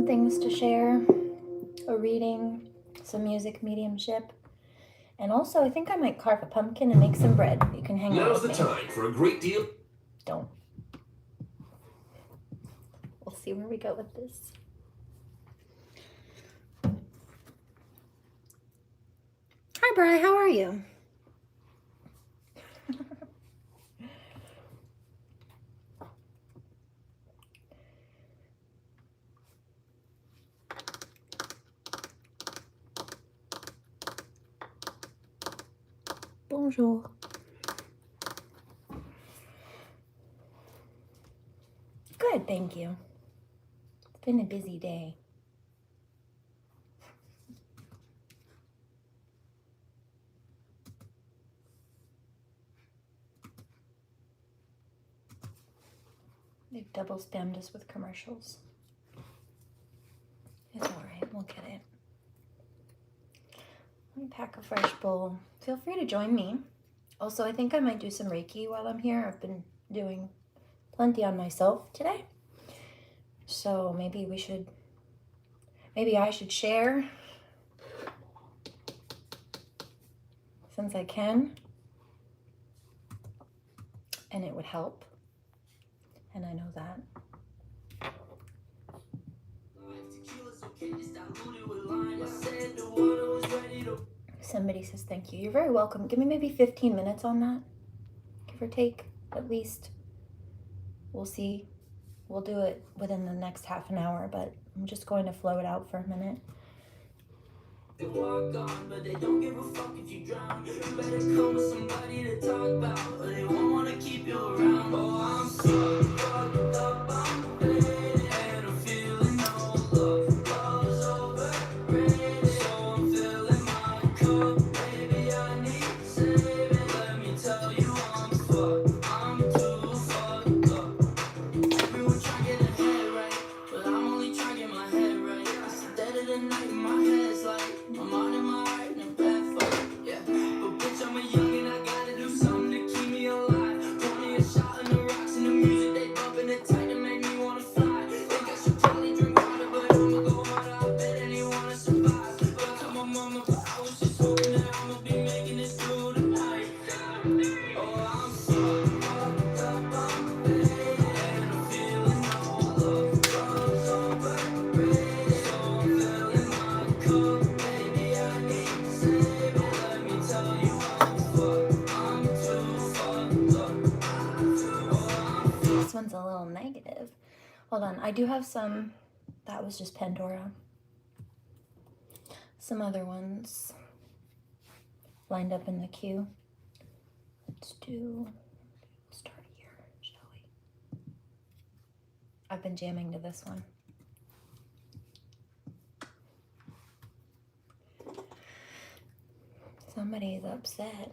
Things to share, a reading, some music mediumship, and also I think I might carve a pumpkin and make some bread. You can hang out with me. Now's the time for a great deal. Don't. We'll see where we go with this. Hi, Bri. How are you? Bonjour. Good, thank you. It's been a busy day. They've double spammed us with commercials. It's all right, we'll get it. Let me pack a fresh bowl. Feel free to join me. Also, I think I might do some Reiki while I'm here. I've been doing plenty on myself today. So maybe I should share since I can. And it would help. And I know that. Somebody says thank you. You're very welcome. Give me maybe 15 minutes on that, give or take, at least. We'll see. We'll do it within the next half an hour, but I'm just going to flow it out for a minute. They walk on, but they don't give a fuck if you drown. You better come with somebody to talk about, or they won't want to keep you around. Oh, I'm so fucked up, I'm faded, I'm feeling no love. Love's overrated, so I'm filling my cup. Maybe I need to save it. Let me tell you I'm fucked, I'm too fucked up. Everyone try to get ahead right, but I'm only trying to get my head right. It's the dead of the night, my head's like my mind and my heart in a bad fight, yeah. But bitch, I'm a youngin', I gotta do something to keep me alive. sounds a little negative. Hold on, I do have some, that was just Pandora. Some other ones lined up in the queue. Let's start here, shall we? I've been jamming to this one. Somebody's upset.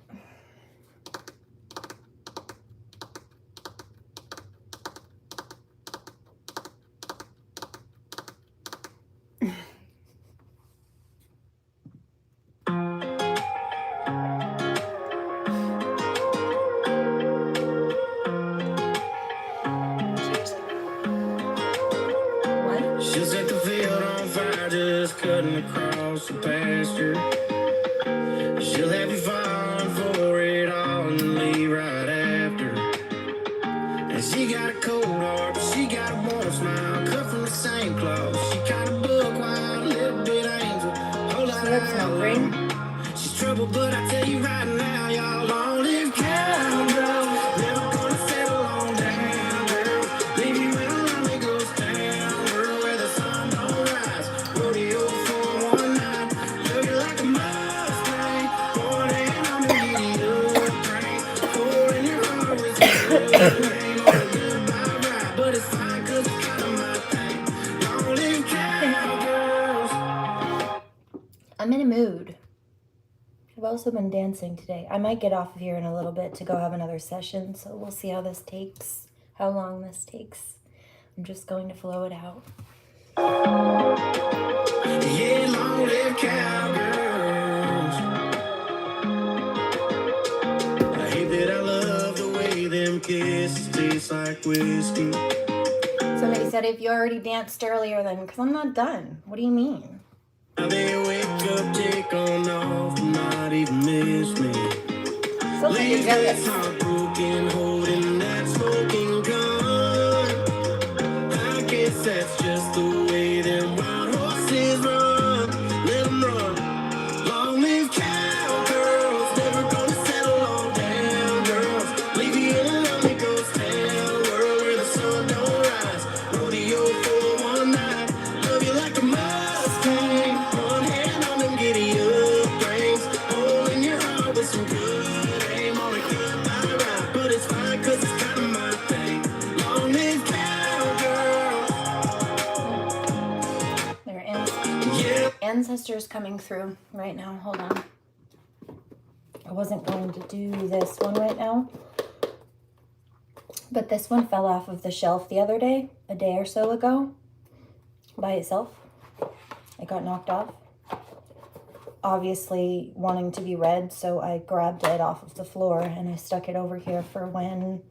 She'll set the field on fire, just cutting across the pasture. She'll have you falling for it all and leave right after. And she got a cold heart, but she got a warm smile, cut from the same cloth. She kind of buck wild, a little bit angel. Whole lot of outlaw. She's trouble, but I tell you right now, y'all long live cowgirl. Never gonna settle on down, girl. Leave you in a lonely ghost town, girl, where the sun don't rise. Rodeo for one night, love you like a Mustang. Born in on the giddy up train, four in your heart with some good. Ain't gonna live by right, but it's fine 'cause it's kind of my thing. Long live cowgirls. I'm in a mood. I've also been dancing today. I might get off of here in a little bit to go have another session, so we'll see how this takes, how long this takes. I'm just going to flow it out. Yeah, long live cowgirls. I hate that I love the way them kisses taste like whiskey. Somebody said, if you already danced earlier, then, because I'm not done. What do you mean? Now they wake up, take on off, not even miss me. So Leave this heartbroken, holding that smoking gun. I guess that's just the way them wild horses run. Let them run. Long live cowgirls, never gonna settle on down, girls. Leave you in a lonely ghost town, world where the sun don't rise. Rodeo for one night, love you like a Mustang. One hand on them giddy up reins, hole in your heart with some good aim on a goodbye ride. But it's fine 'cause it's kind of my thing. Long live cowgirls. There are Yeah. ancestors coming through right now. Hold on. I wasn't going to do this one right now, but this one fell off of the shelf the other day, a day or so ago, by itself. It got knocked off. Obviously wanting to be read, so I grabbed it off of the floor and I stuck it over here for when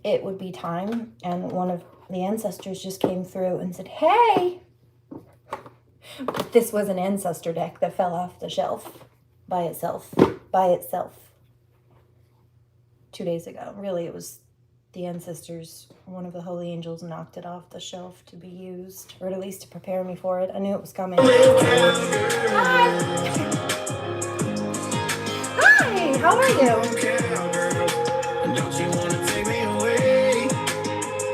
it would be time. And one of the ancestors just came through and said, hey! This was an ancestor deck that fell off the shelf by itself. 2 days ago. Really, it was the ancestors, one of the holy angels knocked it off the shelf to be used, or at least to prepare me for it. I knew it was coming. Hi! Hi, how are you? Don't you wanna take me away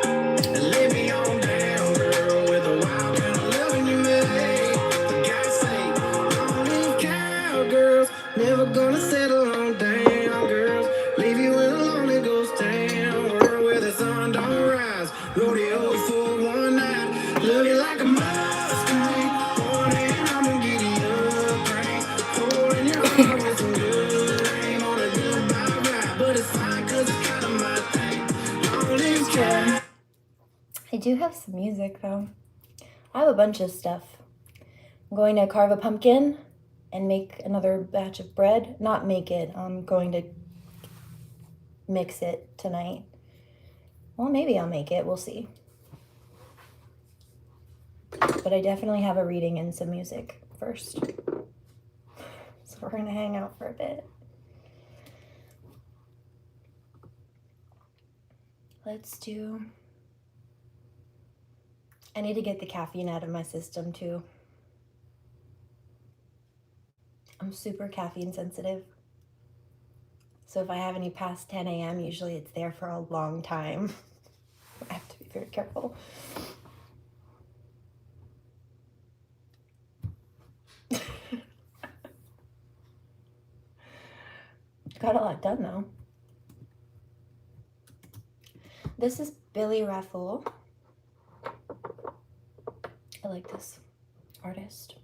and lay me on down, girl, with a wild kind of loving you made? For God's sake, long live cowgirls, never gonna settle on down, girls. Leave you in a lonely ghost town, world where the sun don't rise. Rodeo for one night, love you like a Mustang. One hand on the giddy up train, hole in your heart with some good aim on a goodbye ride. But it's fine 'cause it's kind of my thing. Long live cowgirls. I do have some music though. I have a bunch of stuff. I'm going to carve a pumpkin and make another batch of bread. Not make it, I'm going to mix it tonight. Well, maybe I'll make it, we'll see. But I definitely have a reading and some music first. So we're gonna hang out for a bit. Let's do... I need to get the caffeine out of my system too. I'm super caffeine sensitive. So if I have any past 10 a.m., usually it's there for a long time. I have to be very careful. Got a lot done though. This is Billy Raffle. I like this artist.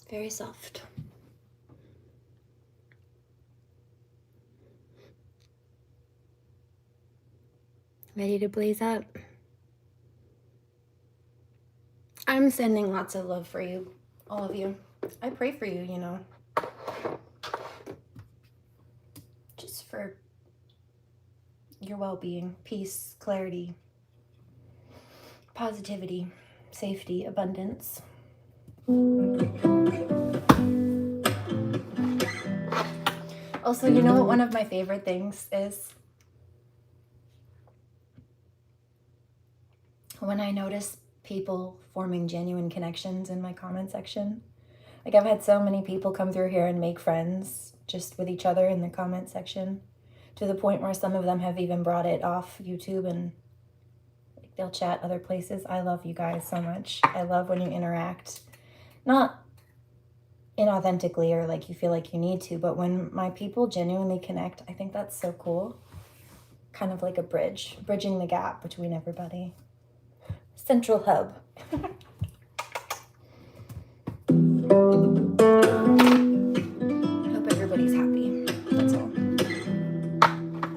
Very soft. Ready to blaze up? I'm sending lots of love for you, all of you. I pray for you, you know. Just for your well-being, peace, clarity, positivity, safety, abundance. Also, you know what one of my favorite things is? When I notice people forming genuine connections in my comment section. Like, I've had so many people come through here and make friends just with each other in the comment section, to the point where some of them have even brought it off YouTube and like, they'll chat other places. I love you guys so much. I love when you interact, not inauthentically or like you feel like you need to, but when my people genuinely connect, I think that's so cool. Kind of like a bridge, bridging the gap between everybody. Central hub. Hope everybody's happy. That's all.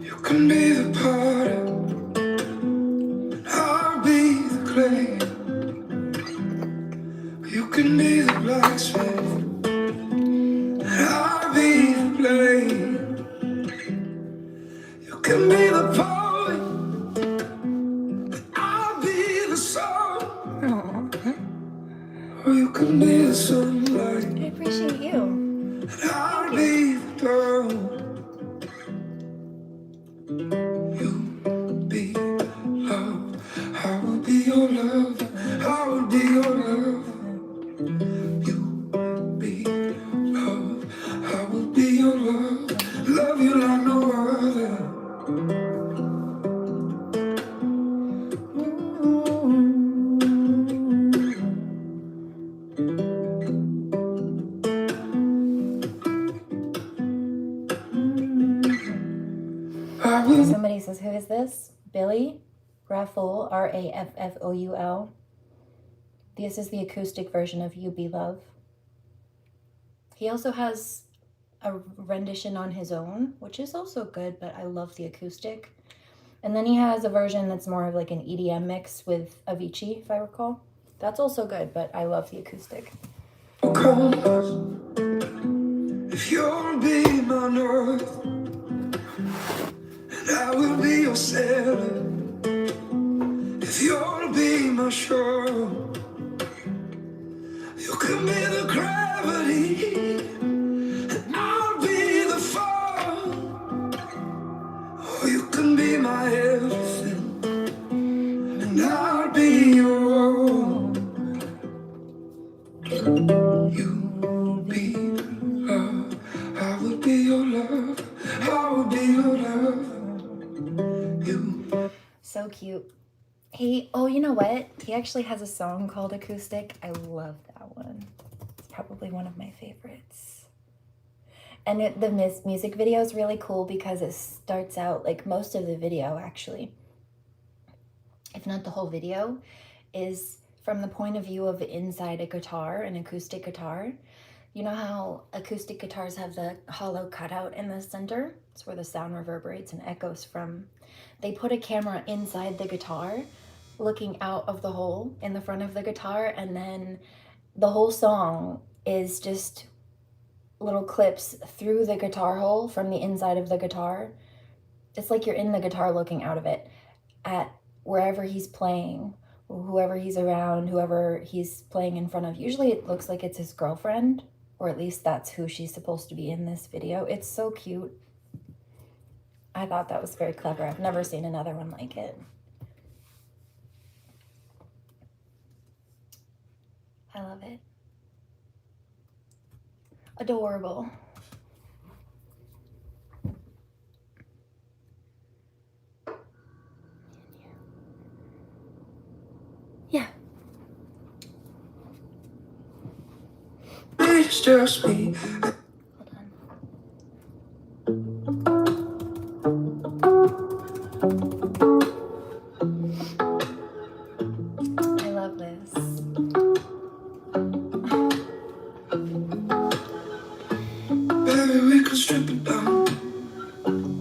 You can be the potter, I'll be the clay. You can be the blacksmith, I'll be the blade. You can be the poet, I'll be the song. Or you can be the sunlight, I appreciate you. and I'll be the dawn. You be love, I will be your love, I will be your love. You be love, I will be your love, love you like no other. Somebody says, who is this? Billy Raffle, Raffoul. This is the acoustic version of You Be Love. He also has a rendition on his own, which is also good, but I love the acoustic. And then he has a version that's more of like an EDM mix with Avicii, if I recall. That's also good, but I love the acoustic. If you'll be my north, and I will be your sailor. If you'll be my shore, you can be the gravity, and I'll be the fall. Or you can be my everything, and I'll be your all. You be love, I will be your love, I will be your love. You. So cute. Oh, you know what? He actually has a song called Acoustic. I love that one. It's probably one of my favorites. And the music video is really cool because it starts out, like most of the video actually, if not the whole video, is from the point of view of inside a guitar, an acoustic guitar. You know how acoustic guitars have the hollow cutout in the center? It's where the sound reverberates and echoes from. They put a camera inside the guitar, looking out of the hole in the front of the guitar, and then the whole song is just little clips through the guitar hole from the inside of the guitar. It's like you're in the guitar looking out of it at wherever he's playing, whoever he's around, whoever he's playing in front of. Usually it looks like it's his girlfriend, or at least that's who she's supposed to be in this video. It's so cute. I thought that was very clever. I've never seen another one like it. I love it. Adorable. need is just me. Hold on. I love this. Baby, we could strip it down.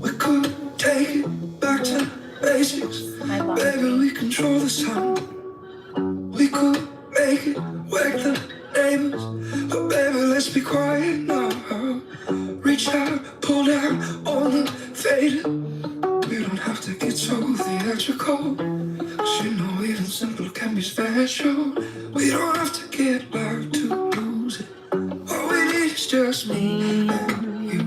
We could take it back to basics. My Baby, laundry. we control the sound. We could make it wake the neighbors. But baby, let's be quiet now. Reach out, pull down on the faded. We don't have to get so theatrical. 'Cause you know even simple can be special. We don't have to get loud to lose it. All we need is just me and you.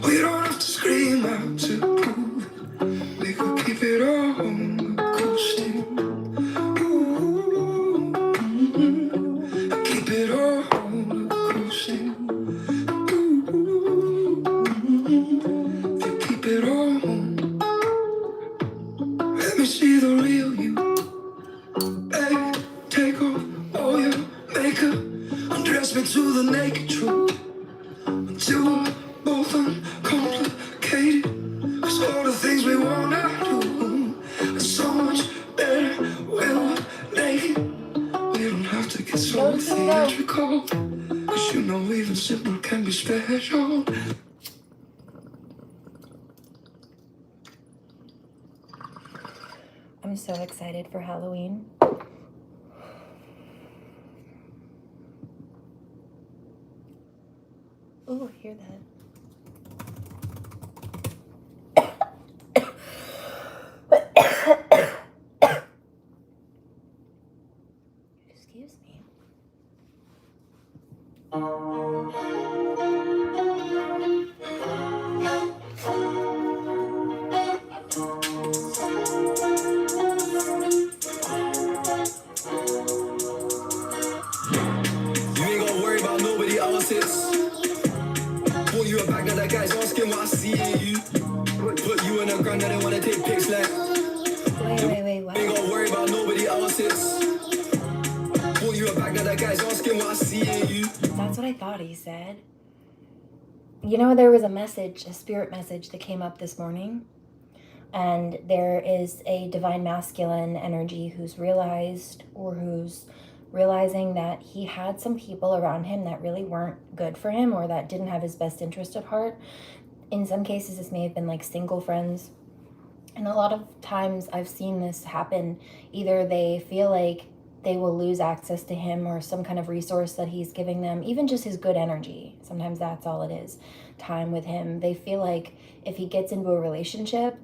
We don't have to scream out to prove it. We could keep it all acoustic. Ooh, keep it all acoustic. Ooh, if you keep it all, let me see the real you. Baby, take off all your makeup. Undress me to the naked truth. Until we're both uncomplicated. 'Cause all the things we wanna do are so much better when we're naked. We don't have to get so theatrical. 'Cause you know even simple can be special. I'm so excited for Halloween. Oh, I hear that. Excuse me. You ain't gotta worry about nobody else's. Bought you a bag of that guy's asking what I see in you. Put you in the ground, I didn't wanna take pics like. Wait, what? You ain't gotta worry about nobody else's. Bought you a bag of that guy's asking what I see in you. That's what I thought he said. You know, there was a message, a spirit message that came up this morning. And there is a divine masculine energy who's realized, or who's realizing that he had some people around him that really weren't good for him, or that didn't have his best interest at heart. In some cases, this may have been like single friends. And a lot of times I've seen this happen. Either they feel like they will lose access to him or some kind of resource that he's giving them, even just his good energy. Sometimes that's all it is, time with him. They feel like if he gets into a relationship,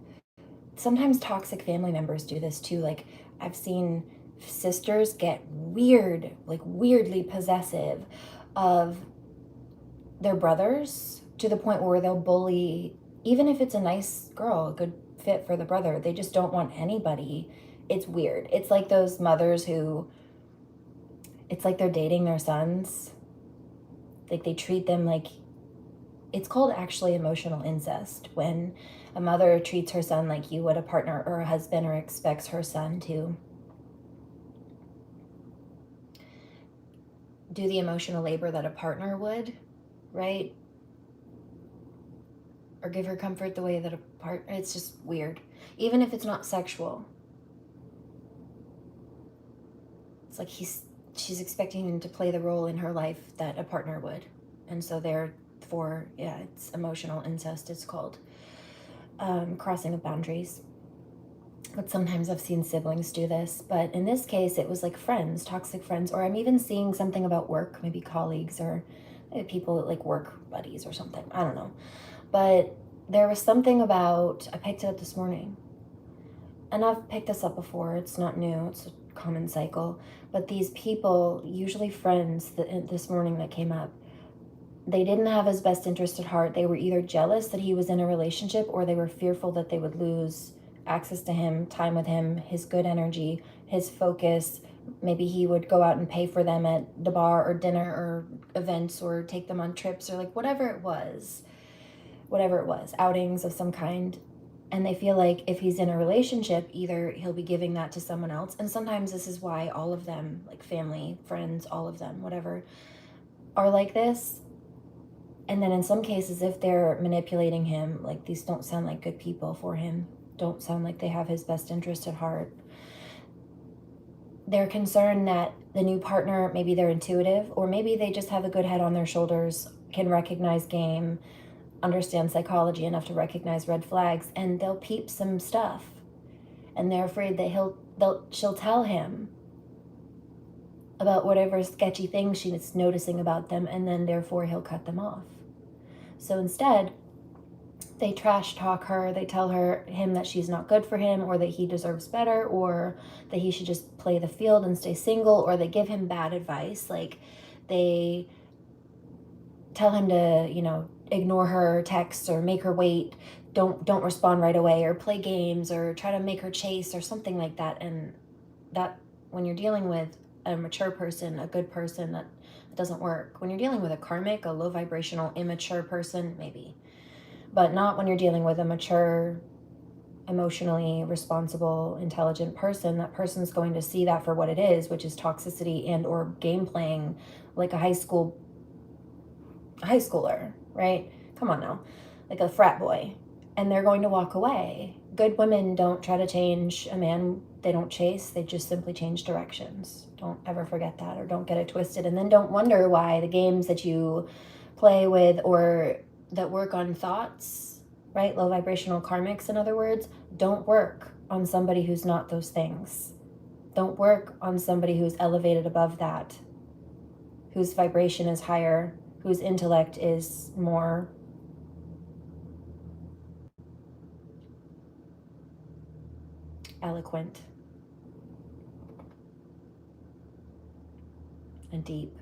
sometimes toxic family members do this too. Like I've seen sisters get weird, like weirdly possessive of their brothers to the point where they'll bully, even if it's a nice girl, a good fit for the brother. They just don't want anybody. It's weird. It's like those mothers who, it's like they're dating their sons. Like they treat them like, it's called actually emotional incest, when a mother treats her son like you would a partner or a husband, or expects her son to do the emotional labor that a partner would, right? Or give her comfort the way that a partner, it's just weird. Even if it's not sexual. It's like she's expecting him to play the role in her life that a partner would. And so therefore, yeah, it's emotional incest, it's called. Crossing of boundaries. But sometimes I've seen siblings do this. But in this case, it was like friends, toxic friends. Or I'm even seeing something about work, maybe colleagues, or maybe people like work buddies or something. I don't know. But there was something about, I picked it up this morning. And I've picked this up before. It's not new. It's a common cycle. But these people, usually friends, this morning that came up, they didn't have his best interest at heart. They were either jealous that he was in a relationship, or they were fearful that they would lose access to him, time with him, his good energy, his focus. Maybe he would go out and pay for them at the bar or dinner or events, or take them on trips, or like whatever it was, outings of some kind. And they feel like if he's in a relationship, either he'll be giving that to someone else. And sometimes this is why all of them, like family, friends, all of them, whatever, are like this. And then in some cases, if they're manipulating him, like, these don't sound like good people for him, don't sound like they have his best interest at heart. They're concerned that the new partner, maybe they're intuitive, or maybe they just have a good head on their shoulders, can recognize game, understand psychology enough to recognize red flags, and they'll peep some stuff. And they're afraid that she'll tell him about whatever sketchy things she's noticing about them, and then therefore he'll cut them off. So instead, they trash talk her, they tell him that she's not good for him, or that he deserves better, or that he should just play the field and stay single, or they give him bad advice, like they tell him to, ignore her texts or make her wait, don't respond right away, or play games, or try to make her chase, or something like that. And that, when you're dealing with a mature person, a good person, that doesn't work. When you're dealing with a karmic, a low vibrational, immature person, maybe. But not when you're dealing with a mature, emotionally responsible, intelligent person. That person's going to see that for what it is, which is toxicity and or game playing, like a high schooler, right? Come on now. Like a frat boy. And they're going to walk away. Good women don't try to change a man. They don't chase. They just simply change directions. Don't ever forget that, or don't get it twisted. And then don't wonder why the games that you play with, or that work on thoughts, right? Low vibrational karmics, in other words, don't work on somebody who's not those things. Don't work on somebody who's elevated above that, whose vibration is higher, whose intellect is more eloquent and deep,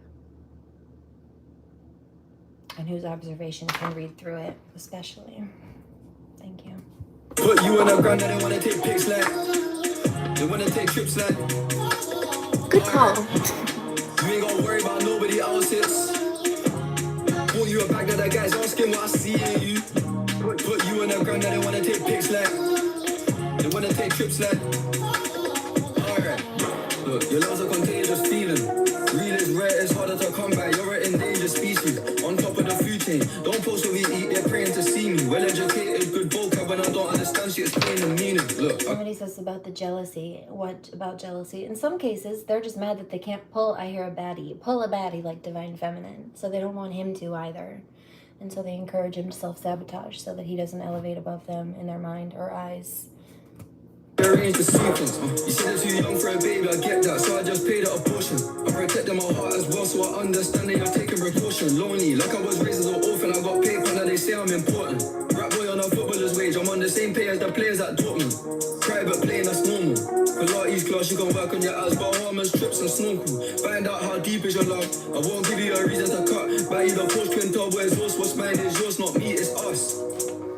and whose observation can read through it, especially. Thank you. Put you on the ground, they wanna take pics like, they wanna take trips like. Good call. You ain't gotta worry about nobody else's. Pull you a bag of the guys asking what I see in you. Put you on the ground, they wanna take pics like, they wanna take trips like. Alright, look, your love's a contagious feeling. Real is rare, it's harder to come by. You're an endangered species, on top of the food chain. Don't post what we eat, they're praying to see me. Well educated, good vocab. When I don't understand, she explain the meaning. Look, somebody says about the jealousy. What about jealousy? In some cases, they're just mad that they can't pull, I hear a baddie. Pull a baddie like Divine Feminine. So they don't want him to either. And so they encourage him to self-sabotage so that he doesn't elevate above them in their mind or eyes. arrange the sequence. You said they're too young for a baby, I get that, so I just paid a portion. I protected my heart as well, so I understand that you're taking precaution. Lonely, like I was raised as an orphan, I got paper, now they say I'm important. Rap boy on a footballer's wage, I'm on the same pay as the players at Dortmund. Private plane, that's normal. Pilates class, you can work on your ass, Bahamas, trips and snorkel. Find out how deep is your love, I won't give you a reason to cut. Buy you the Porsche twin turbo exhaust, what's mine is yours, not me, it's us.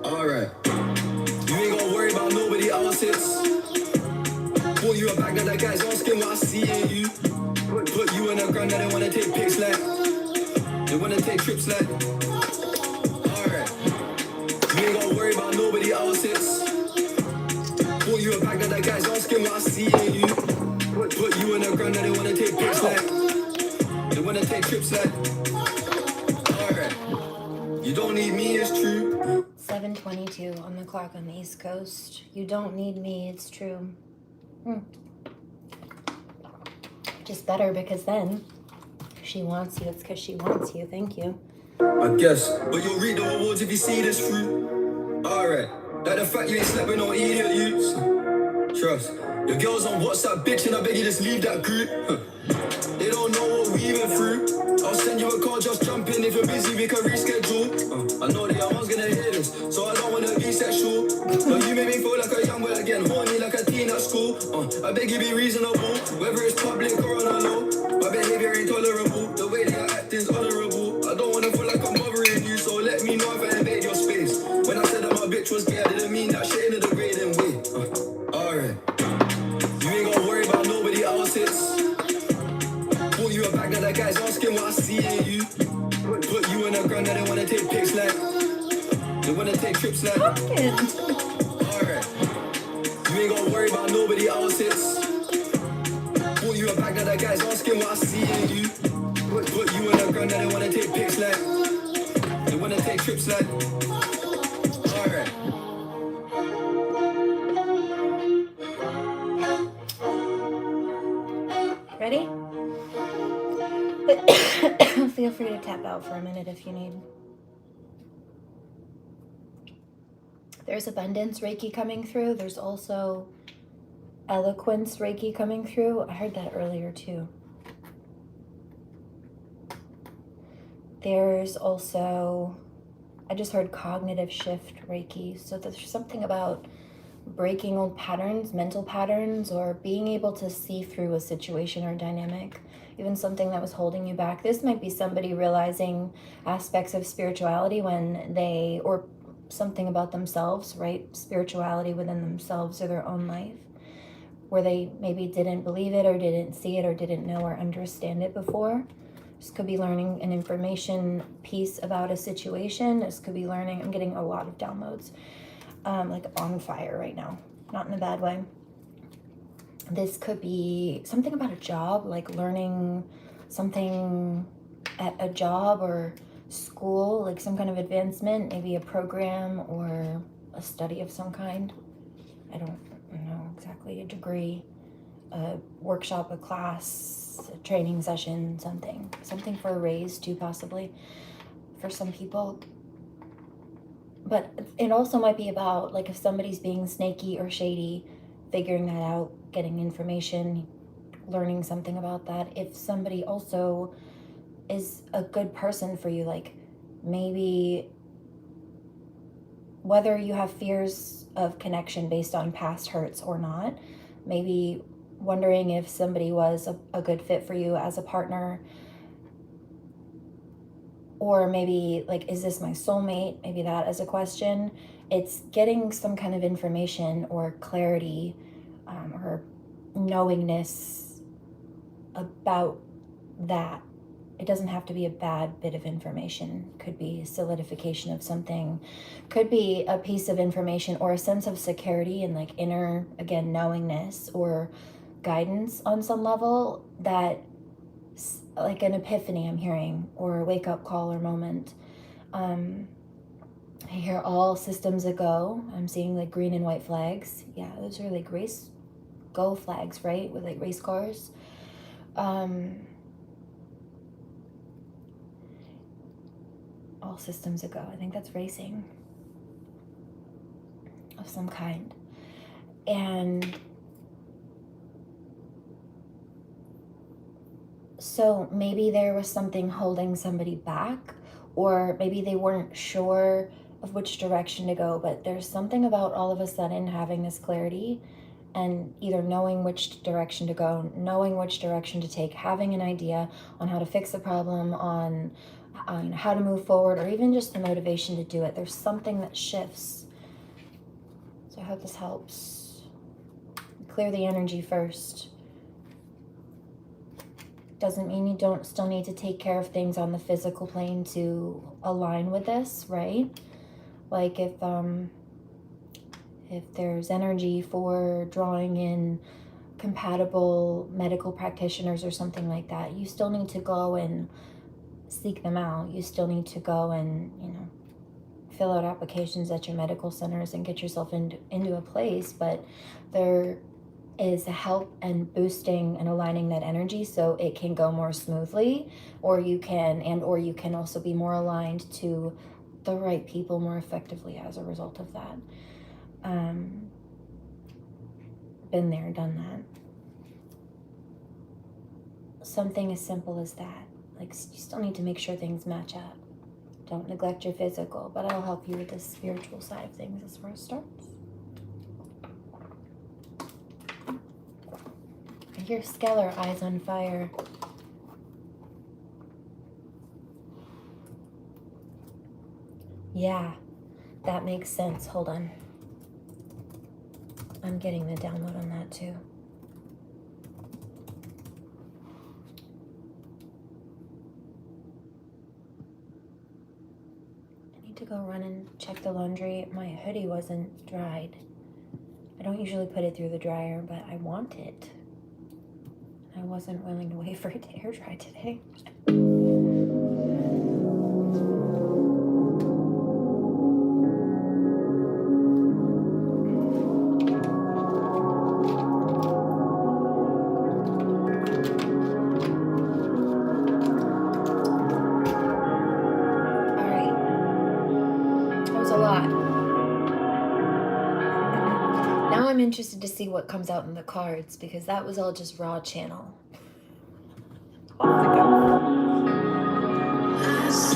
Alright. You ain't gotta worry about nobody else's. Pull you a bag of the guys asking what I see in you. Put you in the ground, now they wanna take pics like, they wanna take trips like. Alright. You ain't gotta worry about nobody else's. Pull you a bag of the guys asking what I see in you. Put you in the ground, now they wanna take pics like, they wanna take trips like. Alright. You don't need me, it's true. 7:22 on the clock on the East Coast. You don't need me, it's true. Just better, because then she wants you. It's because she wants you. Thank you. I guess, but you'll read the awards if you see this through. Alright, like the fact you ain't slept with no idiot youths. Trust, your girl's on WhatsApp, bitch, and I beg you just leave that group. They don't know what we went through. I'll send you a call, just jump in. If you're busy, we can reschedule. I know the young one's gonna hear this, so I don't wanna be sexual. But you make me feel like a young boy again, horny like a teen at school. I beg you be reasonable, whether it's public or on a low. My behavior ain't tolerable, the way that you're acting's honorable. I don't wanna feel like I'm bothering you, so let me know if I invade your space. When I said that my bitch was gay, I didn't mean that shit in a degrading way. Alright. You ain't gotta worry about nobody else's. Pull you a bag of the guys asking what I see in you. Put you in the ground, now they wanna take pics like, they wanna take trips like. Alright. You ain't gotta worry about nobody else's. Pull you a bag of the guys asking what I see in you. Put you in the ground, now they wanna Crips like. Alright. Ready? Feel free to tap out for a minute if you need. There's abundance Reiki coming through. There's also eloquence Reiki coming through. I heard that earlier too. There's also, I just heard cognitive shift Reiki. So there's something about breaking old patterns, mental patterns, or being able to see through a situation or dynamic, even something that was holding you back. This might be somebody realizing aspects of spirituality when they, or something about themselves, right? Spirituality within themselves or their own life, where they maybe didn't believe it or didn't see it or didn't know or understand it before. This could be learning an information piece about a situation. This could be learning, I'm getting a lot of downloads, like on fire right now, not in a bad way. This could be something about a job, like learning something at a job or school, like some kind of advancement, maybe a program or a study of some kind. I don't know exactly, a degree, a workshop, a class, a training session, something for a raise too, possibly for some people. But it also might be about, like, if somebody's being snaky or shady, figuring that out, getting information, learning something about that. If somebody also is a good person for you, like maybe whether you have fears of connection based on past hurts or not, maybe wondering if somebody was a good fit for you as a partner, or maybe like, is this my soulmate? Maybe that as a question. It's getting some kind of information or clarity, or knowingness about that. It doesn't have to be a bad bit of information. Could be solidification of something, could be a piece of information or a sense of security and like inner, again, knowingness or guidance on some level, that like an epiphany I'm hearing, or a wake-up call or moment. I hear all systems a go. I'm seeing like green and white flags. Yeah, those are like race go flags, right? With like race cars. All systems a go. I think that's racing of some kind. And so maybe there was something holding somebody back, or maybe they weren't sure of which direction to go, but there's something about all of a sudden having this clarity and either knowing which direction to go, knowing which direction to take, having an idea on how to fix the problem, on how to move forward, or even just the motivation to do it. There's something that shifts. So I hope this helps. Clear the energy first. Doesn't mean you don't still need to take care of things on the physical plane to align with this, right? Like if there's energy for drawing in compatible medical practitioners or something like that, you still need to go and seek them out. You still need to go and, fill out applications at your medical centers and get yourself into a place. But there is help and boosting and aligning that energy so it can go more smoothly, or you can also be more aligned to the right people more effectively as a result of that. Been there, done that. Something as simple as that. Like, you still need to make sure things match up. Don't neglect your physical, but I'll help you with the spiritual side of things as far as starts. I hear Skeller, eyes on fire. Yeah, that makes sense. Hold on. I'm getting the download on that too. I need to go run and check the laundry. My hoodie wasn't dried. I don't usually put it through the dryer, but I want it. I wasn't willing to wait for it to air dry today. I'm interested to see what comes out in the cards, because that was all just raw channel. Off the go. Thanks.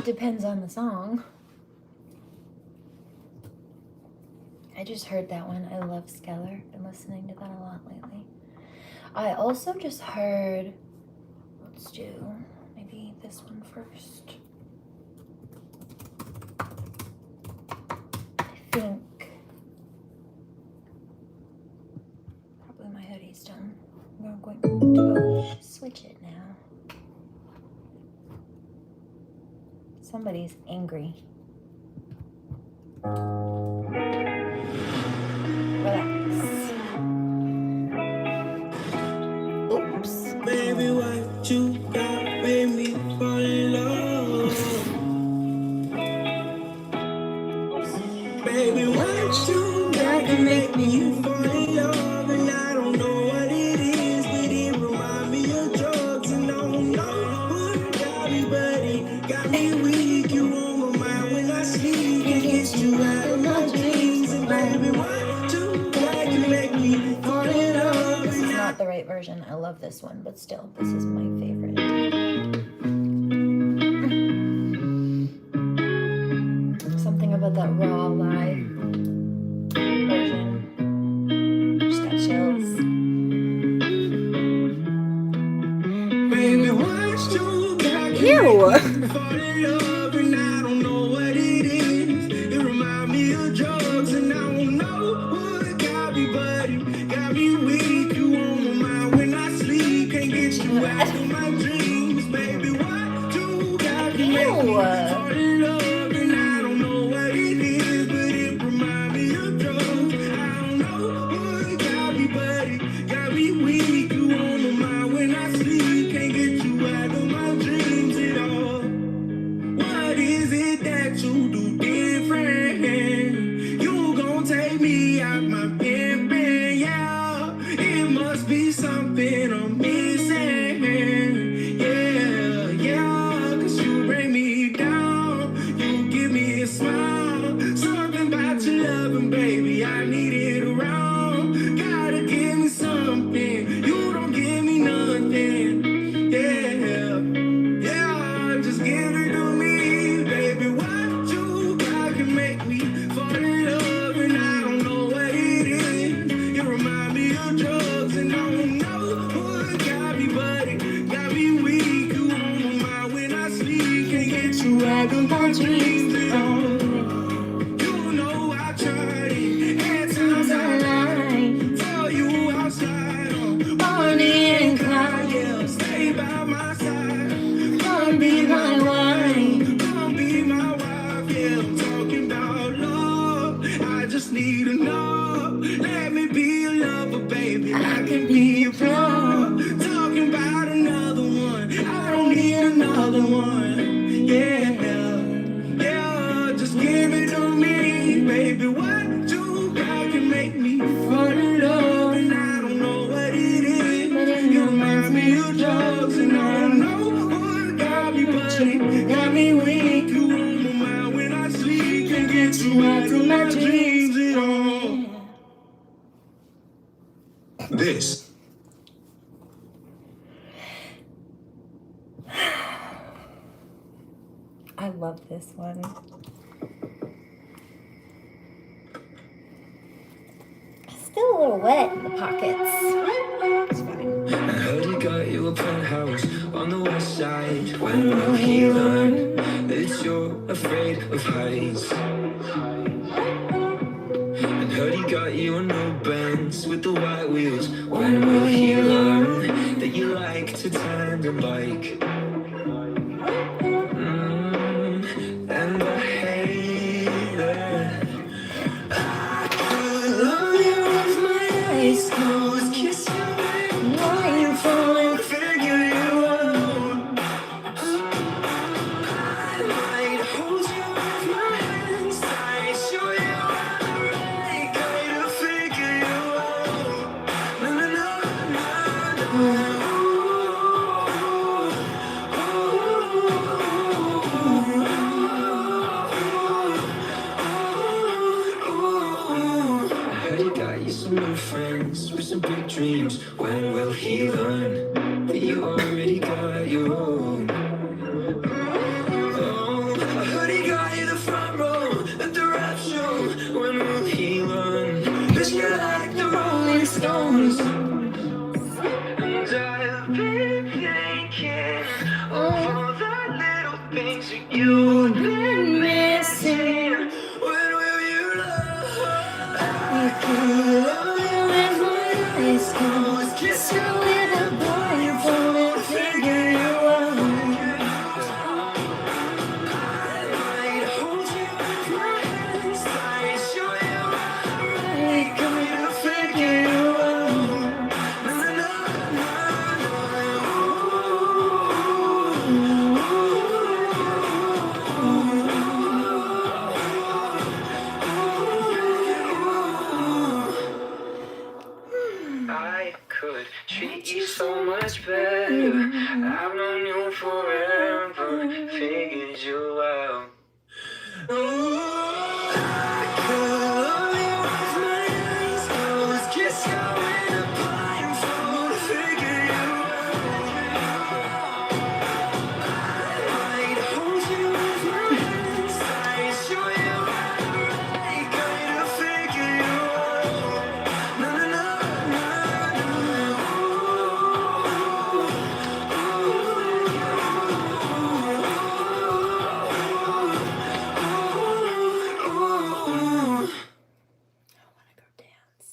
Depends on the song. I just heard that one. I love Skeller. Been listening to that a lot lately. I also just heard, let's do maybe this one first. I think probably my hoodie's done. I'm going to go switch it now. Somebody's angry. Relax. Oops. Baby, what you got made me fall in love. Baby, what you got to make me fall in love. And I don't know what it is, but it remind me of drugs. And I don't know what got me, but it got me weak. You on my mind when I sleep. Can't get you out of my dreams. And baby, what you got to make me fall in love. This is not the right version. I love this one, but still, this is my favorite. Something about that raw live version. Just got chills. Baby, what you got to Ew! fall in love, and I don't know what it is. It remind me of drugs, and I don't know what got me, but it got me weak. You on my mind when I sleep, can't get you out of my dreams. Baby, what you got to make me fall in love, and I don't know what it is, but it remind me of drugs. I don't know what got me, but it got me weak. You on my mind when I sleep, can't get you out of my dreams at all. What is it that you do different? You gon' take me out my pen, yeah. It must be something I'm missing. Yeah, yeah, 'cause you bring me down. You give me a smile. Something about your loving, baby, I need it around. Gotta give me something You don't give me nothing. Yeah, just give it to me, baby. What you got can make me fall in love, and I don't know what it is. You remind me of drugs, and I don't know what got me, but it got me weak. You on my mind when I sleep, can't get you out of my dreams. You know I tried it, at times I lied for you outside on Bonnie and Clyde. Yeah, stay by my side, come be my wife, come be my wife. Yeah, I'm talking about love. I just need to know. Let me be your lover, baby. I can be your plug. Talking about another one. I don't need another one. Yeah, just give it to me, baby. What you got can make me fall in love, and I don't know what it is. You remind me of drugs, and I don't know what got me, but it got me weak. You on my mind when I sleep, can't get you out of my dreams at all. This. I love this one. Still a little wet in the pockets. It's fine. I heard you got you a penthouse on the west side. When will he learn that you're afraid of heights? And heard he got you a new Benz with the white wheels. When will he learn that you like to tandem bike? And I hate that I could love you with my eyes closed, kiss you while you fall and figure you out. I might hold you with my hands tight, show you how to right, kind of figure you out. No, no, no, no, no. I heard you got you some new friends with some big dreams. When will he learn that you already got your own? Oh, I heard he got you the front row at the rap show. When will he learn that you like the Rolling Stones? And I've been thinking of all the little things that you've been missing. When will you love? I could love you with my eyes closed, kiss you with a blindfold and figure you out. I might hold you with my hands tight, show you how to right, kind of figure you out. No, no, I could treat you so much better. I've known you forever, figured you out. I could love you with my eyes closed, kiss you in a blindfold, figure you out. I might hold you with my hands tight, show you how to right, kind of figure you out. No, no, no, I want to go dance.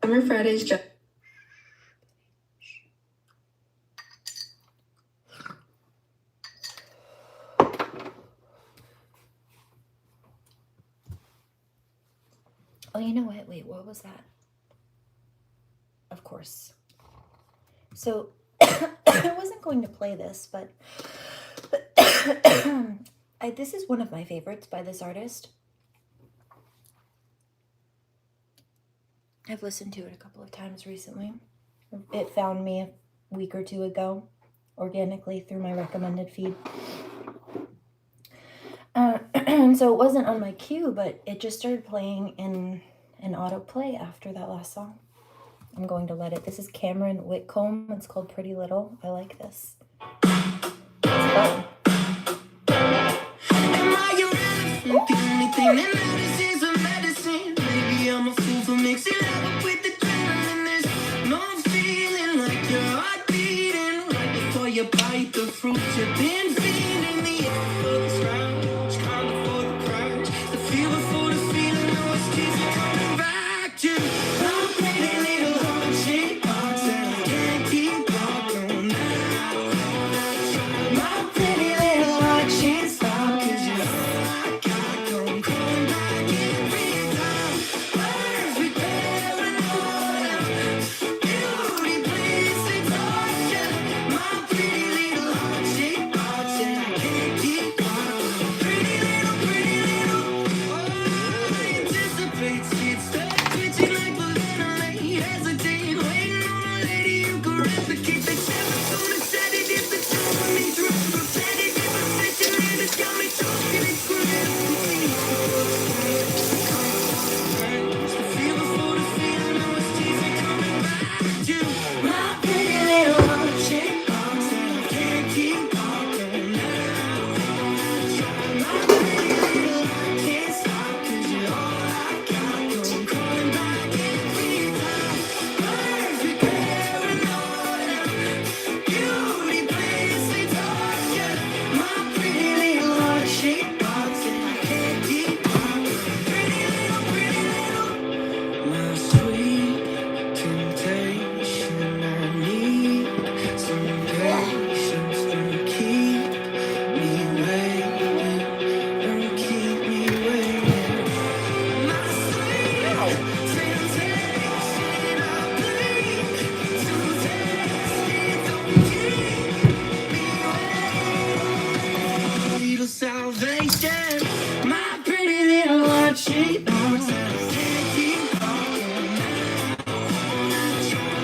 Summer Fridays just. Oh, you know what? Wait, what was that? Of course. So I wasn't going to play this, but this is one of my favorites by this artist. I've listened to it a couple of times recently. It found me a week or two ago organically through my recommended feed. So it wasn't on my queue, but it just started playing in an autoplay after that last song. I'm going to let it. This is Cameron Whitcomb. It's called Pretty Little. I like this. It's fun. Am I irrelevant? The only thing that matters is a medicine. Maybe I'm a fool for mixing love with adrenaline. There's no feeling like your heart beating right before you bite the fruit you've been feeding. The air for the scratch, kinda for the crash. The fever for the feeling, no excuse for coming back to. I'm pretty little heart shaped box and I can't keep walking now. My pretty little heart shaped stop, 'cause you're all I got. Come crawling back every time. Perfect paranoia, beauty bliss and torture. My pretty little heart shaped box and I can't keep walking. Pretty little, oh, anticipates it, start twitching like the ventilate. Hesitate, waiting on a lady who could replicate the serotonin and sedative. The tone needs repetitive obsession and it's got me talking incredibly. The fever for the feeling, no excuse for coming back to. My pretty little heart shaped box and I can't keep walking now. My pretty little heart can't stop, 'cause you're all I got. Come crawling back every time. Perfect paranoia, beauty bliss and torture. My pretty little heart shaped box and I can't keep walking. Pretty little, my sweet temptation. I need some patience to keep me waiting. Don't keep me waiting. My sweet temptation. I plead to taste it. Don't keep me waiting. Little salvation. My pretty little heart shaped box and I can't keep walking.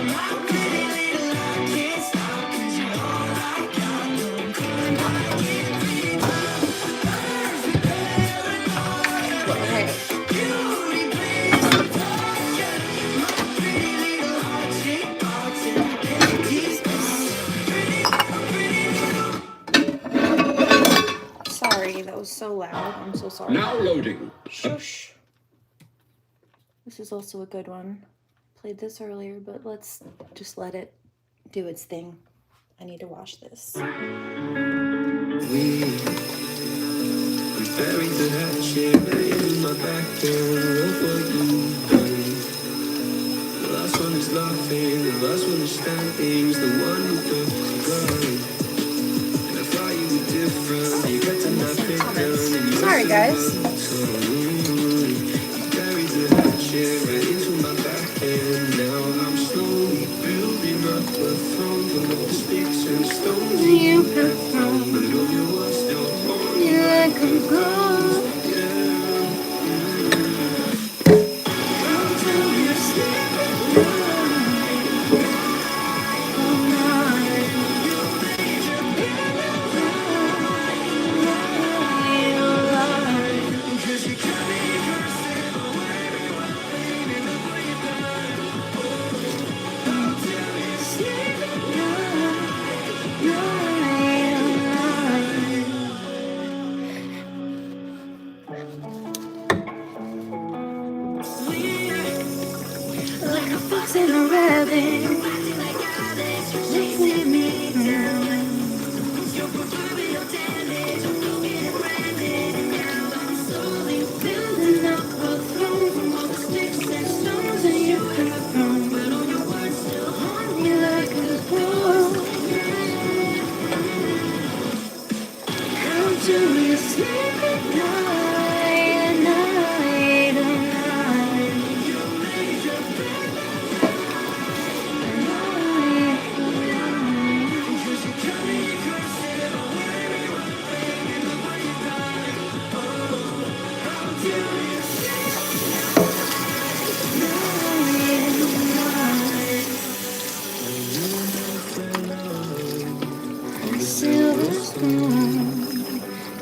My pretty little heart can't stop, 'cause you're all I got. I'm calling back every time. Perfect paranoia, beauty bliss and torture. My pretty little heart shaped box and I can't keep walking. Sorry, that was so loud. I'm so sorry. Now loading. Shush. This is also a good one. Played this earlier, but let's just let it do its thing. I need to watch this. We buried the hatchet right in my back door. Look what you've done. The last one is laughing, the last one is standing. Is the one who took the gun. And I thought you were different. You got to not pick down. Sorry, guys. You buried the hatchet right into my back end. Now I'm slowly building up a throne from all the sticks and stones you have thrown. But all you was still on me like a ghost. Until you sleep at night, all night. You made your bed alive. 'Cause you can't be yourself away. Baby, look what you've done. Until you sleep at night, like a fox and a rabbit, chasing me down. Your proverbial damage, I'm broken and branded, and now I'm slowly building up a throne from all the sticks and stones that you have thrown. But all your words still haunt me like a ghost. How do you sleep at night, night, night? You made your bed.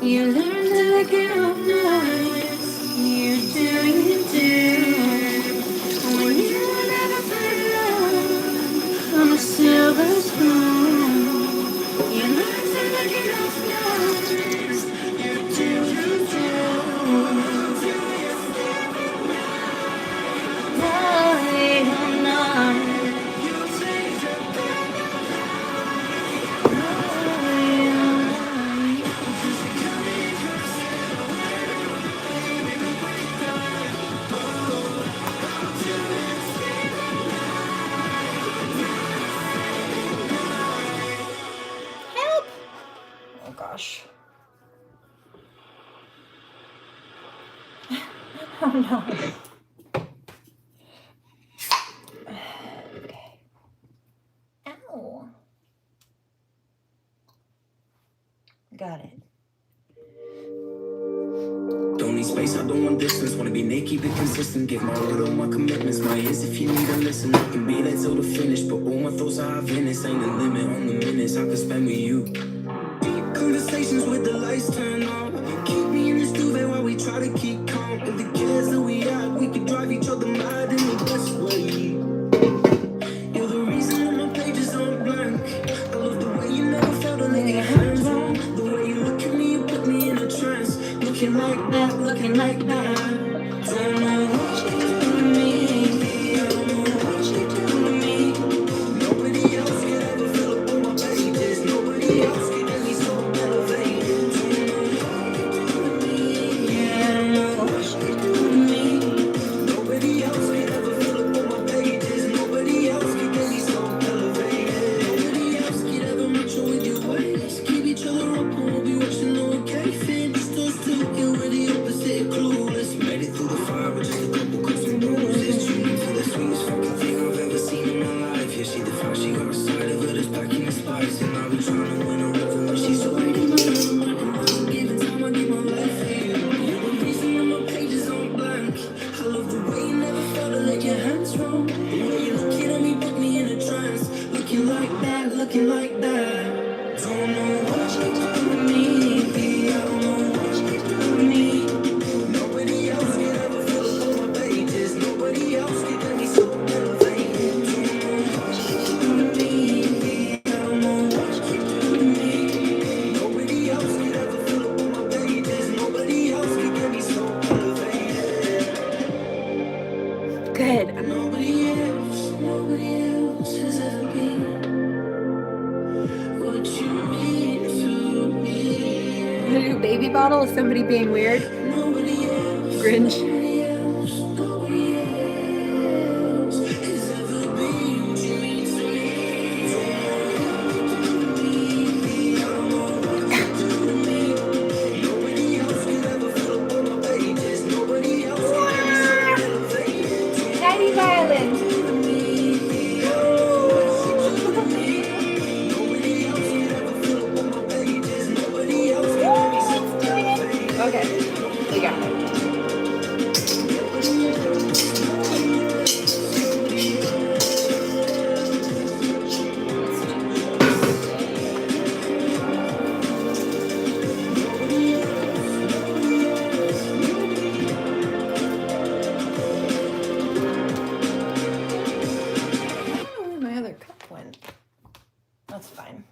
You learn to let go of noise. You do. When you were never found on a silver spoon. You learn to let go of noise. You do. Night on night. Help! Oh gosh. Oh no. Okay. Ow. Got it. Don't need space, I don't want distance. Wanna be naked, keep it consistent. Give my word on my commitments. My ears if you need to listen. I can be there till the finish. But all my thoughts are Venice. Ain't a limit on the minutes I could spend with you. Deep conversations with the lights turned on. Keep me in this duvet while we try to keep calm. With the cares that we have, we could drive each other mad in the best way. You're the reason that my pages aren't blank. I love the way you never felt to lay your hands on. The way you look at me, you put me in a trance. Looking like that, looking like that. Don't know what you do to me. I don't know what you do to me. Nobody else could ever fill up all my pages. Nobody else could get me so elevated. Don't know what you do to me. Yeah, I don't know what you do to me. Nobody else could ever fill up all my pages. Nobody else could get me so elevated. Nobody else could ever match you with your ways. Keep each other up and we'll be watching no cave-in. Just us two, yeah, we're the opposite, clueless. Made it through the fire with just a couple cuts and bruises. Tuning for the sweetest fucking thing I've ever seen in my life. Yeah, she the fire, she got a side of her that's packing the spice. And I've been trying to win her over when she's already mine. And once I give it time, I give my life for you. You're the reason that my pages aren't blank. I love the way you never felt to let your hands roam. The way you're looking at me, put me in a trance. Looking like that, looking like that. Don't know what you do to me. I don't know what you do to me. Nobody else could ever fill up all my pages. Nobody else could get me so elevated. Don't know what you do to me. I don't know what you do to me. Nobody else could ever fill up all my pages. Nobody else could get me so elevated. Good. Nobody else has ever been what you mean to me. New baby bottle is somebody being weird. Nobody else, Grinch. nobody else has ever been what you mean to me. I don't know what you do to me. Nobody else could ever fill up all my pages. Nobody else could get me so elevated. Tiny violin. Nobody else could ever fill up all my pages. Nobody else could get me so elevated. Okay, we got it. Oh, my other cup went. That's fine.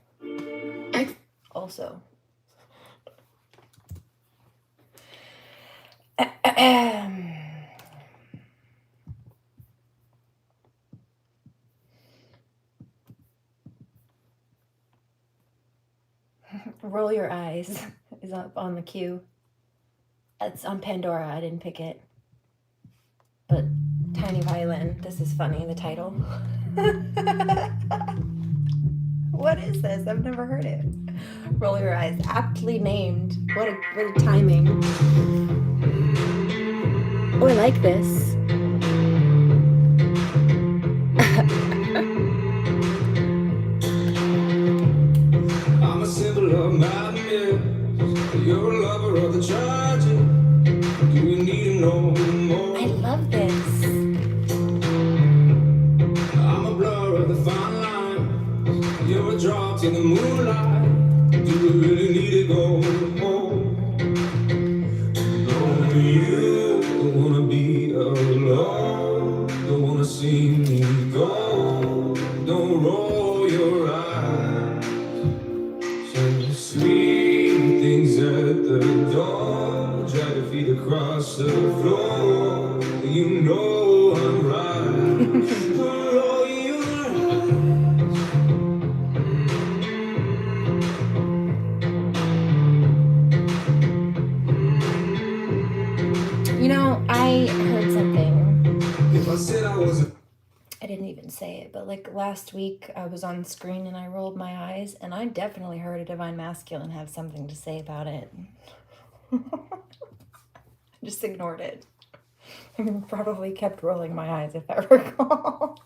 Also. Roll Your Eyes is up on the queue. It's on Pandora. I didn't pick it. But Tiny Violin. This is funny, the title. What is this? I've never heard it. Roll Your Eyes. Aptly named. What a timing. Oh, I like this. I'm a symbol of madness. You're a lover of the tragic. Do you need to know more? I love this. I'm a blur of the fine line. You're a drop in the moonlight. Do you really need to go home? say it, but like last week I was on screen and I rolled my eyes and I definitely heard a divine masculine have something to say about it. I just ignored it. I probably kept rolling my eyes if I recall.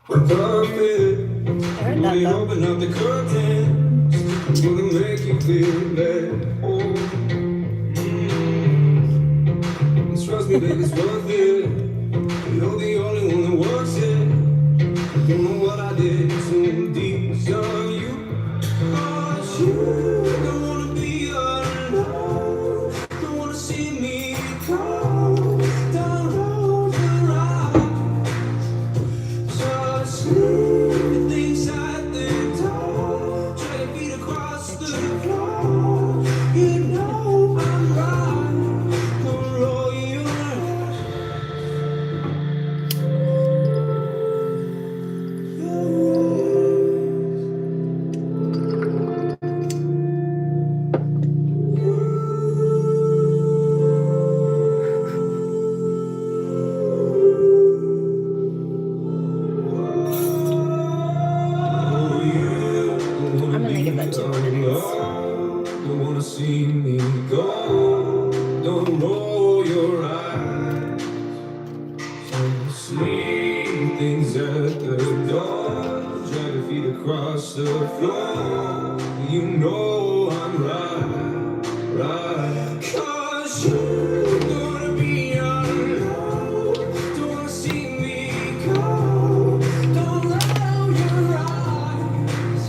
We're perfect. I heard that We though. open up the curtains. Gonna make you feel at home. Trust me, baby, it's worth it. You're the only one that works it. Don't know what I did to deserve you. Cause you don't wanna be alone. Don't wanna see me go. Don't roll your eyes. Just leave things at the door. Drag your feet across the floor. You know I'm right. Don't roll your I'm gonna give that 2 more minutes. Don't wanna see me go. Don't roll your eyes. Just leave things at the door. Drag your feet across the floor. You know I'm right, right. Cause you're gonna be alone. Don't wanna see me go. Don't roll your eyes.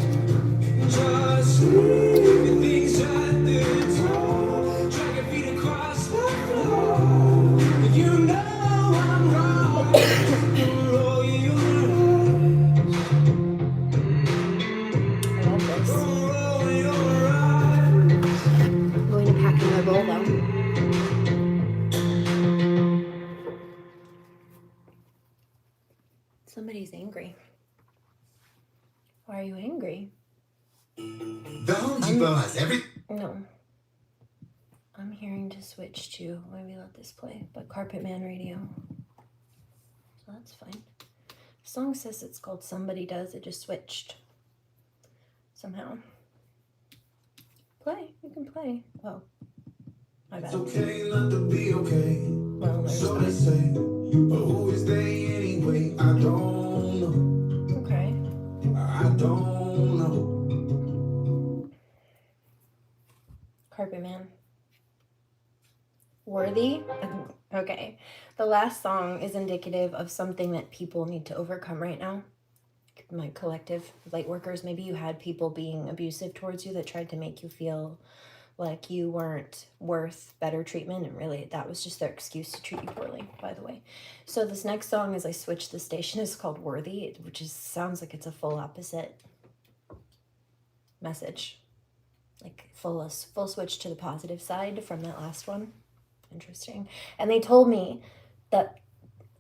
Just leave things at the door. Drag your feet across the floor. You know I'm right. Roll your eyes. I love this. Roll your eyes. I'm going to pack in my bowl though. Somebody's angry. Why are you angry? The Home Depot has everything. No. I'm hearing to switch to, maybe let this play, but Carpet Man Radio. So that's fine. The song says it's called Somebody Does, it just switched. Somehow. Play, you can play. Oh. My bad. It's okay not to be okay. Well, there's So they that. say, but who is they anyway? I don't know. Okay. I don't know. Carpet Man. Worthy? Okay. The last song is indicative of something that people need to overcome right now. My collective light workers, maybe you had people being abusive towards you that tried to make you feel like you weren't worth better treatment, and really that was just their excuse to treat you poorly, by the way. So this next song, as I switch the station, is called Worthy, which is sounds like it's a full opposite message, like full switch to the positive side from that last one. Interesting. And they told me that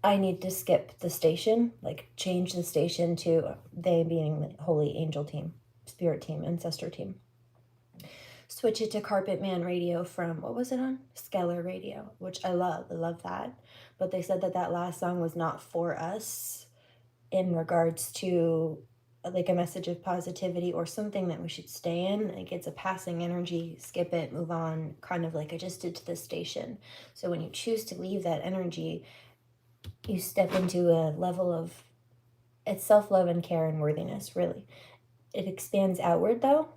I need to skip the station, like change the station to they being the holy angel team, spirit team, ancestor team. Switch it to Carpet Man Radio from, what was it on? Skeller Radio, which I love that. But they said that that last song was not for us in regards to like a message of positivity or something that we should stay in. Like it's a passing energy, skip it, move on, kind of like I just did to this station. So when you choose to leave that energy, you step into a level of, it's self-love and care and worthiness, really. It expands outward though.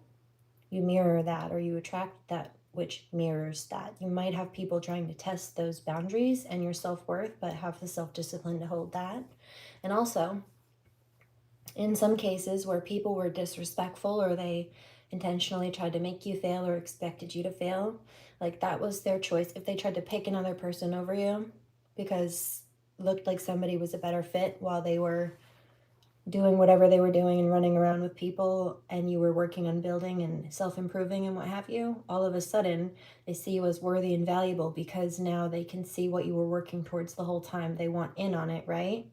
You mirror that, or you attract that which mirrors that. You might have people trying to test those boundaries and your self-worth, but have the self-discipline to hold that. And also, in some cases where people were disrespectful or they intentionally tried to make you fail or expected you to fail, like that was their choice. If they tried to pick another person over you because it looked like somebody was a better fit while they were doing whatever they were doing and running around with people, and you were working on building and self-improving and what have you, all of a sudden they see you as worthy and valuable because now they can see what you were working towards the whole time. They want in on it, right?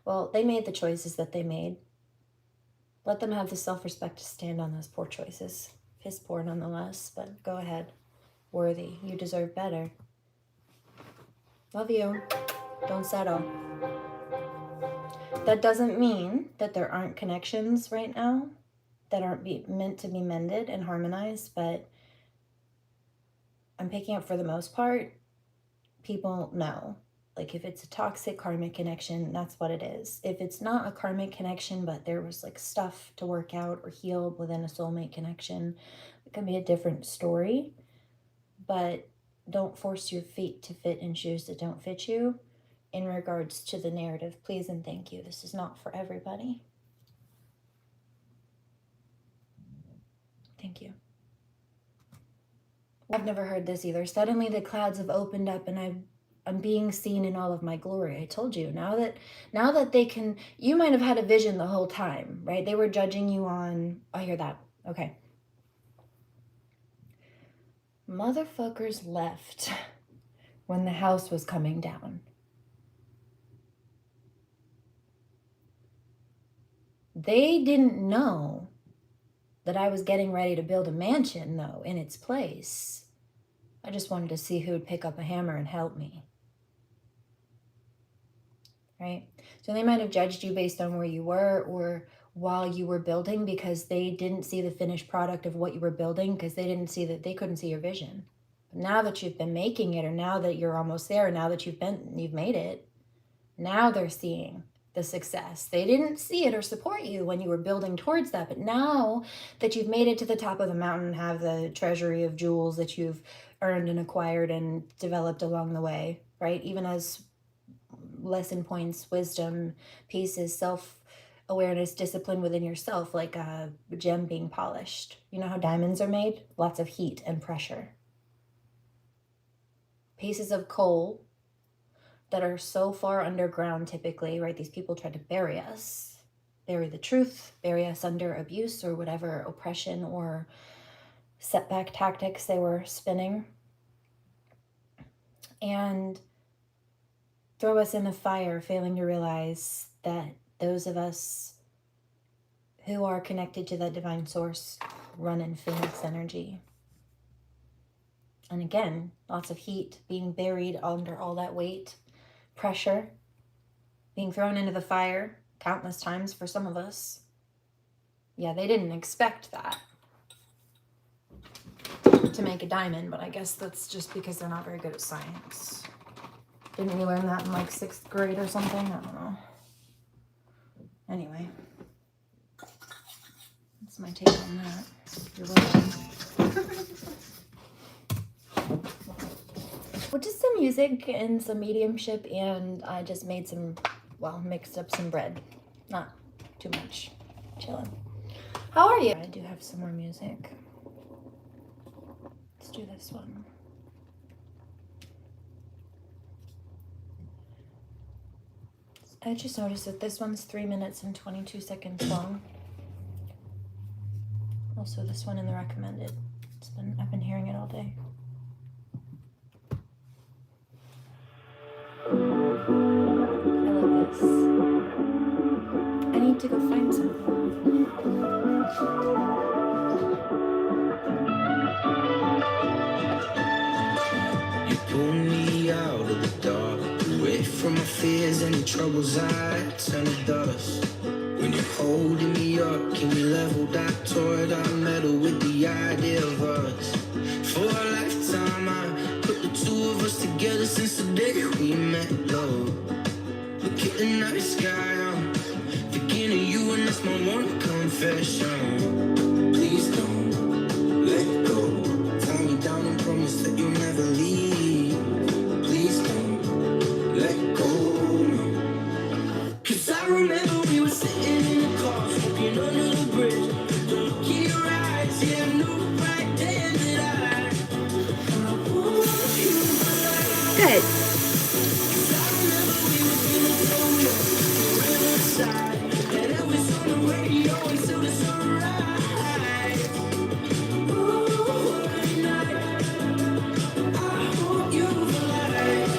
Well, they made the choices that they made. Let them have the self-respect to stand on those poor choices. Piss poor nonetheless, but go ahead. Worthy. You deserve better. Love you. Don't settle. That doesn't mean that there aren't connections right now that aren't meant to be mended and harmonized, but I'm picking up, for the most part, people know. Like, if it's a toxic karmic connection, that's what it is. If it's not a karmic connection, but there was like stuff to work out or heal within a soulmate connection, it can be a different story. But don't force your feet to fit in shoes that don't fit you in regards to the narrative. Please and thank you. This is not for everybody. Thank you. I've never heard this either. Suddenly the clouds have opened up and I'm being seen in all of my glory. I told you, now that they can, you might have had a vision the whole time, right? They were judging you on, I hear that. Okay. Motherfuckers left when the house was coming down. They didn't know that I was getting ready to build a mansion, though, in its place. I just wanted to see who would pick up a hammer and help me. Right? So they might have judged you based on where you were or while you were building, because they didn't see the finished product of what you were building, because they didn't see that, they couldn't see your vision. But now that you've been making it, or now that you're almost there, now that you've made it, now they're seeing the success. They didn't see it or support you when you were building towards that, but now that you've made it to the top of the mountain, have the treasury of jewels that you've earned and acquired and developed along the way, right? Even as lesson points, wisdom pieces, self-awareness, discipline within yourself, like a gem being polished. You know how diamonds are made? Lots of heat and pressure. Pieces of coal that are so far underground, typically, right? These people try to bury us, bury the truth, bury us under abuse or whatever oppression or setback tactics they were spinning, and throw us in the fire, failing to realize that those of us who are connected to that divine source run in phoenix energy. And again, lots of heat being buried under all that weight, pressure, being thrown into the fire countless times for some of us. Yeah, they didn't expect that to make a diamond, but I guess that's just because they're not very good at science. Didn't we learn that in like 6th grade or something? I don't know. Anyway, that's my take on that. You're welcome. Well, just some music and some mediumship, and I just made some, mixed up some bread. Not too much. Chilling. How are you? I do have some more music. Let's do this one. I just noticed that this one's 3 minutes and 22 seconds long. Also, this one in the recommended. I've been hearing it all day. I love this. I need to go find something. You pull me out of the dark, away from my fears and the troubles I turn to dust. When you're holding me up, can we level that toward our metal with the idea of us? For a lifetime, I put the two of us together since the day we met, love. Look at the night sky, I'm thinking of you, and that's my one confession. Please don't let go. Tie me down and promise that you'll never leave. Please don't let go, no. 'Cause I remember we were sitting in the car, smoking under the bridge. The look in your eyes, yeah, I knew right then that I want you for life. Good. 'Cause I remember we were feeling so young, we were inside, and it was on the radio until the sunrise. Ooh, what a night. I want you for life.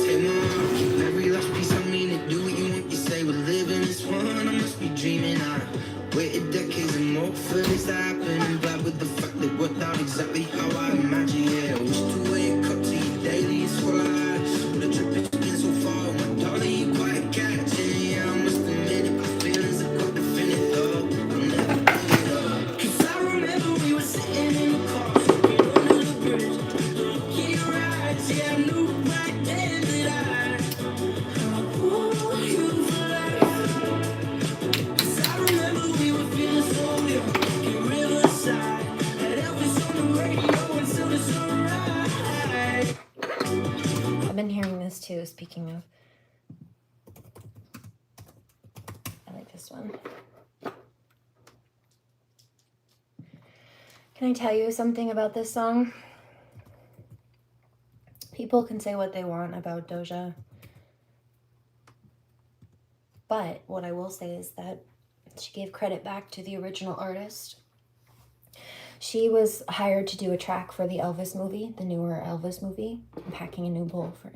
Take my arm, keep every last piece, I mean it. Do what you want, how I imagine, yeah. Wish to wake up to you daily, swallow high. The trip has been so far, my darling, you quite catching. Yeah, I must admit it, my feelings are quite definitive. I'll never give it up. 'Cause I remember we were sitting in the car, smoking under the bridge. Look in your eyes, yeah, I knew right then that I want you for life. 'Cause I remember we were feeling so young in Riverside. Had Elvis on the radio until the sunrise. I've been hearing this too, speaking of. I like this one. Can I tell you something about this song? People can say what they want about Doja. But what I will say is that she gave credit back to the original artist. She was hired to do a track for the Elvis movie, the newer Elvis movie. I'm packing a new bowl for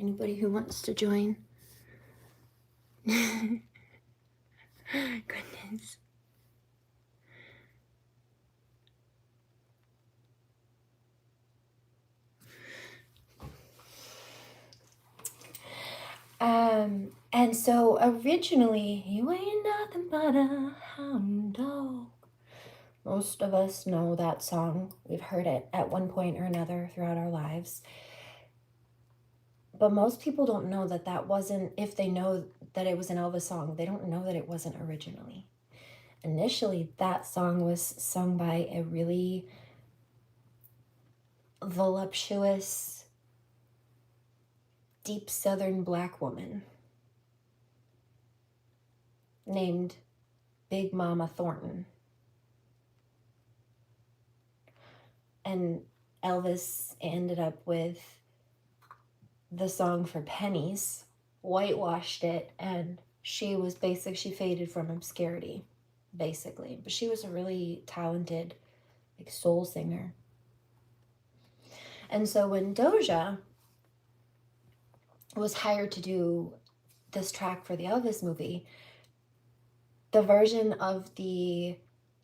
anybody who wants to join. Goodness. And so originally, you ain't nothing but a hound dog. Most of us know that song. We've heard it at one point or another throughout our lives. But most people don't know that that wasn't, if they know that it was an Elvis song, they don't know that it wasn't originally. Initially, that song was sung by a really voluptuous, deep Southern black woman named Big Mama Thornton. And Elvis ended up with the song for pennies, whitewashed it, and she faded from obscurity, basically. But she was a really talented, like, soul singer. And so when Doja was hired to do this track for the Elvis movie, the version of the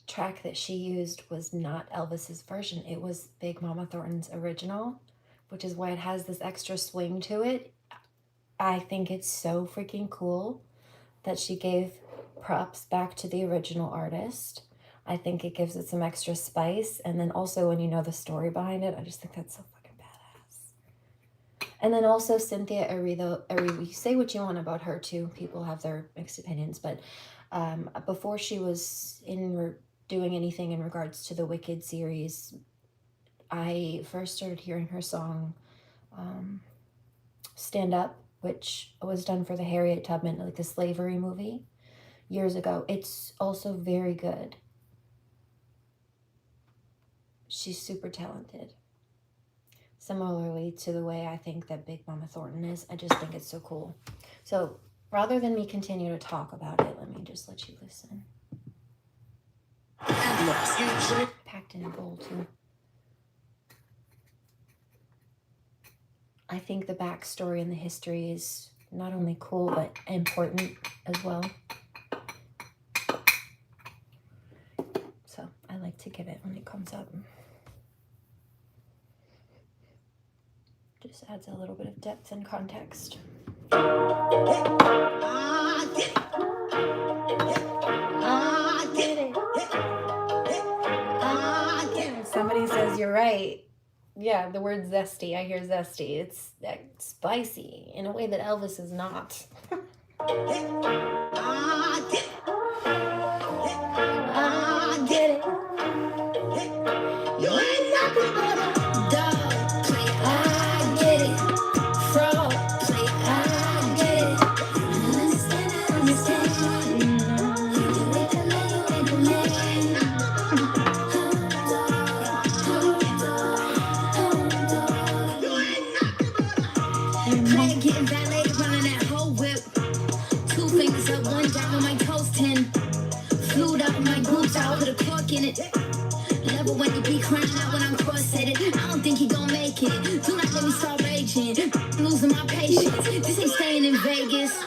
track that she used was not Elvis's version. It was Big Mama Thornton's original, which is why it has this extra swing to it. I think it's so freaking cool that she gave props back to the original artist. I think it gives it some extra spice. And then also when you know the story behind it, I just think that's so fucking badass. And then also Cynthia Erivo, say what you want about her too. People have their mixed opinions, but before she was doing anything in regards to the Wicked series, I first started hearing her song Stand Up, which was done for the Harriet Tubman, like the slavery movie, years ago. It's also very good. She's super talented. Similarly to the way I think that Big Mama Thornton is, I just think it's so cool. So rather than me continue to talk about it, let me just let you listen. Packed in a bowl too. I think the backstory and the history is not only cool, but important as well. So I like to give it when it comes up. Just adds a little bit of depth and context. Somebody says you're right. Yeah, the word zesty. I hear zesty. It's spicy in a way that Elvis is not. I get it. You ain't nothing but a dog. Play, I get it. Frog. Play, I get it. Understand. Getting violated, running that whole whip. 2 fingers up, 1 down on my toast 10. Flued out my boots out with a cork in it. Never when you be crying out when I'm cross-headed. I don't think he gon' make it. Do not let me start raging. Losing my patience. This ain't staying in Vegas.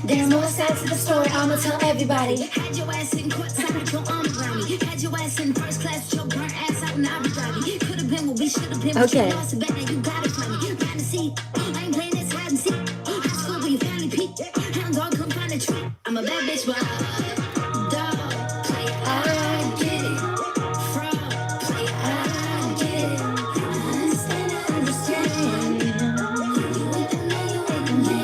There's more sides to the story, I'ma tell everybody. Had your ass in courtside with your arm around me. Had your ass in first class with your burnt ass out in Abu Dhabi. Could've been remember we should have been. Okay. Lost it, better you got it from me. Fantasy. I ain't playing this hide and seek. High school where you finally peaked. Hound dog, come find a treat. I'm a bad bitch, but dog. Play I get it. Frog. Play I get it. Understand, I understand. You with the man, you with the man.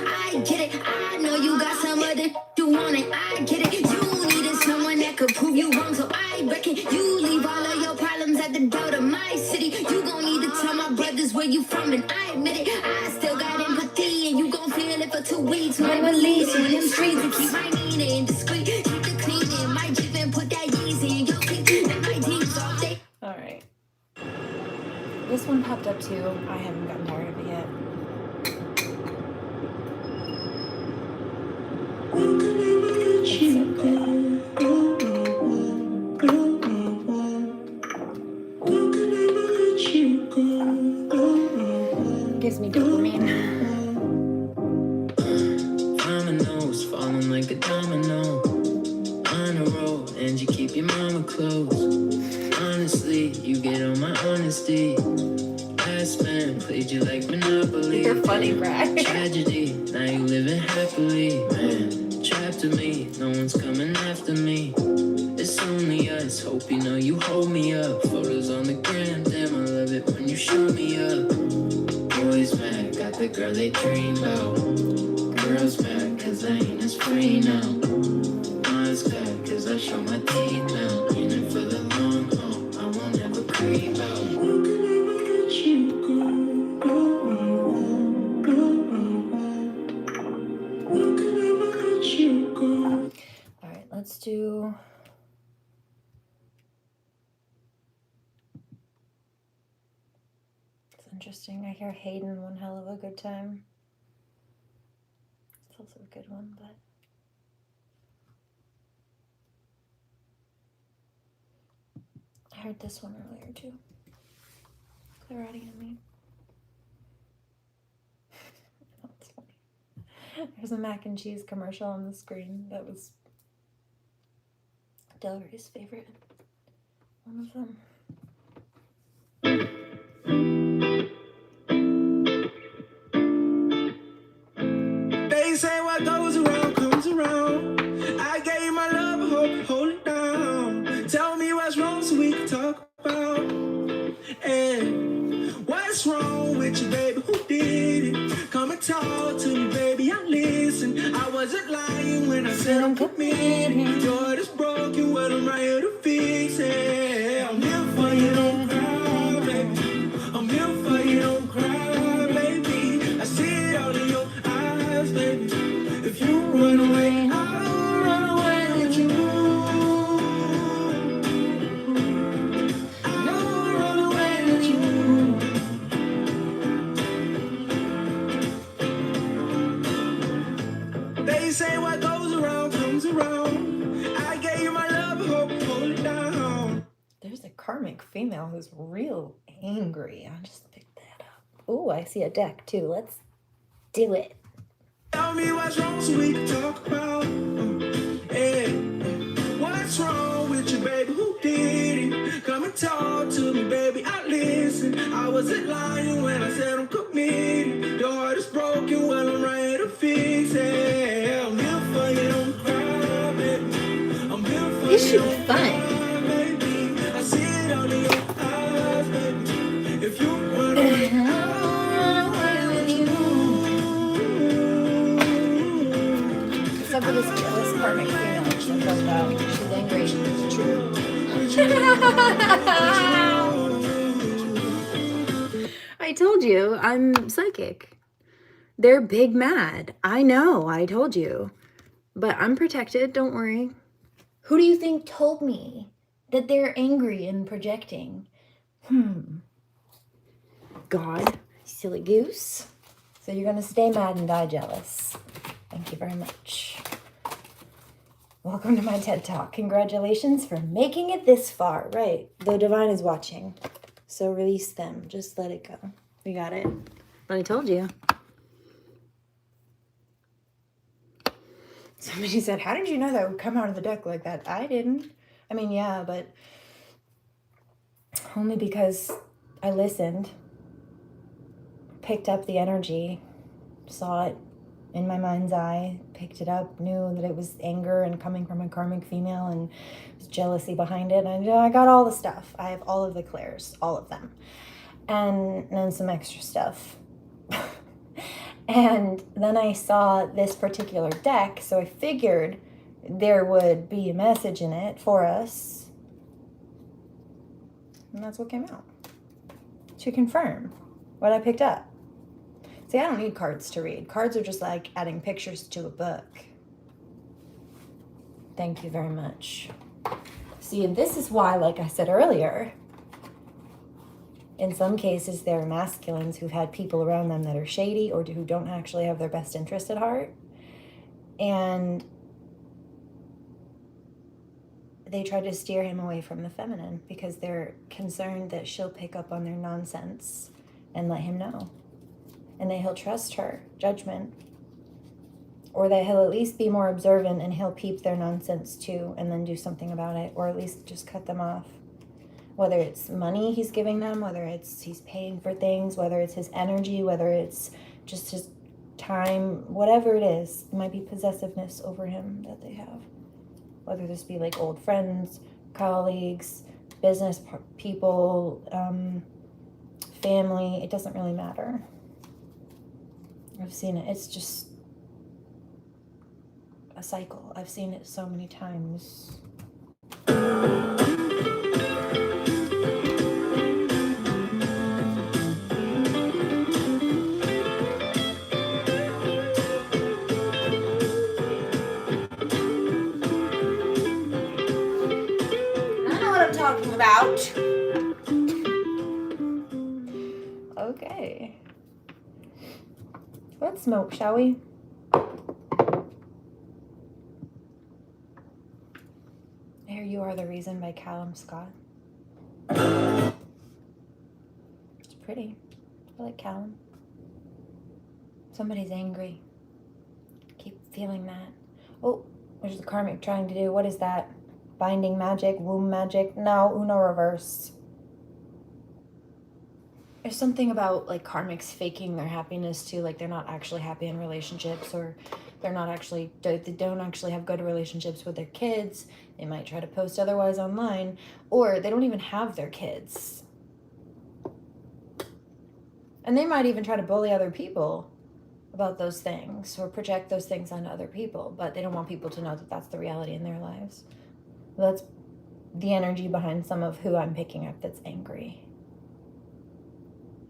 I get it. I know you got some other you want it. I get it. You needed someone that could prove you wrong. So I reckon you leave all of your problems at the door to my city. You gon' need to tell my brothers where you from, and I admit it. I still got empathy, and you gon' feel it for 2 weeks. When I release you in them streets and keep my Nina in discreet. Keep the cleaning. My Jeep and put that Yeezy in your teeth. And my teeth all day. All right. This one popped up too. I haven't gotten tired of it yet. It's so good. Gives me dopamine. Dominoes falling like a domino on the road, and you keep your mama close. Honestly, you get on my honesty. Last man played you like Monopoly. You're funny, Brad. Tragedy, now you living happily. Man, trapped to me, no one's coming after me. It's only us, hope you know you hold me up. Photos on the gram, damn, I love it when you show me up. Boys mad, got the girl they dream about. Girls mad, cause I ain't as free now. Mine's cut, cause I show my teeth now. In it for the long haul, I won't ever creep out. All right, let's do. It's interesting. I hear Hayden one hell of a good time. It's also a good one, but. I heard this one earlier too. Clarity and me. That's funny. There's a mac and cheese commercial on the screen that was Delry's favorite. One of them. They say what goes around comes around. I gave my love a hope, hold it down. Tell me what's wrong so we can talk about. And what's wrong with you, baby? Who did it? Come and talk to me, baby. I listen. I wasn't lying when I said I'm committed. Your heart is broken, well, I'm right here to fix it. I'm here for you, don't cry, baby. I'm here for you, don't cry, baby. I see it all in your eyes, baby. If you run away, I'll run away with you. I'll run away with you. They say what goes around comes around. I gave you my love, hope, hold it down. There's a karmic female who's real angry. I just picked that up. Oh, I see a deck too. Let's do it. Tell me what's wrong so we can talk about. Hey, what's wrong with you, baby? Who did it? Come and talk to me, baby. I listen. I wasn't lying when I said I'm committed. Your heart is broken, well, I'm right here to fix it. I'm here for you, don't cry, baby. I'm here for This you. should be fun. I see it all in your eyes, baby. If you run away, I'll run away with you. Except for this jealous karmic female. She's left out. She's angry. It's true. I told you, I'm psychic. They're big mad. I know, I told you. But I'm protected, don't worry. Who do you think told me that they're angry and projecting? God, silly goose. So you're going to stay mad and die jealous. Thank you very much. Welcome to my TED Talk. Congratulations for making it this far. Right. The divine is watching. So release them. Just let it go. We got it. I told you. Somebody said, how did you know that would come out of the deck like that? I didn't. I mean, yeah, but only because I listened, picked up the energy, saw it in my mind's eye, picked it up, knew that it was anger and coming from a karmic female and was jealousy behind it. And I got all the stuff. I have all of the clairs, all of them. And then some extra stuff. And then I saw this particular deck, so I figured there would be a message in it for us. And that's what came out. To confirm what I picked up. See, I don't need cards to read. Cards are just like adding pictures to a book. Thank you very much. See, and this is why, like I said earlier, in some cases, there are masculines who've had people around them that are shady or who don't actually have their best interest at heart. And they try to steer him away from the feminine because they're concerned that she'll pick up on their nonsense and let him know. And that he'll trust her judgment. Or that he'll at least be more observant and he'll peep their nonsense too and then do something about it. Or at least just cut them off. Whether it's money he's giving them, whether it's he's paying for things, whether it's his energy, whether it's just his time, whatever it is. It might be possessiveness over him that they have. Whether this be like old friends, colleagues, business people, family, it doesn't really matter. I've seen it. It's just a cycle. I've seen it so many times. Talking about. Okay. Let's smoke, shall we? Here You Are the Reason by Callum Scott. It's pretty. I like Callum. Somebody's angry. Keep feeling that. Oh, there's the karmic trying to do. What is that? Binding magic, womb magic. No, Uno reverse. There's something about like karmics faking their happiness too. Like they're not actually happy in relationships, or they don't actually have good relationships with their kids. They might try to post otherwise online, or they don't even have their kids. And they might even try to bully other people about those things or project those things onto other people, but they don't want people to know that that's the reality in their lives. That's the energy behind some of who I'm picking up that's angry.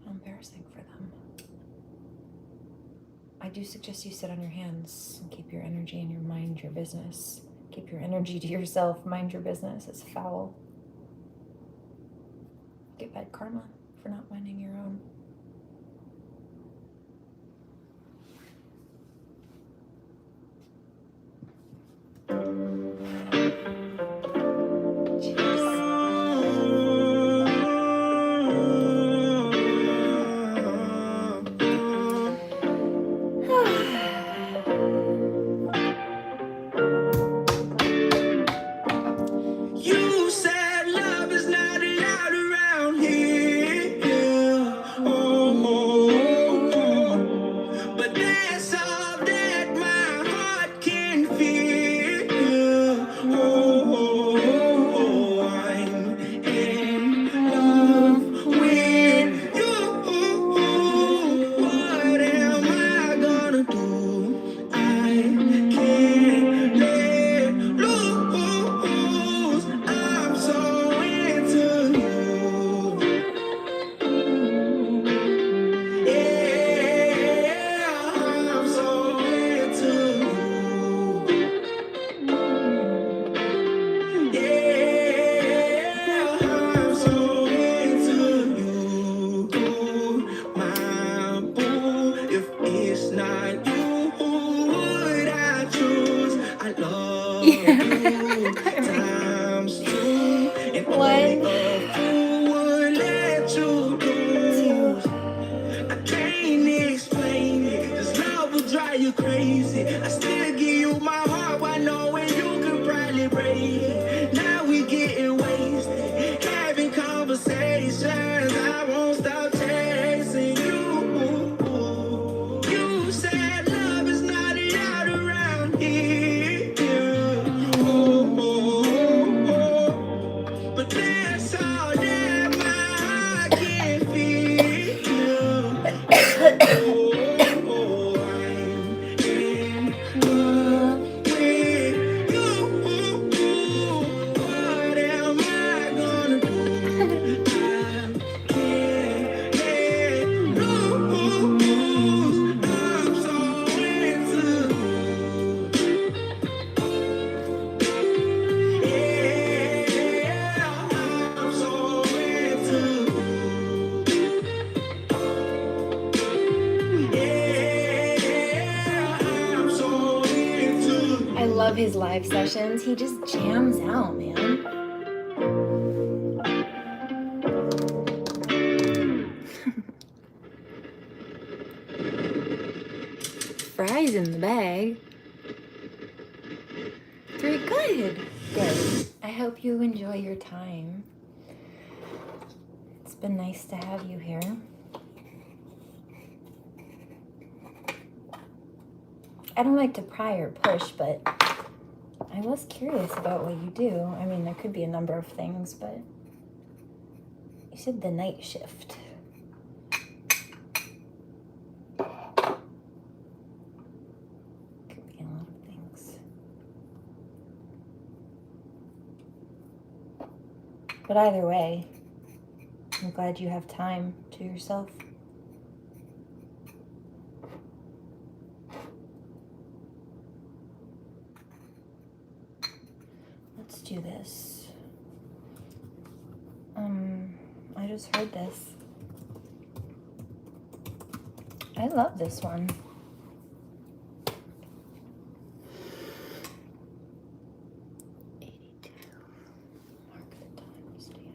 How embarrassing for them. I do suggest you sit on your hands and keep your energy and your mind your business. Keep your energy to yourself, mind your business. It's foul. Get bad karma for not minding your own. times two, and only a fool would let you do. I can't explain it. This love will drive you crazy. I still give you my heart while knowing you could probably break it. Now we getting wasted, having conversations. I won't stop chasing you. You said love is not allowed around here. But that's all that my heart can feel. I'm in love with you. What am I gonna do? I can't let loose. I'm so into yeah, I'm so into yeah, I'm so into I love his live sessions. He just jams out, man. Fries in the bag. Very good. Good. I hope you enjoy your time. It's been nice to have you here. I don't like to pry or push, but I was curious about what you do. I mean, there could be a number of things, but you said the night shift. Could be a lot of things. But either way, I'm glad you have time to yourself. Let's do this. I just heard this. I love this one. Mark the timestamp.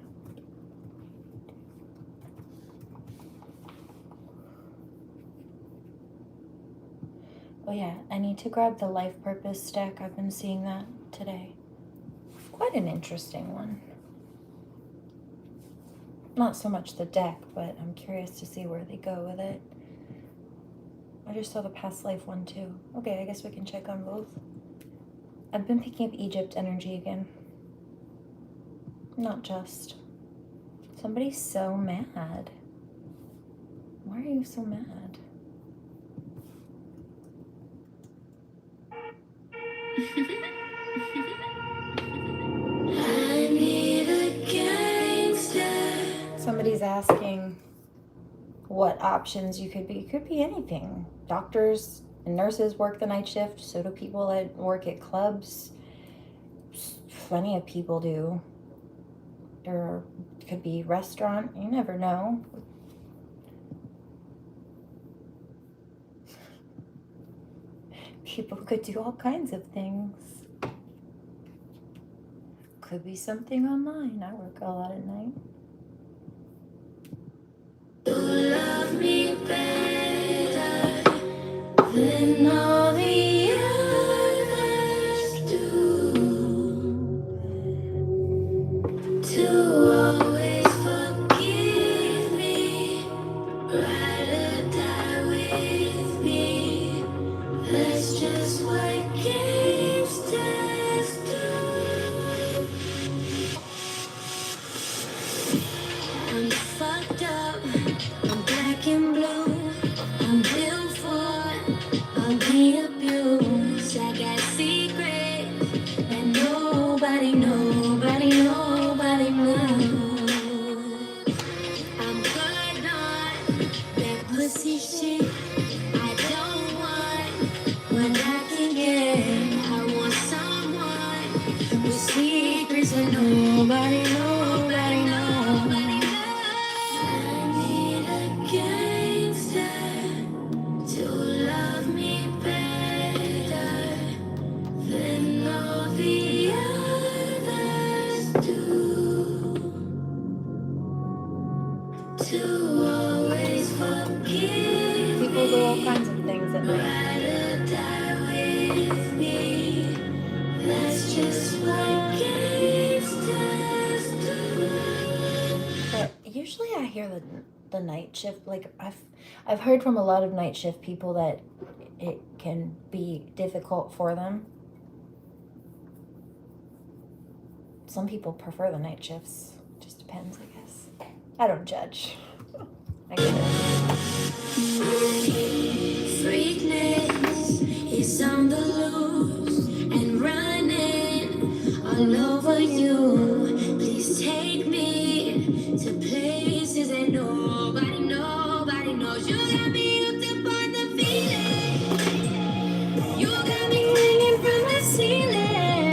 Oh yeah, I need to grab the life purpose stack. I've been seeing that today. Quite an interesting one. Not so much the deck, but I'm curious to see where they go with it. I just saw the past life one too. Okay, I guess we can check on both. I've been picking up Egypt energy again. Not just. Somebody's so mad. Why are you so mad? I need a gangster. Somebody's asking what options you could be. You could be anything. Doctors and nurses work the night shift. So do people that work at clubs. Plenty of people do. Or it could be restaurant. You never know. People could do all kinds of things. Could be something online. I work a lot at night. You love me better than all the others do. To always forgive me, ride or die with me. That's just what gangsters do. I'm fucked up, I'm black and blue. I'm built for all the abuse. I got secrets that nobody knows. I'm good on that pussy shit. I don't want what I can get. I want someone with secrets that nobody knows. I need a gangster to love me better than all the the night shift. Like I've heard from a lot of night shift people that it can be difficult for them. Some people prefer the night shifts. Just depends, I guess. I don't judge. I get it. Freakness is on the loose and running all over you. Please take me to places that nobody knows. You got me hooked up on the feeling. You got me hanging from the ceiling.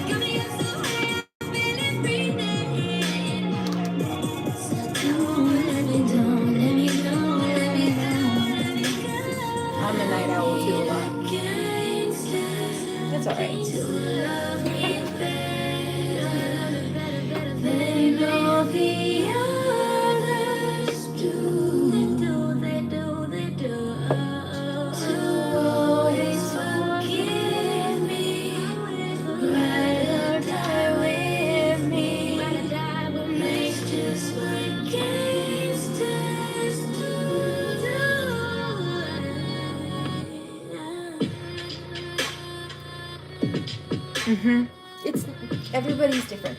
Got me up so high, I'm feeling breathing. So don't let me down, let me down, let me down, let me down. I'm a night owl too a lot. That's alright. To love me better than all the others do. They do. To always forgive me, ride or die with me. Makes just what gangsters do. It's everybody's different.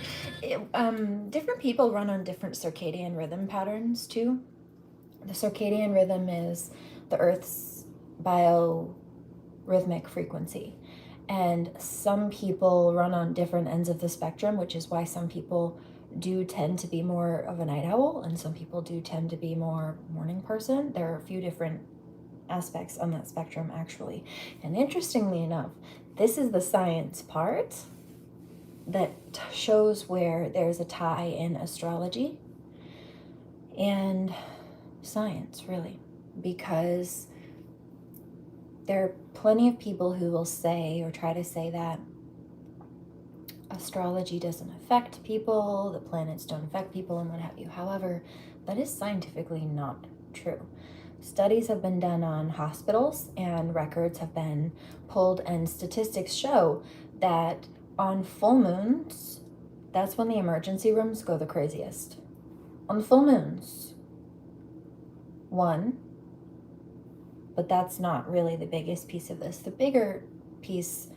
Different people run on different circadian rhythm patterns too. The circadian rhythm is the Earth's biorhythmic frequency, and some people run on different ends of the spectrum, which is why some people do tend to be more of a night owl and some people do tend to be more morning person. There are a few different aspects on that spectrum actually, and interestingly enough, this is the science part that shows where there's a tie in astrology and science, really, because there are plenty of people who will say or try to say that astrology doesn't affect people, the planets don't affect people, and what have you. However, that is scientifically not true. Studies have been done on hospitals and records have been pulled, and statistics show that on full moons, that's when the emergency rooms go the craziest. On full moons. One, but that's not really the biggest piece of this. The bigger piece,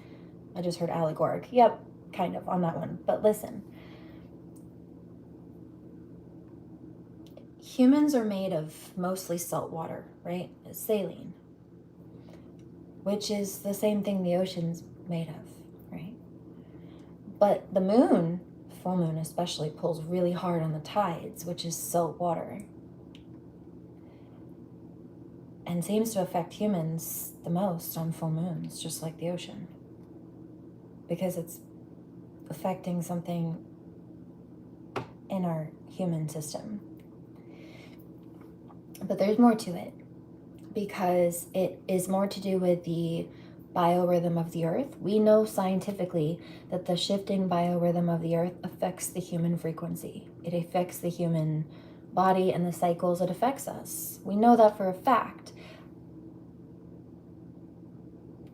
I just heard allegoric. Yep, kind of on that one. But listen, humans are made of mostly salt water, right? It's saline, which is the same thing the ocean's made of, right? But the moon, full moon especially, pulls really hard on the tides, which is salt water, and seems to affect humans the most on full moons, just like the ocean, because it's affecting something in our human system. But there's more to it, because it is more to do with the biorhythm of the earth. We know scientifically that the shifting biorhythm of the earth affects the human frequency. It affects the human body and the cycles it affects us. We know that for a fact.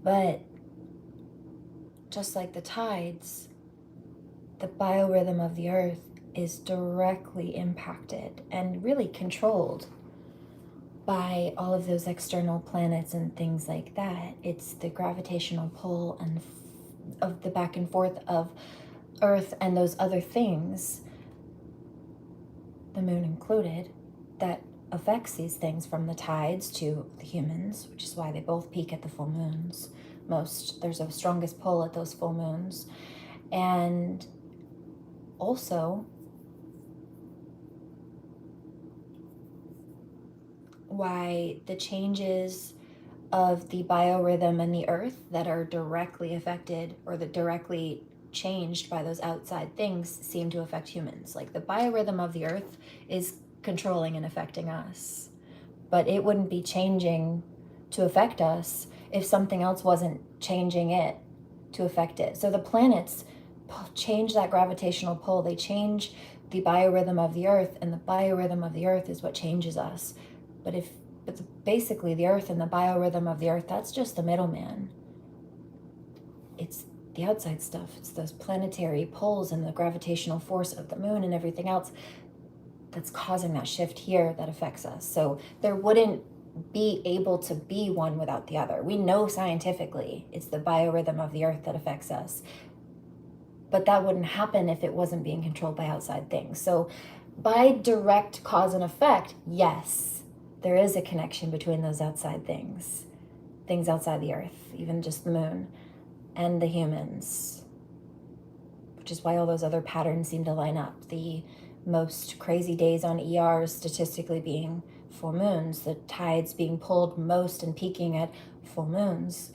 But just like the tides, the biorhythm of the earth is directly impacted and really controlled by all of those external planets and things like that. It's the gravitational pull and of the back and forth of Earth and those other things, the moon included, that affects these things, from the tides to the humans, which is why they both peak at the full moons. There's a strongest pull at those full moons. And also, why the changes of the biorhythm and the earth that are directly affected or that directly changed by those outside things seem to affect humans. Like the biorhythm of the earth is controlling and affecting us, but it wouldn't be changing to affect us if something else wasn't changing it to affect it. So the planets change that gravitational pull. They change the biorhythm of the earth, and the biorhythm of the earth is what changes us. But basically the earth and the biorhythm of the earth, that's just the middleman. It's the outside stuff. It's those planetary pulls and the gravitational force of the moon and everything else. that's causing that shift here that affects us. So there wouldn't be able to be one without the other. We know scientifically it's the biorhythm of the earth that affects us, but that wouldn't happen if it wasn't being controlled by outside things. So by direct cause and effect, yes, there is a connection between those outside things outside the earth, even just the moon, and the humans, which is why all those other patterns seem to line up. The most crazy days on ER statistically being full moons, the tides being pulled most and peaking at full moons.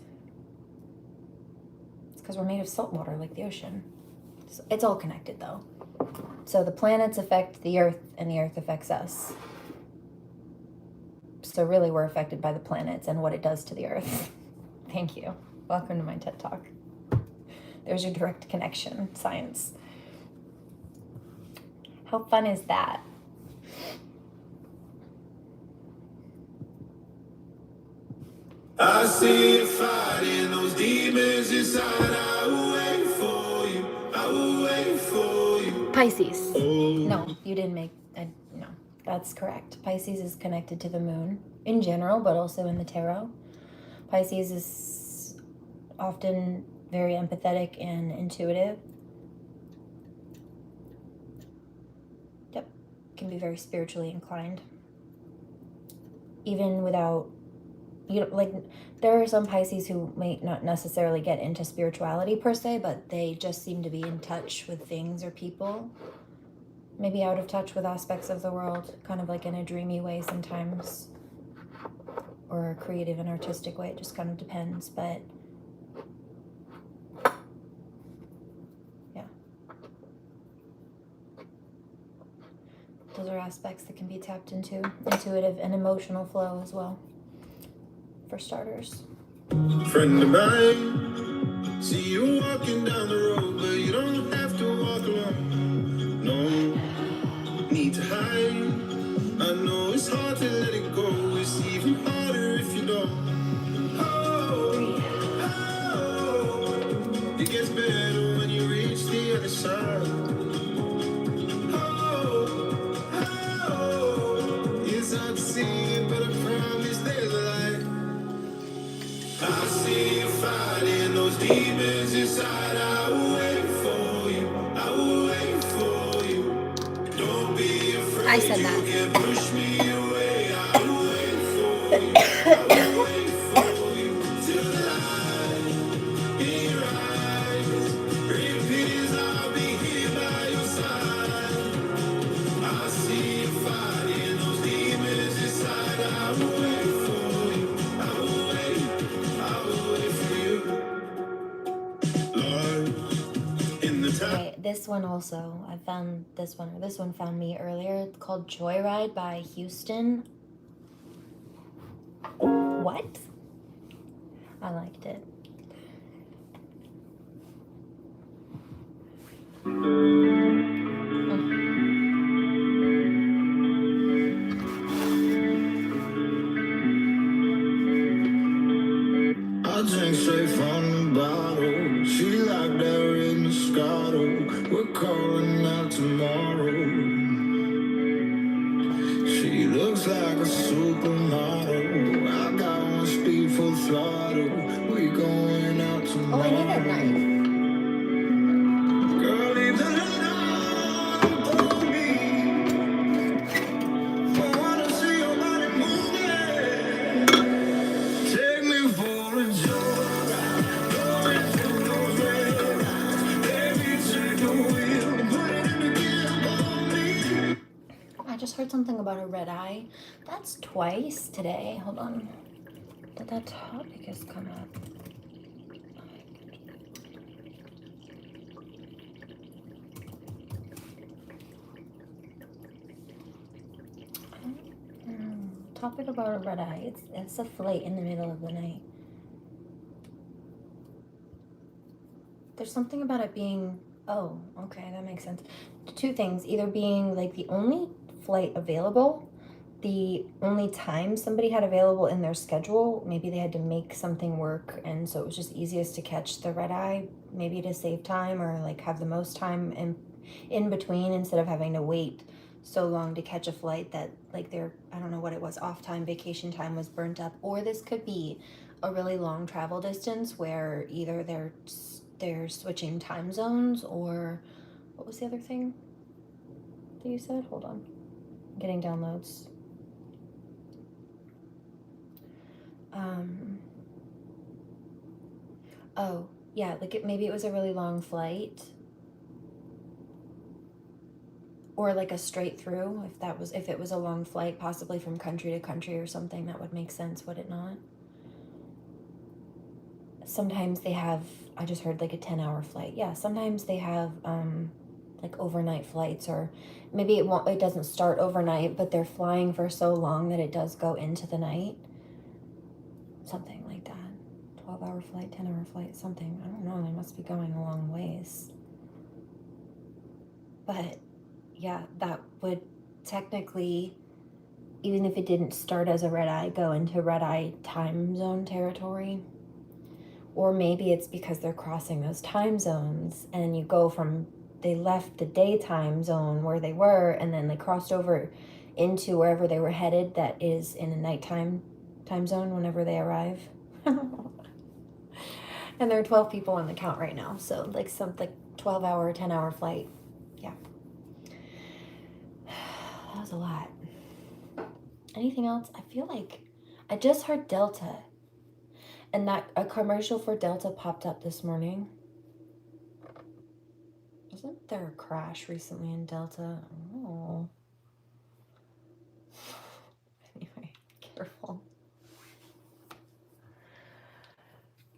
It's because we're made of salt water like the ocean. So it's all connected though. So the planets affect the earth and the earth affects us. So really we're affected by the planets and what it does to the earth. Thank you. Welcome to my TED Talk. There's your direct connection, science. How fun is that? I see you fighting those demons inside. I will wait for you. I will wait for you. Pisces. Oh. No, you didn't make. No, that's correct. Pisces is connected to the moon in general, but also in the tarot. Pisces is often very empathetic and intuitive. Yep, can be very spiritually inclined. Even without, there are some Pisces who may not necessarily get into spirituality per se, but they just seem to be in touch with things or people. Maybe out of touch with aspects of the world, kind of like in a dreamy way sometimes. Or a creative and artistic way, it just kind of depends, but yeah. Those are aspects that can be tapped into. Intuitive and emotional flow as well, for starters. Friend of mine, see you walking down the road, but you don't have to walk alone. No need to hide. I know it's hard to let it go. It's even harder if you don't. It gets better when you reach the other side. It's hard to see it, but I promise there's a light. I see you fighting those demons inside. I will wait for you. I will wait for you. Don't be afraid. I said that. You can push me away. I will wait for you. I will wait for you till the light in your eyes reappears. I'll be here by your side. I see you fighting those demons inside. I will wait for you. I will wait for you. Lord, in the time. Okay, this one also, I found this one, or this one found me earlier. It's called Joyride by Houston. What? I liked it. I drink straight from the bottle. She like that red Moscato. We're calling out tomorrow. She looks like a supermodel. I got one speed full throttle. We going out Oh, I need a tomorrow. knife. Girl, leave the light on for me. I wanna see your body moving. Take me for a joyride. Going through those red lights. Baby, take the wheel. Put it in the gear for me. I just heard something about a red eye. That's twice today. Hold on. That topic has come up. Topic about a red eye. It's a flight in the middle of the night. There's something about it being, oh, okay, that makes sense. Two things, either being like the only flight available, the only time somebody had available in their schedule, maybe they had to make something work, and so it was just easiest to catch the red eye, maybe to save time or like have the most time in between instead of having to wait so long to catch a flight that like their, I don't know what it was, off time, vacation time was burnt up. Or this could be a really long travel distance where either they're switching time zones, or what was the other thing that you said? Hold on. I'm getting downloads. Oh, yeah, like maybe it was a really long flight. Or like a straight through, if it was a long flight, possibly from country to country or something, that would make sense, would it not? Sometimes they have, I just heard like a 10-hour flight. Yeah, sometimes they have like overnight flights, or maybe it doesn't start overnight, but they're flying for so long that it does go into the night. Something like that. 12-hour flight, 10-hour flight, something. I don't know, they must be going a long ways. But yeah, that would technically, even if it didn't start as a red eye, go into red eye time zone territory. Or maybe it's because they're crossing those time zones, and you go from, they left the daytime zone where they were, and then they crossed over into wherever they were headed that is in a nighttime time zone whenever they arrive. And there are 12 people on the count right now, so like 12-hour, 10-hour flight. Yeah. That was a lot. Anything else? I feel like I just heard Delta, and that a commercial for Delta popped up this morning. Wasn't there a crash recently in Delta? Oh. Anyway, careful.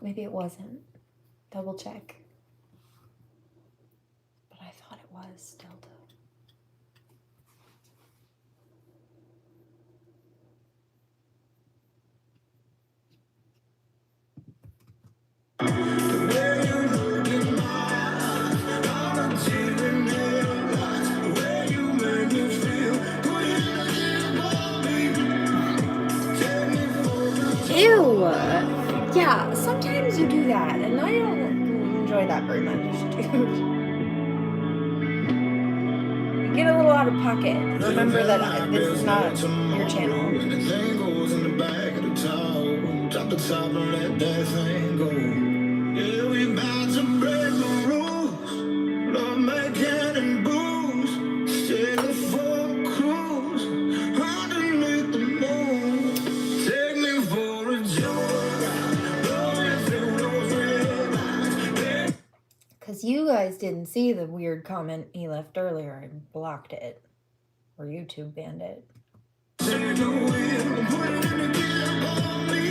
Maybe it wasn't. Double check. But I thought it was Delta. Ew! Yeah, sometimes you do that, and I don't enjoy that very much, dude. You get a little out of pocket. Remember that this is not your channel. Drop the top and let that thing go. Yeah, we about to break the rules. Love making and booze. Take a full cruise underneath the moon. Take me for a joyride. Rolling through those red lights. Because you guys didn't see the weird comment he left earlier. I blocked it. Or YouTube banned it. Take the wheel, put it in the gear on me.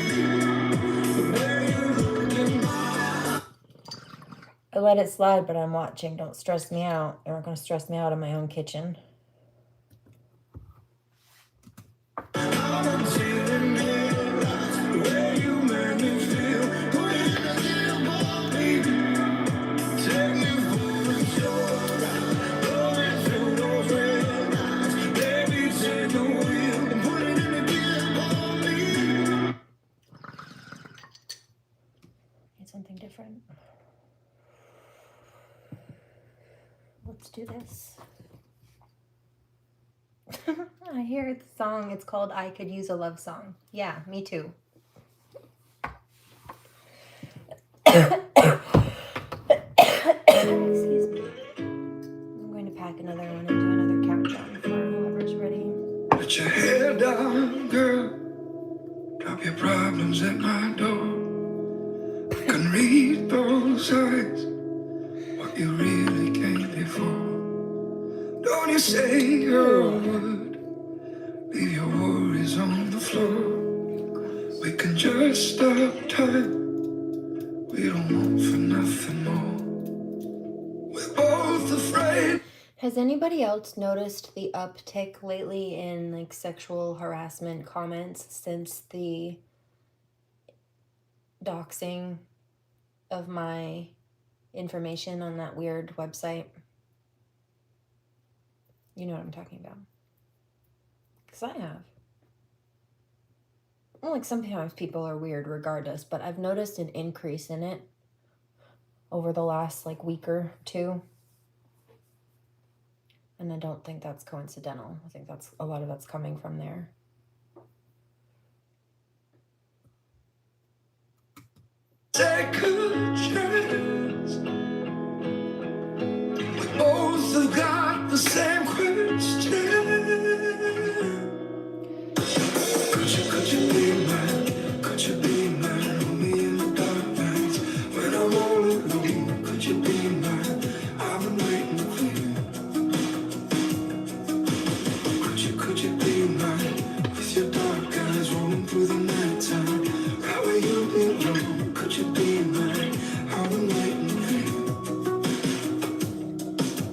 I let it slide, but I'm watching. Don't stress me out. You're not going to stress me out in my own kitchen. Need something different. Let's do this. I hear the song. It's called I Could Use a Love Song. Yeah, me too. Excuse me. I'm going to pack another one and do another countdown for whoever's ready. Put your head down, girl. Drop your problems at my door. I can read those eyes. What you really came here for. Don't you say a word. Leave your worries on the floor. We can just stop time. We don't want for nothing more. We're both afraid. Has anybody else noticed the uptick lately in like sexual harassment comments since the doxing of my information on that weird website? You know what I'm talking about. Because I have. Well, like sometimes people are weird regardless, but I've noticed an increase in it over the last like week or two. And I don't think that's coincidental. I think that's a lot of that's coming from there. Take a chance. We both have got the same question. Could you be mine? Could you be mine? Hold me in the dark nights when I'm all alone. Could you be mine? I've been waiting for you. Could you be mine? With your dark eyes rolling through the nighttime, right where you belong. Could you be mine? I've been waiting for you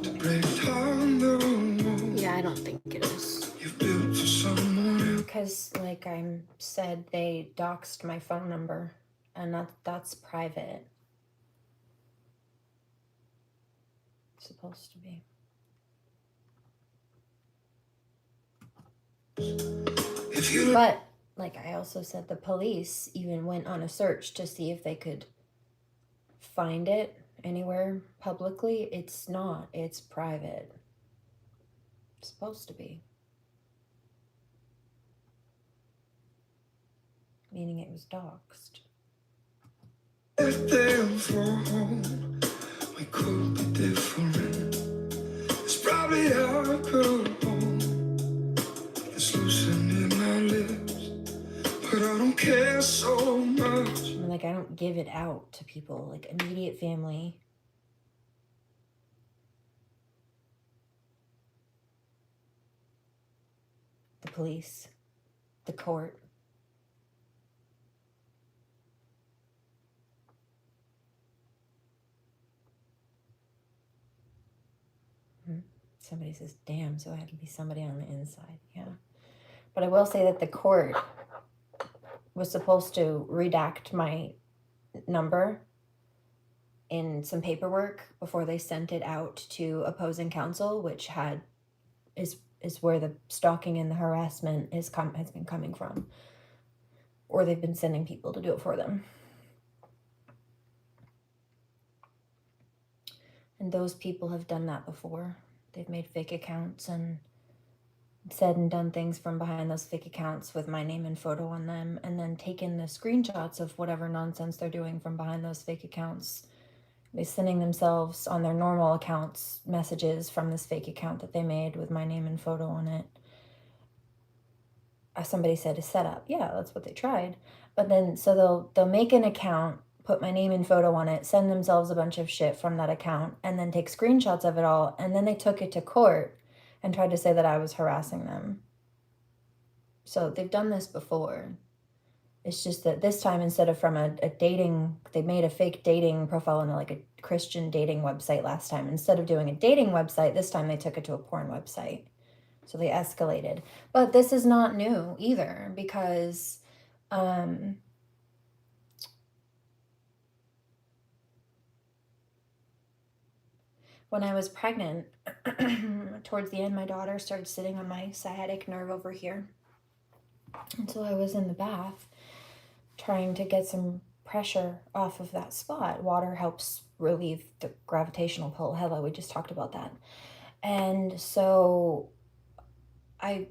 to break down the walls. Yeah, I don't think it is. You've built for someone else. Because, like I said, they doxed my phone number, and that's private. It's supposed to be. But, like I also said, the police even went on a search to see if they could find it anywhere publicly. It's not. It's private. It's supposed to be. Meaning it was doxed. If them for home, we could be different. It's probably alcohol that's loosening my lips, but I don't care so much. Like, I don't give it out to people, like immediate family. The police, the court. Somebody says, damn, so it had to be somebody on the inside. Yeah. But I will say that the court was supposed to redact my number in some paperwork before they sent it out to opposing counsel, which is where the stalking and the harassment has been coming from. Or they've been sending people to do it for them. And those people have done that before. They've made fake accounts and said and done things from behind those fake accounts with my name and photo on them, and then taken the screenshots of whatever nonsense they're doing from behind those fake accounts. They're sending themselves on their normal accounts messages from this fake account that they made with my name and photo on it. Somebody said a setup. Yeah, that's what they tried. But then, so they'll make an account, put my name and photo on it, send themselves a bunch of shit from that account, and then take screenshots of it all, and then they took it to court and tried to say that I was harassing them. So they've done this before. It's just that this time, instead of from a dating, they made a fake dating profile on like a Christian dating website last time. Instead of doing a dating website, this time they took it to a porn website. So they escalated. But this is not new either, because when I was pregnant, towards the end, my daughter started sitting on my sciatic nerve over here. And so I was in the bath trying to get some pressure off of that spot. Water helps relieve the gravitational pull. Hello, we just talked about that. And so I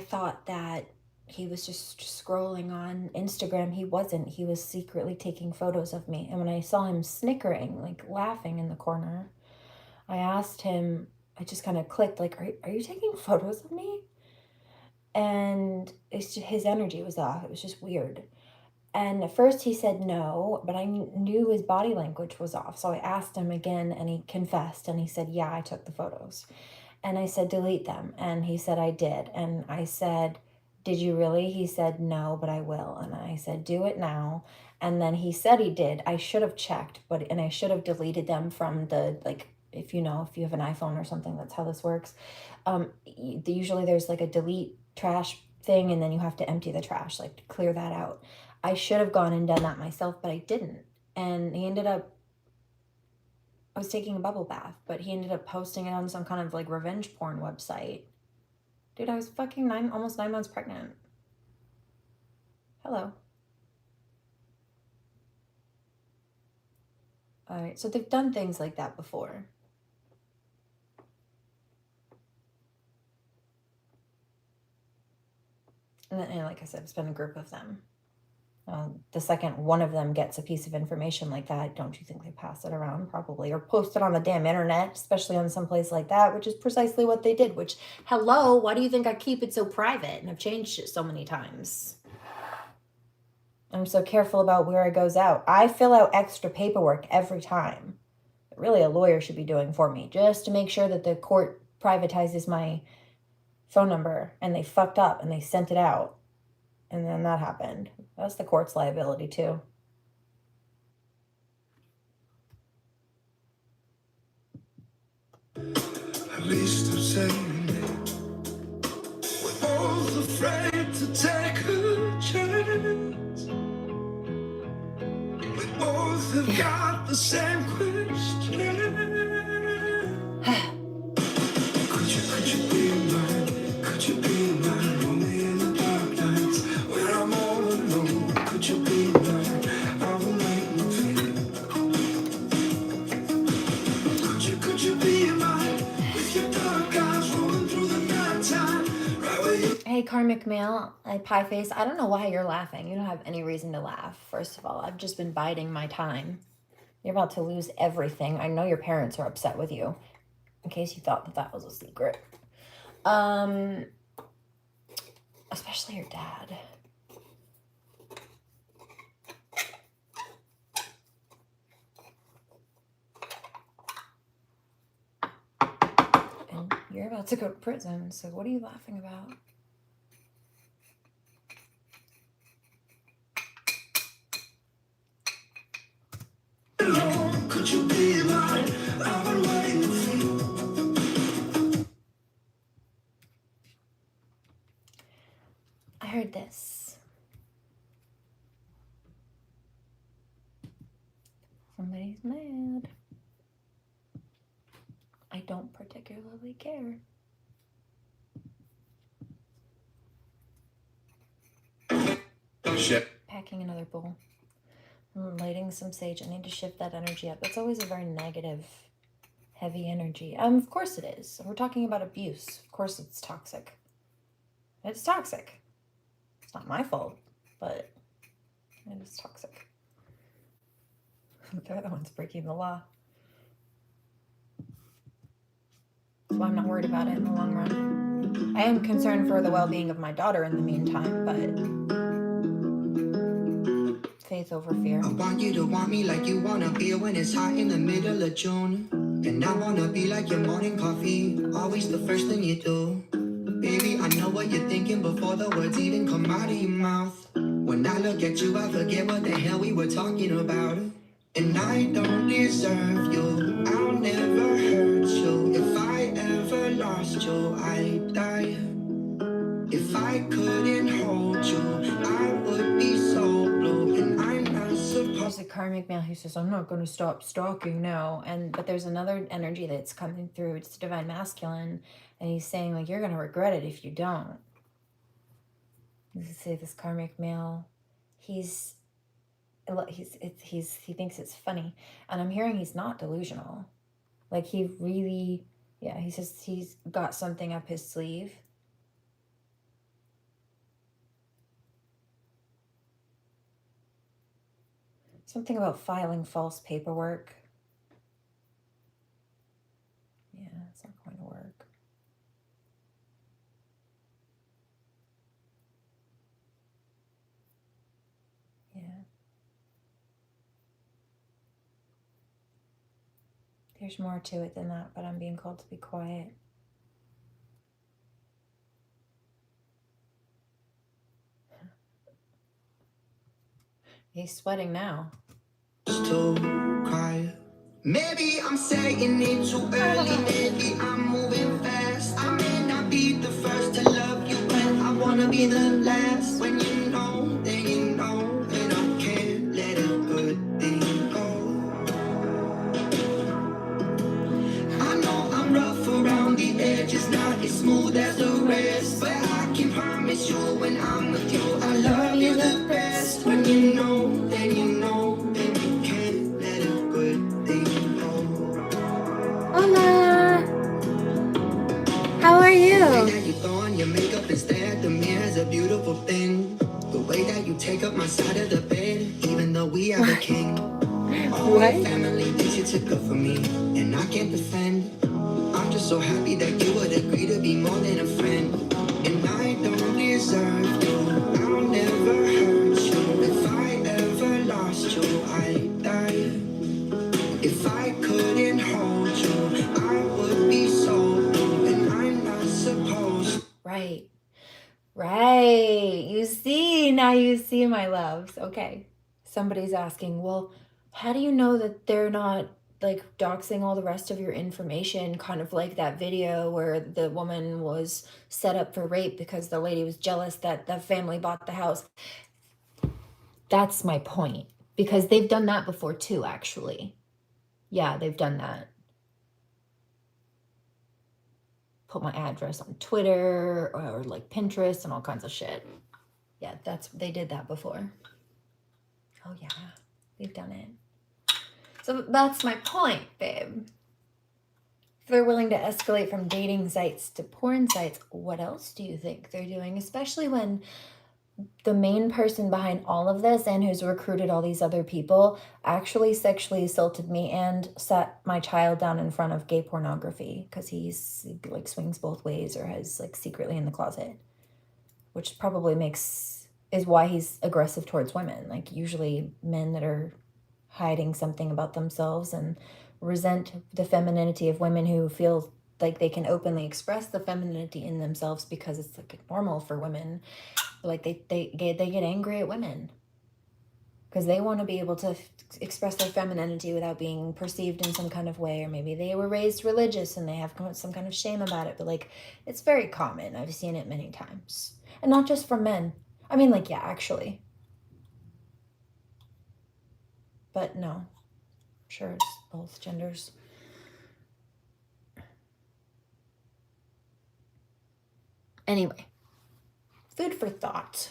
thought that he was just scrolling on Instagram. He wasn't. He was secretly taking photos of me. And when I saw him snickering, like laughing in the corner, I asked him, I just kind of clicked, like, are you taking photos of me? And it's just, his energy was off. It was just weird. And at first he said no, but I knew his body language was off. So I asked him again, and he confessed, and he said, yeah, I took the photos. And I said, delete them. And he said, I did. And I said, did you really? He said, no, but I will. And I said, do it now. And then he said he did. I should have checked, and I should have deleted them from the, like, if you have an iPhone or something, that's how this works. Usually there's like a delete trash thing, and then you have to empty the trash, like to clear that out. I should have gone and done that myself, but I didn't. And I was taking a bubble bath, but he ended up posting it on some kind of like revenge porn website. Dude, I was fucking almost 9 months pregnant. Hello. All right, so they've done things like that before. And like I said, it's been a group of them. The second one of them gets a piece of information like that, don't you think they pass it around? Probably, or post it on the damn internet, especially on some place like that, which is precisely what they did. Which, hello, why do you think I keep it so private and I've changed it so many times? I'm so careful about where it goes out. I fill out extra paperwork every time. Really, a lawyer should be doing for me, just to make sure that the court privatizes my phone number, and they fucked up and they sent it out. And then that happened. That's the court's liability too. At least I'm saying it. We're both afraid to take a chance. We both have got the same question. Could you be mine? Could you be mine? Only in the dark nights when I'm all alone. Could you be mine? I will make you feel. Could you be mine? With your dark eyes rolling through the nighttime, right where you. Hey, Karmic Male, Pie Face, I don't know why you're laughing. You don't have any reason to laugh. First of all, I've just been biding my time. You're about to lose everything. I know your parents are upset with you, in case you thought that that was a secret. Especially your dad. And you're about to go to prison, so what are you laughing about? Could you be mine? I've been waiting for you. I heard this. Somebody's mad. I don't particularly care. Shit. Packing another bowl. I'm lighting some sage. I need to shift that energy up. That's always a very negative, heavy energy. Of course it is. We're talking about abuse. Of course it's toxic. It's toxic. It's not my fault, but it is toxic. They're the ones breaking the law. So I'm not worried about it in the long run. I am concerned for the well-being of my daughter in the meantime, but faith over fear. I want you to want me like you wanna be when it's hot in the middle of June. And I wanna be like your morning coffee, always the first thing you do. Baby, I know what you're thinking before the words even come out of your mouth. When I look at you, I forget what the hell we were talking about. And I don't deserve you, I'll never hurt you. If I ever lost you, I'd die. If I couldn't hold you, I would be so blue. And I'm not supposed. There's a karmic male who says, I'm not going to stop stalking now. But there's another energy that's coming through. It's divine masculine. And he's saying, like, you're going to regret it if you don't. You say this karmic male, he thinks it's funny. And I'm hearing he's not delusional. Like, he really, yeah, he says he's got something up his sleeve. Something about filing false paperwork. Yeah, it's not going to work. Yeah. There's more to it than that, but I'm being called to be quiet. He's sweating now. To cry. Maybe I'm saying it too early, maybe I'm moving fast. I may not be the first to love you, but I wanna be the last. When you know, then you know, and I can't let a good thing go. I know I'm rough around the edges, not as smooth as the rest, but I can promise you when I'm with you, I love you the best. When you know, then you know, then you can't let a good thing go. Hola! How are you? You throw on your makeup and stare at the mirror as a beautiful thing. All my family thinks you took up for me, and I can't defend. I'm just so happy that you would agree to be more than a friend. And I don't deserve you, I'll never hurt you. If I ever lost you, I'd die. If I couldn't hold you, I would be so blue, and I'm not supposed. Right. Right. You see, now you see, my loves. Okay. Somebody's asking, well, how do you know that they're not like doxing all the rest of your information, kind of like that video where the woman was set up for rape because the lady was jealous that the family bought the house? That's my point, because they've done that before too, actually. Yeah, they've done that. Put my address on Twitter or like Pinterest and all kinds of shit. Yeah, they did that before. Oh yeah, we've done it. So that's my point, babe. If they're willing to escalate from dating sites to porn sites, what else do you think they're doing? Especially when the main person behind all of this and who's recruited all these other people actually sexually assaulted me and sat my child down in front of gay pornography because he like swings both ways or has like secretly in the closet, which probably is why he's aggressive towards women. Like usually men that are hiding something about themselves and resent the femininity of women who feel like they can openly express the femininity in themselves because it's like normal for women. Like they get angry at women because they want to be able to express their femininity without being perceived in some kind of way, or maybe they were raised religious and they have some kind of shame about it. But like, it's very common. I've seen it many times, and not just from men. I mean, like, yeah, actually, but no, I'm sure it's both genders. Anyway, food for thought.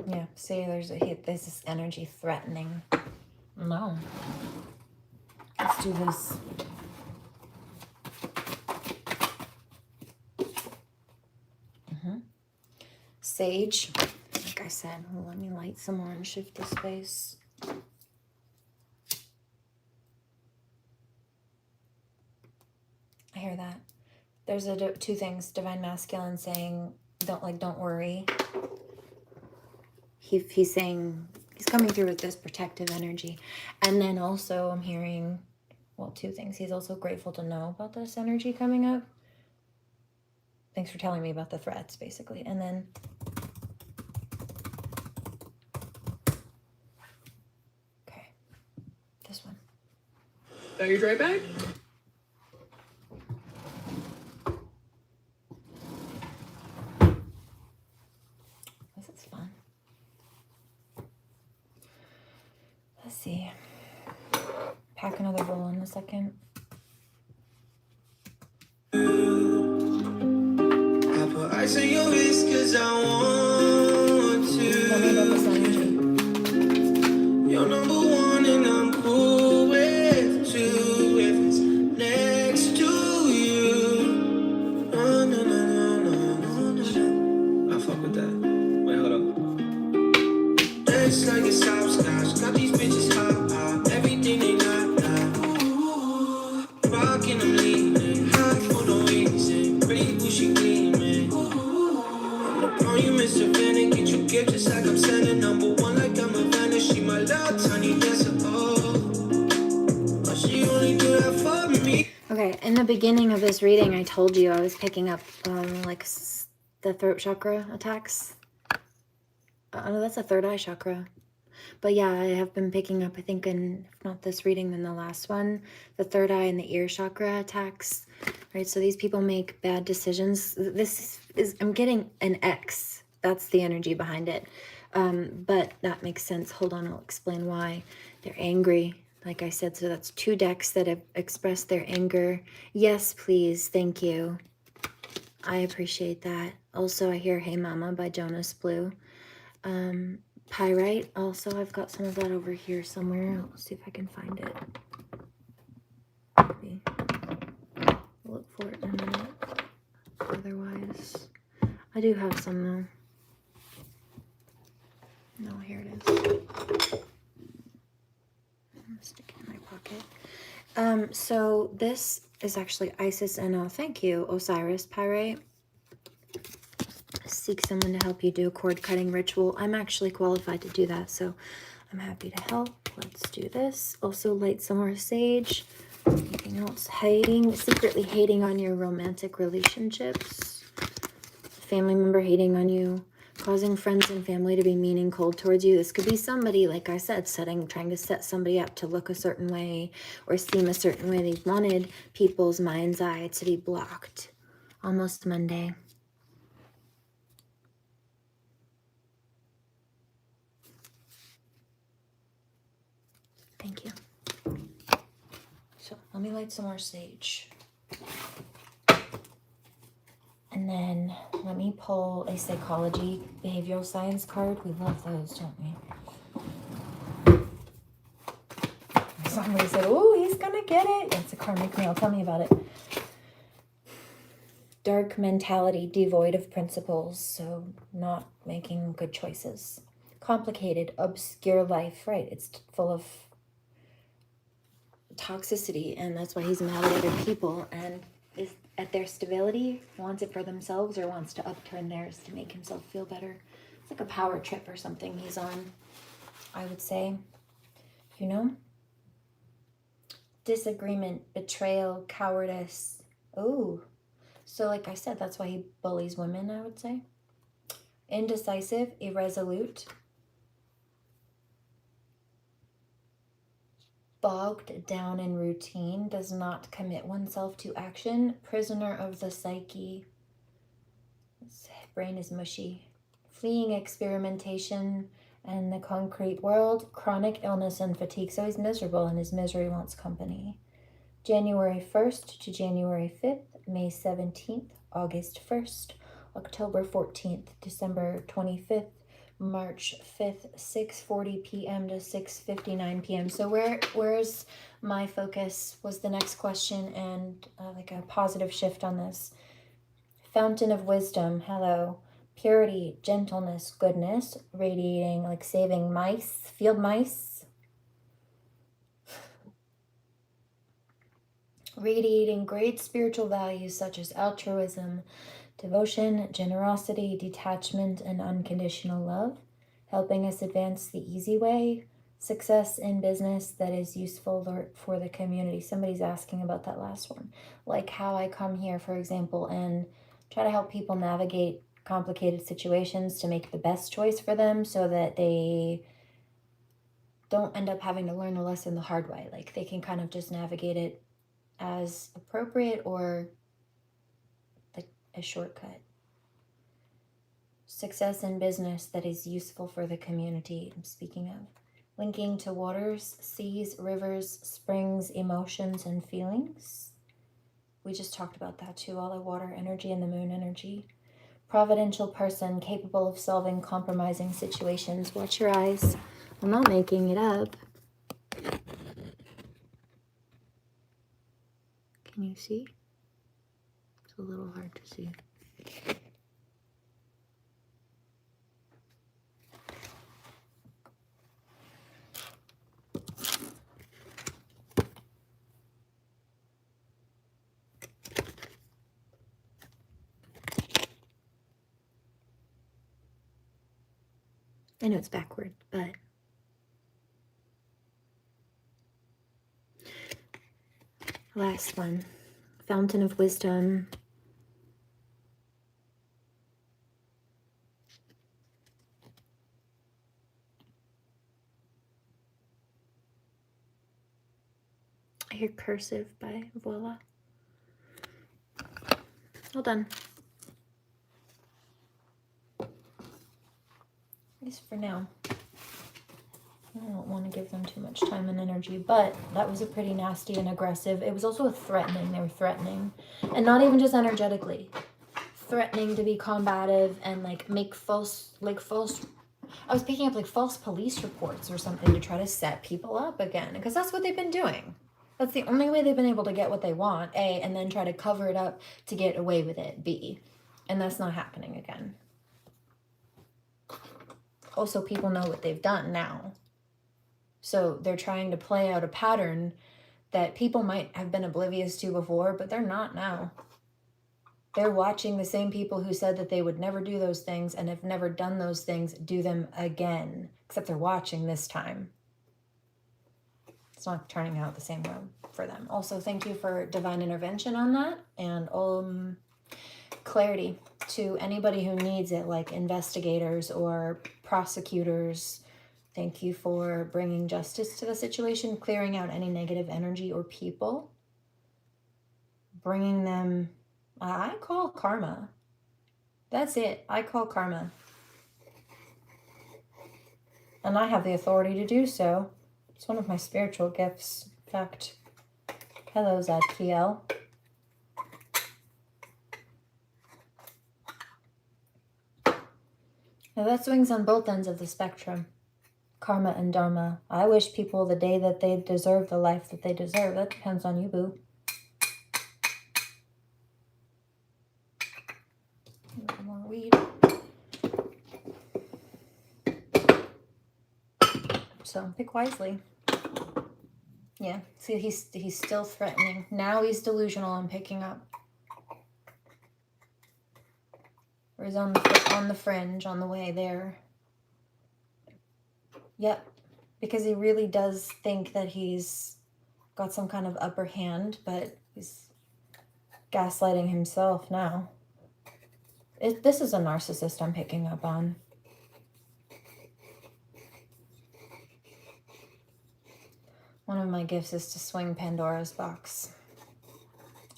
Yeah, see, there's this energy threatening. No. Let's do this. Sage. Like I said, let me light some more and shift the space. I hear that. There's two things. Divine Masculine saying, don't worry. He's saying, he's coming through with this protective energy. And then also I'm hearing, well, two things. He's also grateful to know about this energy coming up. Thanks for telling me about the threats, basically. And then, okay, this one. Got your dry bag? This is fun. Let's see. Pack another roll in a second. I say your wrist 'cause I want to. Tell me about this energy. You're number one and I'm cool with two if it's next to you. No, no, no, no, no, no, no. I fuck with that. Wait, hold up. It's like a hopscotch. Got these bitches hot, everything they got. Rockin' them leaning, hot for no reason. Pretty bushy gleaming. You miss a Savannah, get you gift just like I'm sending. Number one like I'm a Vanna. She my love, tiny dancer. Oh, she only do that for me. Okay, in the beginning of this reading, I told you I was picking up like the throat chakra attacks. Oh, that's a third eye chakra. But yeah, I have been picking up, I think in, if not this reading, then the last one, the third eye and the ear chakra attacks, right? So these people make bad decisions. This is, I'm getting an X. That's the energy behind it. But that makes sense. Hold on, I'll explain why. They're angry, like I said. So that's two decks that have expressed their anger. Yes, please. Thank you. I appreciate that. Also, I hear Hey Mama by Jonas Blue. Pyrite, also, I've got some of that over here somewhere. Let's see if I can find it. Maybe. I'll look for it in a minute. Otherwise, I do have some though. No, here it is. I'm sticking it in my pocket. So this is actually Isis and thank you, Osiris Pyrite. Seek someone to help you do a cord cutting ritual. I'm actually qualified to do that, so I'm happy to help. Let's do this. Also light some more sage. Anything else? Secretly hating on your romantic relationships. Family member hating on you. Causing friends and family to be mean and cold towards you. This could be somebody, like I said, trying to set somebody up to look a certain way or seem a certain way. They wanted people's mind's eye to be blocked. Almost Monday. Thank you. So let me light some more sage. And then let me pull a psychology behavioral science card. We love those, don't we? Somebody said, oh, he's gonna get it. It's a karmic male. Tell me about it. Dark mentality, devoid of principles, so not making good choices. Complicated, obscure life, right? It's full of toxicity, and that's why he's mad at other people and is at their stability, wants it for themselves or wants to upturn theirs to make himself feel better. It's like a power trip or something he's on, I would say. You know? Disagreement, betrayal, cowardice. Oh, so like I said, that's why he bullies women, I would say. Indecisive, irresolute. Bogged down in routine, does not commit oneself to action. Prisoner of the psyche. His brain is mushy. Fleeing experimentation and the concrete world. Chronic illness and fatigue. So he's miserable and his misery wants company. January 1st to January 5th, May 17th, August 1st, October 14th, December 25th, March 5th, 6:40 p.m. to 6:59 p.m. So where's my focus was the next question, and like a positive shift on this. Fountain of wisdom, hello. Purity, gentleness, goodness, radiating, like saving mice, field mice. Radiating great spiritual values such as altruism, devotion, generosity, detachment, and unconditional love, helping us advance the easy way, success in business that is useful for the community. Somebody's asking about that last one. Like how I come here, for example, and try to help people navigate complicated situations to make the best choice for them so that they don't end up having to learn a lesson the hard way. Like they can kind of just navigate it as appropriate or a shortcut. Success in business that is useful for the community, I'm speaking of. Linking to waters, seas, rivers, springs, emotions, and feelings. We just talked about that too, all the water energy and the moon energy. Providential person capable of solving compromising situations. Watch your eyes. I'm not making it up. Can you see? It's a little hard to see. I know it's backward, but last one. Fountain of wisdom. I hear cursive by Voila. Hold on. At least for now. I don't want to give them too much time and energy, but that was a pretty nasty and aggressive. It was also a threatening. They were threatening. And not even just energetically. Threatening to be combative and like make false, I was picking up like false police reports or something to try to set people up again. Because that's what they've been doing. That's the only way they've been able to get what they want, A, and then try to cover it up to get away with it, B. And that's not happening again. Also, people know what they've done now. So they're trying to play out a pattern that people might have been oblivious to before, but they're not now. They're watching the same people who said that they would never do those things and have never done those things do them again, except they're watching this time. It's not turning out the same way for them. Also, thank you for divine intervention on that, and clarity to anybody who needs it, like investigators or prosecutors. Thank you for bringing justice to the situation, clearing out any negative energy or people, bringing them, I call karma. That's it. I call karma. And I have the authority to do so. It's one of my spiritual gifts. In fact, hello, Zadkiel. Now that swings on both ends of the spectrum. Karma and dharma. I wish people the day that they deserve the life that they deserve. That depends on you, boo. A little more weed. So pick wisely. Yeah, see, he's still threatening. Now he's delusional. I'm picking up. Or he's on the fringe, on the way there. Yep, because he really does think that he's got some kind of upper hand, but he's gaslighting himself now. This is a narcissist I'm picking up on. One of my gifts is to swing Pandora's box.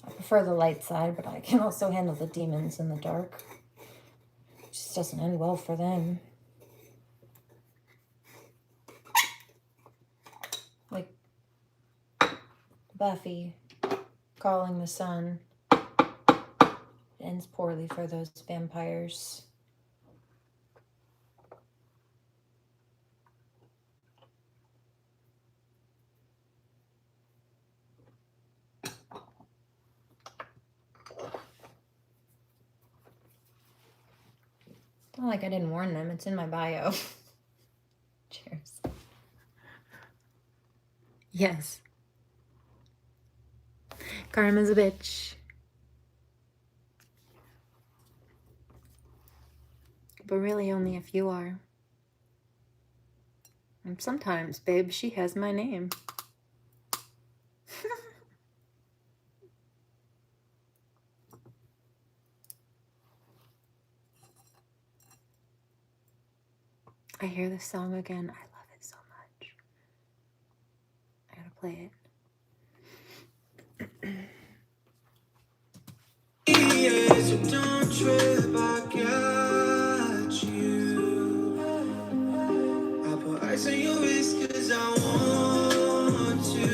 I prefer the light side, but I can also handle the demons in the dark. It just doesn't end well for them. Like Buffy calling the sun. It ends poorly for those vampires. It's not like I didn't warn them. It's in my bio. Cheers. Yes. Karma's a bitch. But really only if you are. And sometimes, babe, she has my name. I hear this song again. I love it so much. I gotta play it. Yeah, so don't trip, I got you. I put ice on your wrist 'cause I want to.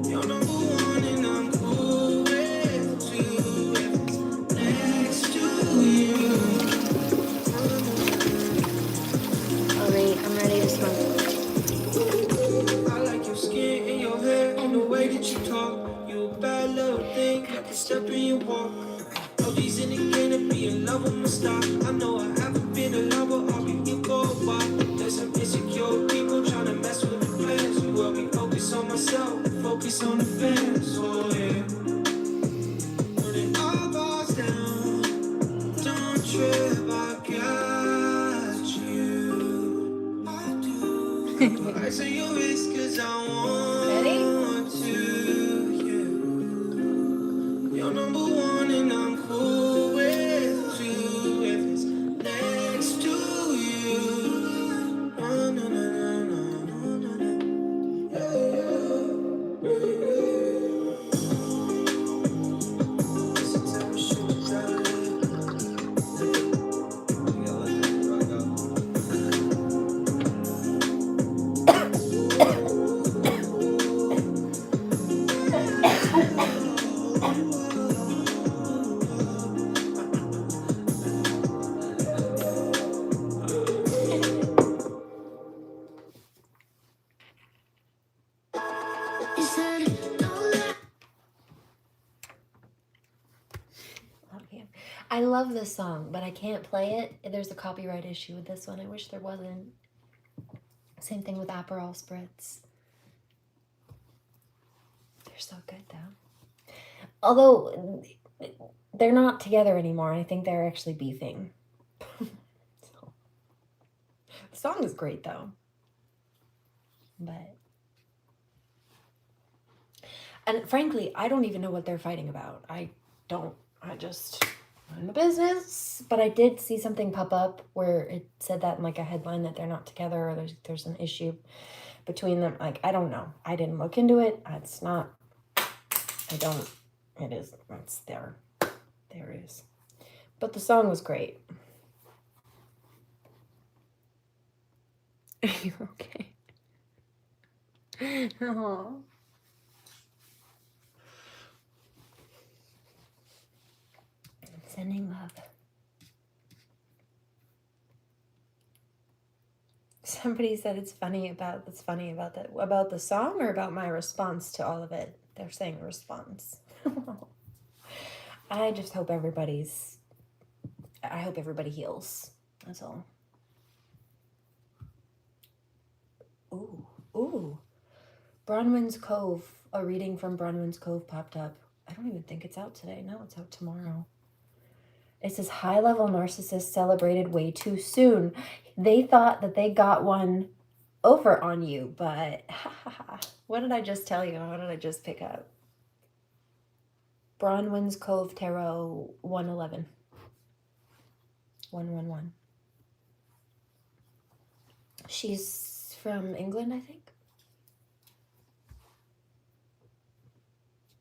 You're number one and I'm cool with you. Next to you. Alright, I'm ready to smoke. I like your skin and your hair and the way that you talk. You a bad little thing, got the step in your walk. All these in the game to be in love with my style. I know I haven't been in love, but I'll be here for a while. There's some insecure people trying to mess with the plans. You will be focused on myself, focus on the fans. Oh yeah. When it all falls down, don't trip, I got you. I do. I say your risk 'cause I want to. Yeah. You're number one and I'm cool with you. If it's next to you. No, no, no, no, no, no, no. Yeah, yeah. This is how we shoot out. Yeah, let that rock out. I love this song, but I can't play it. There's a copyright issue with this one. I wish there wasn't. Same thing with Aperol Spritz. They're so good, though. Although they're not together anymore. I think they're actually beefing. So, the song is great, though. But... And frankly, I don't even know what they're fighting about. I'm in the business. But I did see something pop up where it said that in like a headline that they're not together or there's an issue between them. Like, I don't know. I didn't look into it. It's not, it is, it's there. There it is. But the song was great. Are you okay? Aww. Sending love. Somebody said it's funny about the song or about my response to all of it. They're saying response. I just hope everybody heals. That's all. Ooh. Bronwyn's Cove. A reading from Bronwyn's Cove popped up. I don't even think it's out today. No, it's out tomorrow. It says high-level narcissists celebrated way too soon. They thought that they got one over on you, but what did I just tell you? What did I just pick up? Bronwyn's Cove Tarot 111. 111. She's from England, I think.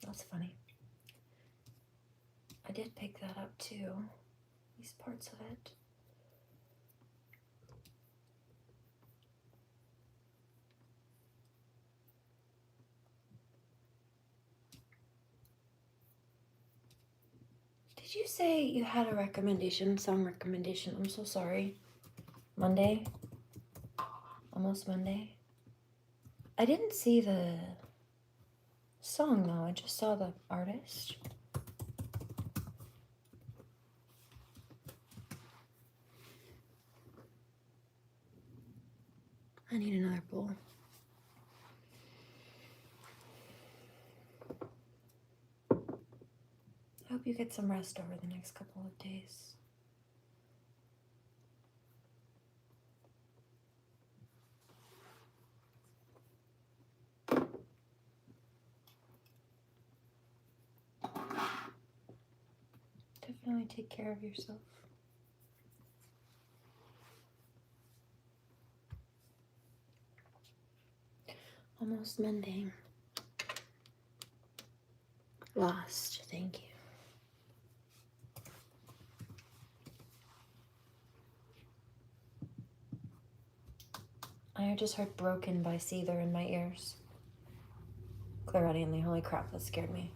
That's funny. I did pick that up too. These parts of it. Did you say you had a recommendation, song recommendation? I'm so sorry. Monday? Almost Monday? I didn't see the song though. I just saw the artist. I need another bowl. I hope you get some rest over the next couple of days. Definitely take care of yourself. Almost Monday. Lost, thank you. I just heard Broken by Seether in my ears. Clairaudiently, holy crap, that scared me.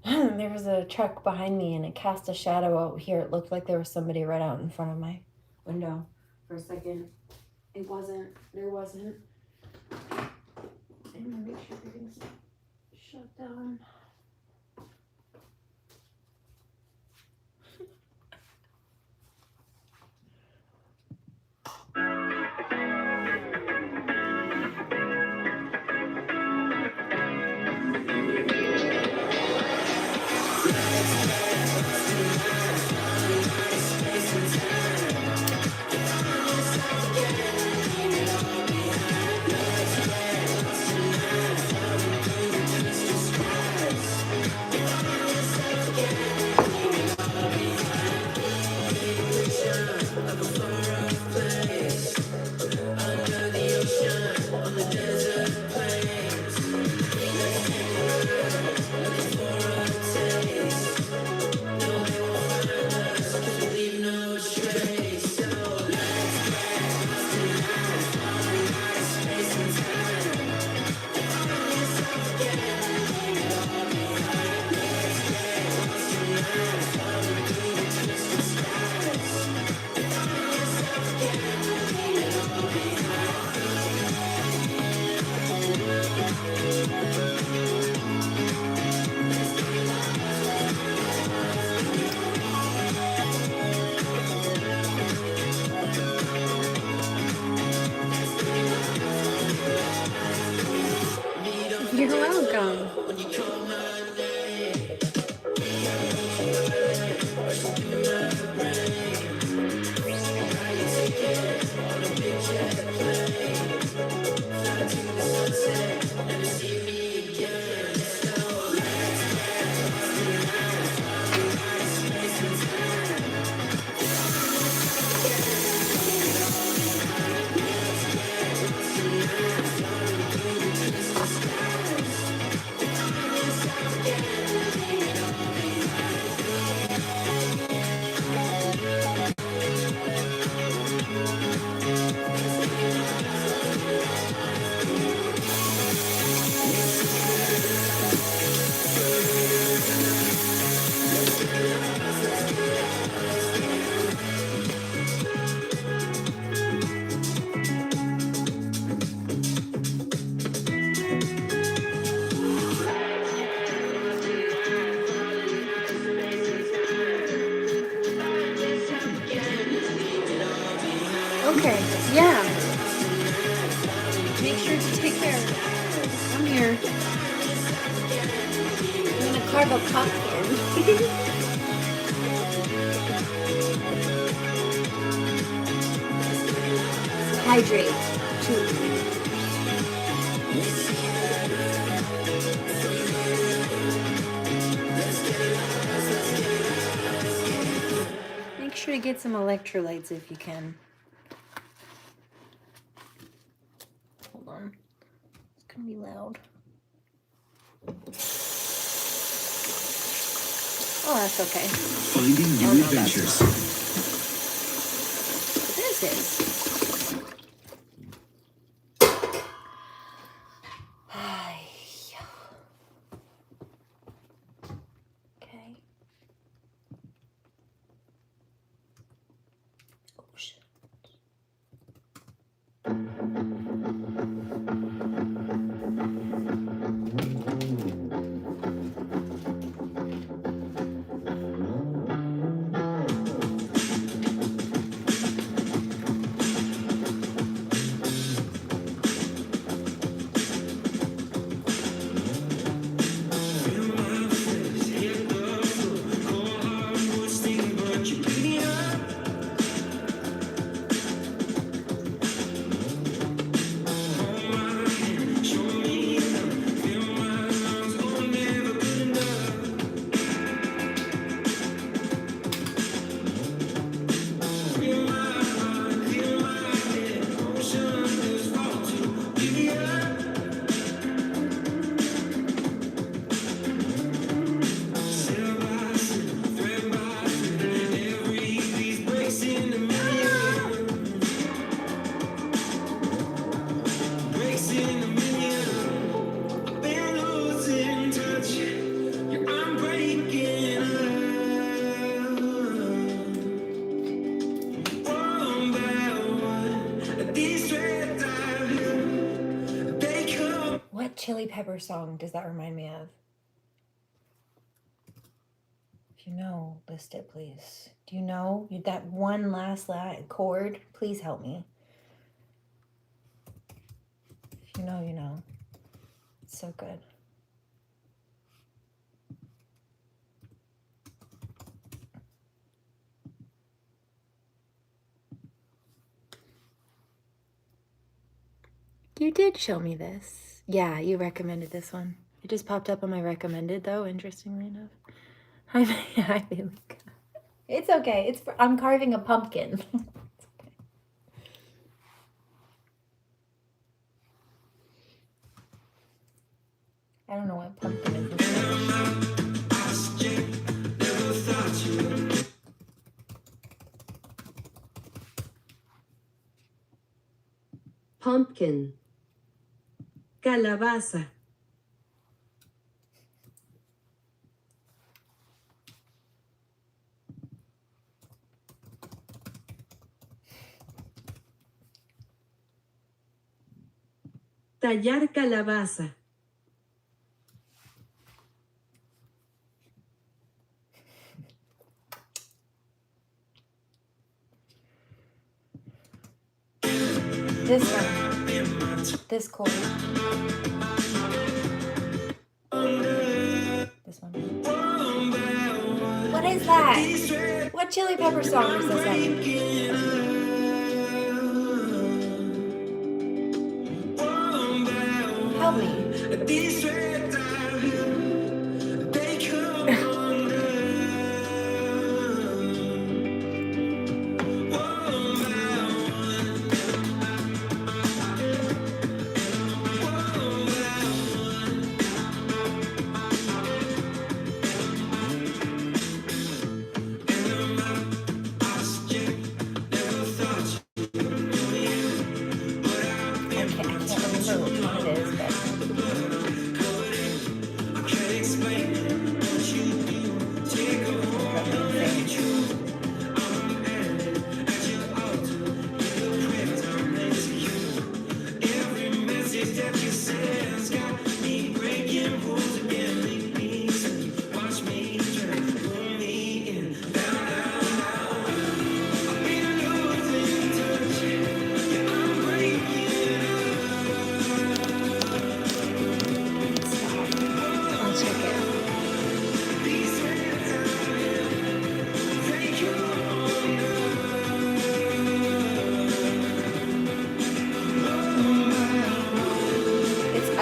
There was a truck behind me and it cast a shadow out here. It looked like there was somebody right out in front of my window for a second. It wasn't. There wasn't. I'm gonna make sure everything's shut down. Yeah. Make sure to take care. Come here. I'm gonna carve a pumpkin. Hydrate. Too. Make sure to get some electrolytes if you can. Hold on. It's gonna be loud. Oh, that's okay. Finding new adventures. This is. Okay. Oh, shit. What Chili Pepper song does that remind me of? If you know, list it, please. Do you know that one last chord? Please help me. If you know, you know. It's so good. You did show me this. Yeah, you recommended this one. It just popped up on my recommended, though, interestingly enough. Hi, Bailey. It's okay. I'm carving a pumpkin. It's okay. I don't know what pumpkin is. Pumpkin. Calabaza. Tallar calabaza. This one. This chord. This one. What is that? What Chili Pepper song is this in? Help me. I can't remember which one it is, but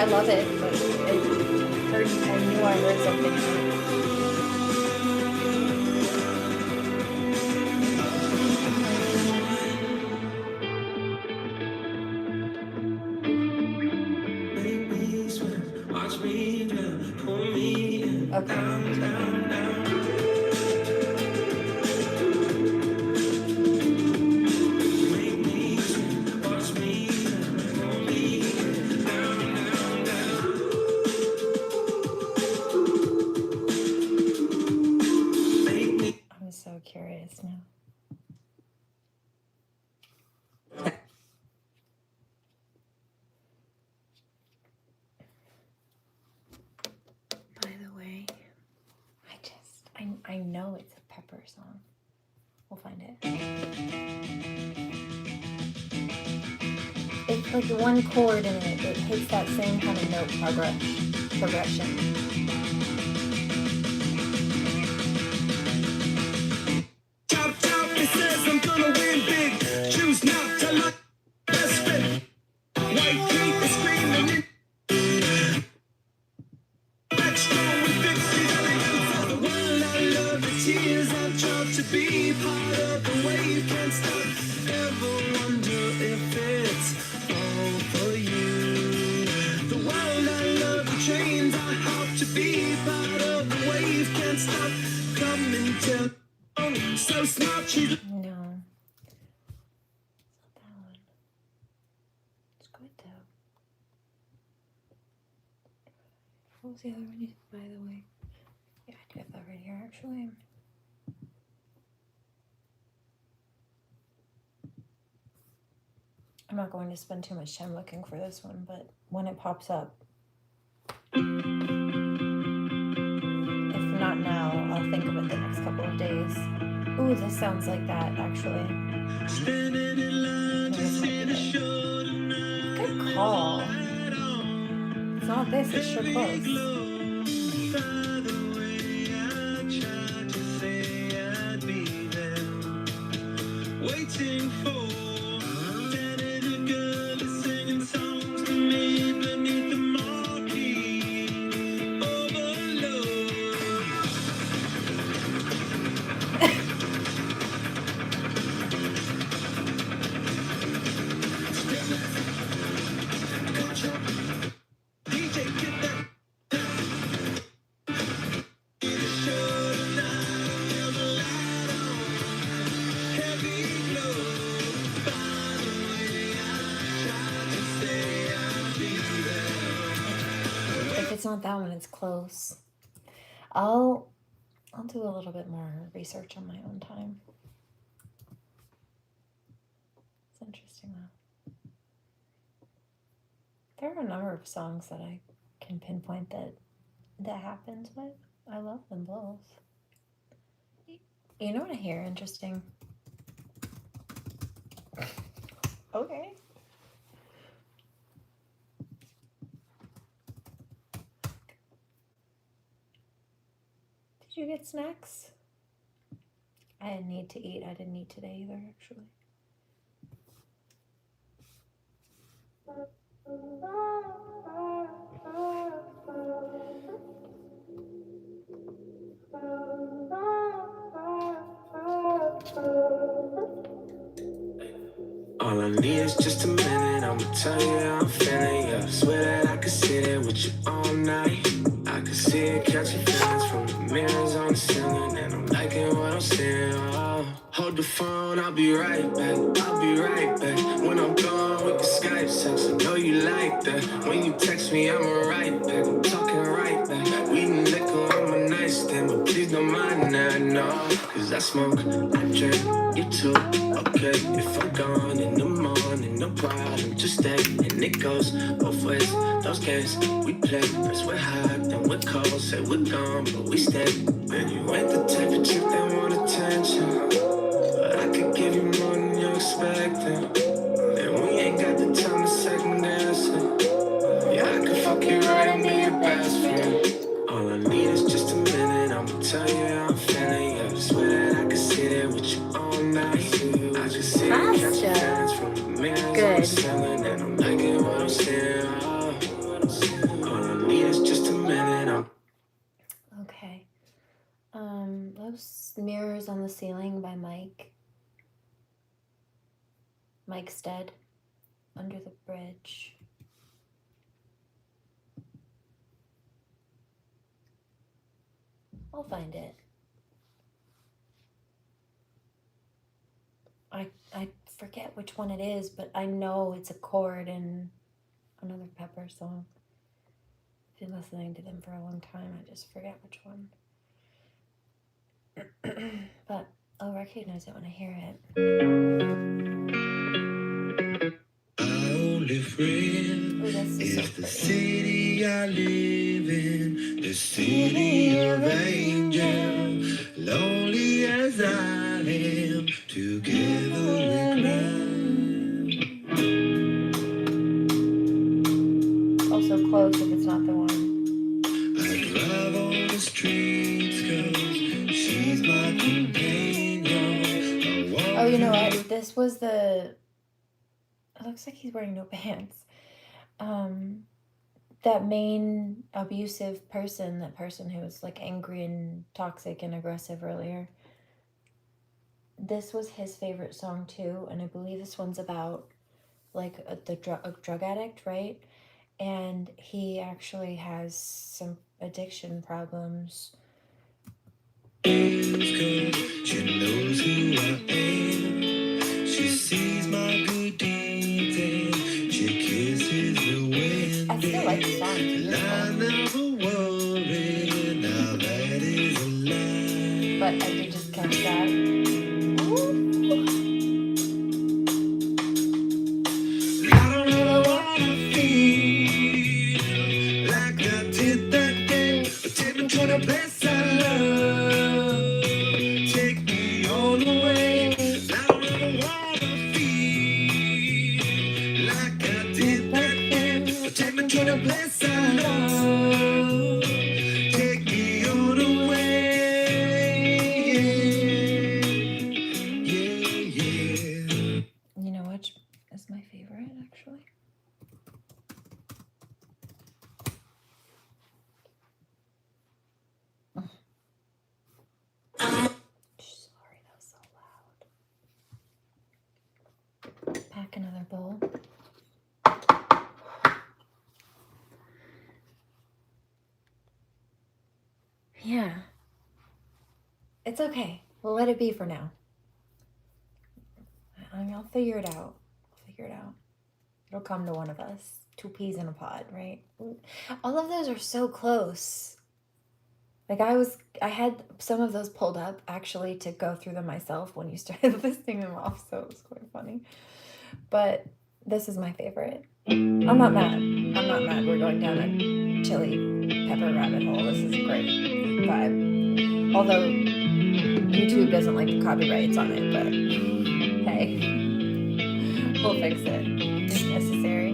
I love it, but I knew I heard something. I'm so curious now. By the way, I know it's a Pepper song. We'll find it. It's like one chord and it hits that same kind of note progression. It says I'm gonna win big. Choose not to look best fit. White heat is screaming. Back strong with victory. For the world I love, the tears I've tried to be part of the wave. Can't stop. Ever wonder if it's all for you? The world I love, the trains I hop to be part of the wave. Can't stop. Come and tell. So smart, she's No. It's not that one. It's good though. What was the other one, by the way? Yeah, I do have that right here actually. I'm not going to spend too much time looking for this one, but when it pops up, if not now, I'll think of it the next couple of days. Ooh, this sounds like that, actually. Good call. It's not this, it's sure close. Waiting for a girl is singing songs to me beneath the marquee overload. DJ, get that. If it's not that one, it's close. I'll do a little bit more research on my own time. It's interesting though. There are a number of songs that I can pinpoint that happens with. I love them both. You know what I hear? Interesting. Okay. Did you get snacks? I didn't need to eat. I didn't eat today either, actually. All I need is just a minute, I'ma tell you how I'm feeling, yeah. Swear that I could sit there with you all night. I could see it catching feelings from the mirrors on the ceiling, and I'm liking what I'm seeing, oh. Hold the phone, I'll be right back, I'll be right back. When I'm gone, we can Skype sex, I know you like that. When you text me, I'ma write back, I'm talking right back. We can liquor on my nightstand, but please don't mind that, no. Cause I smoke, I drink, you too, okay. If I'm gone in the morning, no problem, just stay. And it goes both ways, those games we play. First we're hot, then we're cold, say we're gone, but we stay. Man, you ain't the type of chick that want attention, but I could give you more than you're expecting. And we ain't got the time to second guess it. Yeah, I could fuck you right and be your best friend. All I need is just a minute, I'ma tell you how I'm feeling. Yeah, I swear that I could sit there with you all night. I just see you catching feelings from the mirrors on the ceiling, and I'm liking what I'm seeing. Oh. Those mirrors on the ceiling by Mike Stead, Under the Bridge. I'll find it. I forget which one it is, but I know it's a chord in another Pepper song. I've been listening to them for a long time. I just forget which one. But I'll recognize it when I hear it. My only friend Oh, this is so is the pretty. city I live in, the city of angels. Lonely as I am, together we cry. Also close if it's not the one. I drive on the streets 'cause she's my companion. Oh, you know what? This was the... It looks like he's wearing no pants. That main abusive person, that person who was like angry and toxic and aggressive earlier. This was his favorite song too, and I believe this one's about like a drug addict, right? And he actually has some addiction problems. She knows who I am. She sees my good deeds and she kisses the wind. I still like the song. It's I beautiful. never worry, now that is a lie. But I did just catch that. I don't ever wanna feel like I did that day. Take me to the place I love. Take me all the way. I don't ever wanna feel like I did that day. Take me to the place I love. Take me all the way. Yeah, yeah. You know which is my favorite, actually? Sorry, that was so loud. Pack another bowl. Yeah. It's okay. We'll let it be for now. I'll figure it out. It'll come to one of us. 2 peas in a pod, right? All of those are so close. Like I had some of those pulled up actually to go through them myself when you started listing them off, so it was quite funny. But this is my favorite. I'm not mad. We're going down a chili pepper rabbit hole. This is a great vibe. Although YouTube doesn't like the copyrights on it, but hey, we'll fix it if necessary.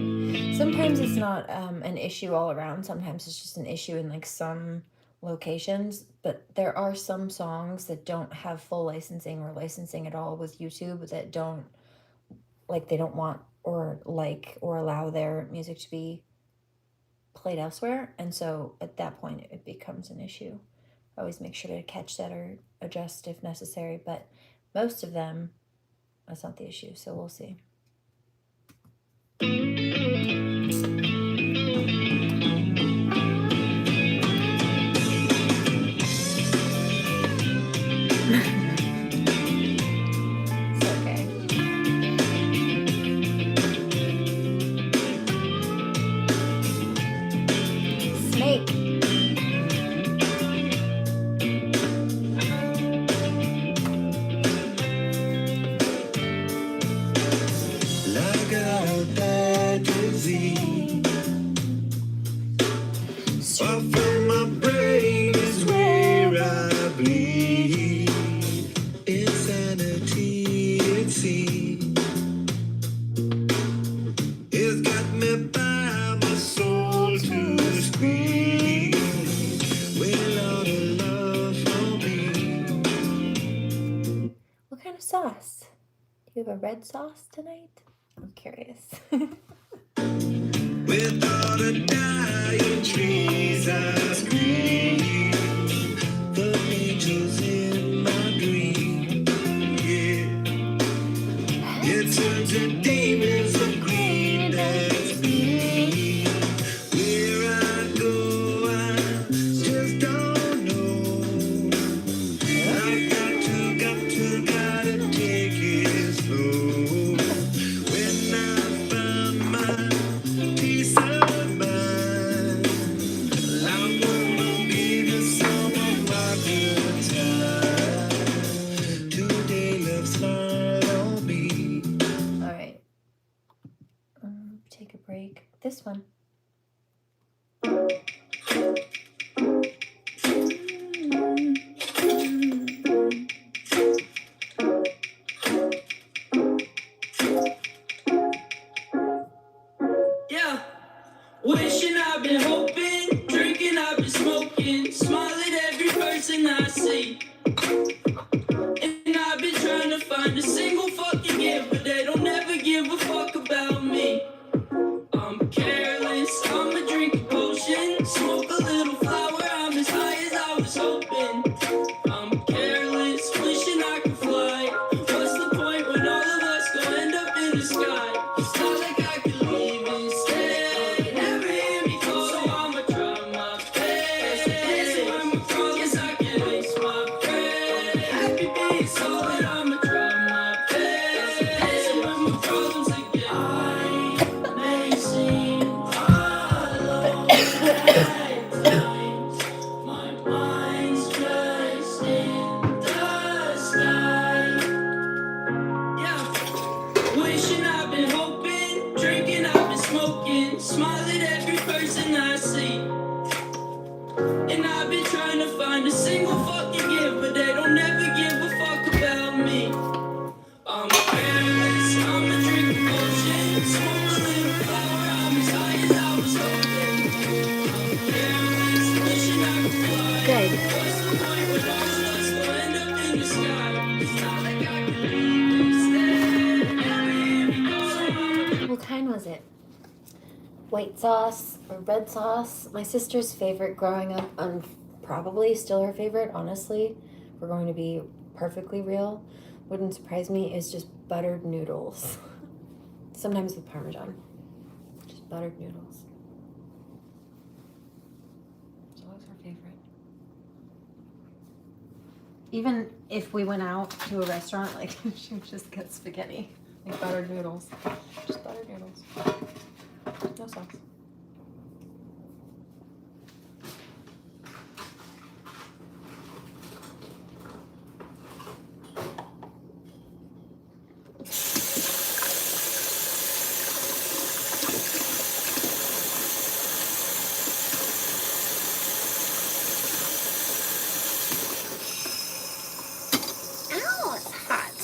Sometimes it's not an issue all around. Sometimes it's just an issue in like some locations, but there are some songs that don't have full licensing or licensing at all with YouTube that don't like, they don't want or like or allow their music to be played elsewhere, and so at that point it becomes an issue. I always make sure to catch that or adjust if necessary, but most of them, that's not the issue, so we'll see. It's okay. Snake. Like a bad disease. Off from my brain is where I bleed. Insanity, it seems. It's got me by my soul to squeeze. With all the love for me. What kind of sauce? Do you have a red sauce tonight? I'm curious. With all the dying trees I scream. The angels in take a break. This one. Yeah. Wishing I've been hoping, drinking I've been smoking, smile at every person I see. And I've been trying to find a single fucking gift, but they don't ever give a fuck about me. I'm careless, I'ma drink a potion, smoke a little flower, I'm as high as I was hoping. I'm careless, wishing I could fly. What's the point when all of us gon' end up in the sky? It's not like I could leave instead. Never hear me call, so I'ma try my best. When my problems, I can lace my bread. Happy being solid, I'ma try my best. When my problems again, I may seem hollow at times. My mind's just in the sky. Yeah. Wishing I've been hoping, drinking I've been smoking, smile at every person I see. And I've been trying to find a single fucking gift, but they don't ever give a fuck about me. I'm careless, I'ma drink a potion, smoke a little flower, I'm as high as I was hoping. I'm careless, wishing I could fly. Good. What's the point when all of us gon' end up in the sky? It's not like I could leave instead. Never hear me call, so I'ma What kind was it? White sauce or red sauce? My sister's favorite growing up, and probably still her favorite, honestly, if we're going to be perfectly real, wouldn't surprise me, is just buttered noodles. Sometimes with Parmesan. Just buttered noodles. It's always her favorite. Even if we went out to a restaurant, like, she would just get spaghetti. Like buttered noodles. Just buttered noodles. No sauce. Ow, it's hot.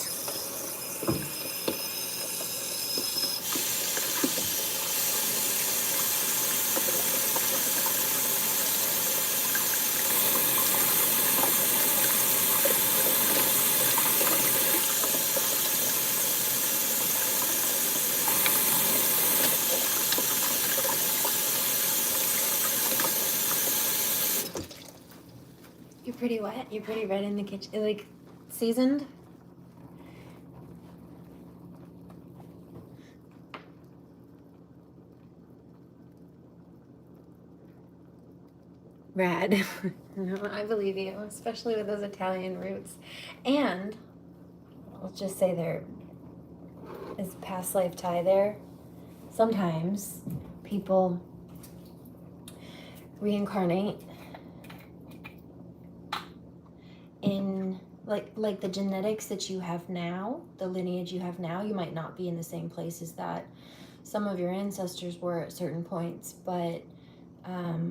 You're pretty wet. You're pretty red in the kitchen. Like, seasoned. Rad. No, I believe you, especially with those Italian roots. And I'll just say there is a past life tie there. Sometimes people reincarnate in like the genetics that you have now, the lineage you have now. You might not be in the same places that some of your ancestors were at certain points, but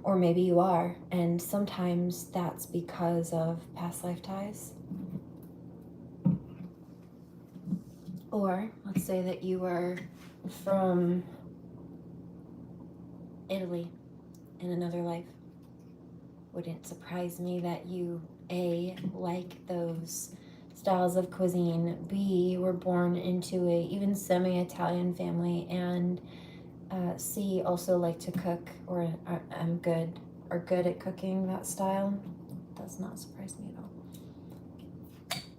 or maybe you are, and sometimes that's because of past life ties. Or let's say that you were from Italy in another life. Wouldn't surprise me that you A, like those styles of cuisine, B, were born into a even semi-Italian family, and C, also like to cook or are good at cooking that style. Does not surprise me at all.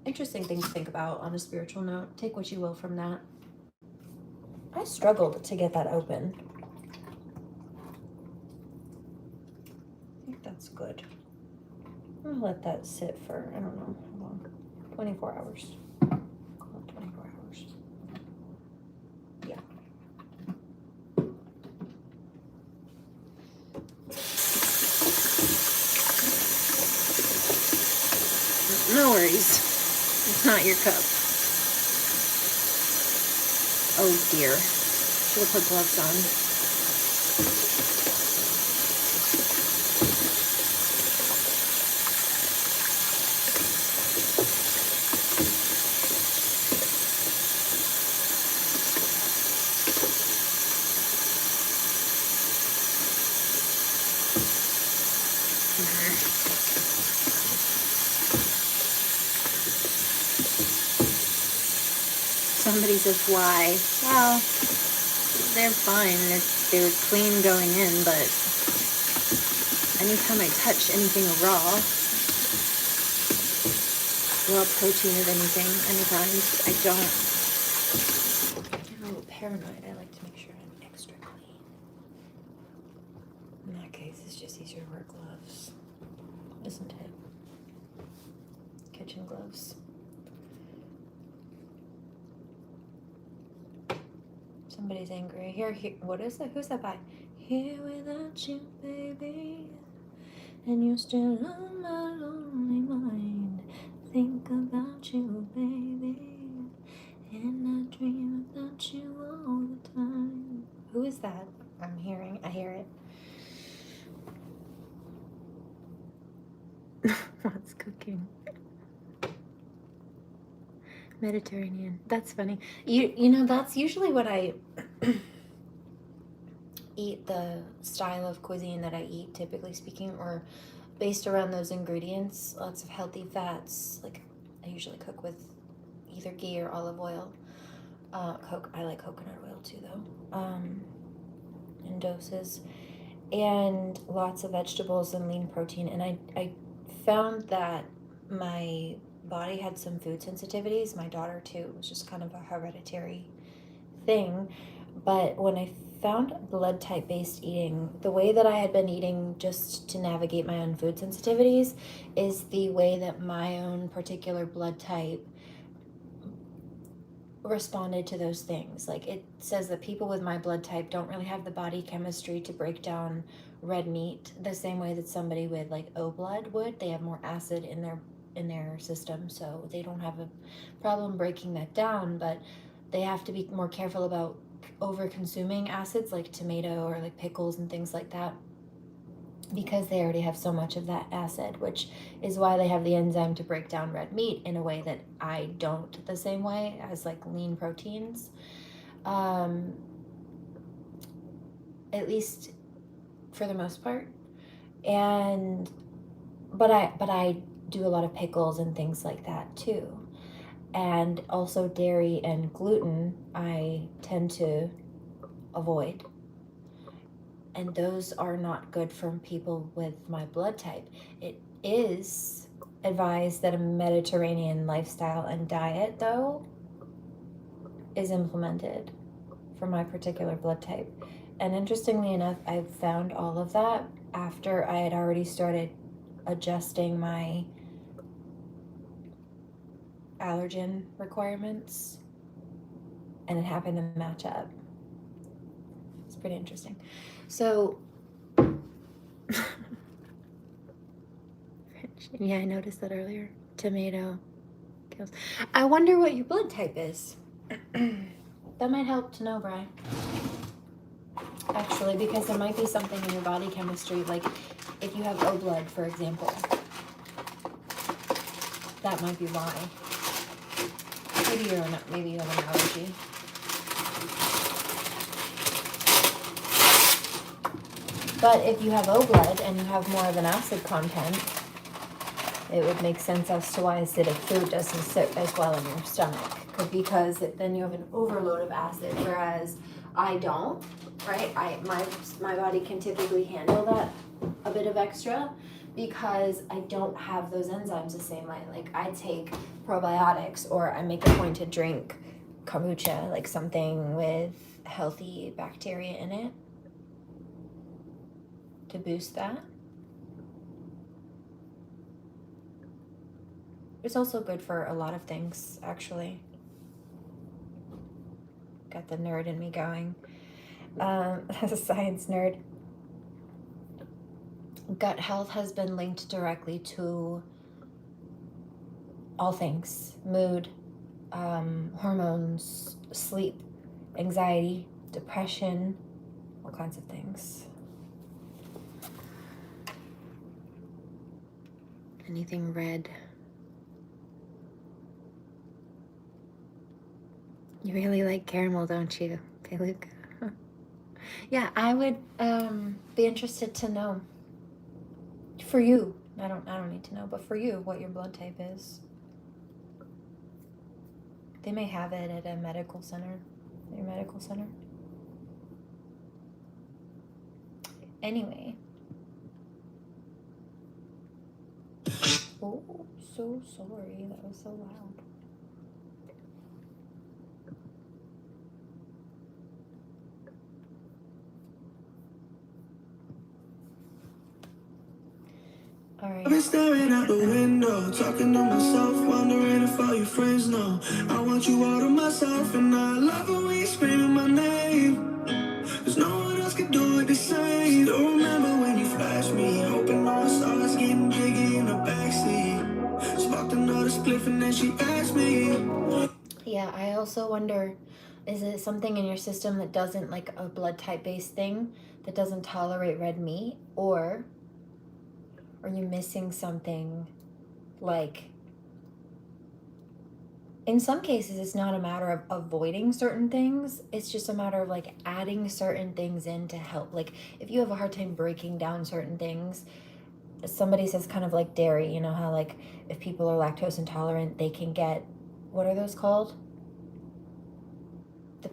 Interesting thing to think about on a spiritual note. Take what you will from that. I struggled to get that open. I think that's good. I'll let that sit for, I don't know how long, 24 hours. Call it 24 hours. Yeah. No worries. It's not your cup. Oh dear. Should have put gloves on. Somebody says, why? Well, they're fine. They're clean going in, but anytime I touch anything raw protein of anything, any kind, I get a little paranoid. I like to make sure I'm extra clean. In that case, it's just easier to wear gloves, isn't it? Kitchen gloves. Somebody's angry. Here, what is that? Who's that by? Here without you, baby, and you're still on my lonely mind. Think about you, baby, and I dream about you all the time. Who is that? I hear it. What's cooking? Mediterranean. That's funny. You know, that's usually what I eat, the style of cuisine that I eat, typically speaking, or based around those ingredients. Lots of healthy fats. Like, I usually cook with either ghee or olive oil. I like coconut oil too, though, in doses. And lots of vegetables and lean protein. And I found that my body had some food sensitivities. My daughter too. It was just kind of a hereditary thing. But when I found blood type based eating, the way that I had been eating just to navigate my own food sensitivities is the way that my own particular blood type responded to those things. Like, it says that people with my blood type don't really have the body chemistry to break down red meat the same way that somebody with like O blood would. They have more acid in their system, so they don't have a problem breaking that down, but they have to be more careful about over consuming acids like tomato or like pickles and things like that, because they already have so much of that acid, which is why they have the enzyme to break down red meat in a way that I don't, the same way as like lean proteins, at least for the most part. And but I do a lot of pickles and things like that too. And also dairy and gluten I tend to avoid. And those are not good for people with my blood type. It is advised that a Mediterranean lifestyle and diet, though, is implemented for my particular blood type. And interestingly enough, I found all of that after I had already started adjusting my allergen requirements, and it happened to match up. It's pretty interesting. So yeah, I noticed that earlier. Tomato kills. I wonder what your blood type is. That might help to know, Bri. Actually, because there might be something in your body chemistry, like if you have O blood, for example, that might be why. Maybe you have an allergy. But if you have O blood and you have more of an acid content, it would make sense as to why acidic food doesn't sit as well in your stomach. Because then you have an overload of acid, whereas I don't, right? My body can typically handle that a bit of extra because I don't have those enzymes the same way. Like, I take probiotics, or I make a point to drink kombucha, like something with healthy bacteria in it, to boost that. It's also good for a lot of things, actually. Got the nerd in me going. As a science nerd, gut health has been linked directly to all things: mood, hormones, sleep, anxiety, depression, all kinds of things. Anything red. You really like caramel, don't you, Peluca? Yeah, I would be interested to know. For you, I don't need to know, but for you, what your blood type is. They may have it at a medical center, your medical center. Anyway. Oh, so sorry, that was so loud. All right. I've been staring out the window, talking to myself, wondering if all your friends know. I want you all to myself, and I love it when you screaming my name. Cause no one else could do it the same. Don't remember when you flashed me, hoping all I saw was getting jiggy in the backseat. Sparked another spliff and then she asked me. Yeah, I also wonder, is it something in your system that doesn't, like a blood type based thing, that doesn't tolerate red meat? Or are you missing something? Like, in some cases, it's not a matter of avoiding certain things. It's just a matter of like adding certain things in to help. Like if you have a hard time breaking down certain things, somebody says kind of like dairy, you know how like if people are lactose intolerant, they can get, what are those called?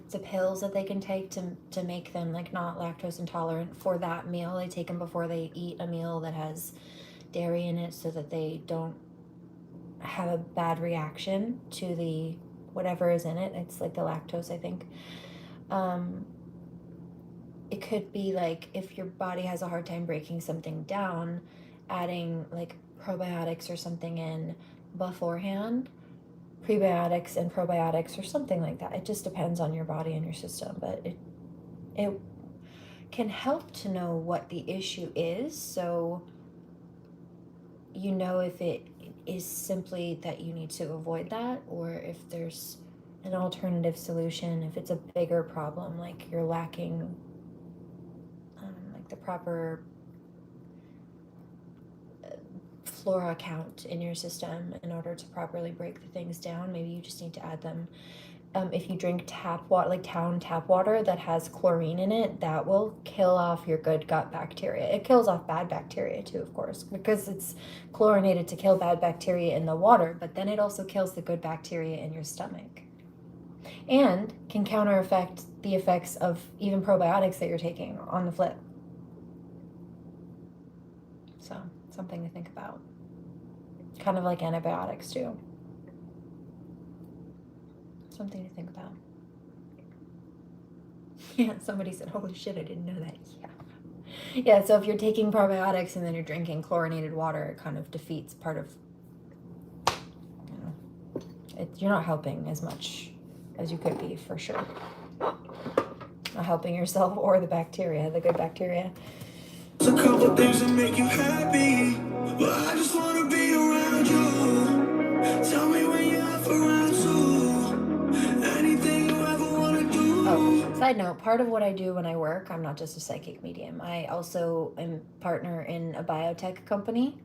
The pills that they can take to make them like not lactose intolerant for that meal. They take them before they eat a meal that has dairy in it so that they don't have a bad reaction to the whatever is in it. It's like the lactose, I think. It could be like if your body has a hard time breaking something down, adding like probiotics or something in beforehand, prebiotics and probiotics or something like that. It just depends on your body and your system, but it can help to know what the issue is, so you know if it is simply that you need to avoid that, or if there's an alternative solution, if it's a bigger problem, like you're lacking like the proper flora count in your system in order to properly break the things down. Maybe you just need to add them. If you drink tap water, like town tap water that has chlorine in it, that will kill off your good gut bacteria. It kills off bad bacteria too, of course, because it's chlorinated to kill bad bacteria in the water, but then it also kills the good bacteria in your stomach and can counter-effect the effects of even probiotics that you're taking on the flip. So, something to think about. Kind of like antibiotics too. Something to think about. Yeah, somebody said, holy shit, I didn't know that. Yeah. Yeah, so if you're taking probiotics and then you're drinking chlorinated water, it kind of defeats part of, you know, you're not helping as much as you could be, for sure. Not helping yourself or the bacteria, the good bacteria. There's a couple things that make you happy. Well, I just wanna be around you. Tell me when you're up around two. Anything you ever wanna do. Oh, side note, part of what I do when I work, I'm not just a psychic medium. I also am partner in a biotech company.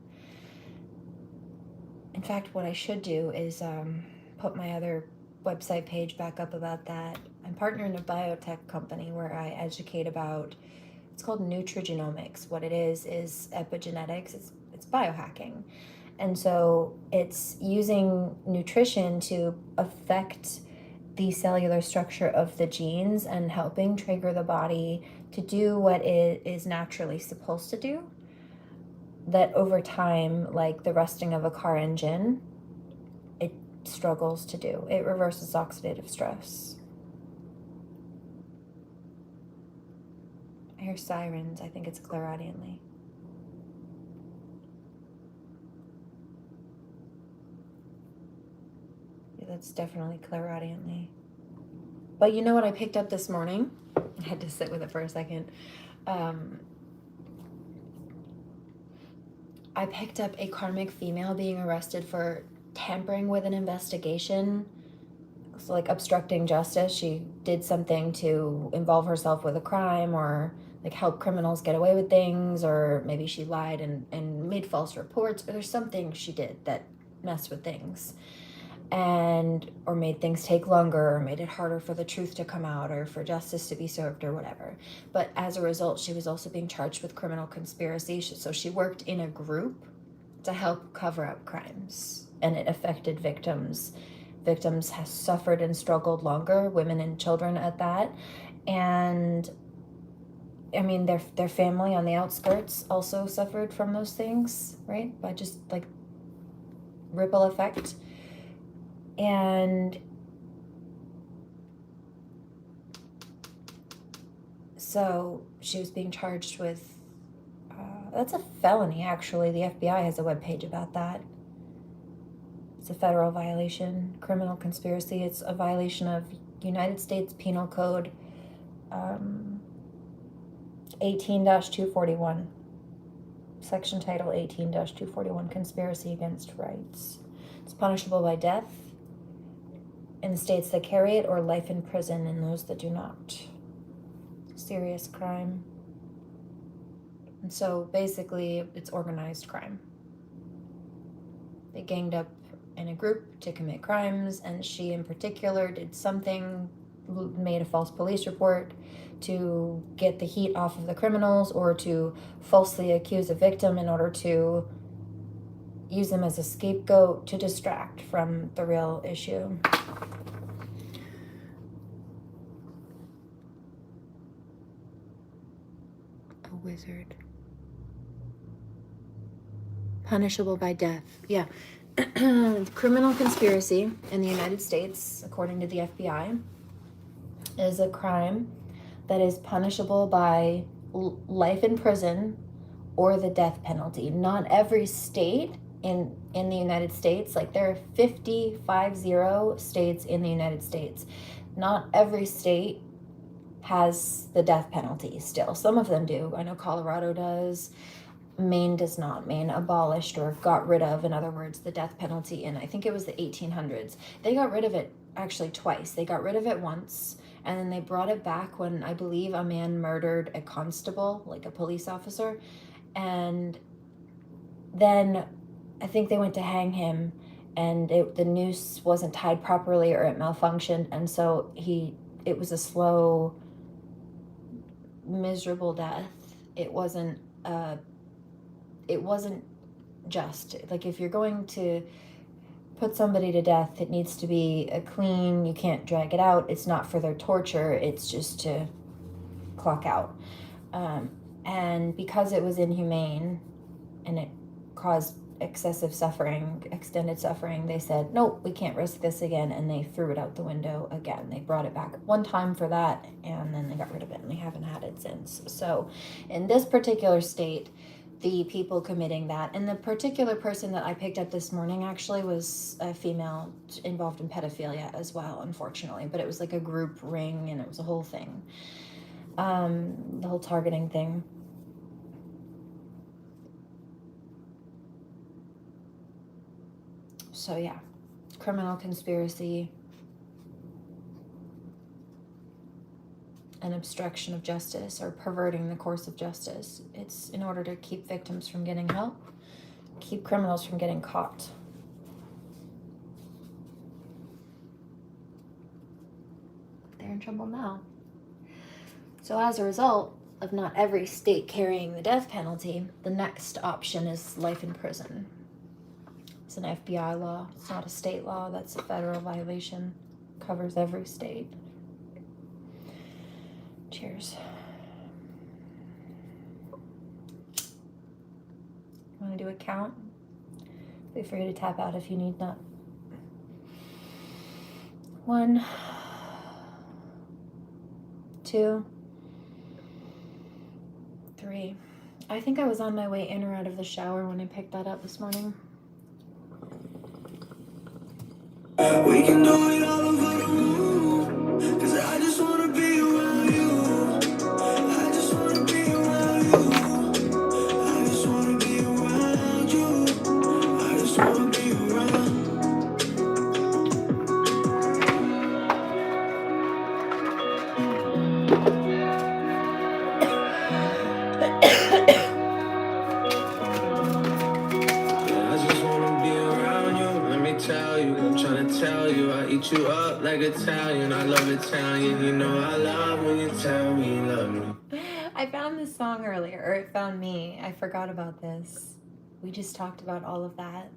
In fact, what I should do is put my other website page back up about that. I'm partner in a biotech company where I educate about, it's called nutrigenomics. What it is epigenetics. It's biohacking. And so it's using nutrition to affect the cellular structure of the genes and helping trigger the body to do what it is naturally supposed to do. That over time, like the rusting of a car engine, it struggles to do. It reverses oxidative stress. I hear sirens. I think it's clairaudiently. Yeah, that's definitely clairaudiently. But you know what I picked up this morning? I had to sit with it for a second. I picked up a karmic female being arrested for tampering with an investigation like obstructing justice. She did something to involve herself with a crime, or like help criminals get away with things, or maybe she lied and made false reports, or there's something she did that messed with things, and or made things take longer, or made it harder for the truth to come out, or for justice to be served, or whatever. But as a result, she was also being charged with criminal conspiracy. So she worked in a group to help cover up crimes, and it affected victims. Victims have suffered and struggled longer, women and children at that. And I mean, their family on the outskirts also suffered from those things, right? By just like ripple effect. And so she was being charged with, that's a felony, actually. The FBI has a webpage about that. It's a federal violation, criminal conspiracy. It's a violation of United States Penal Code 18-241, section title 18-241, conspiracy against rights. It's punishable by death in the states that carry it, or life in prison in those that do not. Serious crime. And so basically it's organized crime. They ganged up in a group to commit crimes, and she in particular did something, made a false police report to get the heat off of the criminals, or to falsely accuse a victim in order to use them as a scapegoat to distract from the real issue. A wizard. Punishable by death. Yeah. Criminal conspiracy in the United States, according to the FBI, is a crime that is punishable by life in prison or the death penalty. Not every state in the United States, like there are 50 states in the United States. Not every state has the death penalty still. Some of them do. I know Colorado does. Maine does not. Maine abolished, or got rid of, in other words, the death penalty in, I think it was the 1800s. They got rid of it actually twice. They got rid of it once, and then they brought it back when I believe a man murdered a constable, like a police officer. And then I think they went to hang him, and the noose wasn't tied properly, or it malfunctioned. And so it was a slow, miserable death. It wasn't just, like, if you're going to put somebody to death, it needs to be a clean, you can't drag it out. It's not for their torture, it's just to clock out. And because it was inhumane and it caused excessive suffering, extended suffering, they said, nope, we can't risk this again, and they threw it out the window again. They brought it back one time for that, and then they got rid of it, and they haven't had it since. So in this particular state, the people committing that, and the particular person that I picked up this morning actually was a female involved in pedophilia as well, unfortunately, but it was like a group ring, and it was a whole thing, the whole targeting thing. So yeah, criminal conspiracy, an obstruction of justice, or perverting the course of justice. It's in order to keep victims from getting help, keep criminals from getting caught. They're in trouble now. So as a result of not every state carrying the death penalty, the next option is life in prison. It's an FBI law. It's not a state law. That's a federal violation. Covers every state. Cheers. Want to do a count? Feel free to tap out if you need that. 1, 2, 3. I think I was on my way in or out of the shower when I picked that up this morning. We can do it all over the room, 'cause I just wanna be around you. I just wanna be around you. I just wanna be around you. I just wanna be around. eat you up like Italian. I love Italian. You know I love when you tell me you love me. I found this song earlier, or it found me. I forgot about this. We just talked about all of that.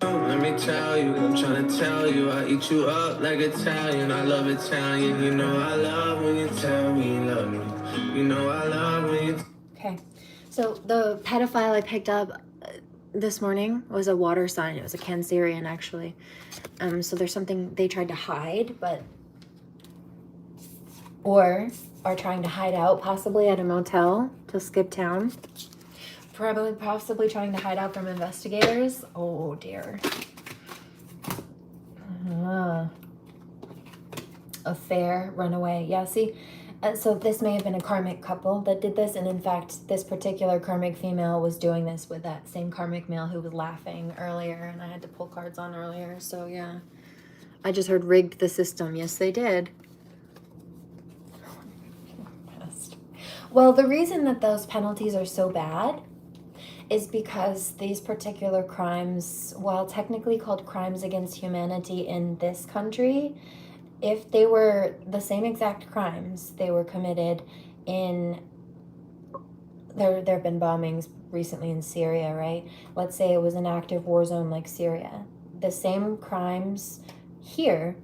Let me tell you, I'm trying to tell you, I eat you up like Italian. I love Italian. You know I love when you tell me you love me. You know I love when you. Okay, so the pedophile I picked up this morning was a water sign. It was a Cancerian, actually. So there's something they tried to hide, or are trying to hide out, possibly at a motel to skip town. Possibly trying to hide out from investigators. Oh dear. Affair, runaway. Yeah, see, so this may have been a karmic couple that did this, and in fact, this particular karmic female was doing this with that same karmic male who was laughing earlier, and I had to pull cards on earlier, so yeah. I just heard rigged the system. Yes, they did. Well, the reason that those penalties are so bad is because these particular crimes, while technically called crimes against humanity in this country, if they were the same exact crimes, they were committed in, there have been bombings recently in Syria, right? Let's say it was an active war zone like Syria. The same crimes here,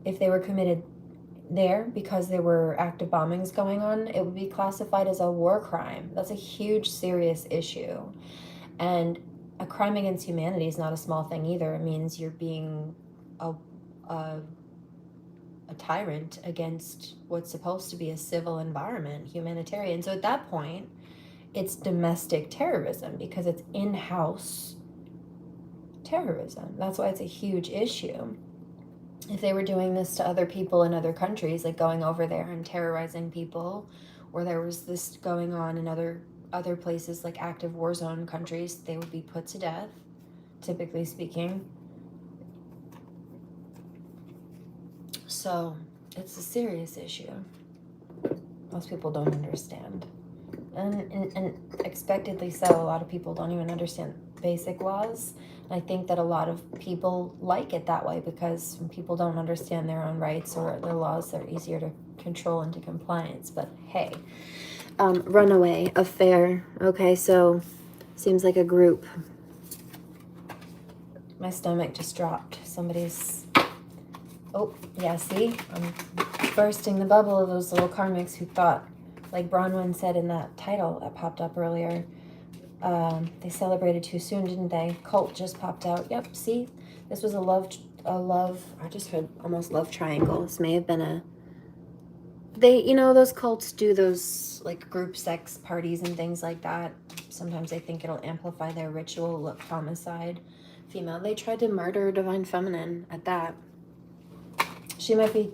if they were committed there because there were active bombings going on, it would be classified as a war crime. That's a huge, serious issue. And a crime against humanity is not a small thing either. It means you're being a tyrant against what's supposed to be a civil environment, humanitarian. So at that point, it's domestic terrorism because it's in-house terrorism. That's why it's a huge issue. If they were doing this to other people in other countries, like going over there and terrorizing people, or there was this going on in other places like active war zone countries, they would be put to death, typically speaking. So it's a serious issue. Most people don't understand. And expectedly so, a lot of people don't even understand basic laws. And I think that a lot of people like it that way because when people don't understand their own rights or their laws, they're easier to control into compliance. But hey, runaway, affair. Okay, so seems like a group. My stomach just dropped. Somebody's... Oh, yeah, see? I'm bursting the bubble of those little karmics who thought, like Bronwyn said in that title that popped up earlier, they celebrated too soon, didn't they? Cult just popped out. Yep, see? This was a love, I just heard almost love triangle. This may have been those cults do those, like, group sex parties and things like that. Sometimes they think it'll amplify their ritual. Look, homicide. Female. They tried to murder Divine Feminine at that. She might be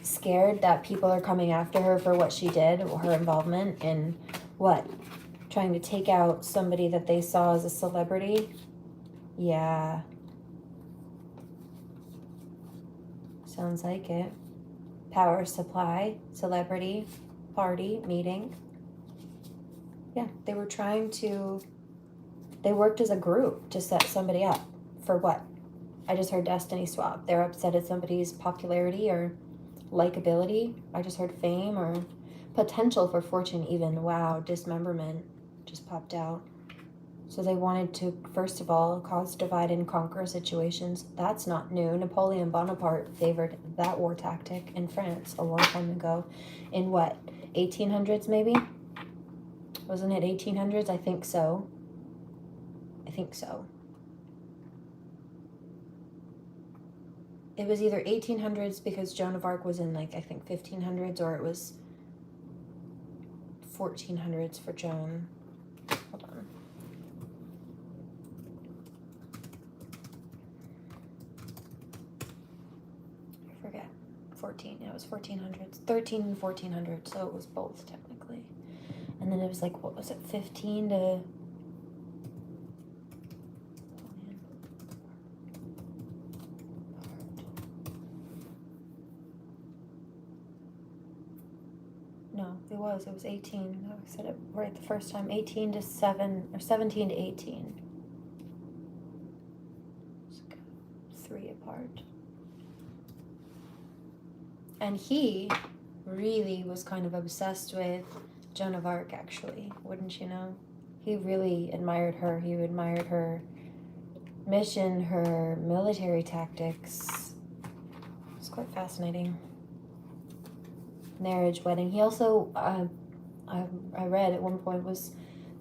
scared that people are coming after her for what she did, or her involvement in what? Trying to take out somebody that they saw as a celebrity? Yeah. Sounds like it. Power supply, celebrity, party, meeting. Yeah, they were they worked as a group to set somebody up. For what? I just heard destiny swap. They're upset at somebody's popularity or likability. I just heard fame or potential for fortune even. Wow, dismemberment just popped out. So they wanted to, first of all, cause divide and conquer situations. That's not new. Napoleon Bonaparte favored that war tactic in France a long time ago. In what, 1800s maybe? Wasn't it 1800s? I think so. It was either 1800s because Joan of Arc was in, like, I think 1500s, or it was 1400s for Joan. Hold on. I forget. 14. Yeah, it was 1400s. 13 and 1400s, so it was both technically. And then it was like, what was it, 15 to... No, it was 18. I said it right the first time. 18 to 7, or 17 to 18. 3 apart. And he really was kind of obsessed with Joan of Arc, actually, wouldn't you know? He really admired her. He admired her mission, her military tactics. It's quite fascinating. Marriage, wedding. He also, I read at one point, was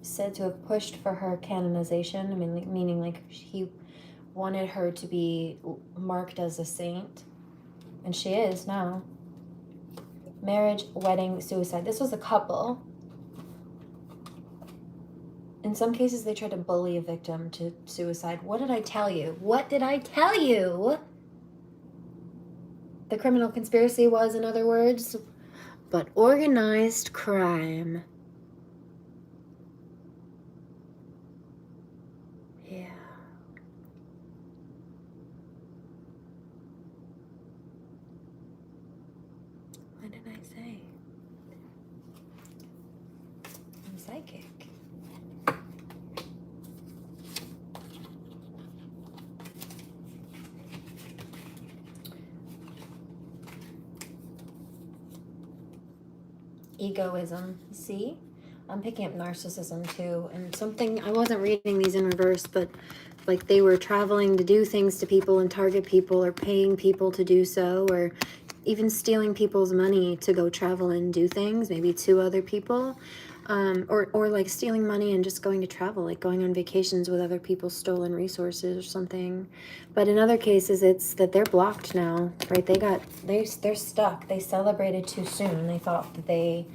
said to have pushed for her canonization. I mean, meaning like he wanted her to be marked as a saint. And she is now. Marriage, wedding, suicide. This was a couple. In some cases, they try to bully a victim to suicide. What did I tell you? What did I tell you? The criminal conspiracy was, in other words, but organized crime. Yeah. What did I say? I'm psychic. Egoism. See? I'm picking up narcissism too. And something, I wasn't reading these in reverse, but like they were traveling to do things to people and target people or paying people to do so, or even stealing people's money to go travel and do things, maybe to other people. Or like stealing money and just going to travel, like going on vacations with other people's stolen resources or something. But in other cases, it's that they're blocked now, right? They're stuck. They celebrated too soon. They thought that they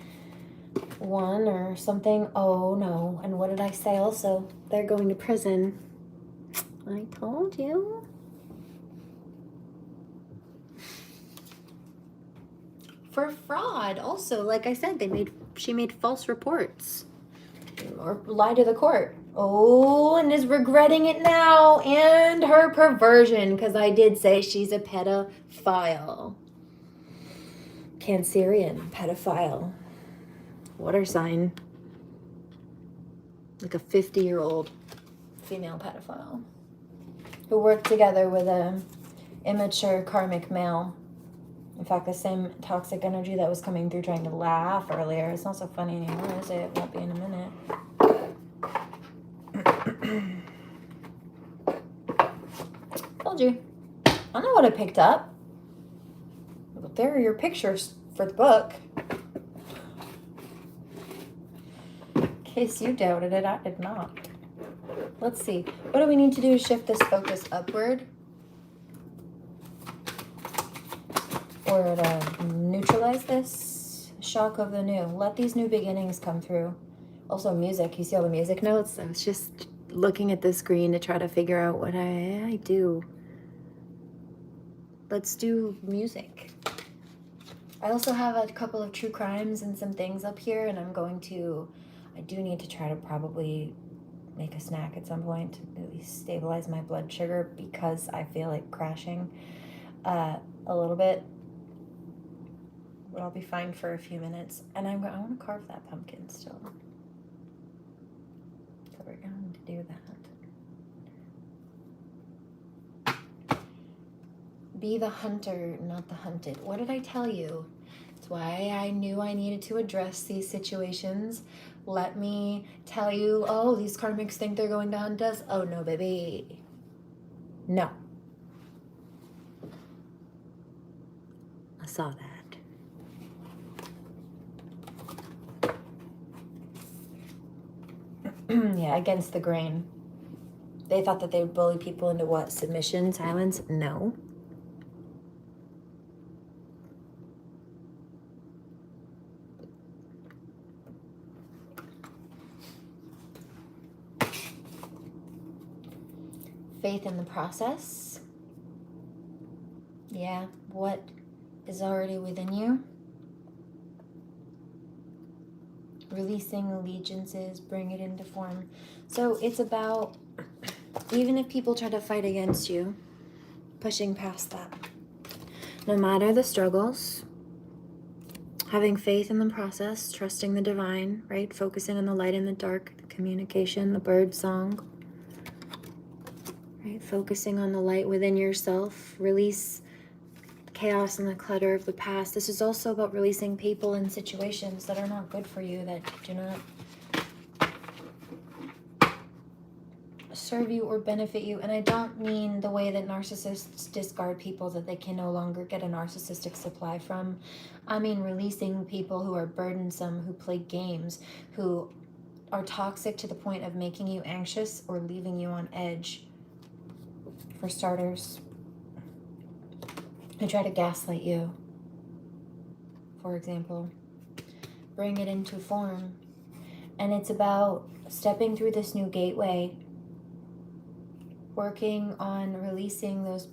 won or something. Oh no. And what did I say also? They're going to prison. I told you. For fraud also, like I said, she made false reports or lied to the court. Oh, and is regretting it now. And her perversion, because I did say she's a pedophile. Cancerian pedophile. Water sign. Like a 50-year-old female pedophile who worked together with a immature karmic male. In fact, the same toxic energy that was coming through trying to laugh earlier. It's not so funny anymore, is it? It won't be in a minute. Told you. I know what I picked up. There are your pictures for the book. In case you doubted it, I did not. Let's see. What do we need to do to shift this focus upward? Or to neutralize this shock of the new. Let these new beginnings come through. Also music. You see all the music notes? I was just looking at the screen to try to figure out what I do. Let's do music. I also have a couple of true crimes and some things up here, and I do need to try to probably make a snack at some point to at least stabilize my blood sugar because I feel like crashing a little bit. But I'll be fine for a few minutes. And I want to carve that pumpkin still. So we're going to do that. Be the hunter, not the hunted. What did I tell you? That's why I knew I needed to address these situations. Let me tell you, oh, these karmics think they're going to hunt us. Oh, no, baby. No. I saw that. Yeah, against the grain. They thought that they would bully people into what? Submission, silence? No. Faith in the process. Yeah, what is already within you. Releasing allegiances, bring it into form. So it's about, even if people try to fight against you, pushing past that. No matter the struggles, having faith in the process, trusting the divine, right? Focusing on the light and the dark, the communication, the bird song, Right? Focusing on the light within yourself. Release the chaos and the clutter of the past. This is also about releasing people and situations that are not good for you, that do not serve you or benefit you. And I don't mean the way that narcissists discard people that they can no longer get a narcissistic supply from. I mean releasing people who are burdensome, who play games, who are toxic to the point of making you anxious or leaving you on edge. For starters, who try to gaslight you, for example. Bring it into form. And it's about stepping through this new gateway, working on releasing those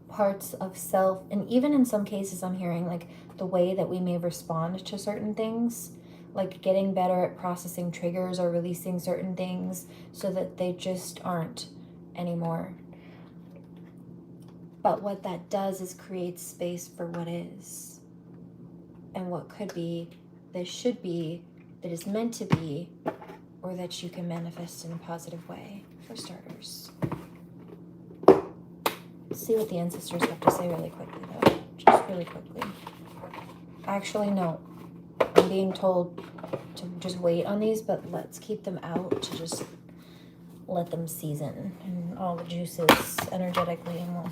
parts of self, and even in some cases I'm hearing like the way that we may respond to certain things, like getting better at processing triggers or releasing certain things so that they just aren't anymore. But what that does is create space for what is and what could be, that should be, that is meant to be, or that you can manifest in a positive way, for starters. See what the ancestors have to say really quickly, though. Just really quickly. Actually, no. I'm being told to just wait on these, but let's keep them out to just let them season and all the juices energetically, and we'll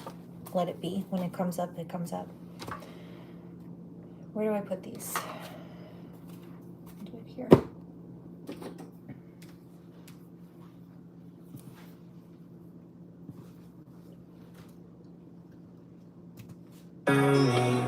let it be. When it comes up, it comes up. Where do I put these? Do it here.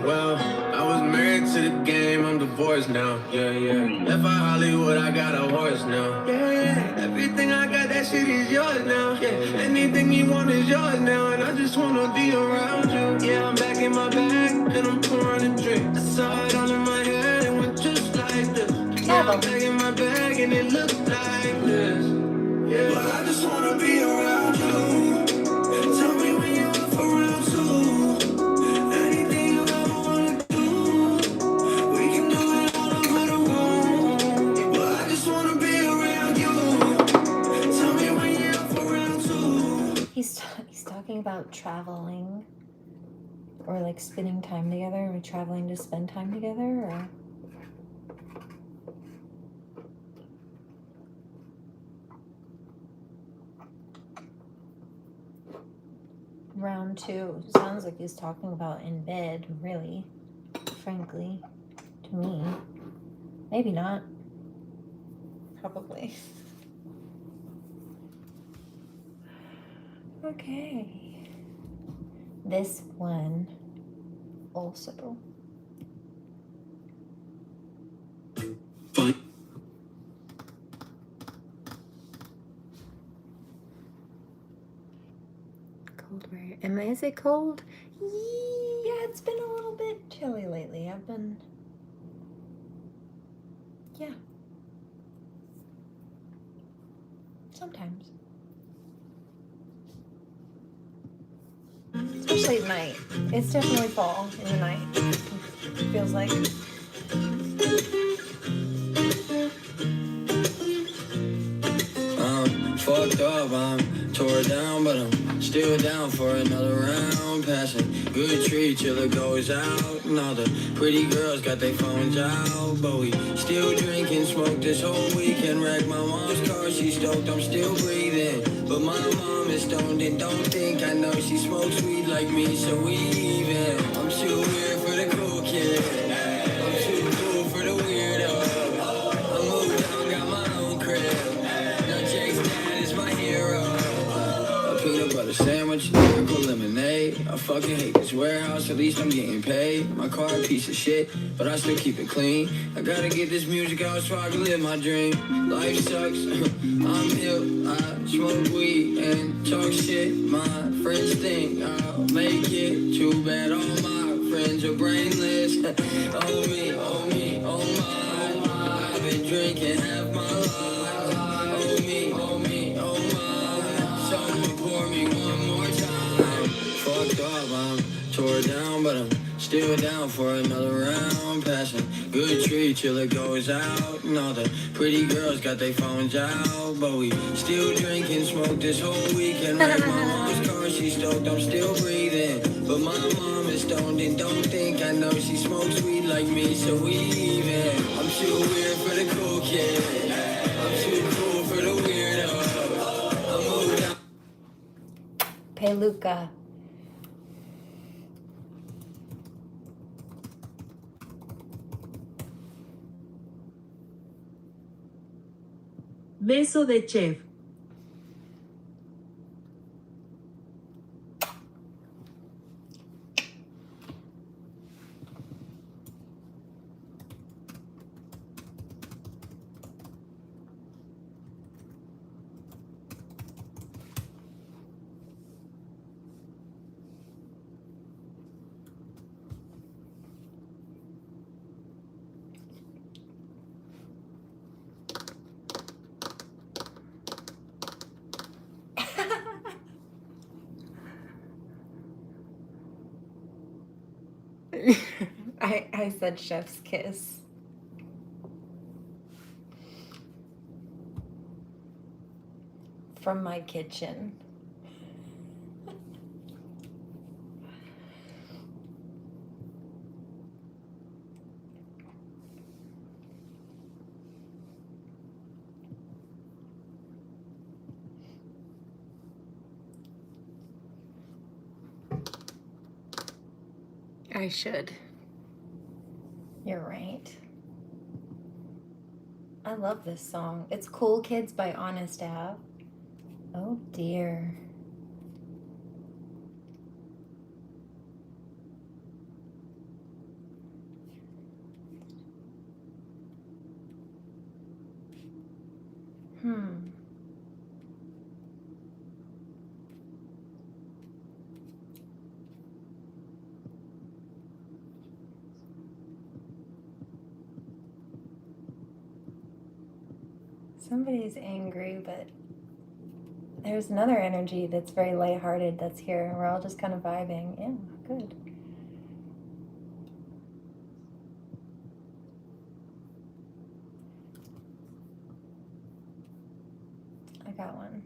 Well, I was married to the game, I'm divorced now. Yeah, yeah. Left for Hollywood, I got a horse now. Yeah, yeah. Everything I got, that shit is yours now. Yeah. Anything you want is yours now, and I just wanna be around you. Yeah, I'm back in my bag, and I'm pouring a drink. I saw it all in my head, it went just like this. Yeah, I'm back in my bag, and it looked like this. Yeah, but I just wanna be around you. Tell me when you're up for round two. He's talking about traveling, or like spending time together. Are we traveling to spend time together, or? Round two sounds like he's talking about in bed, really, frankly, to me. Maybe not. Probably. Okay. This one also. Cold wear. Is it cold? Yeah, it's been a little bit chilly lately. Yeah. Sometimes. Especially at night. It's definitely fall in the night. It feels like. I'm fucked up, I'm tore down, but I'm still down for another round. Passing good treat till it goes out. And all the pretty girls got their phones out, but we still drink and smoke this whole weekend. Wreck my mom's car, she stoked, I'm still breathing. But my mom is stoned and don't think I know she smokes weed like me, so we even. I'm too weird for the cool kid. I'm too cool for the weirdo. I moved out, got my own crib. Now Jake's dad is my hero. A peanut butter sandwich, lyrical lemonade. I fucking hate this warehouse, at least I'm getting paid. My car a piece of shit, but I still keep it clean. I gotta get this music out so I can live my dream. Life sucks, I'm hip, I smoke weed and talk shit. My friends think I'll make it. Too bad all my friends are brainless. Oh me, oh me, oh my. I've been drinking half my life. Oh me, oh me, oh my. Someone pour me one more time. Fucked up, I'm tore down, but I'm still down for another round. Passing good treat till it goes out. And all the pretty girls got their phones out, but we still drink and smoke this whole weekend. Wreck my mom's car, stoked, I'm still breathing. But my mom is stoned and don't think I know she smokes weed like me, so we even. I'm too weird for the cool kid. I'm too cool for the weirdo. I moved out. Peluca. Beso de chef. I said chef's kiss. From my kitchen. I should. You're right. I love this song. It's Cool Kids by Honest Ave. Oh dear. Somebody's angry, but there's another energy that's very lighthearted that's here. We're all just kind of vibing. Yeah, good. I got one.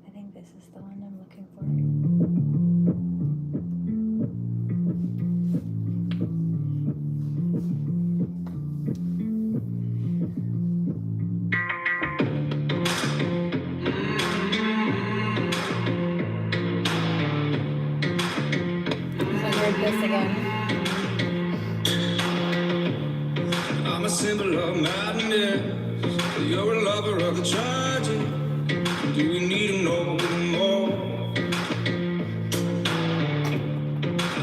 I think this is the one I'm looking for. This again. I'm a symbol of madness. You're a lover of the tragic. Do we need to know more?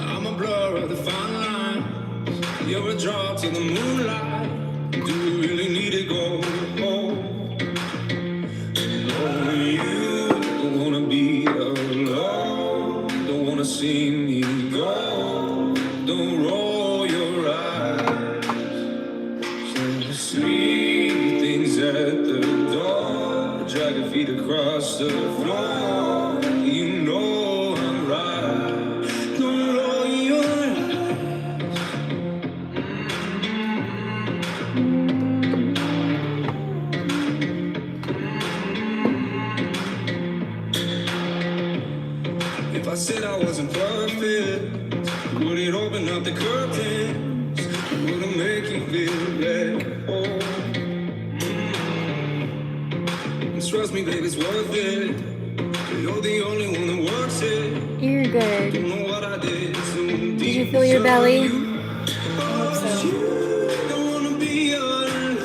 I'm a blur of the fine lines. You're a drop to the moonlight. Do we really need to go? No, you don't wanna be alone. Don't wanna see me go. Don't roll your eyes. Just leave things at the door. Drag your feet across the floor. You know I'm right. Don't roll your eyes. If I said I wasn't perfect, would it open up the curtains? Would it make you feel at home? And trust me, babe, it's worth it. You're the only one that works it. You're good. Don't know what I did. Did you feel your belly? Don't wanna be alone.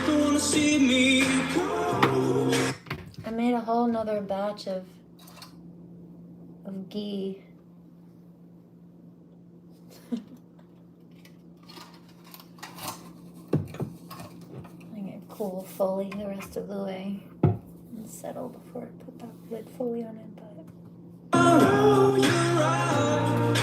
Don't wanna see me go. I made a whole nother batch of ghee. I get cool fully the rest of the way and settle before I put that lid fully on it. But Oh, you're right.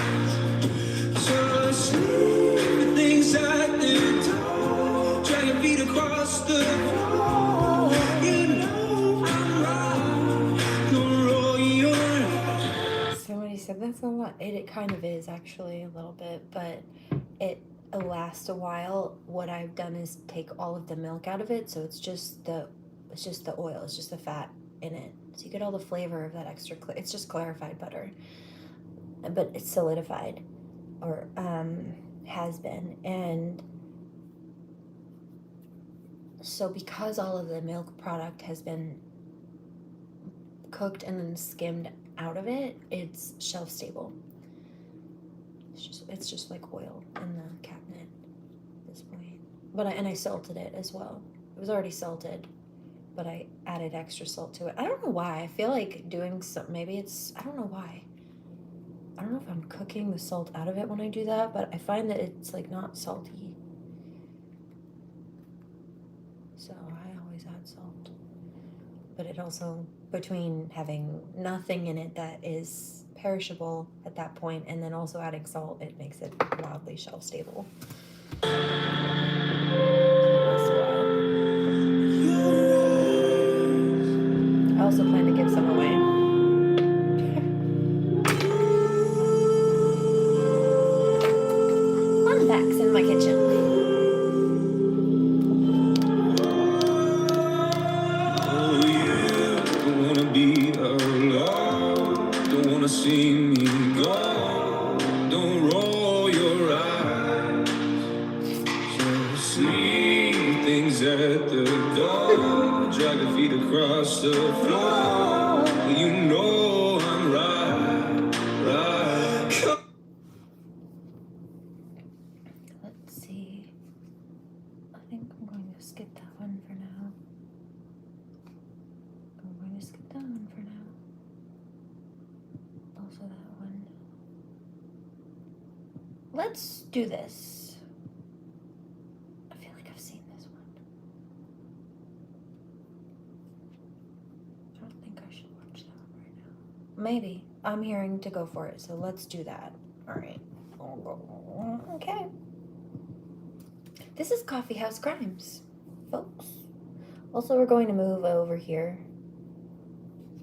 Just leave things at the door. Drag your feet across the floor. You know I'm right. Don't roll your eyes. somebody said that's a lot. It kind of is actually a little bit, but last a while, what I've done is take all of the milk out of it, so it's just the oil, it's just the fat in it. So you get all the flavor of that extra. It's just clarified butter, but it's solidified, or has been. And so because all of the milk product has been cooked and then skimmed out of it, it's shelf stable. It's just like oil in the cabinet at this point. But I salted it as well. It was already salted, but I added extra salt to it. I don't know why. I feel like doing some, maybe it's, I don't know why. I don't know if I'm cooking the salt out of it when I do that, but I find that it's like not salty. So I always add salt. But it also, between having nothing in it that is perishable at that point and then also adding salt, it makes it wildly shelf stable. I also plan to give some away. Fun facts in my kitchen. See me go, don't roll your eyes. Just leave things at the door, drag your feet across the floor. You know I'm right. Let's see. I think I'm going to skip that one for now. Also that one. Let's do this. I feel like I've seen this one. I don't think I should watch that one right now. Maybe. I'm hearing to go for it, so let's do that. Alright. Okay. This is Coffee House Crimes, folks. Also, we're going to move over here.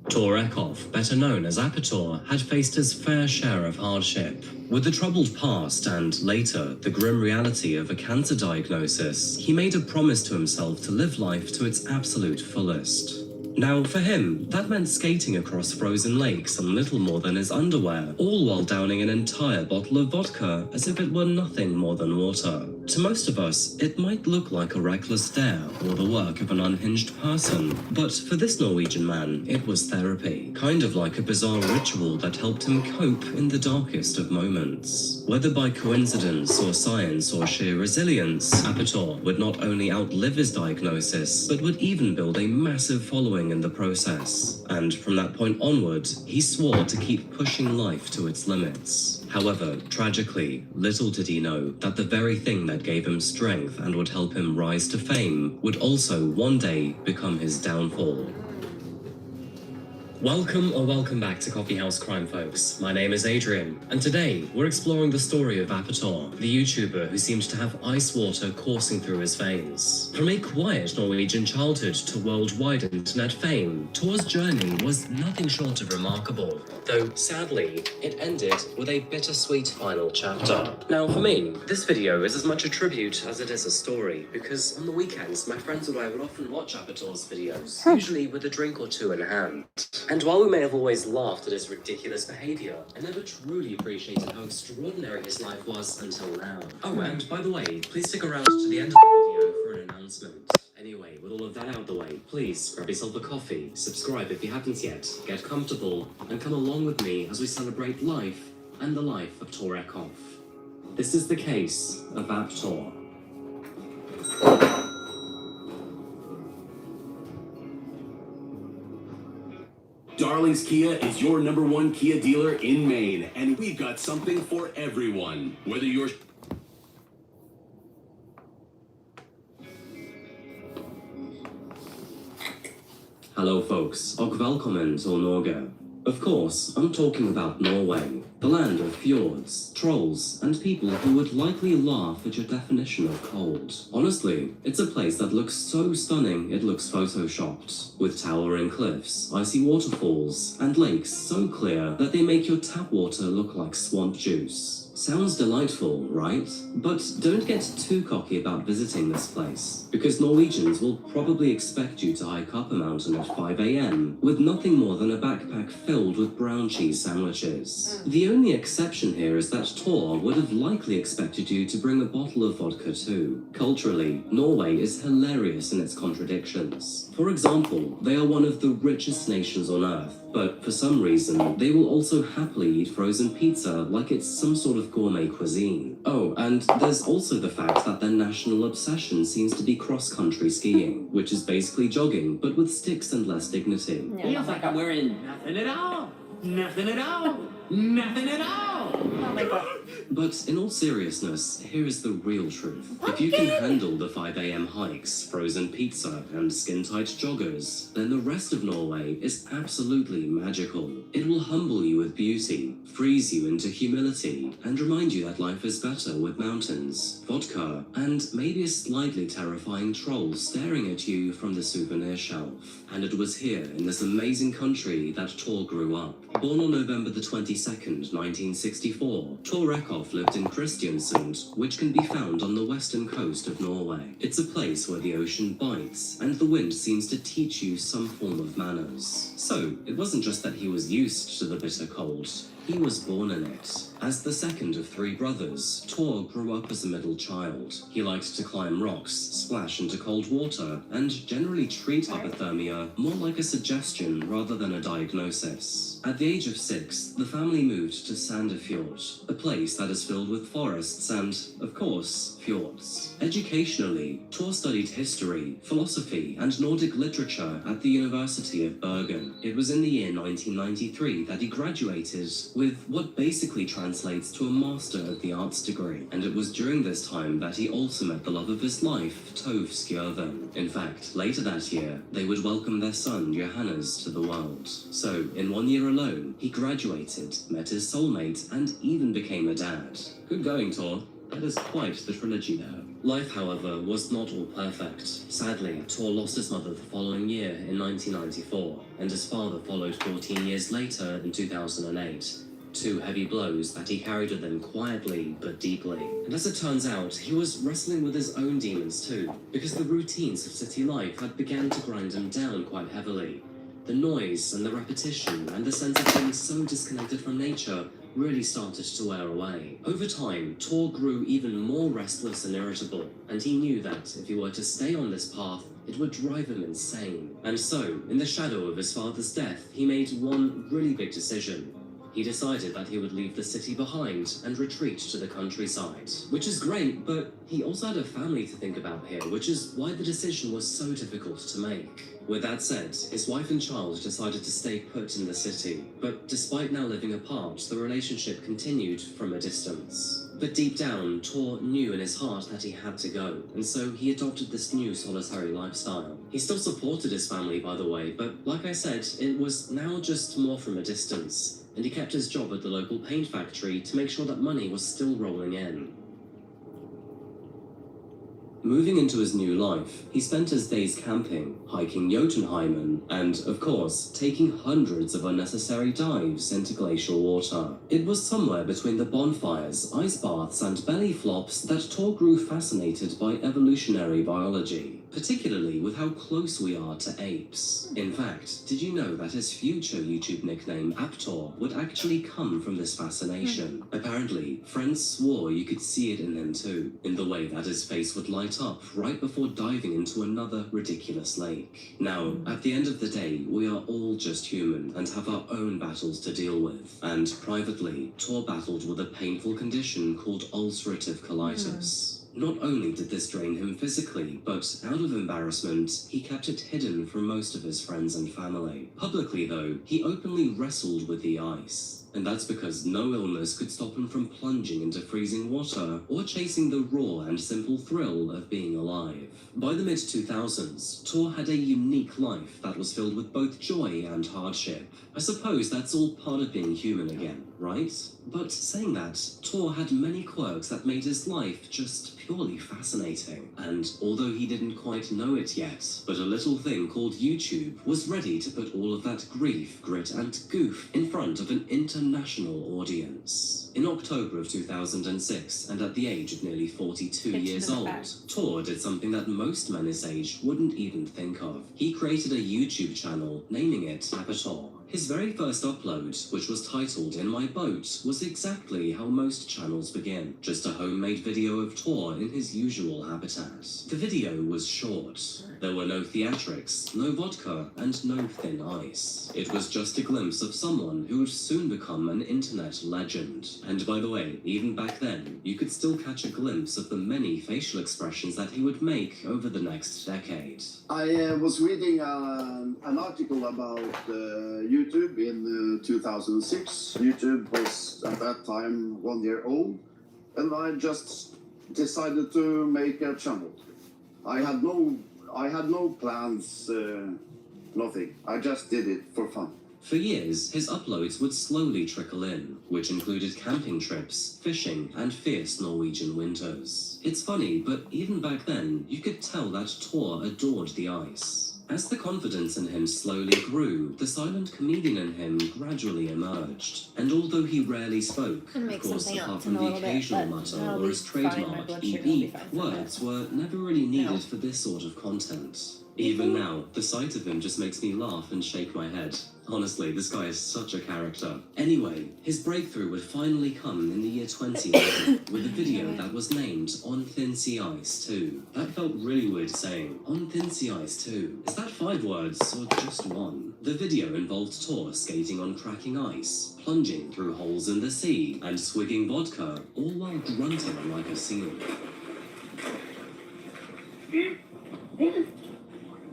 Torekov, better known as Apator, had faced his fair share of hardship. With the troubled past and, later, the grim reality of a cancer diagnosis, he made a promise to himself to live life to its absolute fullest. Now, for him, that meant skating across frozen lakes in little more than his underwear, all while downing an entire bottle of vodka as if it were nothing more than water. To most of us, it might look like a reckless dare or the work of an unhinged person, but for this Norwegian man, it was therapy, kind of like a bizarre ritual that helped him cope in the darkest of moments. Whether by coincidence or science or sheer resilience, Apator would not only outlive his diagnosis, but would even build a massive following in the process. And from that point onward, he swore to keep pushing life to its limits. However, tragically, little did he know that the very thing that gave him strength and would help him rise to fame would also one day become his downfall. Welcome back to Coffee House Crime, folks. My name is Adrian, and today we're exploring the story of Apator, the YouTuber who seemed to have ice water coursing through his veins. From a quiet Norwegian childhood to worldwide internet fame, Tor's journey was nothing short of remarkable, though sadly, it ended with a bittersweet final chapter. Now for me, this video is as much a tribute as it is a story, because on the weekends, my friends and I would often watch Apator's videos, usually with a drink or two in hand. And while we may have always laughed at his ridiculous behavior, I never truly appreciated how extraordinary his life was until now. Oh, and by the way, please stick around to the end of the video for an announcement. Anyway, with all of that out of the way, please grab yourself a coffee, subscribe if you haven't yet, get comfortable, and come along with me as we celebrate life and the life of Torekov. This is the case of Apator. Darling's Kia is your #1 Kia dealer in Maine, and we've got something for everyone. Whether you're... Hello folks, og velkommen til Norge. Of course, I'm talking about Norway, the land of fjords, trolls, and people who would likely laugh at your definition of cold. Honestly, it's a place that looks so stunning it looks photoshopped, with towering cliffs, icy waterfalls, and lakes so clear that they make your tap water look like swamp juice. Sounds delightful, right? But don't get too cocky about visiting this place, because Norwegians will probably expect you to hike up a mountain at 5 a.m. with nothing more than a backpack filled with brown cheese sandwiches. The only exception here is that Tor would have likely expected you to bring a bottle of vodka too. Culturally, Norway is hilarious in its contradictions. For example, they are one of the richest nations on earth, but for some reason, they will also happily eat frozen pizza like it's some sort of gourmet cuisine. Oh, and there's also the fact that their national obsession seems to be cross-country skiing, which is basically jogging, but with sticks and less dignity. Feels like I'm wearing nothing at all. Nothing at all. Nothing at all. Oh my god. But in all seriousness, here is the real truth. If you can handle the 5 a.m. hikes, frozen pizza, and skin-tight joggers, then the rest of Norway is absolutely magical. It will humble you with beauty, freeze you into humility, and remind you that life is better with mountains, vodka, and maybe a slightly terrifying troll staring at you from the souvenir shelf. And it was here, in this amazing country, that Tor grew up. Born on November the 22nd, 1964, Tor Eckhoff lived in Kristiansund, which can be found on the western coast of Norway. It's a place where the ocean bites, and the wind seems to teach you some form of manners. So, it wasn't just that he was used to the bitter cold. He was born in it. As the second of three brothers, Tor grew up as a middle child. He liked to climb rocks, splash into cold water, and generally treat hypothermia more like a suggestion rather than a diagnosis. At the age of 6, the family moved to Sandefjord, a place that is filled with forests and, of course, fjords. Educationally, Tor studied history, philosophy, and Nordic literature at the University of Bergen. It was in the year 1993 that he graduated with what basically translates to a Master of the Arts degree, and it was during this time that he also met the love of his life, Tove Skjøven. In fact, later that year, they would welcome their son, Johannes, to the world. So, in 1 year alone, he graduated, met his soulmate, and even became a dad. Good going, Tor. That is quite the trilogy there. Life, however, was not all perfect. Sadly, Tor lost his mother the following year in 1994, and his father followed 14 years later in 2008. Two heavy blows that he carried with him quietly but deeply. And as it turns out, he was wrestling with his own demons too, because the routines of city life had begun to grind him down quite heavily. The noise and the repetition and the sense of being so disconnected from nature really started to wear away. Over time, Tor grew even more restless and irritable, and he knew that if he were to stay on this path, it would drive him insane. And so, in the shadow of his father's death, he made one really big decision. He decided that he would leave the city behind and retreat to the countryside. Which is great, but he also had a family to think about here, which is why the decision was so difficult to make. With that said, his wife and child decided to stay put in the city, but despite now living apart, the relationship continued from a distance. But deep down, Tor knew in his heart that he had to go, and so he adopted this new solitary lifestyle. He still supported his family, by the way, but like I said, it was now just more from a distance, and he kept his job at the local paint factory to make sure that money was still rolling in. Moving into his new life, he spent his days camping, hiking Jotunheimen, and, of course, taking hundreds of unnecessary dives into glacial water. It was somewhere between the bonfires, ice baths, and belly flops that Tor grew fascinated by evolutionary biology, particularly with how close we are to apes. In fact, did you know that his future YouTube nickname, Aptor, would actually come from this fascination? Apparently, friends swore you could see it in him too, in the way that his face would light up right before diving into another ridiculous lake. Now, at the end of the day, we are all just human and have our own battles to deal with. And privately, Tor battled with a painful condition called ulcerative colitis. Not only did this drain him physically, but out of embarrassment, he kept it hidden from most of his friends and family. Publicly, though, he openly wrestled with the ice. And that's because no illness could stop him from plunging into freezing water or chasing the raw and simple thrill of being alive. By the mid-2000s, Tor had a unique life that was filled with both joy and hardship. I suppose that's all part of being human again, right? But saying that, Tor had many quirks that made his life just purely fascinating. And although he didn't quite know it yet, but a little thing called YouTube was ready to put all of that grief, grit, and goof in front of an international audience. In October of 2006, and at the age of nearly 42 years old, Tor did something that most men his age wouldn't even think of. He created a YouTube channel, naming it Avatar. His very first upload, which was titled In My Boat, was exactly how most channels begin. Just a homemade video of Tor in his usual habitat. The video was short. There were no theatrics, no vodka, and no thin ice. It was just a glimpse of someone who would soon become an internet legend. And by the way, even back then, you could still catch a glimpse of the many facial expressions that he would make over the next decade. I was reading an article about YouTube in 2006. YouTube was at that time 1 year old, and I just decided to make a channel. I had no plans, nothing. I just did it for fun. For years, his uploads would slowly trickle in, which included camping trips, fishing, and fierce Norwegian winters. It's funny, but even back then, you could tell that Tor adored the ice. As the confidence in him slowly grew, the silent comedian in him gradually emerged. And although he rarely spoke, of course, apart from the occasional mutter or his trademark EB, words were never really needed for this sort of content. Even now, the sight of him just makes me laugh and shake my head. Honestly, this guy is such a character. Anyway, his breakthrough would finally come in the year 2011 with a video that was named On Thin Sea Ice 2. That felt really weird saying. On Thin Sea Ice 2. Is that 5 words or just one? The video involved Tor skating on cracking ice, plunging through holes in the sea, and swigging vodka, all while grunting like a seal.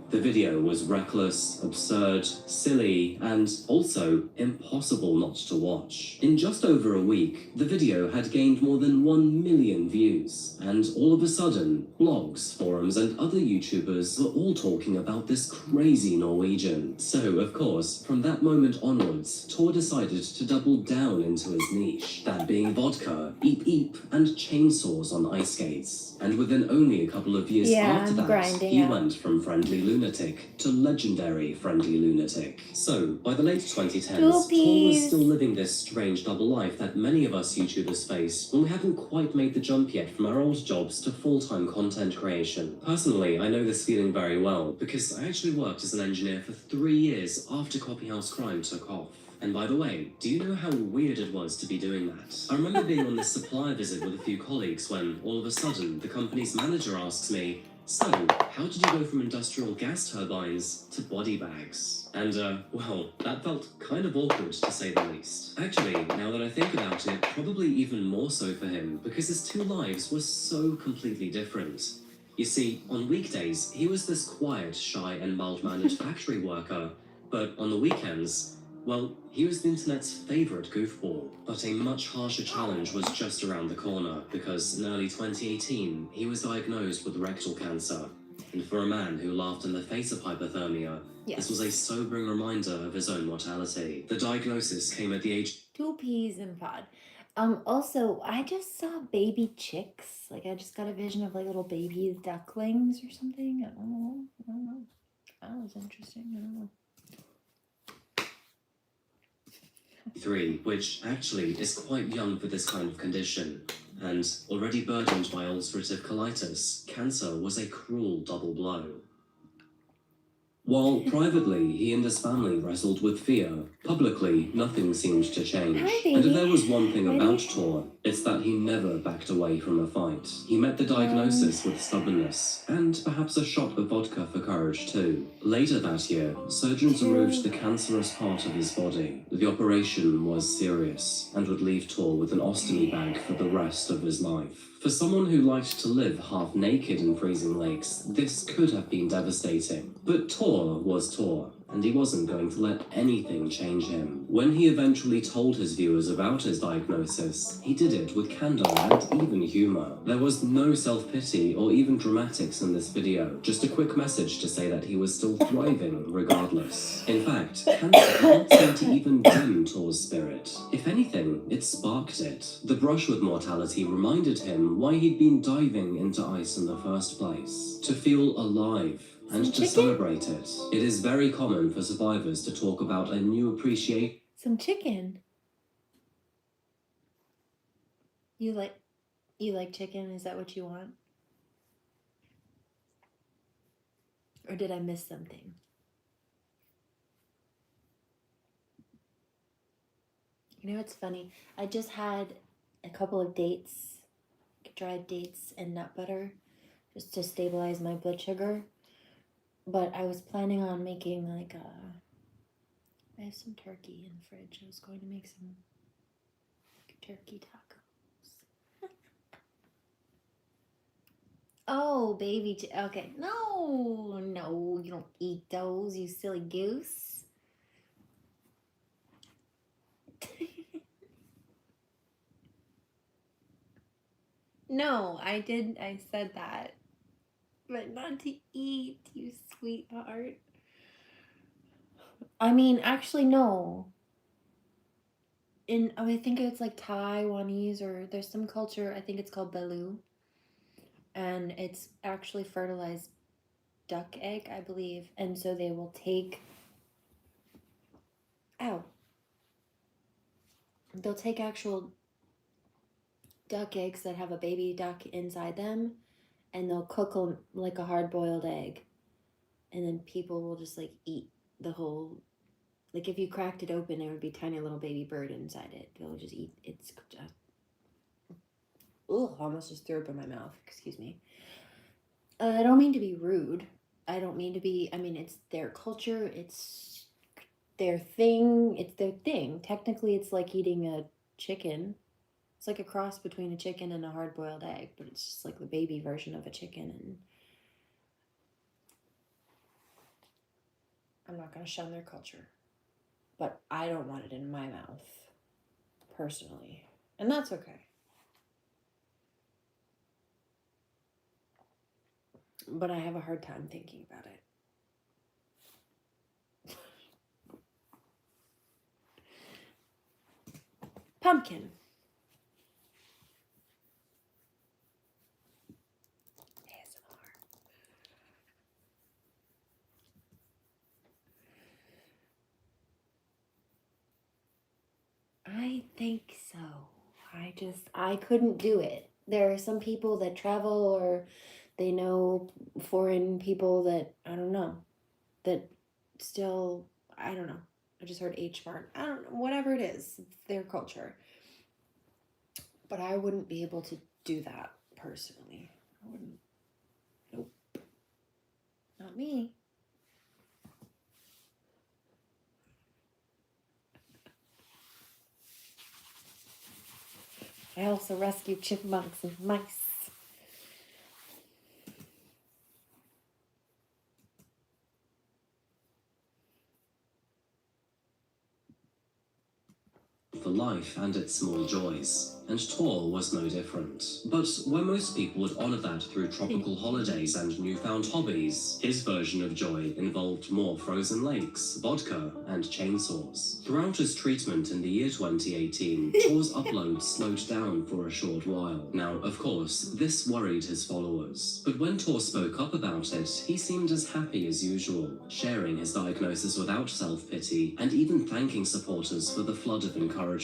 The video was reckless, absurd, silly, and also impossible not to watch. In just over a week, the video had gained more than 1 million views, and all of a sudden, blogs, forums, and other YouTubers were all talking about this crazy Norwegian. So, of course, from that moment onwards, Tor decided to double down into his niche, that being vodka, eep eep, and chainsaws on ice skates. And within only a couple of years after that, he went from friendly lunatic to legendary friendly lunatic. So, by the late 2010s, Tor was still living this strange double life that many of us YouTubers face when we haven't quite made the jump yet from our old jobs to full-time content creation. Personally, I know this feeling very well, because I actually worked as an engineer for 3 years after Coffeehouse Crime took off. And by the way, do you know how weird it was to be doing that? I remember being on this supplier visit with a few colleagues when, all of a sudden, the company's manager asks me, "So, how did you go from industrial gas turbines to body bags?" And, well, that felt kind of awkward, to say the least. Actually, now that I think about it, probably even more so for him, because his two lives were so completely different. You see, on weekdays, he was this quiet, shy, and mild-mannered factory worker, but on the weekends, well, he was the internet's favourite goofball. But a much harsher challenge was just around the corner, because in early 2018, he was diagnosed with rectal cancer. And for a man who laughed in the face of hypothermia, this was a sobering reminder of his own mortality. The diagnosis came at the age... 2 peas in pod. Also, I just saw baby chicks. Like, I just got a vision of, like, little baby ducklings or something. I don't know. That was interesting. I don't know. 3, which actually is quite young for this kind of condition. And already burdened by ulcerative colitis, cancer was a cruel double blow. While privately he and his family wrestled with fear, publicly nothing seemed to change. And if there was one thing about Tor, it's that he never backed away from a fight. He met the diagnosis with stubbornness, and perhaps a shot of vodka for courage too. Later that year, surgeons removed the cancerous part of his body. The operation was serious, and would leave Tor with an ostomy bag for the rest of his life. For someone who liked to live half naked in freezing lakes, this could have been devastating. But Tor was Tor. and he wasn't going to let anything change him. When he eventually told his viewers about his diagnosis, he did it with candor and even humor. There was no self-pity or even dramatics in this video, just a quick message to say that he was still thriving regardless. In fact, cancer did not seem to even dim Tor's spirit. If anything, it sparked it. The brush with mortality reminded him why he'd been diving into ice in the first place. To feel alive and to celebrate it. It is very common for survivors to talk about a new appreciation. Some chicken. You like chicken? Is that what you want? Or did I miss something? You know, it's funny. I just had a couple of dates, dried dates and nut butter, just to stabilize my blood sugar. But I was planning on making like I have some turkey in the fridge. I was going to make some turkey tacos. Oh, baby. Okay. No, you don't eat those, you silly goose. No, I said that. But not to eat, you sweetheart. I mean, actually, no. I think it's like Taiwanese, or there's some culture, I think it's called Balu. And it's actually fertilized duck egg, I believe. And so they will take... Ow. They'll take actual duck eggs that have a baby duck inside them, and they'll cook them like a hard-boiled egg. And then people will just like eat the whole... Like if you cracked it open, there would be tiny little baby bird inside it. They'll just eat. It's just... Ugh, I almost just threw up in my mouth. Excuse me. I don't mean to be rude. I don't mean to be... I mean, it's their culture. It's their thing. It's their thing. Technically, it's like eating a chicken. It's like a cross between a chicken and a hard-boiled egg, but it's just like the baby version of a chicken. And I'm not going to shun their culture. But I don't want it in my mouth, personally. And that's okay. But I have a hard time thinking about it. Pumpkin. ASMR. I think so. I couldn't do it. There are some people that travel, or they know foreign people that, I don't know, that still, I don't know. I just heard H-Mart. I don't know, whatever it is, it's their culture. But I wouldn't be able to do that personally. I wouldn't. Nope. Not me. I also rescue chipmunks and mice. For life and its small joys, and Tor was no different. But where most people would honour that through tropical holidays and newfound hobbies, his version of joy involved more frozen lakes, vodka, and chainsaws. Throughout his treatment in the year 2018, Tor's uploads slowed down for a short while. Now, of course, this worried his followers. But when Tor spoke up about it, he seemed as happy as usual, sharing his diagnosis without self-pity, and even thanking supporters for the flood of encouragement.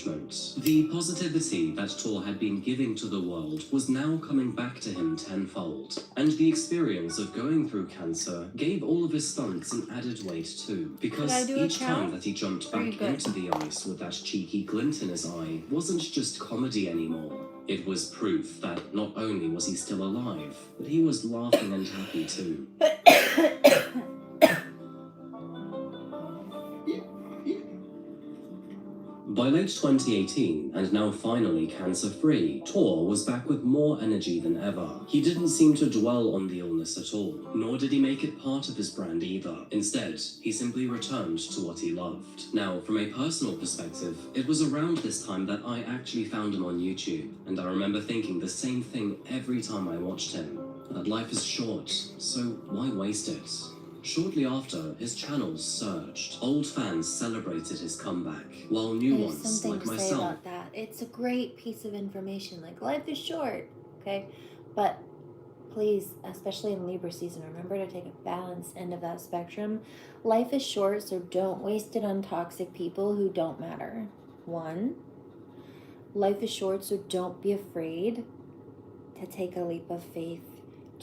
The positivity that Tor had been giving to the world was now coming back to him tenfold, and the experience of going through cancer gave all of his stunts an added weight too, because each time that he jumped back into the ice with that cheeky glint in his eye wasn't just comedy anymore. It was proof that not only was he still alive, but he was laughing and happy too. By late 2018, and now finally cancer-free, Tor was back with more energy than ever. He didn't seem to dwell on the illness at all, nor did he make it part of his brand either. Instead, he simply returned to what he loved. Now, from a personal perspective, it was around this time that I actually found him on YouTube, and I remember thinking the same thing every time I watched him, that life is short, so why waste it? Shortly after, his channels surged. Old fans celebrated his comeback, while new There's ones, something like to say myself, about that. It's a great piece of information. Like, life is short, okay? But please, especially in Libra season, remember to take a balanced end of that spectrum. Life is short, so don't waste it on toxic people who don't matter. One, life is short, so don't be afraid to take a leap of faith,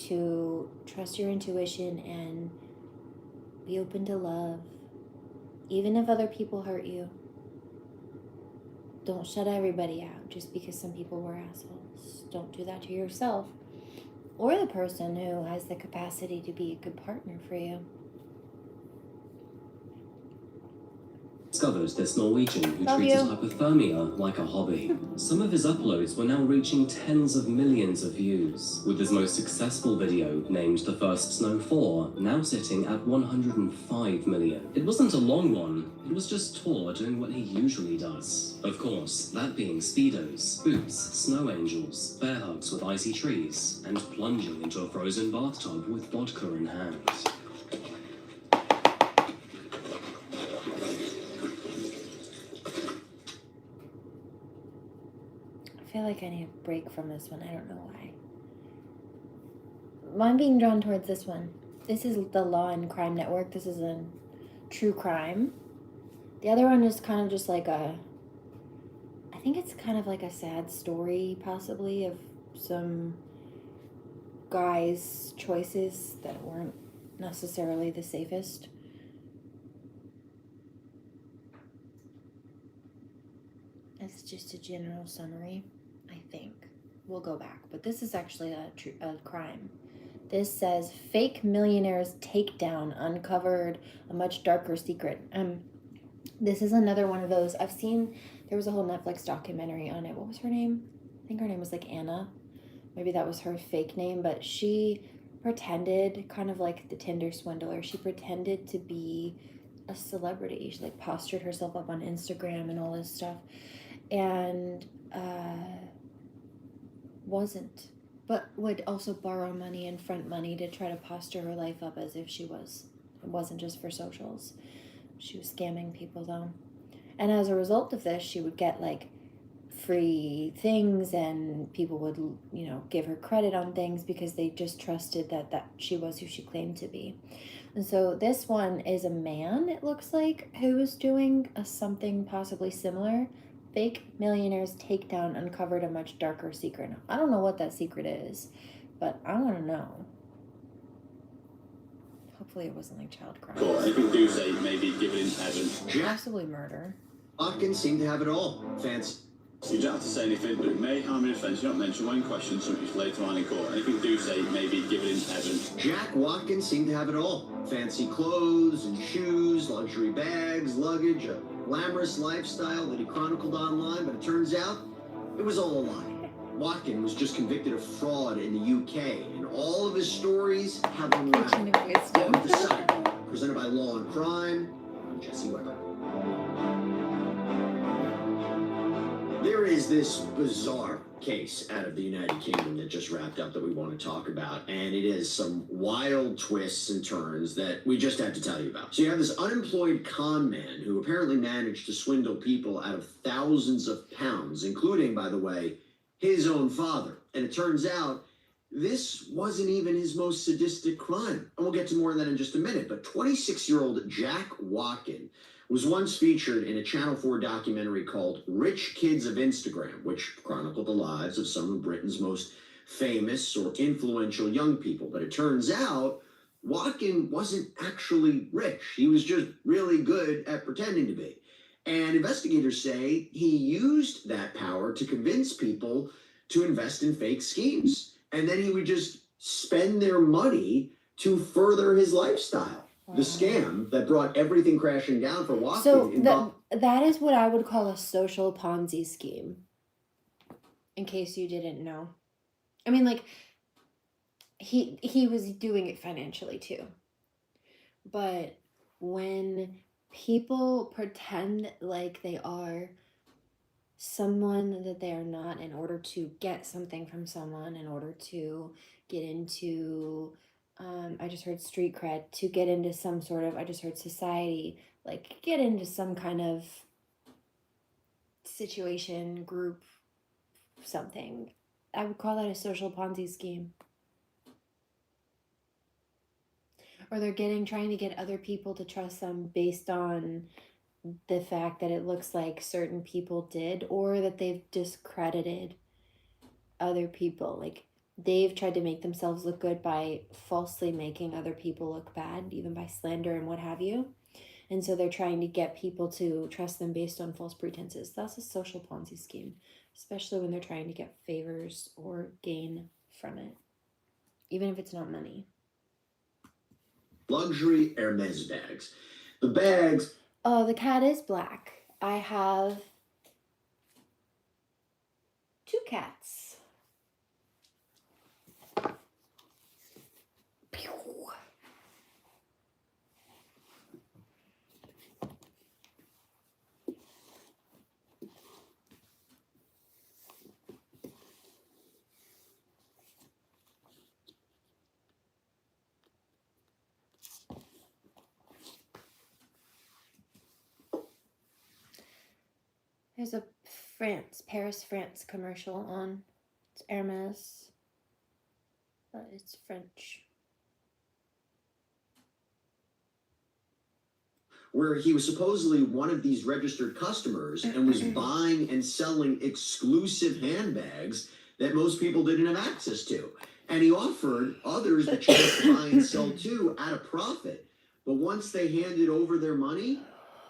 to trust your intuition and be open to love, even if other people hurt you. Don't shut everybody out just because some people were assholes. Don't do that to yourself or the person who has the capacity to be a good partner for you. Discovered this Norwegian who Love treated you. hypothermia like a hobby. Some of his uploads were now reaching tens of millions of views, with his most successful video, named The First Snow 4, now sitting at 105 million. It wasn't a long one, it was just Tor doing what he usually does. Of course, that being speedos, boots, snow angels, bear hugs with icy trees, and plunging into a frozen bathtub with vodka in hand. I feel like I need a break from this one. I don't know why. I'm being drawn towards this one. This is the Law and Crime Network. This is a true crime. The other one is kind of just like I think it's kind of like a sad story, possibly, of some guys' choices that weren't necessarily the safest. It's just a general summary, I think. We'll go back. But this is actually a crime. This says, fake millionaires takedown uncovered a much darker secret. This is another one of those. I've seen, there was a whole Netflix documentary on it. What was her name? I think her name was like Anna. Maybe that was her fake name, but she pretended, kind of like the Tinder swindler, she pretended to be a celebrity. She like postured herself up on Instagram and all this stuff. And wasn't, but would also borrow money and front money to try to posture her life up as if she was. It wasn't just for socials. She was scamming people though. And as a result of this, she would get like free things, and people would, you know, give her credit on things because they just trusted that she was who she claimed to be. And so this one is a man, it looks like, who was doing something possibly similar. Fake millionaires takedown uncovered a much darker secret. I don't know what that secret is, but I want to know. Hopefully it wasn't like child crime. Cool. Anything do say maybe give it in heaven. Possibly murder. Watkins seemed to have it all. Fancy. So you don't have to say anything, but it may harm your defence. You don't mention one question, something later on in court. Anything do say maybe give it in heaven. Jack Watkins seemed to have it all. Fancy clothes and shoes, luxury bags, luggage, a glamorous lifestyle that he chronicled online, but it turns out it was all a lie. Watkins was just convicted of fraud in the UK, and all of his stories have unraveled. Welcome to Side, presented by Law and Crime. I'm Jesse Weber. There is this bizarre case out of the United Kingdom that just wrapped up that we want to talk about, and it is some wild twists and turns that we just have to tell you about. So you have this unemployed con man who apparently managed to swindle people out of thousands of pounds, including, by the way, his own father. And it turns out this wasn't even his most sadistic crime. And we'll get to more of that in just a minute. But 26-year-old Jack Watkins was once featured in a Channel 4 documentary called Rich Kids of Instagram, which chronicled the lives of some of Britain's most famous or influential young people. But it turns out Watkins wasn't actually rich. He was just really good at pretending to be. And investigators say he used that power to convince people to invest in fake schemes. And then he would just spend their money to further his lifestyle. The scam that brought everything crashing down for Watkins. So That is what I would call a social Ponzi scheme. In case you didn't know. I mean, like, he was doing it financially too. But when people pretend like they are someone that they are not in order to get something from someone, in order to get into, I just heard street cred, to get into some sort of, I just heard society, like get into some kind of situation, group, something. I would call that a social Ponzi scheme. Or they're trying to get other people to trust them based on the fact that it looks like certain people did, or that they've discredited other people. Like, they've tried to make themselves look good by falsely making other people look bad, even by slander and what have you. And so they're trying to get people to trust them based on false pretenses. That's a social Ponzi scheme, especially when they're trying to get favors or gain from it, even if it's not money. Luxury Hermes bags. The bags. Oh, the cat is black. I have 2 cats. Pew. There's a Paris, France commercial on. It's Hermes. But it's French. Where he was supposedly one of these registered customers and was buying and selling exclusive handbags that most people didn't have access to. And he offered others the chance to buy and sell too at a profit. But once they handed over their money,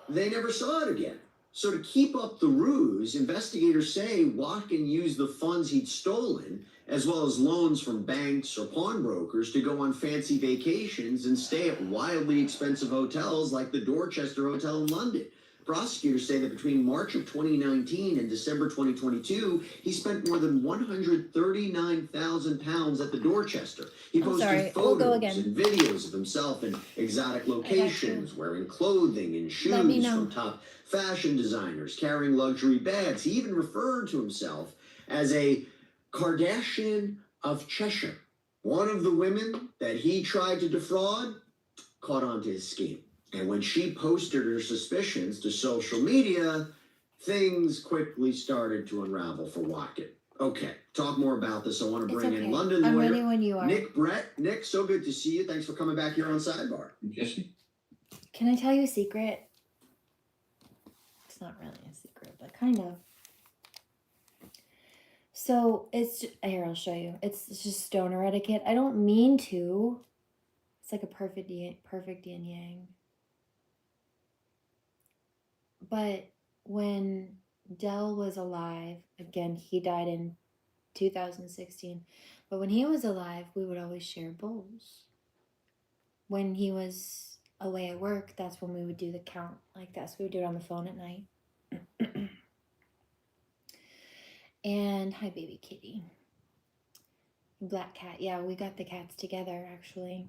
they never saw it again. So to keep up the ruse, investigators say Watkin used the funds he'd stolen, as well as loans from banks or pawnbrokers, to go on fancy vacations and stay at wildly expensive hotels like the Dorchester Hotel in London. Prosecutors say that between March of 2019 and December 2022, he spent more than £139,000 at the Dorchester. He posted photos and videos of himself in exotic locations, wearing clothing and shoes from top fashion designers, carrying luxury bags. He even referred to himself as a Kardashian of Cheshire. One of the women that he tried to defraud caught on to his scheme. And when she posted her suspicions to social media, things quickly started to unravel for Watkin. Okay, talk more about this. I want to bring in London lawyer I'm ready when you are. Nick Brett. Nick, so good to see you. Thanks for coming back here on Sidebar. Jesse? Can I tell you a secret? It's not really a secret, but kind of. So it's here. I'll show you. It's just stoner etiquette. I don't mean to. It's like a perfect yin yang. But when Dell was alive, again, he died in 2016. But when he was alive, we would always share bowls. When he was away at work, that's when we would do the count like that. So we would do it on the phone at night. And hi, baby kitty. Black cat. Yeah, we got the cats together, actually.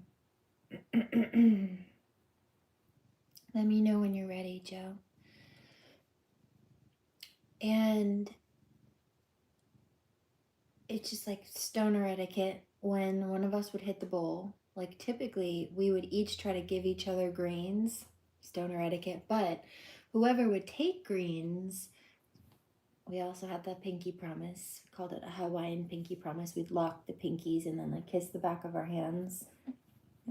Let me know when you're ready, Joe. And it's just like stoner etiquette. When one of us would hit the bowl, like typically we would each try to give each other greens, stoner etiquette, but whoever would take greens, we also had the pinky promise. We called it a Hawaiian pinky promise. We'd lock the pinkies and then like kiss the back of our hands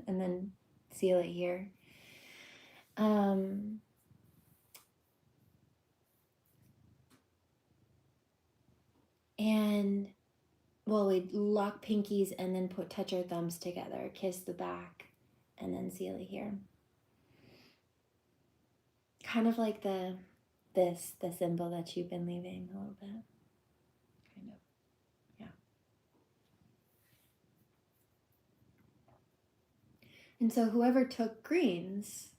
and then seal it here. And well, we'd lock pinkies and then touch our thumbs together, kiss the back, and then seal it here. Kind of like the symbol that you've been leaving a little bit. Kind of, yeah. And so whoever took greens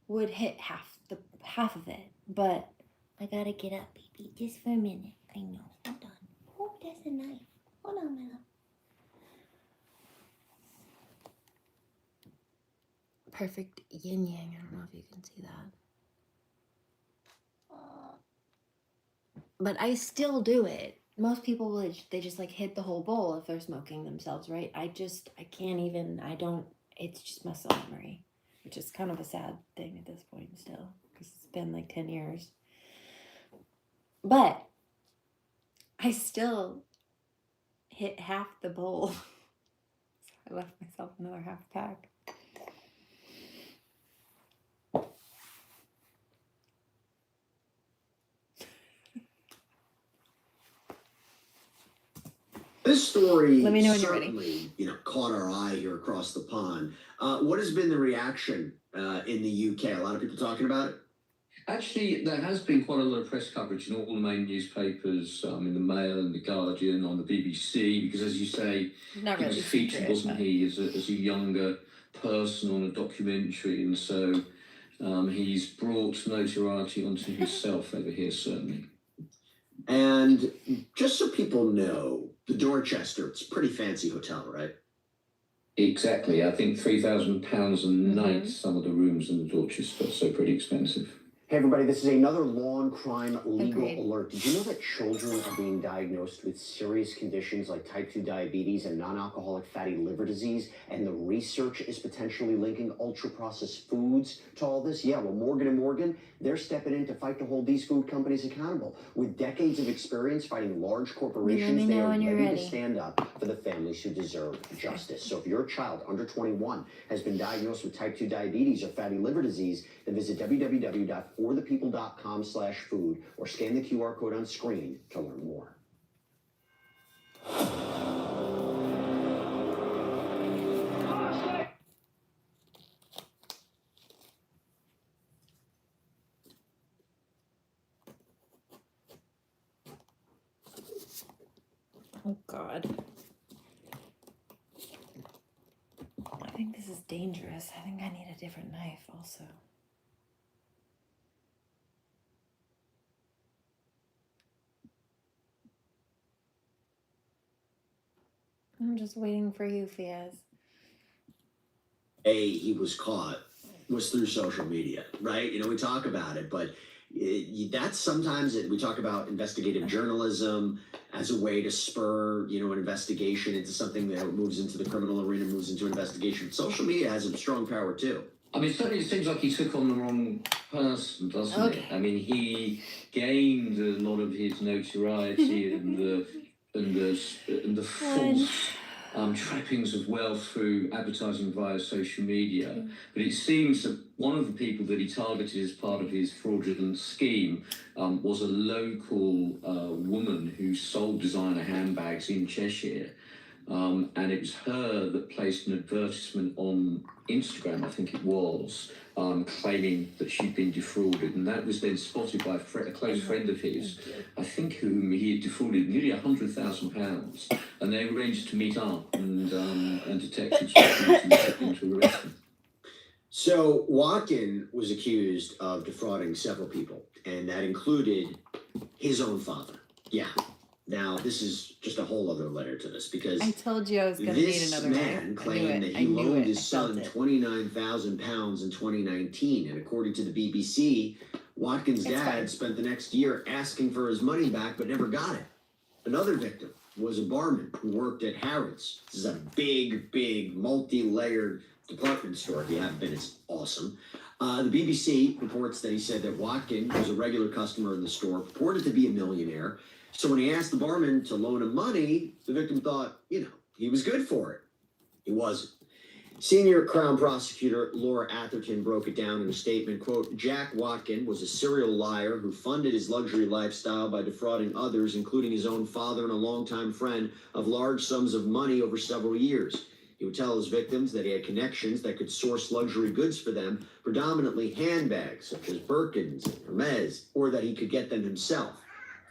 would hit half the half of it, but I gotta get up, baby, just for a minute. I know. Hold on. Oh, that's a knife. Hold on, my love. Perfect yin yang. I don't know if you can see that. But I still do it. Most people will, they just like hit the whole bowl if they're smoking themselves, right? I can't even, it's just muscle memory, which is kind of a sad thing at this point still, because it's been like 10 years. But I still hit half the bowl. So I left myself another half pack. This story Let me know when you're ready. certainly, caught our eye here across the pond. What has been the reaction in the UK? A lot of people talking about it? Actually, there has been quite a lot of press coverage in all the main newspapers, in the Mail and the Guardian, on the BBC, because as you say, Not he really was featured, secret, wasn't but- he, as a younger person on a documentary, and so he's brought notoriety onto himself over here, certainly. And just so people know, the Dorchester, it's a pretty fancy hotel, right? Exactly. I think £3,000 a night, some of the rooms in the Dorchester, so pretty expensive. Hey everybody, this is another law and crime legal Agreed. alert. Did you know that children are being diagnosed with serious conditions like type 2 diabetes and non-alcoholic fatty liver disease, and the research is potentially linking ultra-processed foods to all this? Yeah, well, Morgan & Morgan, they're stepping in to fight to hold these food companies accountable. With decades of experience fighting large corporations, they know are when you're ready ready. to stand up for the families who deserve justice. So if your child under 21 has been diagnosed with type 2 diabetes or fatty liver disease, then visit www.forthepeople.com/food or scan the QR code on screen to learn more. Oh God. I think this is dangerous. I think I need a different knife also. I'm just waiting for you, Fiaz. He was caught was through social media, right? We talk about it, but that's sometimes we talk about investigative journalism as a way to spur, an investigation into something that moves into the criminal arena, moves into investigation. Social media has a strong power too. I mean, certainly it seems like he took on the wrong person, doesn't Okay. it? I mean, he gained a lot of his notoriety and the false trappings of wealth through advertising via social media. But it seems that one of the people that he targeted as part of his fraudulent scheme was a local woman who sold designer handbags in Cheshire. And it was her that placed an advertisement on Instagram, I think it was, claiming that she'd been defrauded. And that was then spotted by a close friend of his, I think whom he had defrauded nearly £100,000. And they arranged to meet up, and detectives were to arrest him. So Watkin was accused of defrauding several people, and that included his own father. Yeah. Now, this is just a whole other layer to this, because I told you I was going to need this another man knife. claimed that he loaned his son £29,000 in 2019, and according to the BBC, Watkins' dad fine. spent the next year asking for his money back but never got it. Another victim was a barman who worked at Harrods. This is a big, multi-layered department store. If you haven't been, it's awesome. The BBC reports that he said that Watkin was a regular customer in the store, purported to be a millionaire. So when he asked the barman to loan him money, the victim thought, he was good for it. He wasn't. Senior Crown Prosecutor Laura Atherton broke it down in a statement, quote, Jack Watkin was a serial liar who funded his luxury lifestyle by defrauding others, including his own father and a longtime friend, of large sums of money over several years. He would tell his victims that he had connections that could source luxury goods for them, predominantly handbags, such as Birkins and Hermes, or that he could get them himself.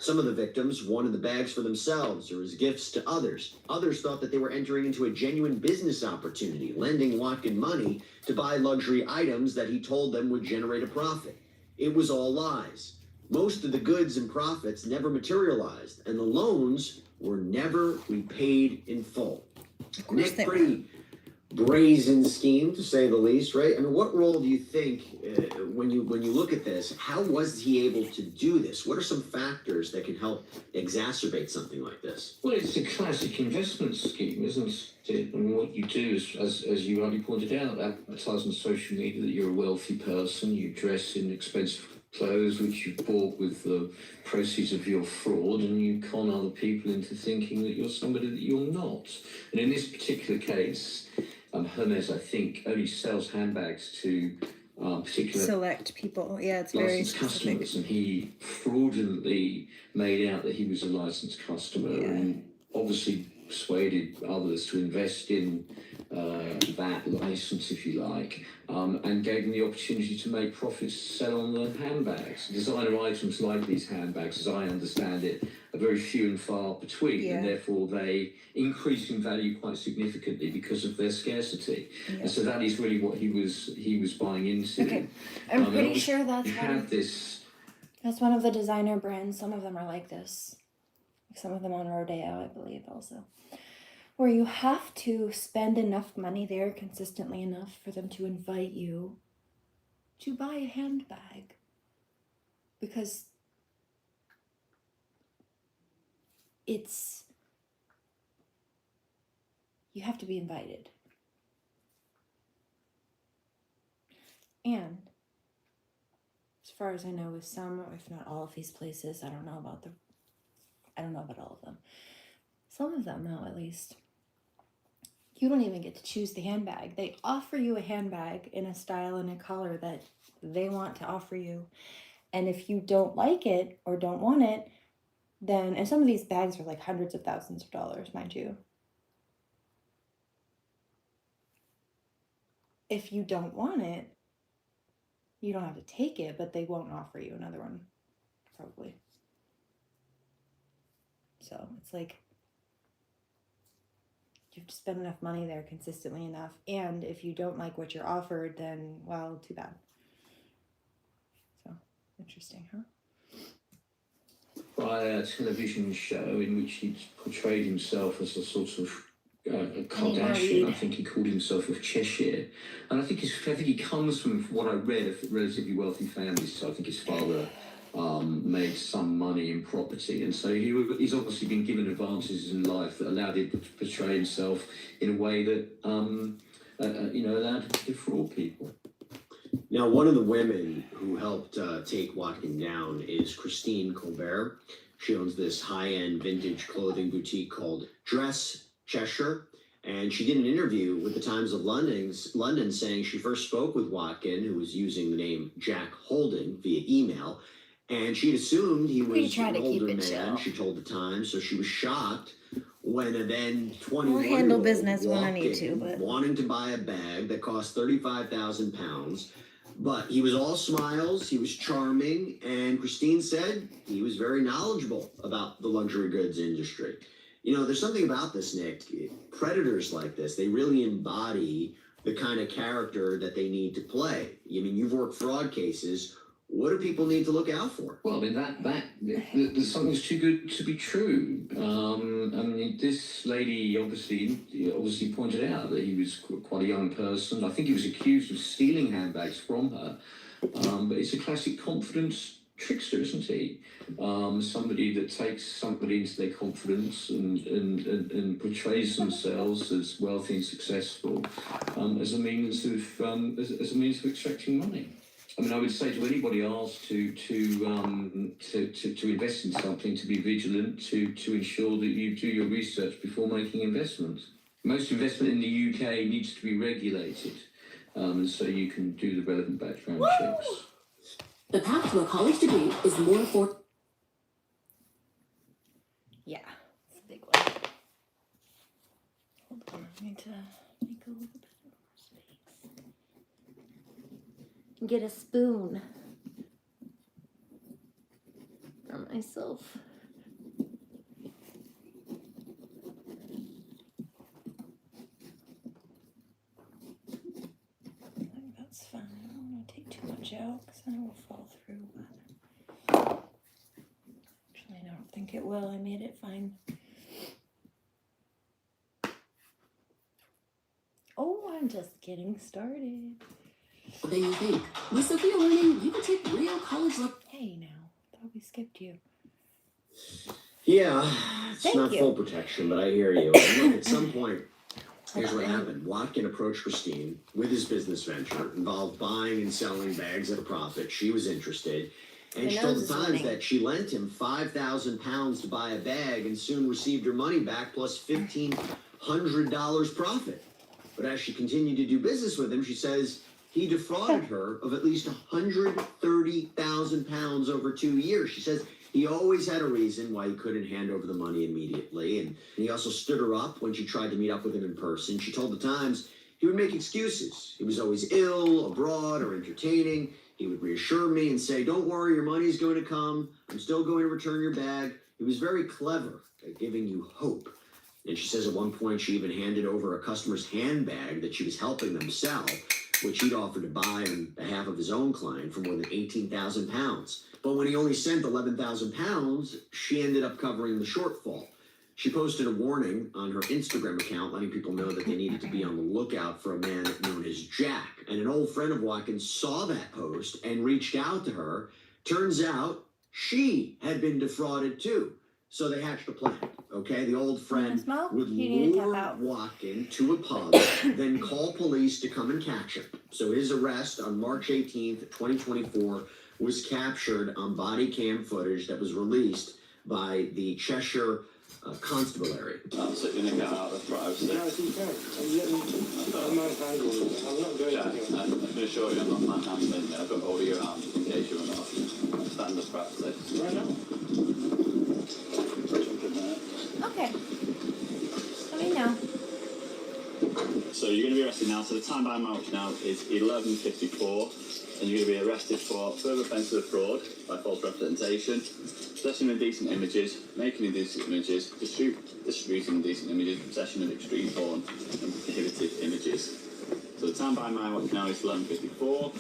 Some of the victims wanted the bags for themselves or as gifts to others. Others thought that they were entering into a genuine business opportunity, lending Watkin money to buy luxury items that he told them would generate a profit. it was all lies. Most of the goods and profits never materialized, and the loans were never repaid in full. Nick, pretty brazen scheme to say the least, right? I mean, what role do you think when you look at this? How was he able to do this? What are some factors that can help exacerbate something like this? Well, it's a classic investment scheme, isn't it? And what you do is, as you rightly pointed out, advertise on social media that you're a wealthy person, you dress in expensive clothes which you bought with the proceeds of your fraud, and you con other people into thinking that you're somebody that you're not. And in this particular case, Hermes, I think, only sells handbags to particular select people. Yeah, it's very licensed specific. customers, and he fraudulently made out that he was a licensed customer, and obviously persuaded others to invest in that license, if you like, and gave them the opportunity to make profits to sell on the handbags. Designer items like these handbags, as I understand it, are very few and far between, and therefore they increase in value quite significantly because of their scarcity. And so that is really what he was buying into. Okay, I'm pretty sure that's that's one of the designer brands. Some of them are like this. Some of them on Rodeo, I believe, also. Where you have to spend enough money there consistently enough for them to invite you to buy a handbag. Because you have to be invited. And as far as I know, with some, or if not all of these places, I don't know about all of them. Some of them, now at least, you don't even get to choose the handbag. They offer you a handbag in a style and a color that they want to offer you. And if you don't like it or don't want it, then, and some of these bags are like hundreds of thousands of dollars, mind you. If you don't want it, you don't have to take it, but they won't offer you another one, probably. So it's like, you have to spend enough money there consistently enough. And if you don't like what you're offered, then, well, too bad. So, interesting, huh? By a television show in which he portrayed himself as a sort of a Kardashian. I think he called himself of Cheshire. And I think he comes from what I read, a relatively wealthy family. So I think his father made some money in property, and so he's obviously been given advantages in life that allowed him to portray himself in a way that allowed him to defraud people. Now, one of the women who helped take Watkin down is Christine Colbert. She owns this high-end vintage clothing boutique called Dress Cheshire, and she did an interview with the Times of London saying she first spoke with Watkin, who was using the name Jack Holden via email, and she'd assumed he was an older man, she told the Times, so she was shocked when a then 21-year-old walked in wanting to buy a bag that cost £35,000. But he was all smiles, he was charming, and Christine said he was very knowledgeable about the luxury goods industry. You know, there's something about this, Nick. Predators like this, they really embody the kind of character that they need to play. I mean, you've worked fraud cases. What do people need to look out for? Well, I mean, there's something's too good to be true. I mean, this lady obviously pointed out that he was quite a young person. I think he was accused of stealing handbags from her. But it's a classic confidence trickster, isn't he? Somebody that takes somebody into their confidence and portrays themselves as wealthy and successful as a means of extracting money. I mean, I would say to anybody asked to invest in something, to be vigilant, to ensure that you do your research before making investments. Most investment in the UK needs to be regulated, and so you can do the relevant background checks. The path to a college degree is more affordable. Yeah, it's a big one. Hold on, I need to make a little bit more space. Get a spoon for myself. I think that's fine. I don't want to take too much out because then it will fall through. don't think it will. I made it fine. Oh, I'm just getting started. What do you think? With Sophia Learning, you can take real college level. Hey, now. Thought we skipped you. Yeah, it's Thank not you. full protection, but I hear you. And look, at some point, here's what happened. Watkin approached Christine with his business venture, involved buying and selling bags at a profit. She was interested. And My she told nose the is Times running. that she lent him £5,000 to buy a bag and soon received her money back plus $1,500 profit. But as she continued to do business with him, she says he defrauded her of at least £130,000 over 2 years. She says he always had a reason why he couldn't hand over the money immediately. And he also stood her up when she tried to meet up with him in person. She told the Times he would make excuses. He was always ill, abroad, or entertaining. He would reassure me and say, don't worry, your money's going to come. I'm still going to return your bag. He was very clever at giving you hope. And she says at one point she even handed over a customer's handbag that she was helping them sell, which he'd offered to buy on behalf of his own client for more than £18,000. But when he only sent £11,000, she ended up covering the shortfall. She posted a warning on her Instagram account letting people know that they needed to be on the lookout for a man known as Jack. And an old friend of Watkins saw that post and reached out to her. Turns out she had been defrauded too. So they hatched a plan, okay? The old friend would lure Watkin to a pub, then call police to come and catch him. So his arrest on March 18th, 2024 was captured on body cam footage that was released by the Cheshire Constabulary. I'm sitting in the car, that's privacy. No, you can't. I'm manhandling. I'm not doing anything. I'm going to show you I'm not manhandling. I've got all your arms in case you're not. Standard practice. Right now. Okay. Let me know. So you're going to be arrested now. So the time by March now is 11:54, and you're going to be arrested for further offence of fraud by false representation, possession of indecent images, making indecent images, distributing indecent images, possession of extreme porn, and prohibited images. So the time by my watch now is 11:54.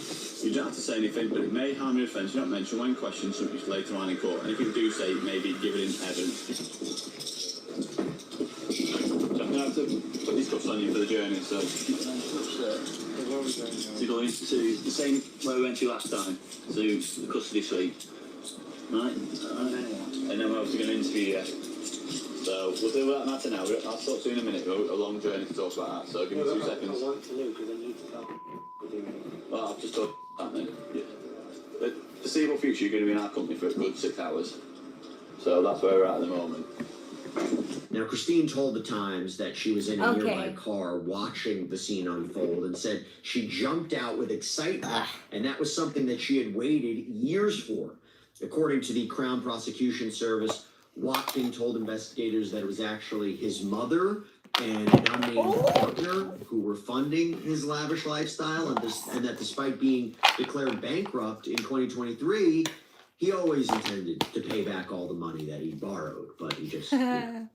You don't have to say anything, but it may harm your offence. You don't mention when questioned, subject to later on in court. And if you do say, maybe give it in evidence. So I'm going to have to put these cuffs on you for the journey. So you're going to the same way we went to last time, to the custody suite, right? And then we're obviously going to interview you. So we'll do that matter now. I'll talk to you in a minute. We've got a long journey to talk about that. So give me 2 seconds. I want to know because I need to talk. Well, I've just talked about that then. Yeah. The foreseeable future, you're going to be in our company for a good 6 hours. So that's where we're at the moment. Now, Christine told the Times that she was in a nearby car watching the scene unfold and said she jumped out with excitement, and that was something that she had waited years for. According to the Crown Prosecution Service, Watkin told investigators that it was actually his mother and an unnamed partner who were funding his lavish lifestyle, and that despite being declared bankrupt in 2023, he always intended to pay back all the money that he borrowed, but he just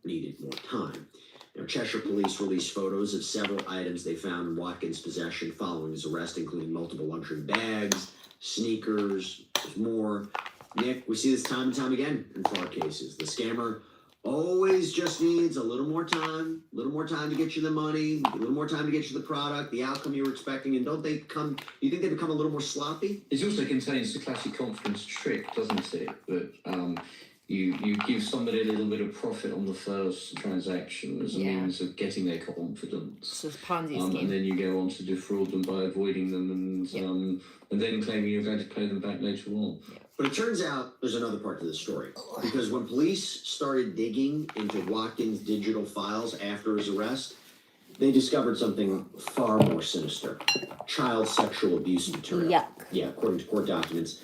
needed more time. Now, Cheshire police released photos of several items they found in Watkins' possession following his arrest, including multiple luxury bags, sneakers, there's more. Nick, we see this time and time again in fraud cases. The scammer always just needs a little more time to get you the money, a little more time to get you the product, the outcome you were expecting, and do you think they become a little more sloppy? It also contains the classic confidence trick, doesn't it? That you give somebody a little bit of profit on the first transaction as a means of getting their confidence. So it's Ponzi scheme. And then you go on to defraud them by avoiding them and then claiming you're going to pay them back later on. But it turns out there's another part to the story. Because when police started digging into Watkins' digital files after his arrest, they discovered something far more sinister. Child sexual abuse material. Yuck. Yeah, according to court documents.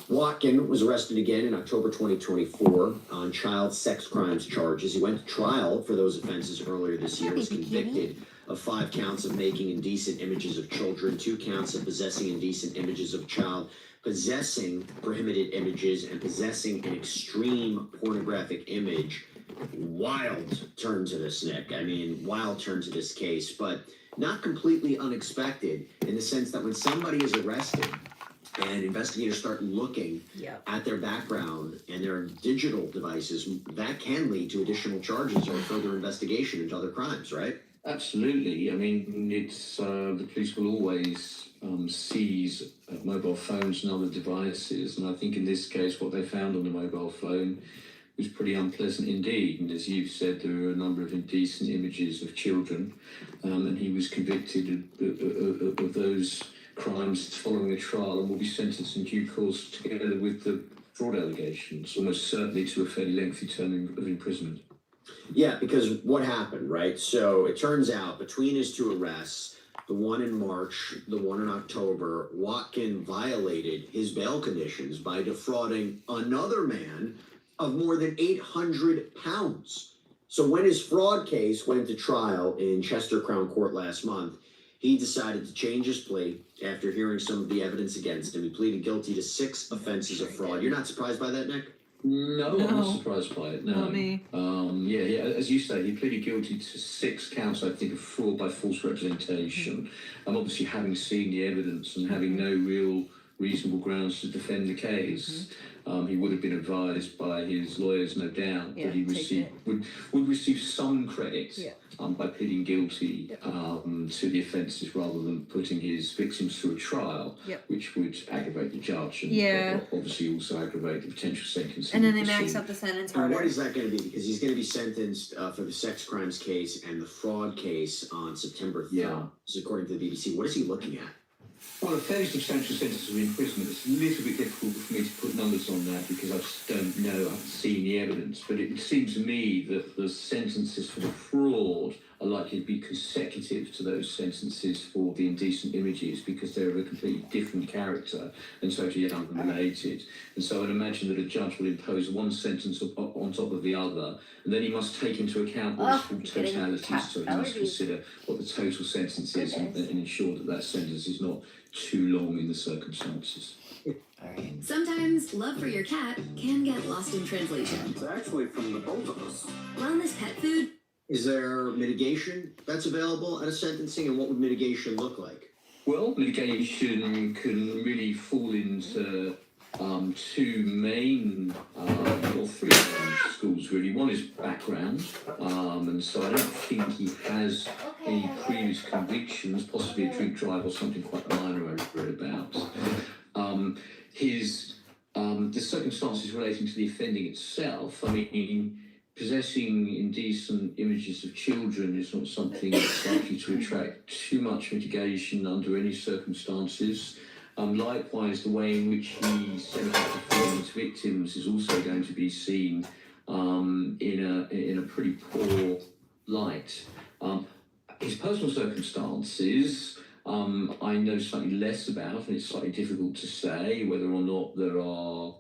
Watkin was arrested again in October 2024 on child sex crimes charges. He went to trial for those offenses earlier this year, was convicted of 5 counts of making indecent images of children, 2 counts of possessing indecent images of a child, possessing prohibited images, and possessing an extreme pornographic image. Wild turn to this, Nick. I mean, wild turn to this case, but not completely unexpected in the sense that when somebody is arrested and investigators start looking at their background and their digital devices, that can lead to additional charges or further investigation into other crimes, right? Absolutely. I mean, it's the police will always seize mobile phones and other devices, and I think in this case, what they found on the mobile phone was pretty unpleasant indeed. And as you've said, there were a number of indecent images of children, and he was convicted of those crimes following a trial and will be sentenced in due course together with the fraud allegations, almost certainly to a fairly lengthy term of imprisonment. Yeah, because what happened, right? So it turns out between his two arrests, the one in March, the one in October, Watkin violated his bail conditions by defrauding another man of more than 800 pounds. So when his fraud case went to trial in Chester Crown Court last month, he decided to change his plea after hearing some of the evidence against him. He pleaded guilty to 6 offenses of fraud. You're not surprised by that, Nick? No, I'm not surprised by it. No. Not me. Yeah, as you say, he pleaded guilty to 6 counts, I think, of fraud by false representation. Obviously, having seen the evidence and having no real reasonable grounds to defend the case, he would have been advised by his lawyers, no doubt, that he would receive some credit by pleading guilty to the offences rather than putting his victims through a trial, which would aggravate the judge and obviously also aggravate the potential sentence. And then they max out the sentence harder. And what is that going to be? Because he's going to be sentenced for the sex crimes case and the fraud case on September 3rd. So according to the BBC, what is he looking at? Well, a fairly substantial sentence of imprisonment. It's a little bit difficult for me to put numbers on that because I just don't know, I haven't seen the evidence. But it would seem to me that the sentences for the fraud are likely to be consecutive to those sentences for the indecent images because they're of a completely different character and totally unrelated. And so I'd imagine that a judge will impose one sentence on top of the other, and then he must take into account the full totalities, so he must consider what the total sentence is and ensure that that sentence is not too long in the circumstances. Sometimes love for your cat can get lost in translation. It's actually from the both of us. Wellness pet food. Is there mitigation that's available at a sentencing, and what would mitigation look like? Well, mitigation can really fall into 2 main, or 3 main schools really. One is background, and so I don't think he has any previous convictions, possibly a drink drive or something quite minor I read about. The circumstances relating to the offending itself, I mean, possessing indecent images of children is not something that's likely to attract too much mitigation under any circumstances. Likewise, the way in which he sent out the his victims is also going to be seen in a pretty poor light. His personal circumstances, I know slightly less about, and it's slightly difficult to say whether or not there are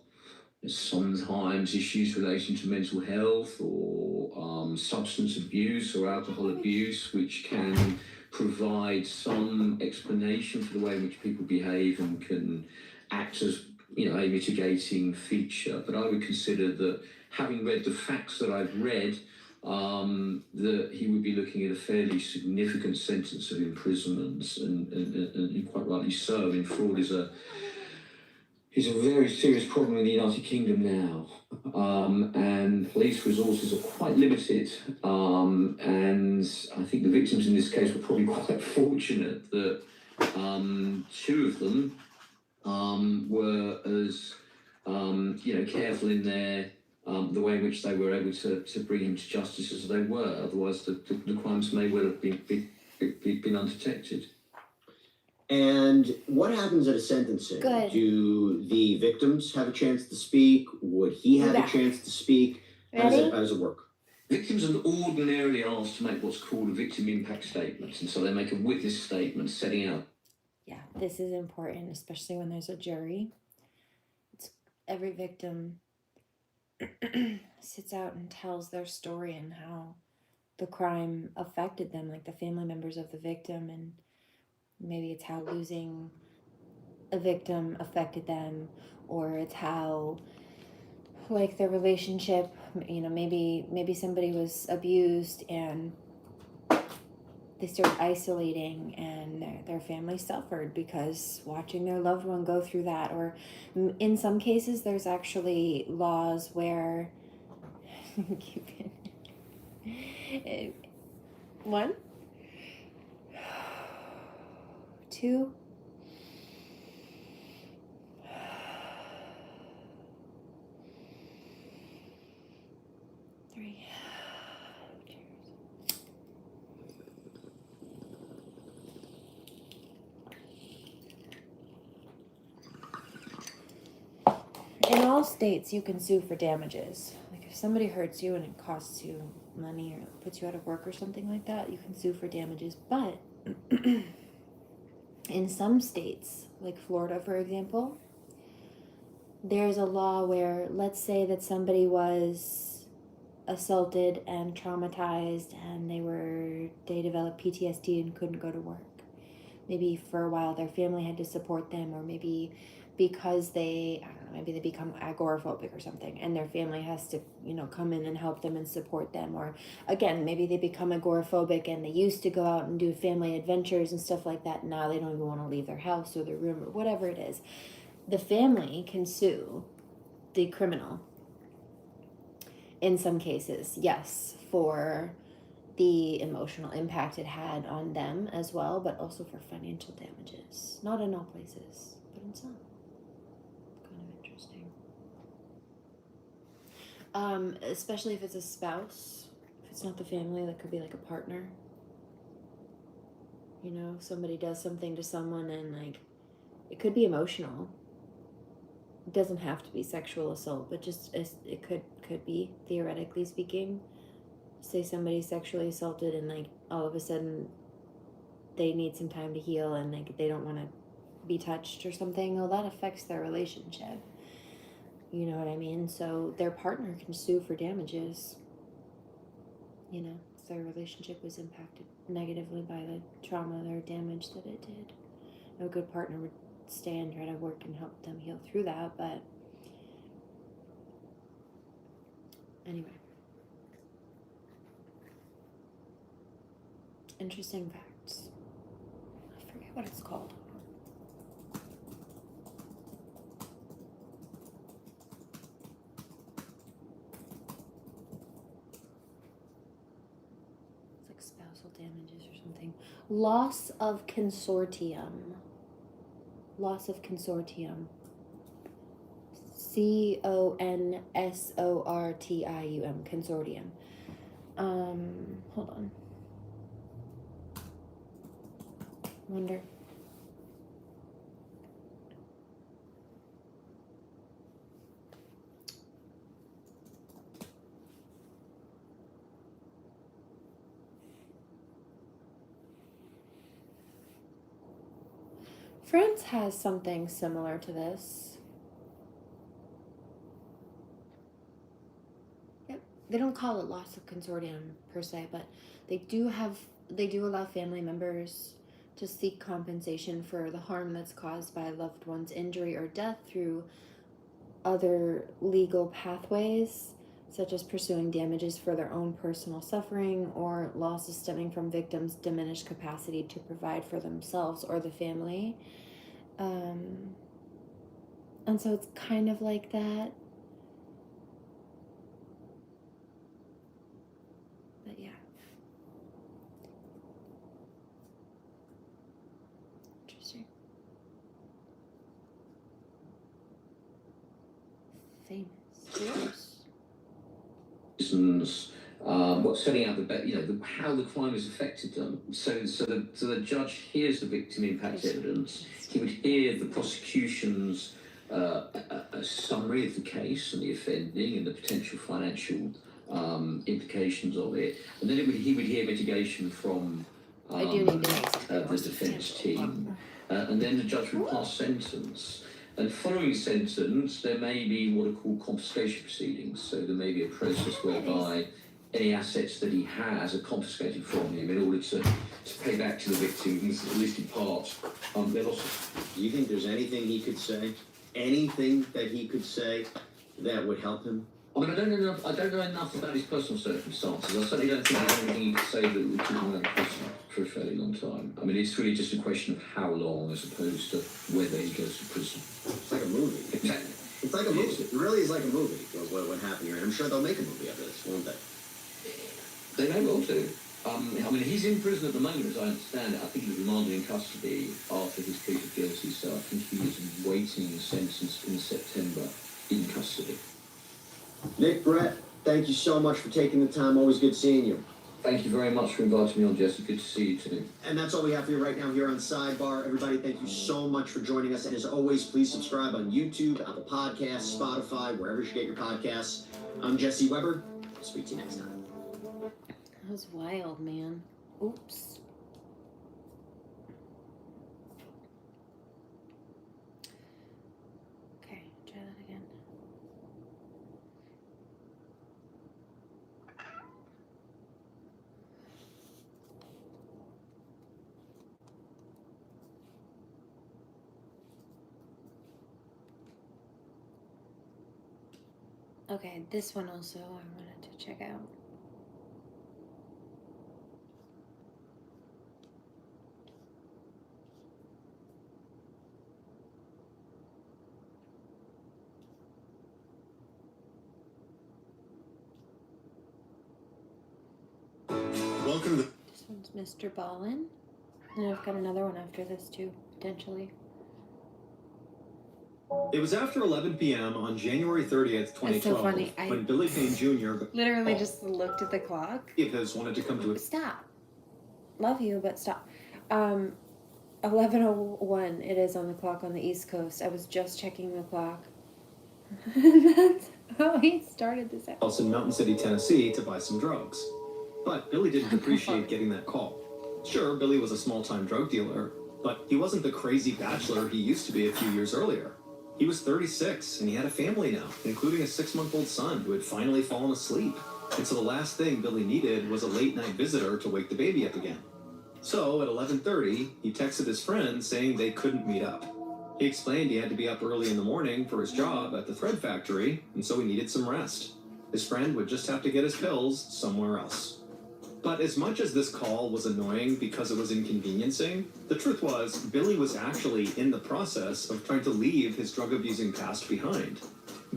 sometimes issues relating to mental health or substance abuse or alcohol abuse, which can provide some explanation for the way in which people behave and can act as, a mitigating feature. But I would consider that, having read the facts that I've read, that he would be looking at a fairly significant sentence of imprisonment, and quite rightly so. I mean, fraud is a very serious problem in the United Kingdom now, and police resources are quite limited, and I think the victims in this case were probably quite fortunate that 2 of them were as careful in their the way in which they were able to bring him to justice as they were. Otherwise, the crimes may well have been undetected. And what happens at a sentencing? Good. Do the victims have a chance to speak? Would he have a chance to speak? How does it work? Victims are ordinarily asked to make what's called a victim impact statement, and so they make a witness statement setting out. Yeah, this is important, especially when there's a jury. Every victim sits out and tells their story and how the crime affected them, like the family members of the victim, and maybe it's how losing a victim affected them, or it's how, like, their relationship, maybe somebody was abused and they started isolating, and their family suffered because watching their loved one go through that. Or in some cases, there's actually laws where one, two, three. In all states, you can sue for damages. Like if somebody hurts you and it costs you money or puts you out of work or something like that, you can sue for damages. But in some states, like Florida, for example, there's a law where, let's say that somebody was assaulted and traumatized and they developed PTSD and couldn't go to work. Maybe for a while their family had to support them, or maybe because maybe they become agoraphobic or something, and their family has to, come in and help them and support them. Or again, maybe they become agoraphobic and they used to go out and do family adventures and stuff like that. Now they don't even want to leave their house or their room or whatever it is. The family can sue the criminal in some cases, yes, for the emotional impact it had on them as well, but also for financial damages. Not in all places, but in some. Kind of interesting. Especially if it's a spouse. If it's not the family, that could be like a partner. Somebody does something to someone and it could be emotional. It doesn't have to be sexual assault, but just it could be, theoretically speaking. Say somebody's sexually assaulted and all of a sudden they need some time to heal and they don't want to be touched or something. Well, that affects their relationship. You know what I mean? So their partner can sue for damages. If their relationship was impacted negatively by the trauma or damage that it did. A good partner would stay and try to work and help them heal through that, but anyway. Interesting facts. I forget what it's called. It's like spousal damages or something. Loss of consortium. Loss of consortium. consortium. Consortium. Hold on. Wonder. France has something similar to this. Yep. They don't call it loss of consortium per se, but they do allow family members to seek compensation for the harm that's caused by a loved one's injury or death through other legal pathways, such as pursuing damages for their own personal suffering or losses stemming from victims' diminished capacity to provide for themselves or the family. And so it's kind of like that. But yeah. Interesting. Famous. Reasons, setting out how the crime has affected them. So the judge hears the victim impact evidence. He would hear the prosecution's a summary of the case and the offending and the potential financial implications of it, and then he would hear mitigation from the defence team, and then the judge would pass sentence. And following sentence, there may be what are called confiscation proceedings. So there may be a process whereby any assets that he has are confiscated from him in order to pay back to the victims, at least in part, their losses. Do you think there's anything he could say? Anything that he could say that would help him? I mean, I don't know enough about his personal circumstances. I certainly don't think there's anything you could say that would keep him out of prison for a fairly long time. I mean, it's really just a question of how long as opposed to whether he goes to prison. It's like a movie. Exactly. It's like a movie. It really is like a movie. What happened here? And I'm sure they'll make a movie of this, won't they? They may well do. I mean, he's in prison at the moment, as I understand it. I think he was remanded in custody after his plea of guilty, so I think he is waiting sentence in September in custody. Nick, Brett, thank you so much for taking the time. Always good seeing you. Thank you very much for inviting me on, Jesse. Good to see you too. And that's all we have for you right now here on Sidebar. Everybody, thank you so much for joining us. And as always, please subscribe on YouTube, Apple Podcasts, Spotify, wherever you get your podcasts. I'm Jesse Weber. I'll speak to you next time. That was wild, man. Oops. Okay, try that again. Okay, this one also I wanted to check out. Welcome to the This one's Mr. Ballin. And I've got another one after this too, potentially. It was after 11 p.m. on January 30th, 2012, It's so funny. when Billy Payne Jr. Literally just looked at the clock. Of his wanted to come to a Stop. Love you, but stop. 11:01. It is on the clock on the East Coast. I was just checking the clock. That's how he started this out. house in Mountain City, Tennessee, to buy some drugs. But Billy didn't appreciate getting that call. Sure, Billy was a small-time drug dealer, but he wasn't the crazy bachelor he used to be a few years earlier. He was 36, and he had a family now, including a 6-month-old son who had finally fallen asleep. And so the last thing Billy needed was a late-night visitor to wake the baby up again. So at 11:30, he texted his friend saying they couldn't meet up. He explained he had to be up early in the morning for his job at the thread factory, and so he needed some rest. His friend would just have to get his pills somewhere else. But as much as this call was annoying because it was inconveniencing, the truth was Billy was actually in the process of trying to leave his drug-abusing past behind.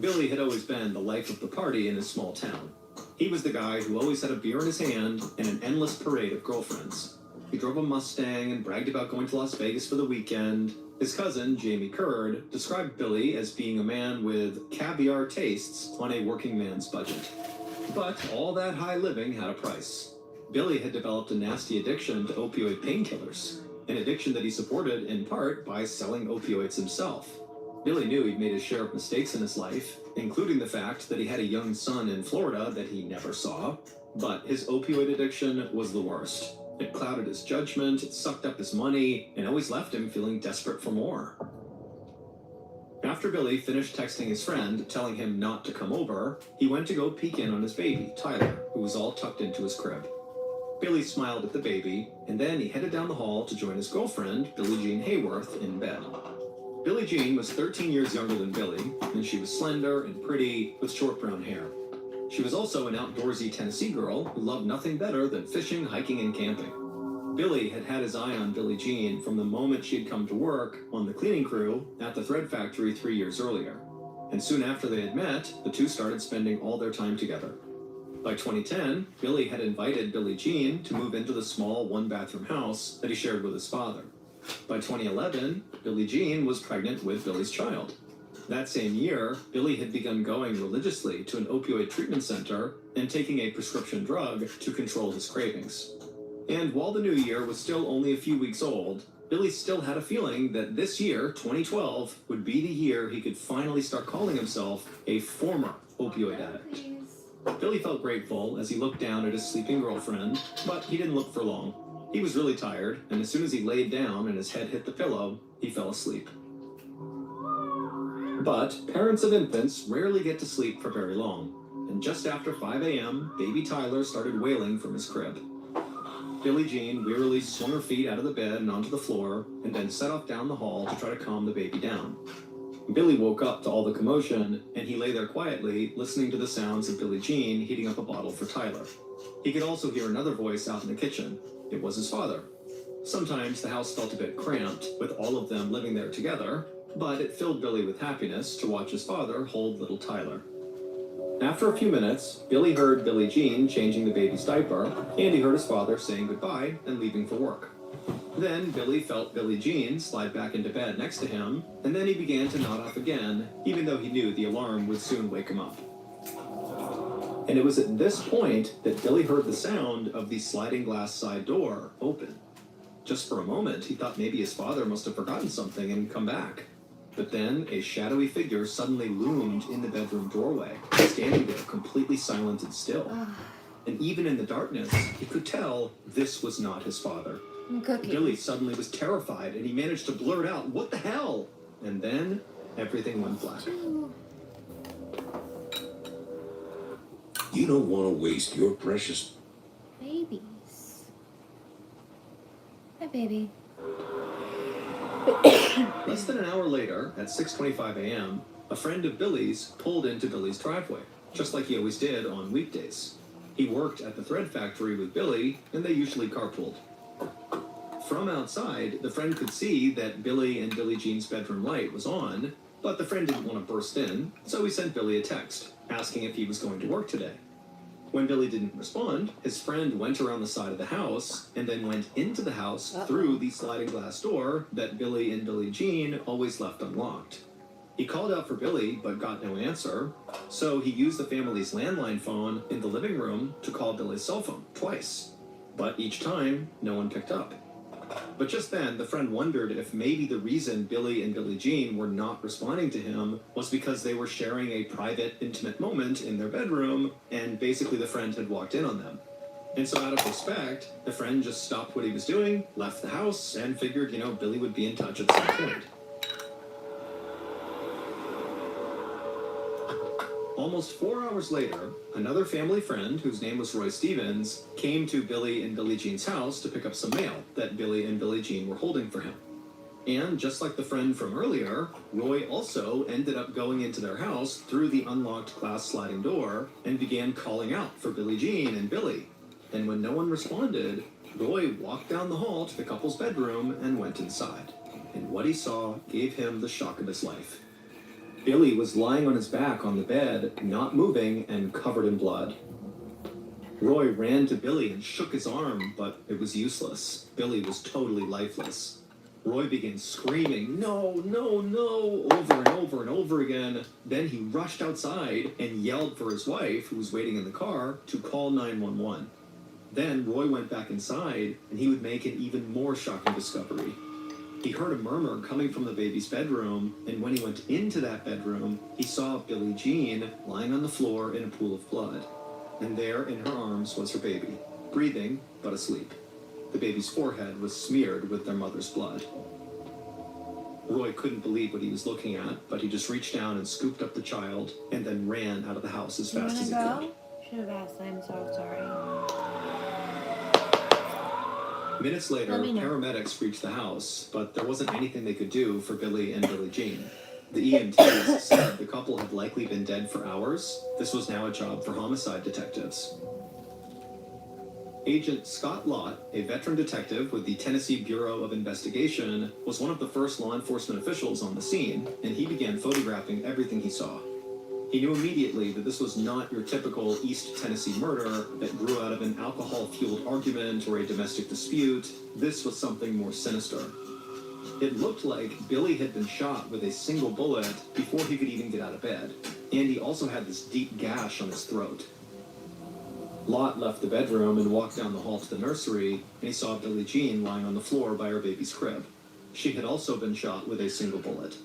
Billy had always been the life of the party in his small town. He was the guy who always had a beer in his hand and an endless parade of girlfriends. He drove a Mustang and bragged about going to Las Vegas for the weekend. His cousin, Jamie Curd, described Billy as being a man with caviar tastes on a working man's budget. But all that high living had a price. Billy had developed a nasty addiction to opioid painkillers, an addiction that he supported in part by selling opioids himself. Billy knew he'd made his share of mistakes in his life, including the fact that he had a young son in Florida that he never saw, but his opioid addiction was the worst. It clouded his judgment, it sucked up his money, and always left him feeling desperate for more. After Billy finished texting his friend, telling him not to come over, he went to go peek in on his baby, Tyler, who was all tucked into his crib. Billy smiled at the baby, and then he headed down the hall to join his girlfriend, Billie Jean Hayworth, in bed. Billie Jean was 13 years younger than Billy, and she was slender and pretty, with short brown hair. She was also an outdoorsy Tennessee girl who loved nothing better than fishing, hiking, and camping. Billy had had his eye on Billie Jean from the moment she had come to work on the cleaning crew at the thread factory 3 years earlier. And soon after they had met, the two started spending all their time together. By 2010, Billy had invited Billie Jean to move into the small one-bathroom house that he shared with his father. By 2011, Billie Jean was pregnant with Billy's child. That same year, Billy had begun going religiously to an opioid treatment center and taking a prescription drug to control his cravings. And while the new year was still only a few weeks old, Billy still had a feeling that this year, 2012, would be the year he could finally start calling himself a former opioid addict. Billy felt grateful as he looked down at his sleeping girlfriend, but he didn't look for long. He was really tired, and as soon as he laid down and his head hit the pillow, he fell asleep. But parents of infants rarely get to sleep for very long, and just after 5 a.m., baby Tyler started wailing from his crib. Billie Jean wearily swung her feet out of the bed and onto the floor, and then set off down the hall to try to calm the baby down. Billy woke up to all the commotion, and he lay there quietly, listening to the sounds of Billie Jean heating up a bottle for Tyler. He could also hear another voice out in the kitchen. It was his father. Sometimes the house felt a bit cramped, with all of them living there together, but it filled Billy with happiness to watch his father hold little Tyler. After a few minutes, Billy heard Billie Jean changing the baby's diaper, and he heard his father saying goodbye and leaving for work. Then Billy felt Billie Jean slide back into bed next to him, and then he began to nod off again, even though he knew the alarm would soon wake him up. And it was at this point that Billy heard the sound of the sliding glass side door open. Just for a moment, he thought maybe his father must have forgotten something and come back. But then a shadowy figure suddenly loomed in the bedroom doorway, standing there completely silent and still. And even in the darkness, he could tell this was not his father. Billy suddenly was terrified, and he managed to blurt out, "What the hell?" And then everything went black. You don't want to waste your precious Babies. Hi, baby. Less than an hour later, at 6:25 a.m., a friend of Billy's pulled into Billy's driveway, just like he always did on weekdays. He worked at the thread factory with Billy, and they usually carpooled. From outside, the friend could see that Billy and Billie Jean's bedroom light was on, but the friend didn't want to burst in, so he sent Billy a text, asking if he was going to work today. When Billy didn't respond, his friend went around the side of the house and then went into the house through the sliding glass door that Billy and Billie Jean always left unlocked. He called out for Billy but got no answer, so he used the family's landline phone in the living room to call Billy's cell phone twice. But each time, no one picked up. But just then, the friend wondered if maybe the reason Billy and Billie Jean were not responding to him was because they were sharing a private, intimate moment in their bedroom, and basically the friend had walked in on them. And so out of respect, the friend just stopped what he was doing, left the house, and figured, Billy would be in touch at some point. Almost 4 hours later, another family friend, whose name was Roy Stevens, came to Billy and Billie Jean's house to pick up some mail that Billy and Billie Jean were holding for him. And just like the friend from earlier, Roy also ended up going into their house through the unlocked glass sliding door and began calling out for Billie Jean and Billy. And when no one responded, Roy walked down the hall to the couple's bedroom and went inside. And what he saw gave him the shock of his life. Billy was lying on his back on the bed, not moving and covered in blood. Roy ran to Billy and shook his arm, but it was useless. Billy was totally lifeless. Roy began screaming, "No, no, no," over and over and over again. Then he rushed outside and yelled for his wife, who was waiting in the car, to call 911. Then Roy went back inside, and he would make an even more shocking discovery. He heard a murmur coming from the baby's bedroom, and when he went into that bedroom, he saw Billie Jean lying on the floor in a pool of blood. And there in her arms was her baby, breathing but asleep. The baby's forehead was smeared with their mother's blood. Roy couldn't believe what he was looking at, but he just reached down and scooped up the child, and then ran out of the house as fast as he could. Should have asked. I'm so sorry. Minutes later, paramedics reached the house, but there wasn't anything they could do for Billy and Billie Jean. The EMTs said the couple had likely been dead for hours. This was now a job for homicide detectives. Agent Scott Lott, a veteran detective with the Tennessee Bureau of Investigation, was one of the first law enforcement officials on the scene, and he began photographing everything he saw. He knew immediately that this was not your typical East Tennessee murder that grew out of an alcohol-fueled argument or a domestic dispute. This was something more sinister. It looked like Billy had been shot with a single bullet before he could even get out of bed, and he also had this deep gash on his throat. Lott left the bedroom and walked down the hall to the nursery, and he saw Billie Jean lying on the floor by her baby's crib. She had also been shot with a single bullet.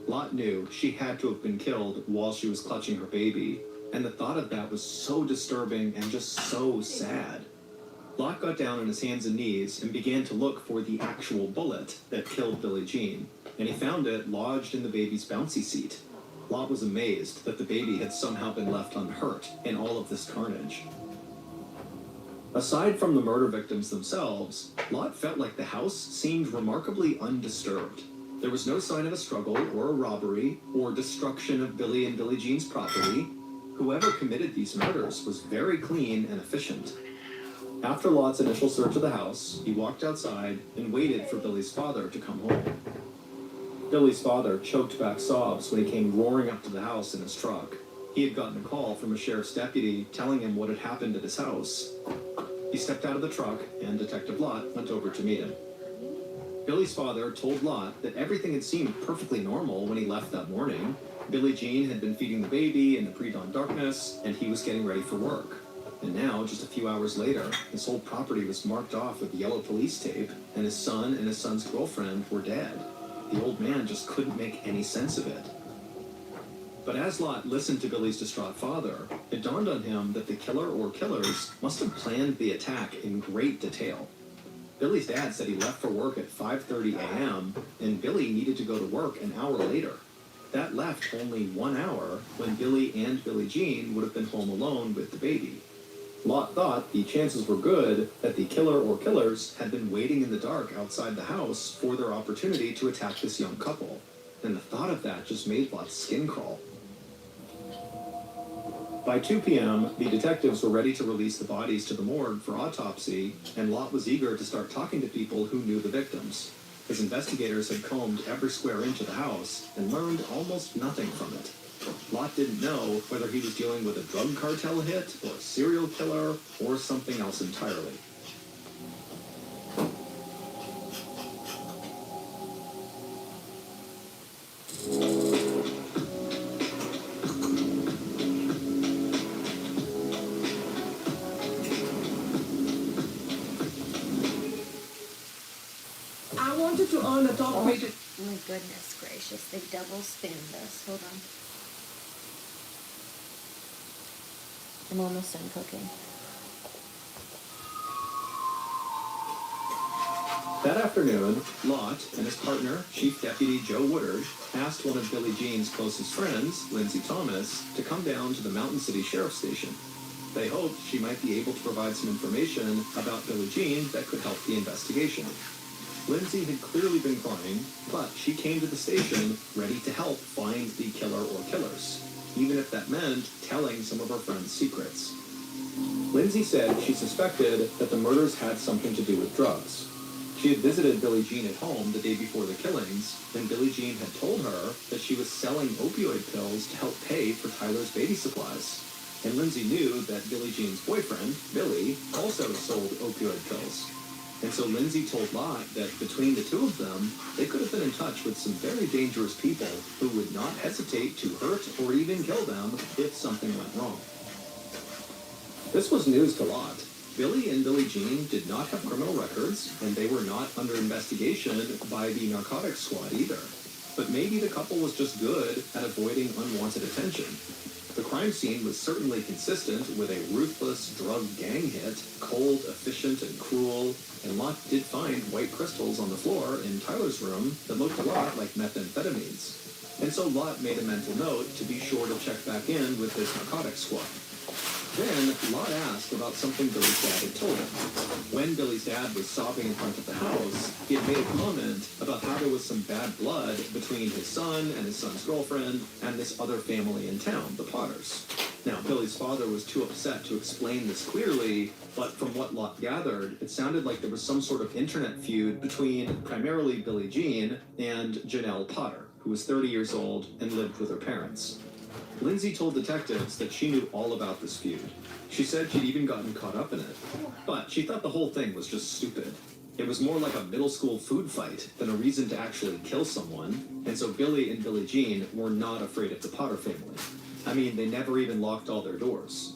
Lott knew she had to have been killed while she was clutching her baby, and the thought of that was so disturbing and just so sad. Lott got down on his hands and knees and began to look for the actual bullet that killed Billie Jean, and he found it lodged in the baby's bouncy seat. Lott was amazed that the baby had somehow been left unhurt in all of this carnage. Aside from the murder victims themselves, Lott felt like the house seemed remarkably undisturbed. There was no sign of a struggle or a robbery or destruction of Billy and Billie Jean's property. Whoever committed these murders was very clean and efficient. After Lot's initial search of the house, he walked outside and waited for Billy's father to come home. Billy's father choked back sobs when he came roaring up to the house in his truck. He had gotten a call from a sheriff's deputy telling him what had happened at his house. He stepped out of the truck, and Detective Lot went over to meet him. Billy's father told Lot that everything had seemed perfectly normal when he left that morning. Billie Jean had been feeding the baby in the pre-dawn darkness, and he was getting ready for work. And now, just a few hours later, his whole property was marked off with yellow police tape, and his son and his son's girlfriend were dead. The old man just couldn't make any sense of it. But as Lot listened to Billy's distraught father, it dawned on him that the killer or killers must have planned the attack in great detail. Billy's dad said he left for work at 5:30 a.m., and Billy needed to go to work an hour later. That left only 1 hour when Billy and Billie Jean would have been home alone with the baby. Lot thought the chances were good that the killer or killers had been waiting in the dark outside the house for their opportunity to attack this young couple. And the thought of that just made Lot's skin crawl. By 2 p.m., the detectives were ready to release the bodies to the morgue for autopsy, and Lot was eager to start talking to people who knew the victims. His investigators had combed every square inch of the house and learned almost nothing from it. Lot didn't know whether he was dealing with a drug cartel hit, or a serial killer, or something else entirely. I wanted to earn a top rated. Oh my goodness gracious, they double spin this. Hold on. I'm almost done cooking. That afternoon, Lot and his partner, Chief Deputy Joe Woodard, asked one of Billie Jean's closest friends, Lindsay Thomas, to come down to the Mountain City Sheriff's Station. They hoped she might be able to provide some information about Billie Jean that could help the investigation. Lindsay had clearly been crying, but she came to the station ready to help find the killer or killers, even if that meant telling some of her friends' secrets. Lindsay said she suspected that the murders had something to do with drugs. She had visited Billie Jean at home the day before the killings, and Billie Jean had told her that she was selling opioid pills to help pay for Tyler's baby supplies. And Lindsay knew that Billie Jean's boyfriend, Billy, also sold opioid pills. And so Lindsay told Lot that between the two of them, they could have been in touch with some very dangerous people who would not hesitate to hurt or even kill them if something went wrong. This was news to Lot. Billy and Billie Jean did not have criminal records, and they were not under investigation by the narcotics squad either. But maybe the couple was just good at avoiding unwanted attention. The crime scene was certainly consistent with a ruthless drug gang hit, cold, efficient, and cruel, and Lot did find white crystals on the floor in Tyler's room that looked a lot like methamphetamines. And so Lot made a mental note to be sure to check back in with his narcotics squad. Then, Lot asked about something Billy's dad had told him. When Billy's dad was sobbing in front of the house, he had made a comment about how there was some bad blood between his son and his son's girlfriend and this other family in town, the Potters. Now, Billy's father was too upset to explain this clearly, but from what Lot gathered, it sounded like there was some sort of internet feud between primarily Billie Jean and Janelle Potter, who was 30 years old and lived with her parents. Lindsay told detectives that she knew all about this feud. She said she'd even gotten caught up in it. But she thought the whole thing was just stupid. It was more like a middle school food fight than a reason to actually kill someone, and so Billy and Billie Jean were not afraid of the Potter family. I mean, they never even locked all their doors.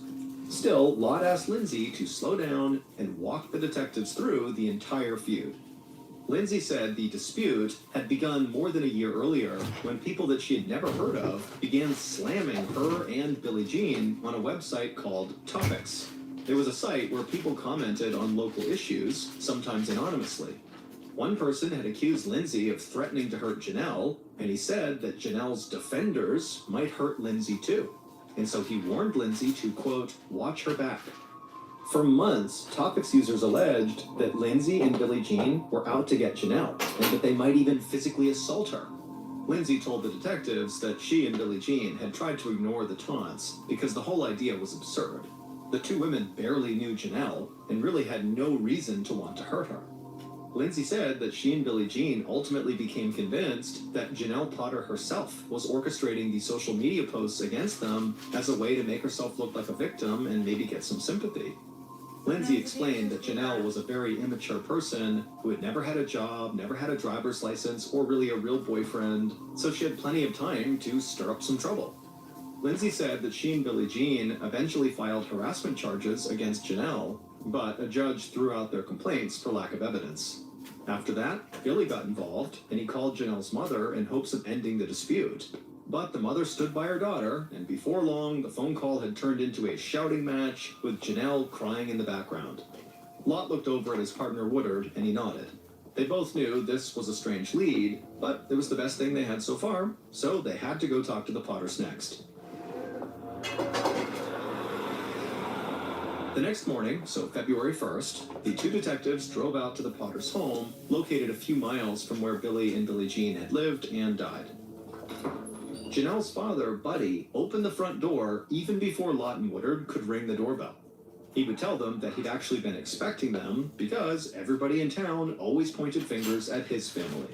Still, Lot asked Lindsay to slow down and walk the detectives through the entire feud. Lindsay said the dispute had begun more than a year earlier when people that she had never heard of began slamming her and Billie Jean on a website called Topics. It was a site where people commented on local issues, sometimes anonymously. One person had accused Lindsay of threatening to hurt Janelle, and he said that Janelle's defenders might hurt Lindsay too. And so he warned Lindsay to, quote, watch her back. For months, Topics users alleged that Lindsay and Billie Jean were out to get Janelle, and that they might even physically assault her. Lindsay told the detectives that she and Billie Jean had tried to ignore the taunts because the whole idea was absurd. The two women barely knew Janelle and really had no reason to want to hurt her. Lindsay said that she and Billie Jean ultimately became convinced that Janelle Potter herself was orchestrating the social media posts against them as a way to make herself look like a victim and maybe get some sympathy. Lindsay explained that Janelle was a very immature person who had never had a job, never had a driver's license, or really a real boyfriend, so she had plenty of time to stir up some trouble. Lindsay said that she and Billie Jean eventually filed harassment charges against Janelle, but a judge threw out their complaints for lack of evidence. After that, Billy got involved, and he called Janelle's mother in hopes of ending the dispute. But the mother stood by her daughter, and before long, the phone call had turned into a shouting match, with Janelle crying in the background. Lott looked over at his partner Woodard, and he nodded. They both knew this was a strange lead, but it was the best thing they had so far, so they had to go talk to the Potters next. The next morning, so February 1st, the two detectives drove out to the Potters' home, located a few miles from where Billy and Billie Jean had lived and died. Janelle's father, Buddy, opened the front door even before Lott and Woodard could ring the doorbell. He would tell them that he'd actually been expecting them because everybody in town always pointed fingers at his family.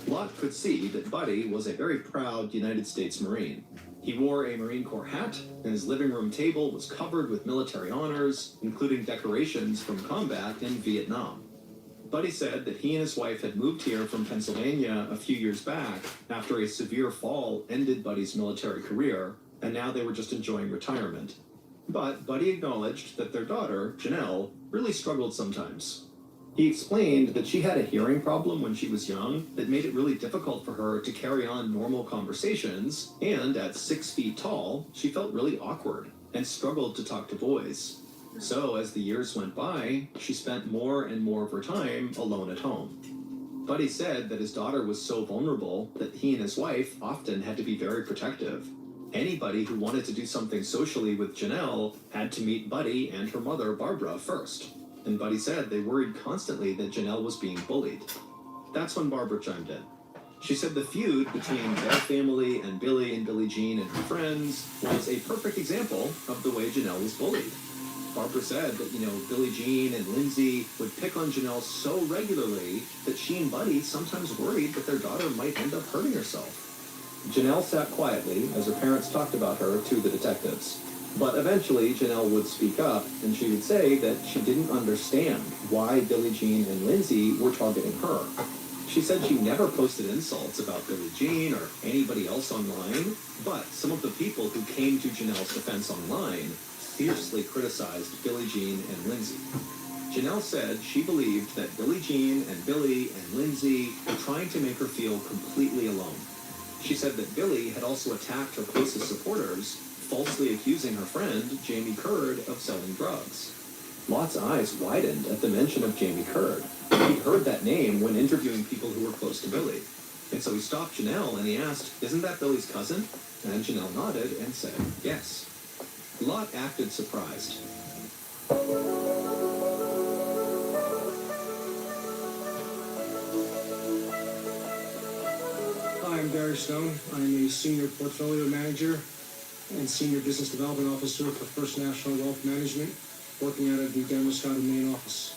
Lott could see that Buddy was a very proud United States Marine. He wore a Marine Corps hat, and his living room table was covered with military honors, including decorations from combat in Vietnam. Buddy said that he and his wife had moved here from Pennsylvania a few years back after a severe fall ended Buddy's military career, and now they were just enjoying retirement. But Buddy acknowledged that their daughter, Janelle, really struggled sometimes. He explained that she had a hearing problem when she was young that made it really difficult for her to carry on normal conversations, and at 6 feet tall, she felt really awkward and struggled to talk to boys. So as the years went by, she spent more and more of her time alone at home. Buddy said that his daughter was so vulnerable that he and his wife often had to be very protective. Anybody who wanted to do something socially with Janelle had to meet Buddy and her mother, Barbara, first. And Buddy said they worried constantly that Janelle was being bullied. That's when Barbara chimed in. She said the feud between their family and Billie Jean and her friends was a perfect example of the way Janelle was bullied. Barbara said that, Billie Jean and Lindsay would pick on Janelle so regularly that she and Buddy sometimes worried that their daughter might end up hurting herself. Janelle sat quietly as her parents talked about her to the detectives. But eventually, Janelle would speak up, and she would say that she didn't understand why Billie Jean and Lindsay were targeting her. She said she never posted insults about Billie Jean or anybody else online, but some of the people who came to Janelle's defense online fiercely criticized Billie Jean and Lindsay. Janelle said she believed that Billie Jean and Billy and Lindsay were trying to make her feel completely alone. She said that Billy had also attacked her closest supporters, falsely accusing her friend, Jamie Curd, of selling drugs. Lott's eyes widened at the mention of Jamie Curd. He'd heard that name when interviewing people who were close to Billy. And so he stopped Janelle and he asked, "Isn't that Billy's cousin?" And Janelle nodded and said, "Yes." Lott acted surprised. Hi, I'm Barry Stone. I'm a senior portfolio manager and senior business development officer for First National Wealth Management, working out of the Denver, Scott, main office.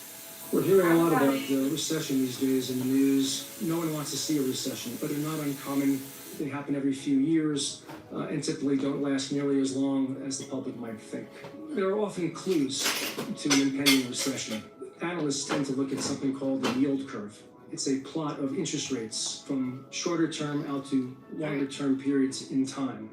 We're hearing a lot about the recession these days in the news. No one wants to see a recession, but they're not uncommon. They happen every few years and typically don't last nearly as long as the public might think. There are often clues to an impending recession. Analysts tend to look at something called the yield curve. It's a plot of interest rates from shorter term out to longer term periods in time.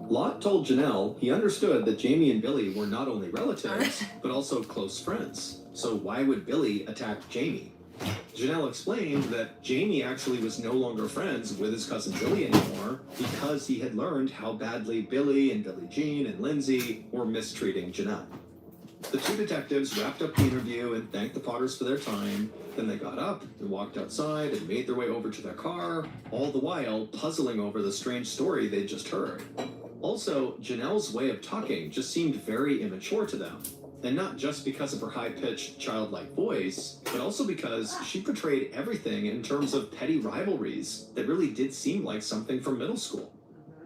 Lott told Janelle he understood that Jamie and Billy were not only relatives, but also close friends. So why would Billy attack Jamie? Janelle explained that Jamie actually was no longer friends with his cousin Billy anymore because he had learned how badly Billy and Billie Jean and Lindsay were mistreating Janelle. The two detectives wrapped up the interview and thanked the Potters for their time. Then they got up and walked outside and made their way over to their car, all the while puzzling over the strange story they'd just heard. Also, Janelle's way of talking just seemed very immature to them. And not just because of her high-pitched, childlike voice, but also because she portrayed everything in terms of petty rivalries that really did seem like something from middle school.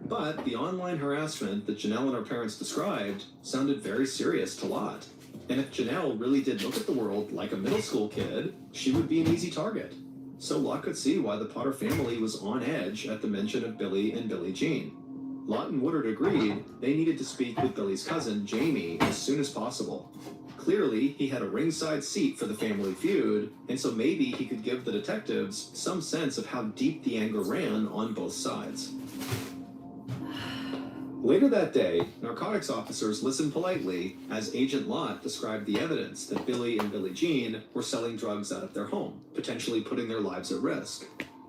But the online harassment that Janelle and her parents described sounded very serious to Lot. And if Janelle really did look at the world like a middle school kid, she would be an easy target. So Lot could see why the Potter family was on edge at the mention of Billy and Billie Jean. Lot and Woodard agreed they needed to speak with Billy's cousin, Jamie, as soon as possible. Clearly, he had a ringside seat for the family feud, and so maybe he could give the detectives some sense of how deep the anger ran on both sides. Later that day, narcotics officers listened politely as Agent Lot described the evidence that Billy and Billie Jean were selling drugs out of their home, potentially putting their lives at risk.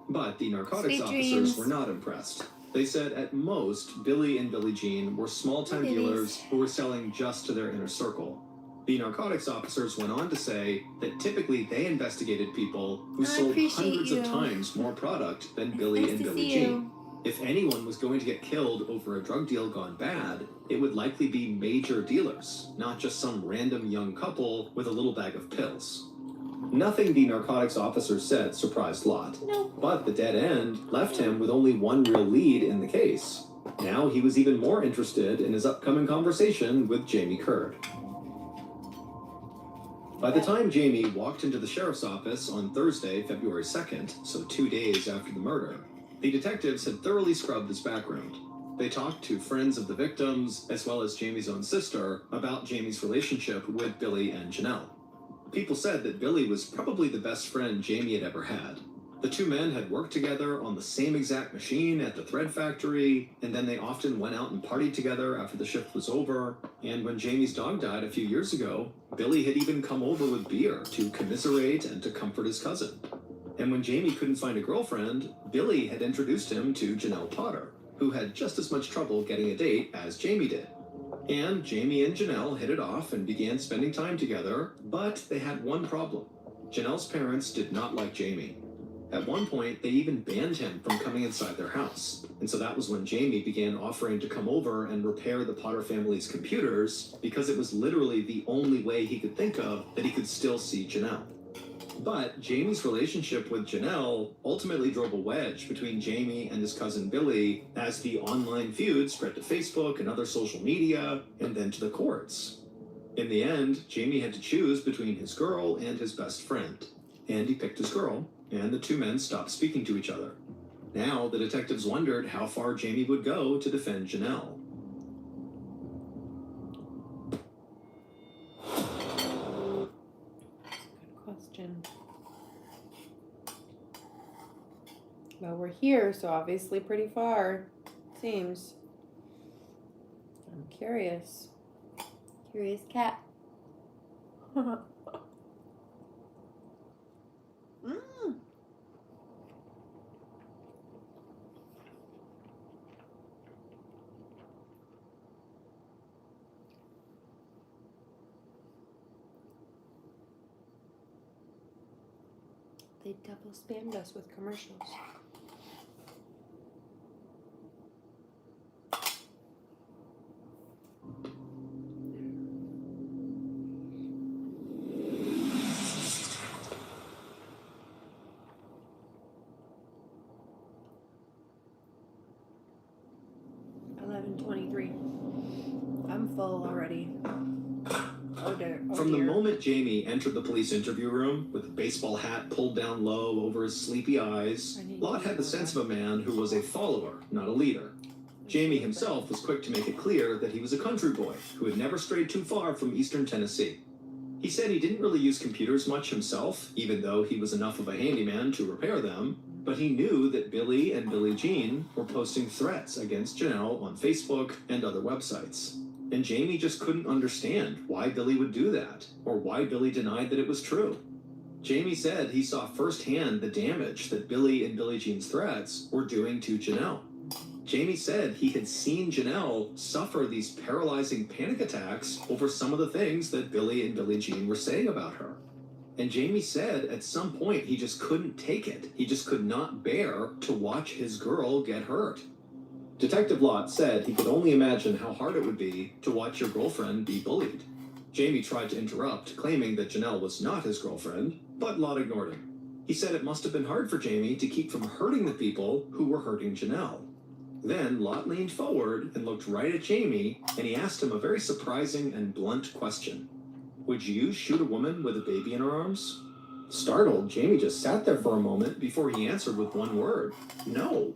But the narcotics officers were not impressed. They said at most, Billy and Billie Jean were small-time dealers who were selling just to their inner circle. The narcotics officers went on to say that typically they investigated people who sold hundreds of times more product than Billy and Billie Jean. If anyone was going to get killed over a drug deal gone bad, it would likely be major dealers, not just some random young couple with a little bag of pills. Nothing the narcotics officer said surprised Lot, but the dead end left him with only one real lead in the case. Now he was even more interested in his upcoming conversation with Jamie Curd. By the time Jamie walked into the sheriff's office on Thursday, February 2nd, so 2 days after the murder, the detectives had thoroughly scrubbed his background. They talked to friends of the victims, as well as Jamie's own sister, about Jamie's relationship with Billy and Janelle. People said that Billy was probably the best friend Jamie had ever had. The two men had worked together on the same exact machine at the thread factory, and then they often went out and partied together after the shift was over. And when Jamie's dog died a few years ago, Billy had even come over with beer to commiserate and to comfort his cousin. And when Jamie couldn't find a girlfriend, Billy had introduced him to Janelle Potter, who had just as much trouble getting a date as Jamie did. And Jamie and Janelle hit it off and began spending time together, but they had one problem. Janelle's parents did not like Jamie. At one point, they even banned him from coming inside their house. And so that was when Jamie began offering to come over and repair the Potter family's computers, because it was literally the only way he could think of that he could still see Janelle. But Jamie's relationship with Janelle ultimately drove a wedge between Jamie and his cousin Billy as the online feud spread to Facebook and other social media, and then to the courts. In the end, Jamie had to choose between his girl and his best friend. And he picked his girl, and the two men stopped speaking to each other. Now, the detectives wondered how far Jamie would go to defend Janelle. Question. Well, we're here, so obviously pretty far, seems. I'm curious. Curious cat. They double spammed us with commercials. I'm full already. Oh dear. Oh From the dear. moment Jamie entered the police interview room with a baseball hat pulled down low over his sleepy eyes, Lot had the sense of a man who was a follower, not a leader. Jamie himself was quick to make it clear that he was a country boy who had never strayed too far from eastern Tennessee. He said he didn't really use computers much himself, even though he was enough of a handyman to repair them, but he knew that Billy and Billie Jean were posting threats against Janelle on Facebook and other websites. And Jamie just couldn't understand why Billy would do that, or why Billy denied that it was true. Jamie said he saw firsthand the damage that Billy and Billie Jean's threats were doing to Janelle. Jamie said he had seen Janelle suffer these paralyzing panic attacks over some of the things that Billy and Billie Jean were saying about her. And Jamie said at some point he just couldn't take it. He just could not bear to watch his girl get hurt. Detective Lott said he could only imagine how hard it would be to watch your girlfriend be bullied. Jamie tried to interrupt, claiming that Janelle was not his girlfriend, but Lot ignored him. He said it must have been hard for Jamie to keep from hurting the people who were hurting Janelle. Then Lot leaned forward and looked right at Jamie, and he asked him a very surprising and blunt question. Would you shoot a woman with a baby in her arms? Startled, Jamie just sat there for a moment before he answered with one word, no.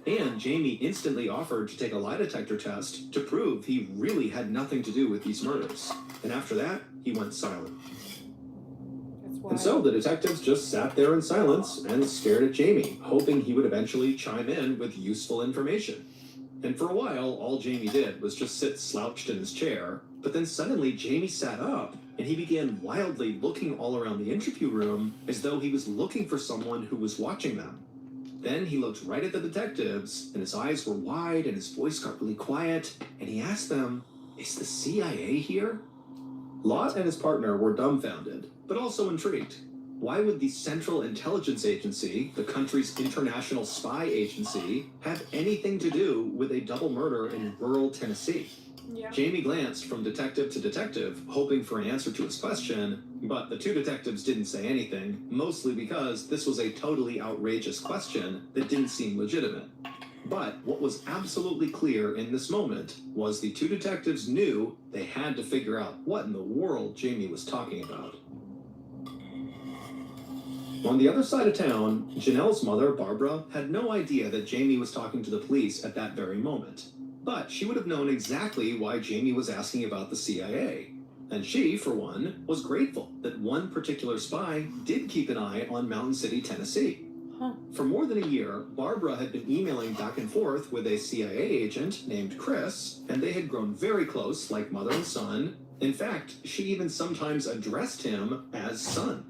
And Jamie instantly offered to take a lie detector test to prove he really had nothing to do with these murders. And after that, he went silent. And so the detectives just sat there in silence and stared at Jamie, hoping he would eventually chime in with useful information. And for a while, all Jamie did was just sit slouched in his chair, but then suddenly Jamie sat up and he began wildly looking all around the interview room as though he was looking for someone who was watching them. Then he looked right at the detectives, and his eyes were wide and his voice got really quiet, and he asked them, "Is the CIA here?" Lot and his partner were dumbfounded, but also intrigued. Why would the Central Intelligence Agency, the country's international spy agency, have anything to do with a double murder in rural Tennessee? Yeah. Jamie glanced from detective to detective, hoping for an answer to his question, but the two detectives didn't say anything, mostly because this was a totally outrageous question that didn't seem legitimate. But what was absolutely clear in this moment was the two detectives knew they had to figure out what in the world Jamie was talking about. On the other side of town, Janelle's mother, Barbara, had no idea that Jamie was talking to the police at that very moment. But she would have known exactly why Jamie was asking about the CIA. And she, for one, was grateful that one particular spy did keep an eye on Mountain City, Tennessee. For more than a year, Barbara had been emailing back and forth with a CIA agent named Chris, and they had grown very close, like mother and son. In fact, she even sometimes addressed him as son.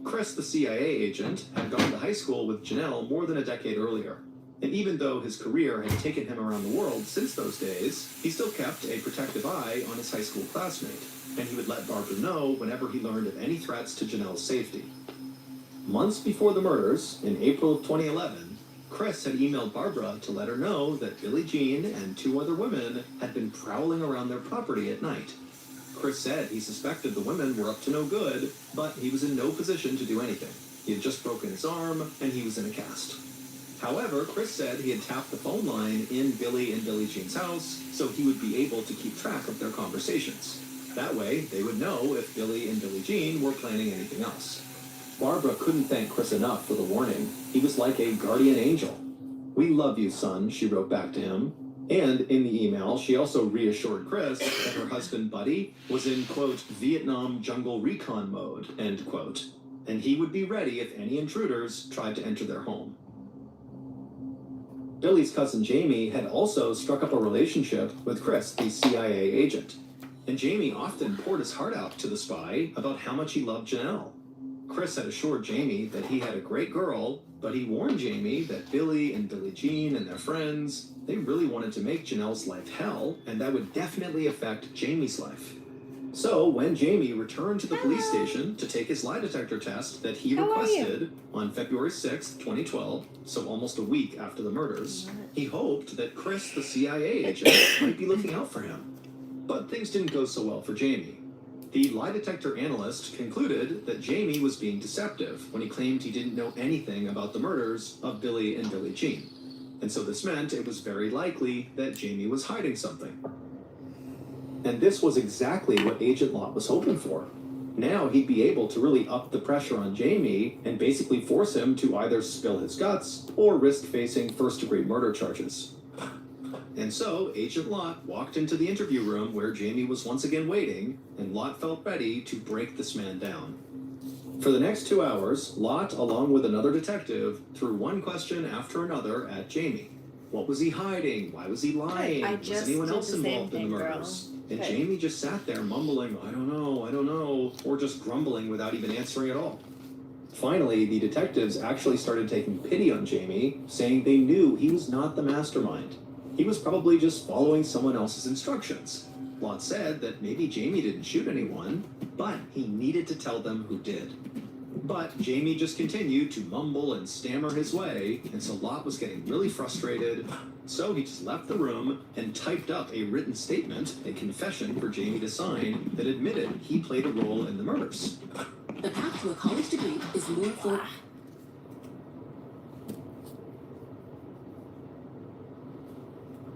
Chris, the CIA agent, had gone to high school with Janelle more than a decade earlier. And even though his career had taken him around the world since those days, he still kept a protective eye on his high school classmate, and he would let Barbara know whenever he learned of any threats to Janelle's safety. Months before the murders, in April of 2011, Chris had emailed Barbara to let her know that Billie Jean and two other women had been prowling around their property at night. Chris said he suspected the women were up to no good, but he was in no position to do anything. He had just broken his arm, and he was in a cast. However, Chris said he had tapped the phone line in Billie and Billie Jean's house, so he would be able to keep track of their conversations. That way, they would know if Billie and Billie Jean were planning anything else. Barbara couldn't thank Chris enough for the warning. He was like a guardian angel. "We love you, son," she wrote back to him. And in the email, she also reassured Chris that her husband, Buddy, was in, quote, Vietnam jungle recon mode, end quote, and he would be ready if any intruders tried to enter their home. Billie's cousin Jamie had also struck up a relationship with Chris, the CIA agent. And Jamie often poured his heart out to the spy about how much he loved Janelle. Chris had assured Jamie that he had a great girl, but he warned Jamie that Billie and Billie Jean and their friends, they really wanted to make Janelle's life hell, and that would definitely affect Jamie's life. So when Jamie returned to the police station to take his lie detector test that he requested on February 6th, 2012, so almost a week after the murders, he hoped that Chris, the CIA agent, might be looking out for him. But things didn't go so well for Jamie. The lie detector analyst concluded that Jamie was being deceptive when he claimed he didn't know anything about the murders of Billie and Billie Jean. And so this meant it was very likely that Jamie was hiding something. And this was exactly what Agent Lot was hoping for. Now he'd be able to really up the pressure on Jamie and basically force him to either spill his guts or risk facing first-degree murder charges. And so Agent Lot walked into the interview room where Jamie was once again waiting, and Lot felt ready to break this man down. For the next 2 hours, Lot, along with another detective, threw one question after another at Jamie. What was he hiding? Why was he lying? Was anyone else involved in the murders? And Jamie just sat there mumbling, I don't know, or just grumbling without even answering at all. Finally, the detectives actually started taking pity on Jamie, saying they knew he was not the mastermind. He was probably just following someone else's instructions. Lot said that maybe Jamie didn't shoot anyone, but he needed to tell them who did. But Jamie just continued to mumble and stammer his way, and so Lot was getting really frustrated. So he just left the room and typed up a written statement, a confession for Jamie to sign, that admitted he played a role in the murders. The path to a college degree is more for...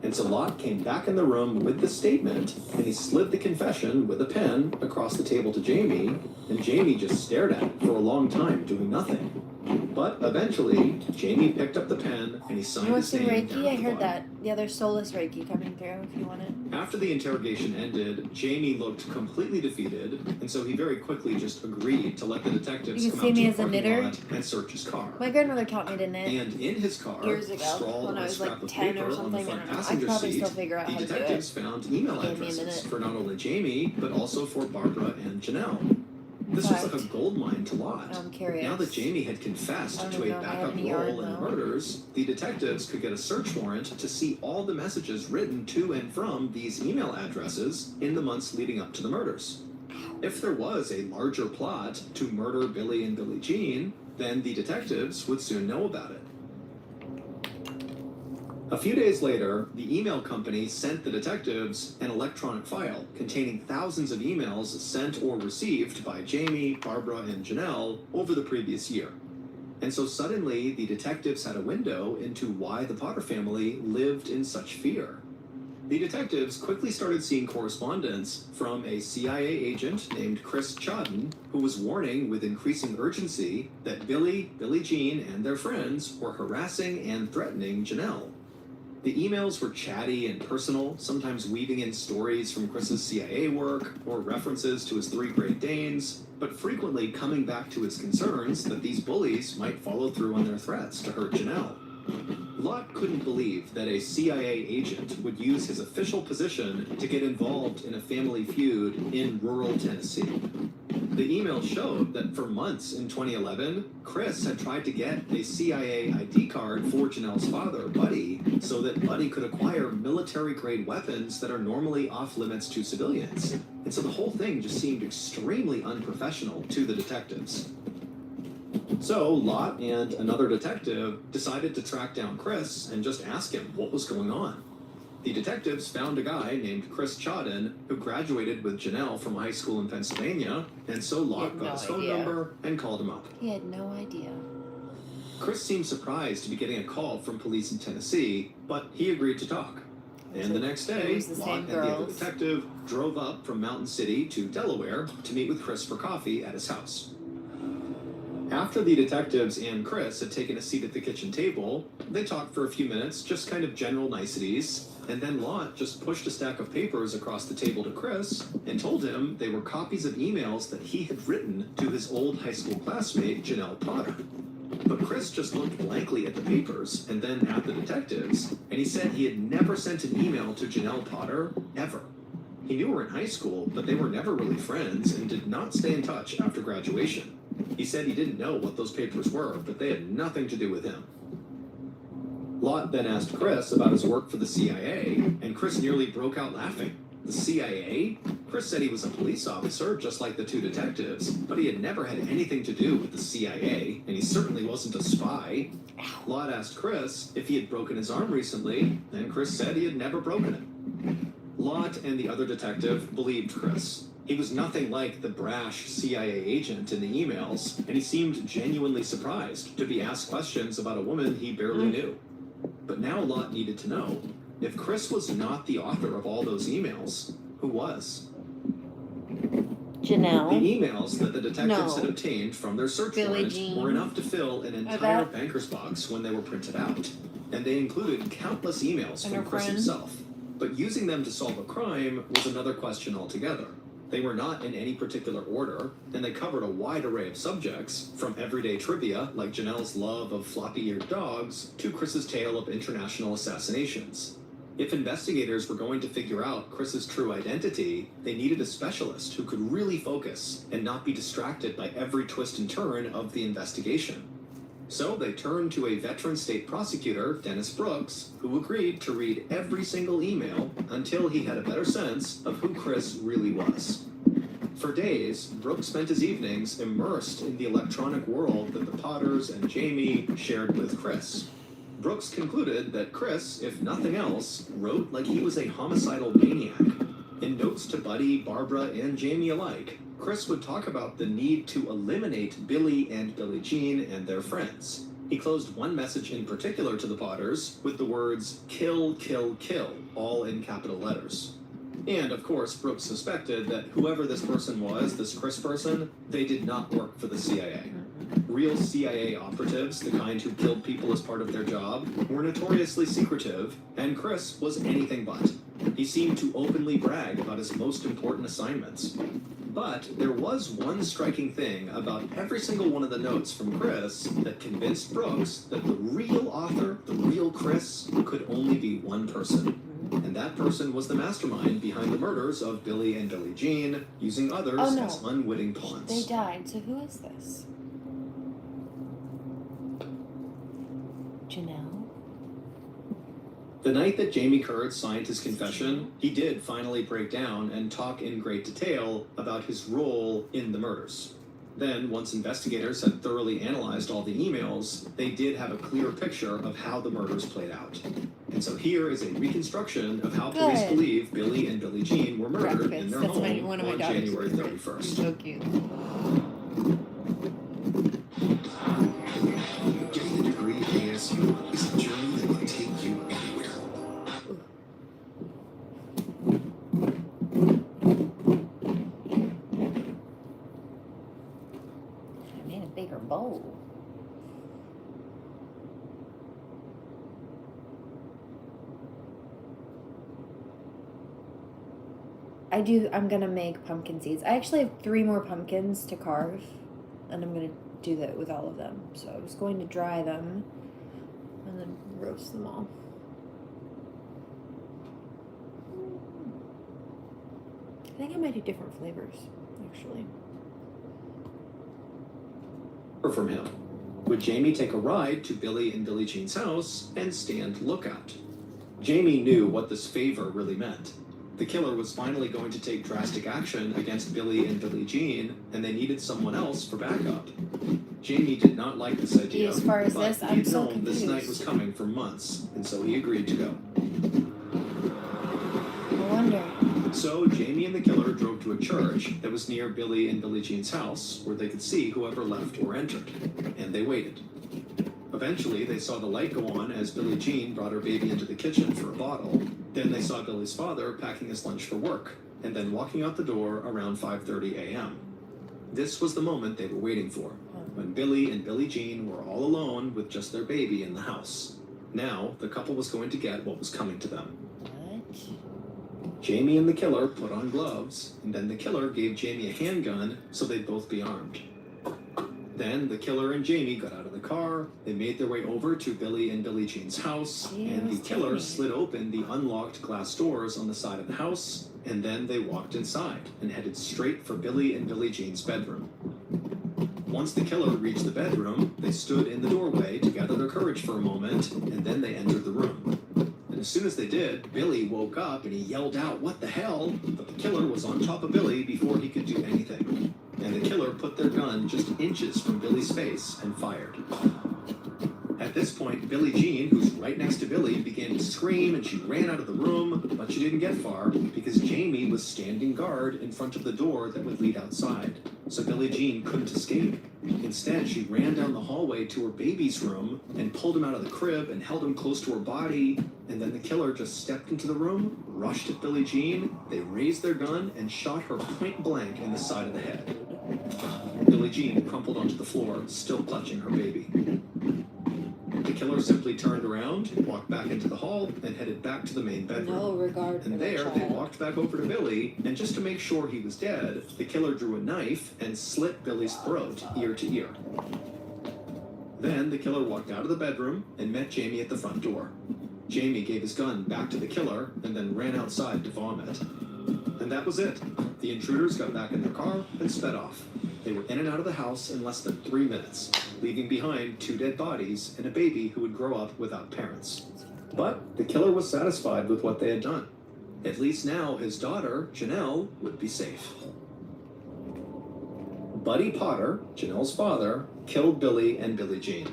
And so Locke came back in the room with the statement, and he slid the confession with a pen across the table to Jamie, and Jamie just stared at it for a long time, doing nothing. But eventually, Jamie picked up the pen and he signed You want his some name down Reiki? at I the heard bottom. that. Yeah, there's soulless Reiki coming through if you want it. After the interrogation ended, Jamie looked completely defeated, and so he very quickly just agreed to let the detectives You can come see out me to as the a parking knitter. lot and search his car. My grandmother taught me to knit And in his car, years ago sprawled when on I a was scrap like of 10 paper or on something. the I front don't know. I passenger could probably seat, still figure out the how to do detectives it. found email Give me a addresses minute. for not only Jamie, but also for Barbara and Janelle. This was like a gold mine to Lot. I'm curious. Now that Jamie had confessed I don't to know a if I have backup any role yarn, in the though. murders, the detectives could get a search warrant to see all the messages written to and from these email addresses in the months leading up to the murders. If there was a larger plot to murder Billy and Billie Jean, then the detectives would soon know about it. A few days later, the email company sent the detectives an electronic file containing thousands of emails sent or received by Jamie, Barbara, and Janelle over the previous year. And so suddenly, the detectives had a window into why the Potter family lived in such fear. The detectives quickly started seeing correspondence from a CIA agent named Chris Chodden, who was warning with increasing urgency that Billy, Billie Jean, and their friends were harassing and threatening Janelle. The emails were chatty and personal, sometimes weaving in stories from Chris's CIA work or references to his 3 Great Danes, but frequently coming back to his concerns that these bullies might follow through on their threats to hurt Janelle. Lott couldn't believe that a CIA agent would use his official position to get involved in a family feud in rural Tennessee. The email showed that for months in 2011, Chris had tried to get a CIA ID card for Janelle's father, Buddy, so that Buddy could acquire military-grade weapons that are normally off-limits to civilians. And so the whole thing just seemed extremely unprofessional to the detectives. So Lott and another detective decided to track down Chris and just ask him what was going on. The detectives found a guy named Chris Chodden who graduated with Janelle from high school in Pennsylvania, and so Lott got his phone number and called him up. He had no idea. Chris seemed surprised to be getting a call from police in Tennessee, but he agreed to talk. And the next day, Lott and the other detective drove up from Mountain City to Delaware to meet with Chris for coffee at his house. After the detectives and Chris had taken a seat at the kitchen table, they talked for a few minutes, just kind of general niceties, and then Lott just pushed a stack of papers across the table to Chris and told him they were copies of emails that he had written to his old high school classmate, Janelle Potter. But Chris just looked blankly at the papers and then at the detectives, and he said he had never sent an email to Janelle Potter, ever. He knew her in high school, but they were never really friends and did not stay in touch after graduation. He said he didn't know what those papers were, but they had nothing to do with him. Lott then asked Chris about his work for the CIA, and Chris nearly broke out laughing. The CIA? Chris said he was a police officer, just like the two detectives, but he had never had anything to do with the CIA, and he certainly wasn't a spy. Lott asked Chris if he had broken his arm recently, and Chris said he had never broken it. Lott and the other detective believed Chris. He was nothing like the brash CIA agent in the emails, and he seemed genuinely surprised to be asked questions about a woman he barely knew. But now Lott needed to know, if Chris was not the author of all those emails, who was? Janelle. The emails that the detectives No. had obtained from their search Billie warrant Jean. were enough to fill an entire banker's box when they were printed out, and they included countless emails And from her Chris friend. himself. But using them to solve a crime was another question altogether. They were not in any particular order, and they covered a wide array of subjects, from everyday trivia, like Janelle's love of floppy-eared dogs, to Chris's tale of international assassinations. If investigators were going to figure out Chris's true identity, they needed a specialist who could really focus and not be distracted by every twist and turn of the investigation. So they turned to a veteran state prosecutor, Dennis Brooks, who agreed to read every single email until he had a better sense of who Chris really was. For days, Brooks spent his evenings immersed in the electronic world that the Potters and Jamie shared with Chris. Brooks concluded that Chris, if nothing else, wrote like he was a homicidal maniac. In notes to Buddy, Barbara, and Jamie alike, Chris would talk about the need to eliminate Billy and Billie Jean and their friends. He closed one message in particular to the Potters with the words, "Kill, kill, kill," all in capital letters. And of course, Brooks suspected that whoever this person was, this Chris person, they did not work for the CIA. Real CIA operatives, the kind who killed people as part of their job, were notoriously secretive, and Chris was anything but. He seemed to openly brag about his most important assignments. But there was one striking thing about every single one of the notes from Chris that convinced Brooks that the real author, the real Chris, could only be one person. And that person was the mastermind behind the murders of Billy and Billie Jean, using others as unwitting pawns. They died, so who is this? Janelle? The night that Jamie Curd signed his confession, he did finally break down and talk in great detail about his role in the murders. Then, once investigators had thoroughly analyzed all the emails, they did have a clear picture of how the murders played out. And so here is a reconstruction of how police believe Billy and Billie Jean were murdered in their home on January 31st. So cute. Getting a degree at ASU is a journey that will take you anywhere. I made a bigger bowl. I'm gonna make pumpkin seeds. I actually have 3 more pumpkins to carve, and I'm gonna do that with all of them. So I was going to dry them and then roast them all. I think I might do different flavors, actually. From him. Would Jamie take a ride to Billy and Billie Jean's house and stand lookout? Jamie knew what this favor really meant. The killer was finally going to take drastic action against Billy and Billie Jean, and they needed someone else for backup. Jamie did not like this idea, As far as but this, he I'm had so known this night was confused. coming for months, and so he agreed to go. I wonder. So Jamie and the killer drove to a church that was near Billy and Billie Jean's house, where they could see whoever left or entered, and they waited. Eventually, they saw the light go on as Billie Jean brought her baby into the kitchen for a bottle. Then they saw Billy's father packing his lunch for work, and then walking out the door around 5:30 a.m. This was the moment they were waiting for, when Billy and Billie Jean were all alone with just their baby in the house. Now, the couple was going to get what was coming to them. What? Jamie and the killer put on gloves, and then the killer gave Jamie a handgun so they'd both be armed. Then the killer and Jamie got out of the car, they made their way over to Billy and Billie Jean's house, and the killer slid open the unlocked glass doors on the side of the house, and then they walked inside and headed straight for Billy and Billie Jean's bedroom. Once the killer reached the bedroom, they stood in the doorway to gather their courage for a moment, and then they entered the room. And as soon as they did, Billy woke up and he yelled out, "What the hell?" But the killer was on top of Billy before he could do anything. And the killer put their gun just inches from Billy's face and fired. At this point, Billie Jean, who's right next to Billy, began to scream and she ran out of the room, but she didn't get far because Jamie was standing guard in front of the door that would lead outside. So Billie Jean couldn't escape. Instead, she ran down the hallway to her baby's room and pulled him out of the crib and held him close to her body. And then the killer just stepped into the room, rushed at Billie Jean, they raised their gun and shot her point blank in the side of the head. Billie Jean crumpled onto the floor, still clutching her baby. The killer simply turned around, walked back into the hall, and headed back to the main bedroom. No regard for And the there, they child. walked back over to Billy, and just to make sure he was dead, the killer drew a knife and slit Billy's throat, ear to ear. Then the killer walked out of the bedroom and met Jamie at the front door. Jamie gave his gun back to the killer and then ran outside to vomit. And that was it. The intruders got back in their car and sped off. They were in and out of the house in less than 3 minutes, leaving behind 2 dead bodies and a baby who would grow up without parents. But the killer was satisfied with what they had done. At least now his daughter, Janelle, would be safe. Buddy Potter, Janelle's father, killed Billy and Billie Jean.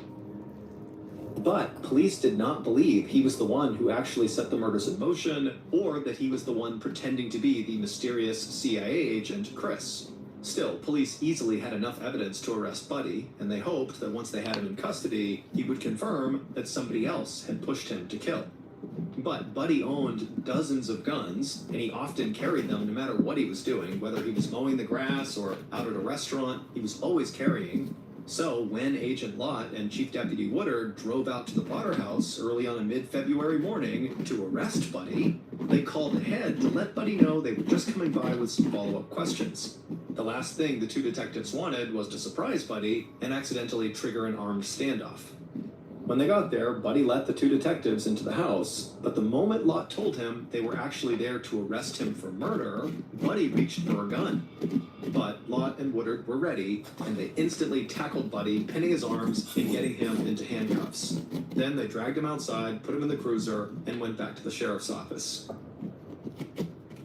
But police did not believe he was the one who actually set the murders in motion, or that he was the one pretending to be the mysterious CIA agent, Chris. Still, police easily had enough evidence to arrest Buddy, and they hoped that once they had him in custody, he would confirm that somebody else had pushed him to kill. But Buddy owned dozens of guns, and he often carried them no matter what he was doing, whether he was mowing the grass or out at a restaurant, he was always carrying. So when Agent Lott and Chief Deputy Woodard drove out to the Potter house early on a mid-February morning to arrest Buddy, they called ahead to let Buddy know they were just coming by with some follow-up questions. The last thing the two detectives wanted was to surprise Buddy and accidentally trigger an armed standoff. When they got there, Buddy let the two detectives into the house, but the moment Lott told him they were actually there to arrest him for murder, Buddy reached for a gun. But Lott and Woodard were ready, and they instantly tackled Buddy, pinning his arms and getting him into handcuffs. Then they dragged him outside, put him in the cruiser, and went back to the sheriff's office.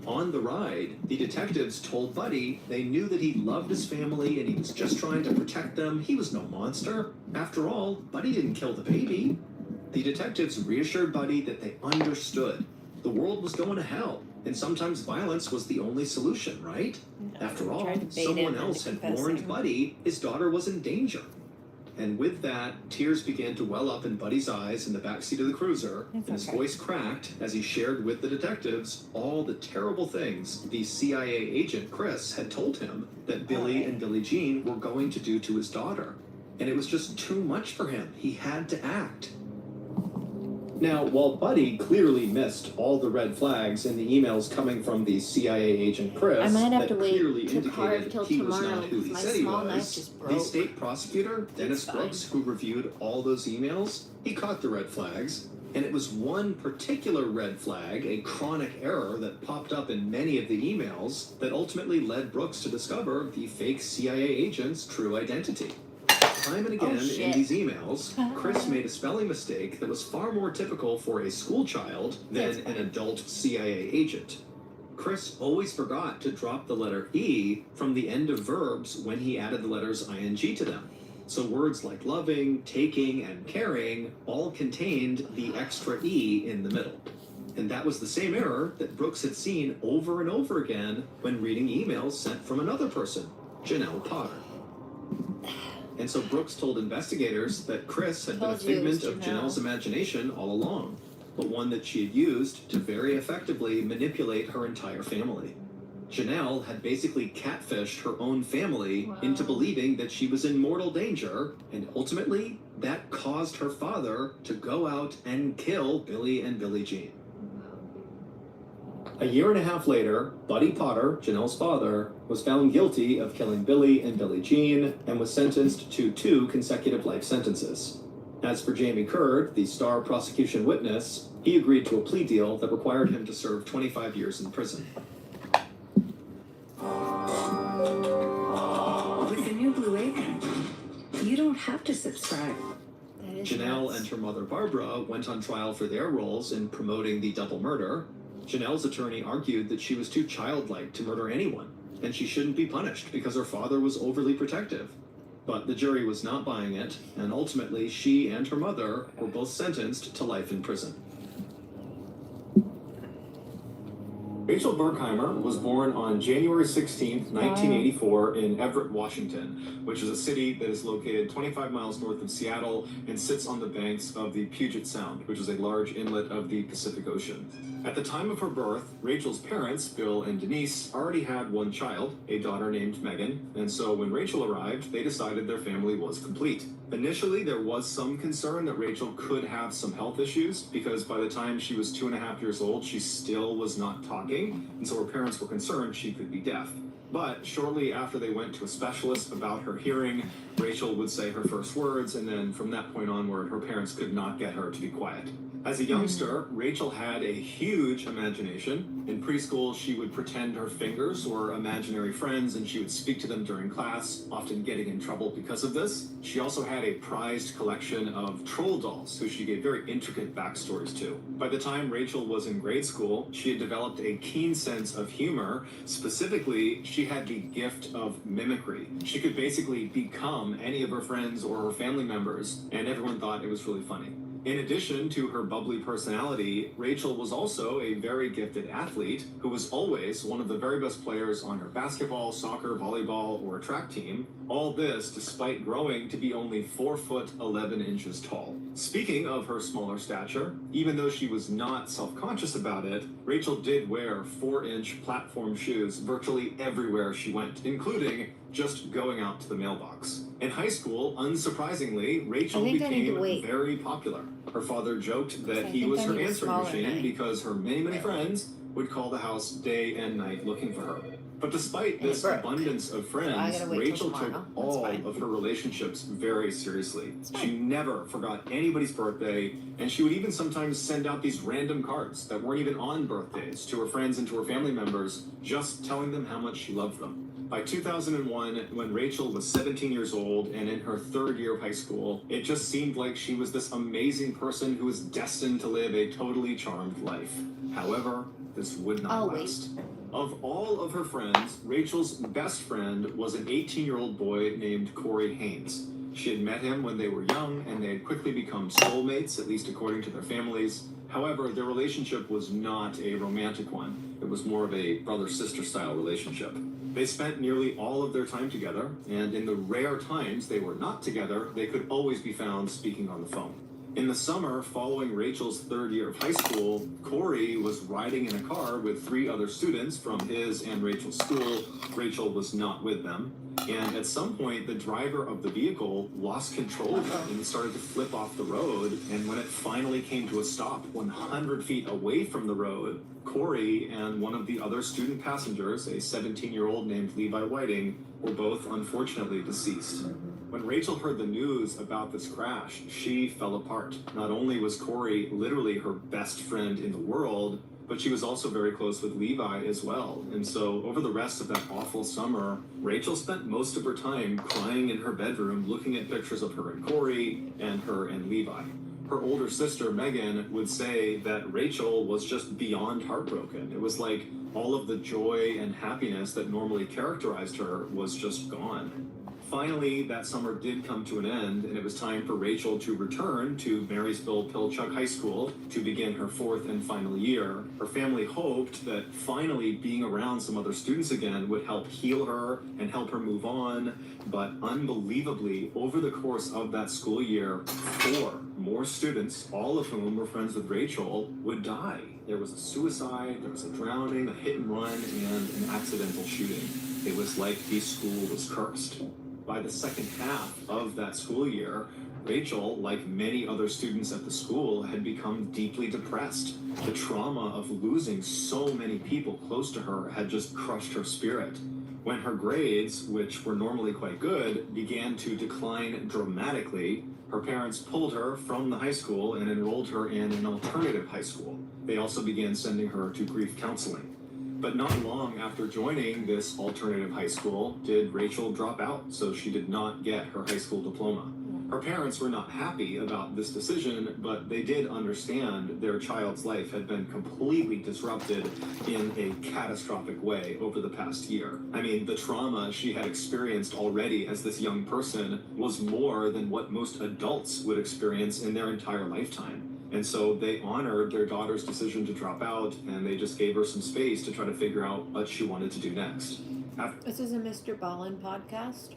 On the ride, the detectives told Buddy they knew that he loved his family and he was just trying to protect them. He was no monster. After all, Buddy didn't kill the baby. The detectives reassured Buddy that they understood. The world was going to hell, and sometimes violence was the only solution, right? After all, someone else had warned Buddy his daughter was in danger. And with that, tears began to well up in Buddy's eyes in the backseat of the cruiser, and his voice cracked as he shared with the detectives all the terrible things the CIA agent Chris had told him that Billy and Billie Jean were going to do to his daughter. And it was just too much for him. He had to act. Now, while Buddy clearly missed all the red flags in the emails coming from the CIA agent Chris I might have that to wait clearly to carve indicated till he was tomorrow not who he because my said he small knife was, just the broke. state prosecutor, Dennis fine. Brooks, who reviewed all those emails, he caught the red flags, and it was one particular red flag, a chronic error that popped up in many of the emails, that ultimately led Brooks to discover the fake CIA agent's true identity. Time and again in these emails, Chris made a spelling mistake that was far more typical for a school child than an adult CIA agent. Chris always forgot to drop the letter E from the end of verbs when he added the letters ing to them. So words like loving, taking, and caring all contained the extra E in the middle. And that was the same error that Brooks had seen over and over again when reading emails sent from another person, Janelle Potter. And so Brooks told investigators that Chris had been a figment of Janelle's imagination all along, but one that she had used to very effectively manipulate her entire family. Janelle had basically catfished her own family into believing that she was in mortal danger, and ultimately, that caused her father to go out and kill Billy and Billie Jean. A year and a half later, Buddy Potter, Janelle's father, was found guilty of killing Billy and Billie Jean and was sentenced to 2 consecutive life sentences. As for Jamie Curd, the star prosecution witness, he agreed to a plea deal that required him to serve 25 years in prison. With the new Blue Apron, you don't have to subscribe. Janelle and her mother Barbara went on trial for their roles in promoting the double murder. Janelle's attorney argued that she was too childlike to murder anyone, and she shouldn't be punished because her father was overly protective. But the jury was not buying it, and ultimately she and her mother were both sentenced to life in prison. Rachel Berkheimer was born on January 16, 1984 in Everett, Washington, which is a city that is located 25 miles north of Seattle and sits on the banks of the Puget Sound, which is a large inlet of the Pacific Ocean. At the time of her birth, Rachel's parents, Bill and Denise, already had one child, a daughter named Megan, and so when Rachel arrived, they decided their family was complete. Initially, there was some concern that Rachel could have some health issues because by the time she was 2.5 years old, she still was not talking, and so her parents were concerned she could be deaf. But shortly after they went to a specialist about her hearing, Rachel would say her first words, and then from that point onward, her parents could not get her to be quiet. As a youngster, Rachel had a huge imagination. In preschool, she would pretend her fingers were imaginary friends and she would speak to them during class, often getting in trouble because of this. She also had a prized collection of troll dolls, who she gave very intricate backstories to. By the time Rachel was in grade school, she had developed a keen sense of humor. Specifically, she had the gift of mimicry. She could basically become any of her friends or her family members, and everyone thought it was really funny. In addition to her bubbly personality, Rachel was also a very gifted athlete who was always one of the very best players on her basketball, soccer, volleyball, or track team. All this despite growing to be only 4 foot 11 inches tall. Speaking of her smaller stature, even though she was not self-conscious about it, Rachel did wear 4-inch platform shoes virtually everywhere she went, including just going out to the mailbox. In high school, unsurprisingly, Rachel became very popular. Her father joked that he was her answering machine because her many friends would call the house day and night looking for her. But despite this abundance of friends, Rachel took all of her relationships very seriously. She never forgot anybody's birthday, and she would even sometimes send out these random cards that weren't even on birthdays to her friends and to her family members, just telling them how much she loved them. By 2001, when Rachel was 17 years old and in her 3rd year of high school, it just seemed like she was this amazing person who was destined to live a totally charmed life. However, this would not last. Of all of her friends, Rachel's best friend was an 18-year-old boy named Corey Haynes. She had met him when they were young, and they had quickly become soulmates, at least according to their families. However, their relationship was not a romantic one. It was more of a brother-sister style relationship. They spent nearly all of their time together, and in the rare times they were not together, they could always be found speaking on the phone. In the summer following Rachel's 3rd year of high school, Corey was riding in a car with 3 other students from his and Rachel's school. Rachel was not with them. And at some point, the driver of the vehicle lost control of it and started to flip off the road. And when it finally came to a stop 100 feet away from the road, Corey and one of the other student passengers, a 17-year-old named Levi Whiting, were both unfortunately deceased. When Rachel heard the news about this crash, she fell apart. Not only was Corey literally her best friend in the world, but she was also very close with Levi as well. And so over the rest of that awful summer, Rachel spent most of her time crying in her bedroom, looking at pictures of her and Corey and her and Levi. Her older sister, Megan, would say that Rachel was just beyond heartbroken. It was like all of the joy and happiness that normally characterized her was just gone. Finally, that summer did come to an end, and it was time for Rachel to return to Marysville Pilchuck High School to begin her 4th and final year. Her family hoped that finally being around some other students again would help heal her and help her move on, but unbelievably, over the course of that school year, 4 more students, all of whom were friends with Rachel, would die. There was a suicide, there was a drowning, a hit and run, and an accidental shooting. It was like the school was cursed. By the second half of that school year, Rachel, like many other students at the school, had become deeply depressed. The trauma of losing so many people close to her had just crushed her spirit. When her grades, which were normally quite good, began to decline dramatically, her parents pulled her from the high school and enrolled her in an alternative high school. They also began sending her to grief counseling. But not long after joining this alternative high school did Rachel drop out, so she did not get her high school diploma. Her parents were not happy about this decision, but they did understand their child's life had been completely disrupted in a catastrophic way over the past year. I mean, the trauma she had experienced already as this young person was more than what most adults would experience in their entire lifetime. And so they honored their daughter's decision to drop out, and they just gave her some space to try to figure out what she wanted to do next. This is a Mr. Ballin podcast.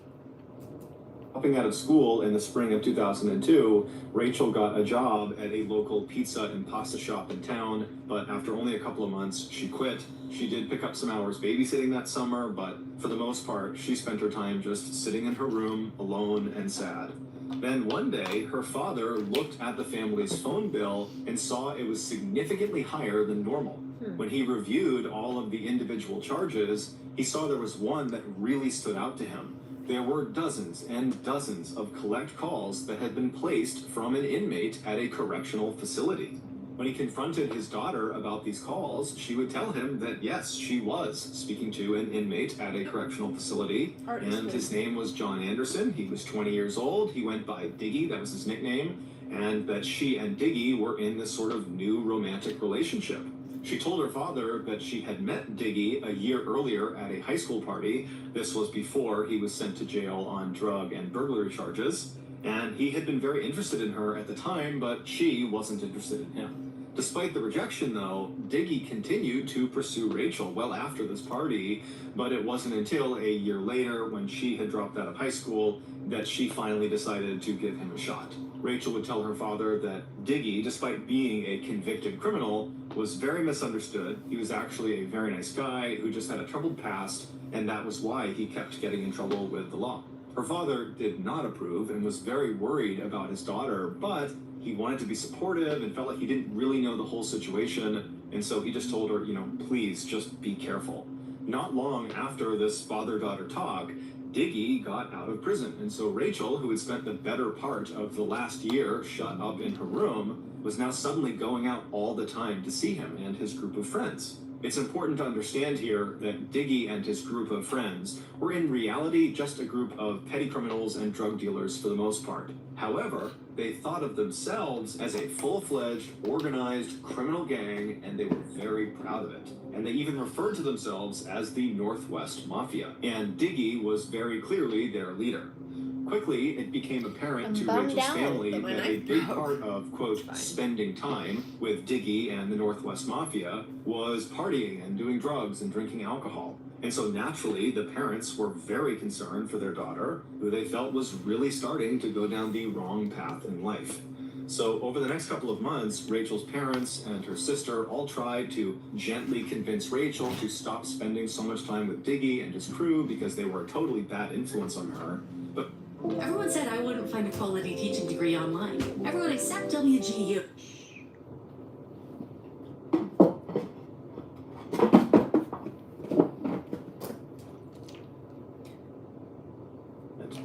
Dropping out of school in the spring of 2002, Rachel got a job at a local pizza and pasta shop in town, but after only a couple of months, she quit. She did pick up some hours babysitting that summer, but for the most part, she spent her time just sitting in her room, alone and sad. Then one day, her father looked at the family's phone bill and saw it was significantly higher than normal. When he reviewed all of the individual charges, he saw there was one that really stood out to him. There were dozens and dozens of collect calls that had been placed from an inmate at a correctional facility. When he confronted his daughter about these calls, she would tell him that yes, she was speaking to an inmate at a correctional facility, and his name was John Anderson. He was 20 years old. He went by Diggy, that was his nickname, and that she and Diggy were in this sort of new romantic relationship. She told her father that she had met Diggy a year earlier at a high school party. This was before he was sent to jail on drug and burglary charges, and he had been very interested in her at the time, but she wasn't interested in him. Despite the rejection, though, Diggy continued to pursue Rachel well after this party, but it wasn't until a year later, when she had dropped out of high school, that she finally decided to give him a shot. Rachel would tell her father that Diggy, despite being a convicted criminal, was very misunderstood. He was actually a very nice guy who just had a troubled past, and that was why he kept getting in trouble with the law. Her father did not approve and was very worried about his daughter, but he wanted to be supportive and felt like he didn't really know the whole situation, and so he just told her, please just be careful. Not long after this father-daughter talk, Diggy got out of prison, and so Rachel, who had spent the better part of the last year shut up in her room, was now suddenly going out all the time to see him and his group of friends. It's important to understand here that Diggy and his group of friends were in reality just a group of petty criminals and drug dealers for the most part. However, they thought of themselves as a full-fledged, organized criminal gang, and they were very proud of it. And they even referred to themselves as the Northwest Mafia. And Diggy was very clearly their leader. Quickly, it became apparent to Rachel's family that a big part of, quote, spending time with Diggy and the Northwest Mafia was partying and doing drugs and drinking alcohol. And so naturally, the parents were very concerned for their daughter, who they felt was really starting to go down the wrong path in life. So over the next couple of months, Rachel's parents and her sister all tried to gently convince Rachel to stop spending so much time with Diggy and his crew because they were a totally bad influence on her. But Everyone said I wouldn't find a quality teaching degree online. Everyone except WGU.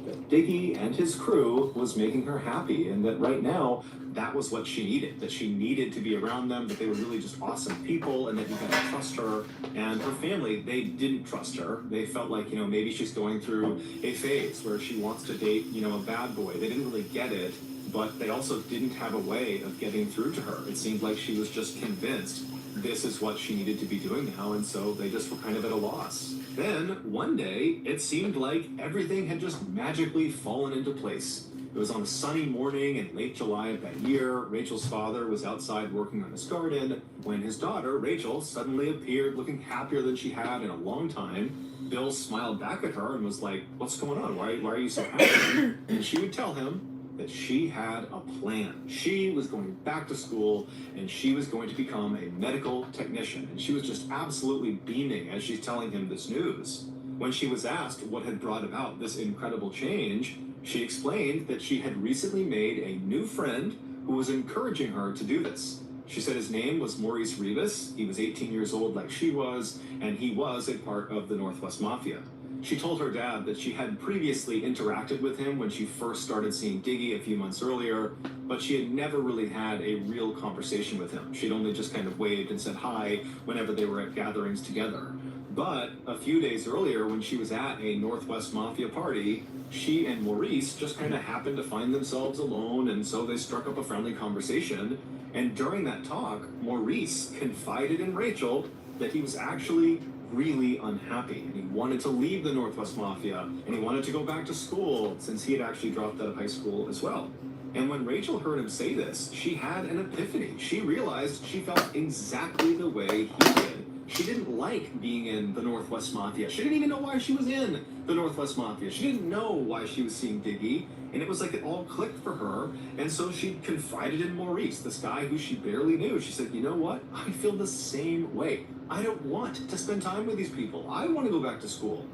that Diggy and his crew was making her happy, and that right now, that was what she needed, that she needed to be around them, that they were really just awesome people, and that you had to trust her. And her family, they didn't trust her. They felt like, maybe she's going through a phase where she wants to date, a bad boy. They didn't really get it, but they also didn't have a way of getting through to her. It seemed like she was just convinced this is what she needed to be doing now, and so they just were kind of at a loss. Then, one day, it seemed like everything had just magically fallen into place. It was on a sunny morning in late July of that year. Rachel's father was outside working on his garden when his daughter, Rachel, suddenly appeared looking happier than she had in a long time. Bill smiled back at her and was like, "What's going on? Why are you so happy?" And she would tell him that she had a plan. She was going back to school and she was going to become a medical technician. And she was just absolutely beaming as she's telling him this news. When she was asked what had brought about this incredible change, she explained that she had recently made a new friend who was encouraging her to do this. She said his name was Maurice Rivas. He was 18 years old like she was, and he was a part of the Northwest Mafia. She told her dad that she had previously interacted with him when she first started seeing Diggy a few months earlier, but she had never really had a real conversation with him. She'd only just kind of waved and said hi whenever they were at gatherings together. But a few days earlier, when she was at a Northwest Mafia party, she and Maurice just kind of happened to find themselves alone, and so they struck up a friendly conversation. And during that talk, Maurice confided in Rachel that he was actually really unhappy, and he wanted to leave the Northwest Mafia, and he wanted to go back to school since he had actually dropped out of high school as well. And when Rachel heard him say this, she had an epiphany. She realized she felt exactly the way he did. She didn't like being in the Northwest Mafia. She didn't even know why she was in the Northwest Mafia. She didn't know why she was seeing Diggy, and it was like it all clicked for her. And so she confided in Maurice, this guy who she barely knew. She said, "You know what? I feel the same way. I don't want to spend time with these people. I want to go back to school."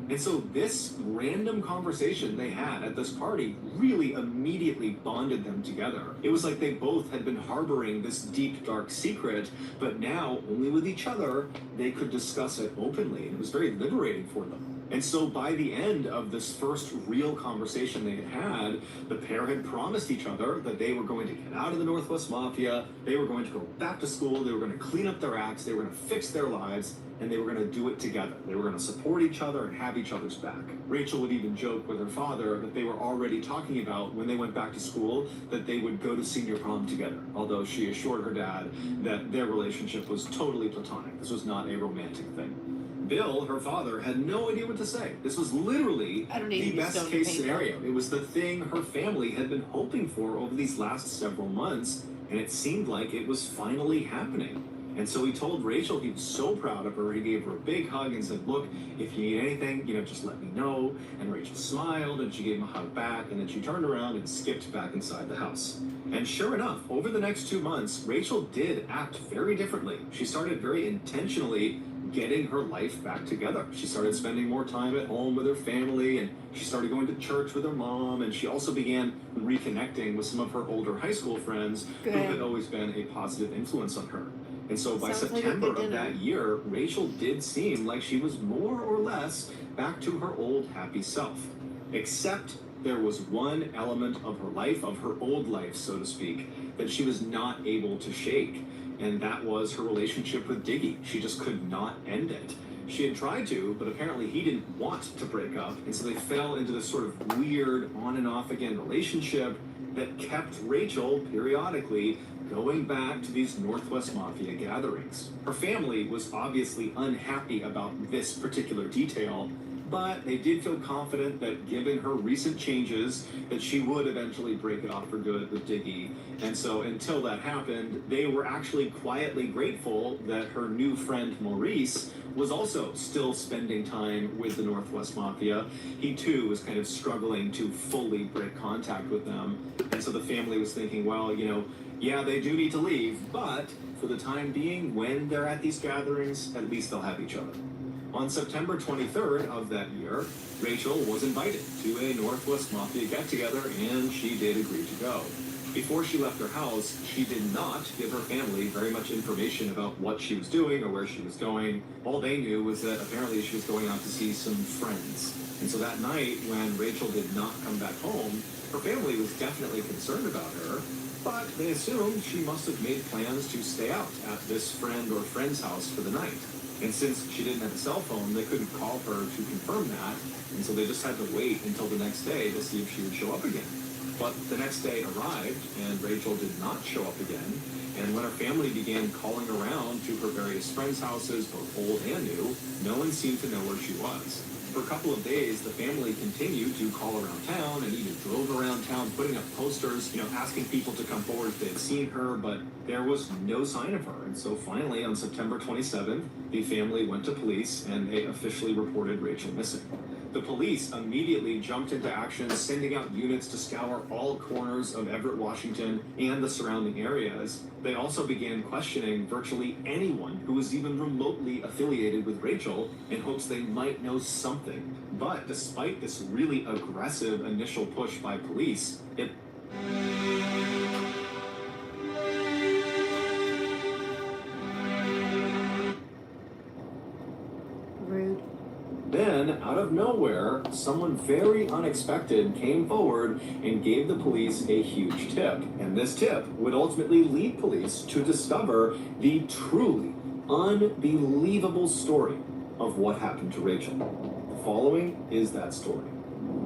And so this random conversation they had at this party really immediately bonded them together. It was like they both had been harboring this deep, dark secret, but now, only with each other, they could discuss it openly. And it was very liberating for them. And so by the end of this first real conversation they had, the pair had promised each other that they were going to get out of the Northwest Mafia, they were going to go back to school, they were going to clean up their acts, they were going to fix their lives, and they were going to do it together. They were going to support each other and have each other's back. Rachel would even joke with her father that they were already talking about, when they went back to school, that they would go to senior prom together, although she assured her dad that their relationship was totally platonic. This was not a romantic thing. Bill, her father, had no idea what to say. This was literally the best case scenario. It was the thing her family had been hoping for over these last several months, and it seemed like it was finally happening. And so he told Rachel he was so proud of her. He gave her a big hug and said, look, if you need anything, just let me know. And Rachel smiled, and she gave him a hug back, and then she turned around and skipped back inside the house. And sure enough, over the next 2 months, Rachel did act very differently. She started very intentionally getting her life back together. She started spending more time at home with her family, and she started going to church with her mom, and she also began reconnecting with some of her older high school friends who had always been a positive influence on her. And so by September of that year, Rachel did seem like she was more or less back to her old happy self. Except there was one element of her life, of her old life, so to speak, that she was not able to shake. And that was her relationship with Diggy. She just could not end it. She had tried to, but apparently he didn't want to break up, and so they fell into this sort of weird on and off again relationship that kept Rachel periodically going back to these Northwest Mafia gatherings. Her family was obviously unhappy about this particular detail, but they did feel confident that given her recent changes, that she would eventually break it off for good with Diggy. And so until that happened, they were actually quietly grateful that her new friend Maurice was also still spending time with the Northwest Mafia. He too was kind of struggling to fully break contact with them. And so the family was thinking, well, yeah, they do need to leave, but for the time being, when they're at these gatherings, at least they'll have each other. On September 23rd of that year, Rachel was invited to a Northwest Mafia get-together, and she did agree to go. Before she left her house, she did not give her family very much information about what she was doing or where she was going. All they knew was that apparently she was going out to see some friends. And so that night, when Rachel did not come back home, her family was definitely concerned about her, but they assumed she must have made plans to stay out at this friend or friend's house for the night. And since she didn't have a cell phone, they couldn't call her to confirm that, and so they just had to wait until the next day to see if she would show up again. But the next day arrived, and Rachel did not show up again, and when her family began calling around to her various friends' houses, both old and new, no one seemed to know where she was. For a couple of days, the family continued to call around town and even drove around town putting up posters, asking people to come forward if they had seen her, but there was no sign of her. And so finally, on September 27th, the family went to police and they officially reported Rachel missing. The police immediately jumped into action, sending out units to scour all corners of Everett, Washington, and the surrounding areas. They also began questioning virtually anyone who was even remotely affiliated with Rachel in hopes they might know something. But despite this really aggressive initial push by police, Rude. Then, out of nowhere, someone very unexpected came forward and gave the police a huge tip. And this tip would ultimately lead police to discover the truly unbelievable story of what happened to Rachel. The following is that story.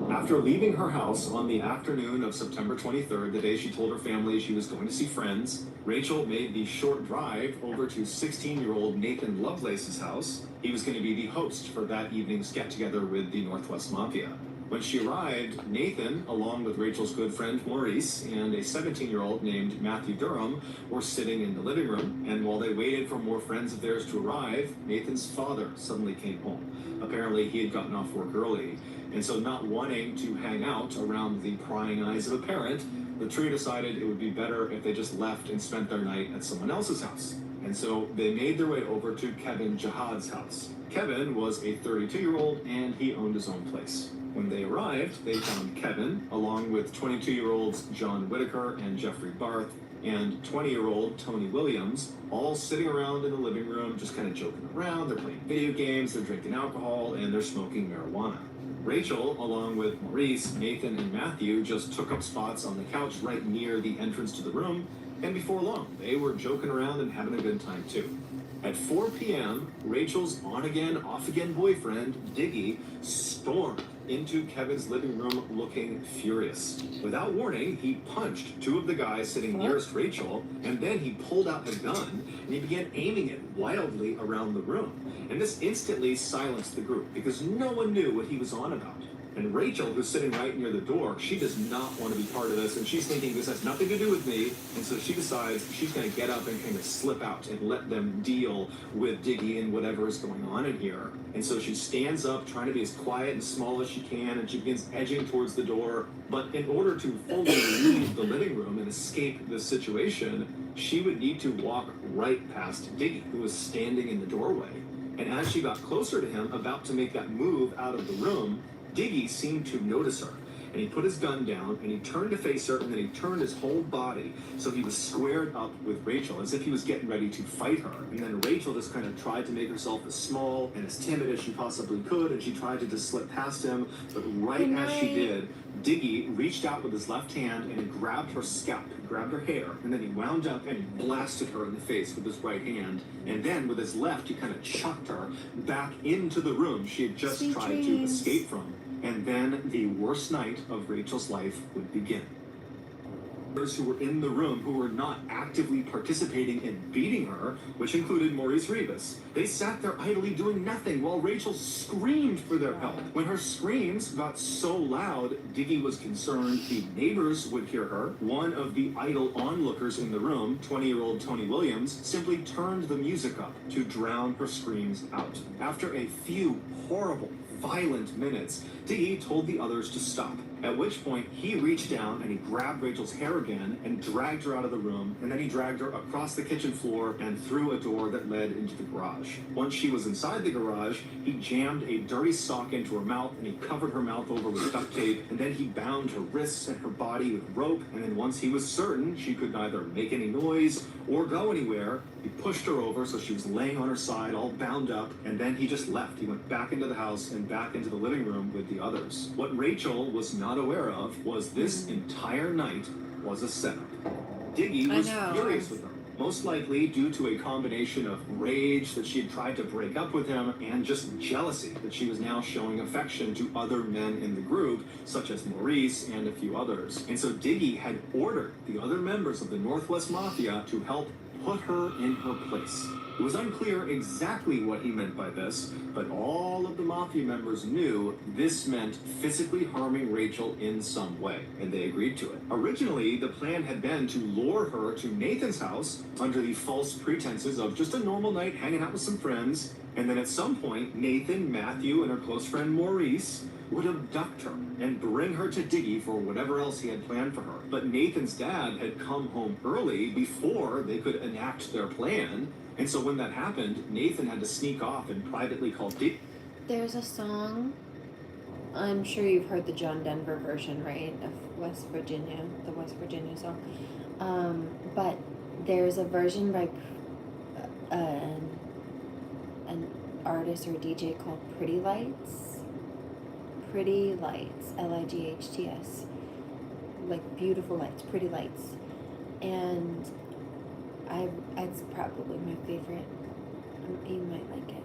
After leaving her house on the afternoon of September 23rd, the day she told her family she was going to see friends, Rachel made the short drive over to 16-year-old Nathan Lovelace's house. He was going to be the host for that evening's get-together with the Northwest Mafia. When she arrived, Nathan, along with Rachel's good friend Maurice and a 17-year-old named Matthew Durham, were sitting in the living room, and while they waited for more friends of theirs to arrive, Nathan's father suddenly came home. Apparently, he had gotten off work early, and so not wanting to hang out around the prying eyes of a parent, the trio decided it would be better if they just left and spent their night at someone else's house. And so they made their way over to Kevin Jihad's house. Kevin was a 32-year-old, and he owned his own place. When they arrived, they found Kevin, along with 22-year-olds John Whitaker and Jeffrey Barth, and 20-year-old Tony Williams, all sitting around in the living room, just kind of joking around. They're playing video games, they're drinking alcohol, and they're smoking marijuana. Rachel, along with Maurice, Nathan, and Matthew, just took up spots on the couch right near the entrance to the room, and before long, they were joking around and having a good time too. At 4 p.m., Rachel's on-again, off-again boyfriend, Diggy, stormed into Kevin's living room looking furious. Without warning, he punched two of the guys sitting nearest Rachel, and then he pulled out a gun and he began aiming it wildly around the room. And this instantly silenced the group because no one knew what he was on about. And Rachel, who's sitting right near the door, she does not want to be part of this, and she's thinking this has nothing to do with me, and so she decides she's going to get up and kind of slip out and let them deal with Diggy and whatever is going on in here. And so she stands up, trying to be as quiet and small as she can, and she begins edging towards the door. But in order to fully leave the living room and escape this situation, she would need to walk right past Diggy, who was standing in the doorway. And as she got closer to him, about to make that move out of the room, Diggy seemed to notice her, and he put his gun down, and he turned to face her, and then he turned his whole body, so he was squared up with Rachel, as if he was getting ready to fight her. And then Rachel just kind of tried to make herself as small and as timid as she possibly could, and she tried to just slip past him, but right as she did, Diggy reached out with his left hand, and he grabbed her scalp, he grabbed her hair, and then he wound up and he blasted her in the face with his right hand, and then with his left, he kind of chucked her back into the room she had just tried to escape from. And then the worst night of Rachel's life would begin. Those who were in the room who were not actively participating in beating her, which included Maurice Rebus, they sat there idly doing nothing while Rachel screamed for their help. When her screams got so loud, Diggy was concerned the neighbors would hear her. One of the idle onlookers in the room, 20-year-old Tony Williams, simply turned the music up to drown her screams out. After a few horrible, violent minutes, Diggy told the others to stop, at which point he reached down and he grabbed Rachel's hair again and dragged her out of the room, and then he dragged her across the kitchen floor and through a door that led into the garage. Once she was inside the garage, he jammed a dirty sock into her mouth and he covered her mouth over with duct tape, and then he bound her wrists and her body with rope, and then once he was certain she could neither make any noise or go anywhere, he pushed her over so she was laying on her side all bound up, and then he just left. He went back into the house and back into the living room with the others. What Rachel was not aware of was this entire night was a setup. Diggy was furious with her, most likely due to a combination of rage that she had tried to break up with him and just jealousy that she was now showing affection to other men in the group, such as Maurice and a few others. And so Diggy had ordered the other members of the Northwest Mafia to help put her in her place. It was unclear exactly what he meant by this, but all of the Mafia members knew this meant physically harming Rachel in some way, and they agreed to it. Originally, the plan had been to lure her to Nathan's house under the false pretenses of just a normal night hanging out with some friends, and then at some point, Nathan, Matthew, and her close friend Maurice would abduct her and bring her to Diggy for whatever else he had planned for her. But Nathan's dad had come home early before they could enact their plan, and so when that happened, Nathan had to sneak off and privately call Diggy. There's a song, I'm sure you've heard the John Denver version, right, of West Virginia, the West Virginia song. But there's a version by an artist or DJ called Pretty Lights, Lights, like beautiful lights, pretty lights, and it's probably my favorite. You might like it.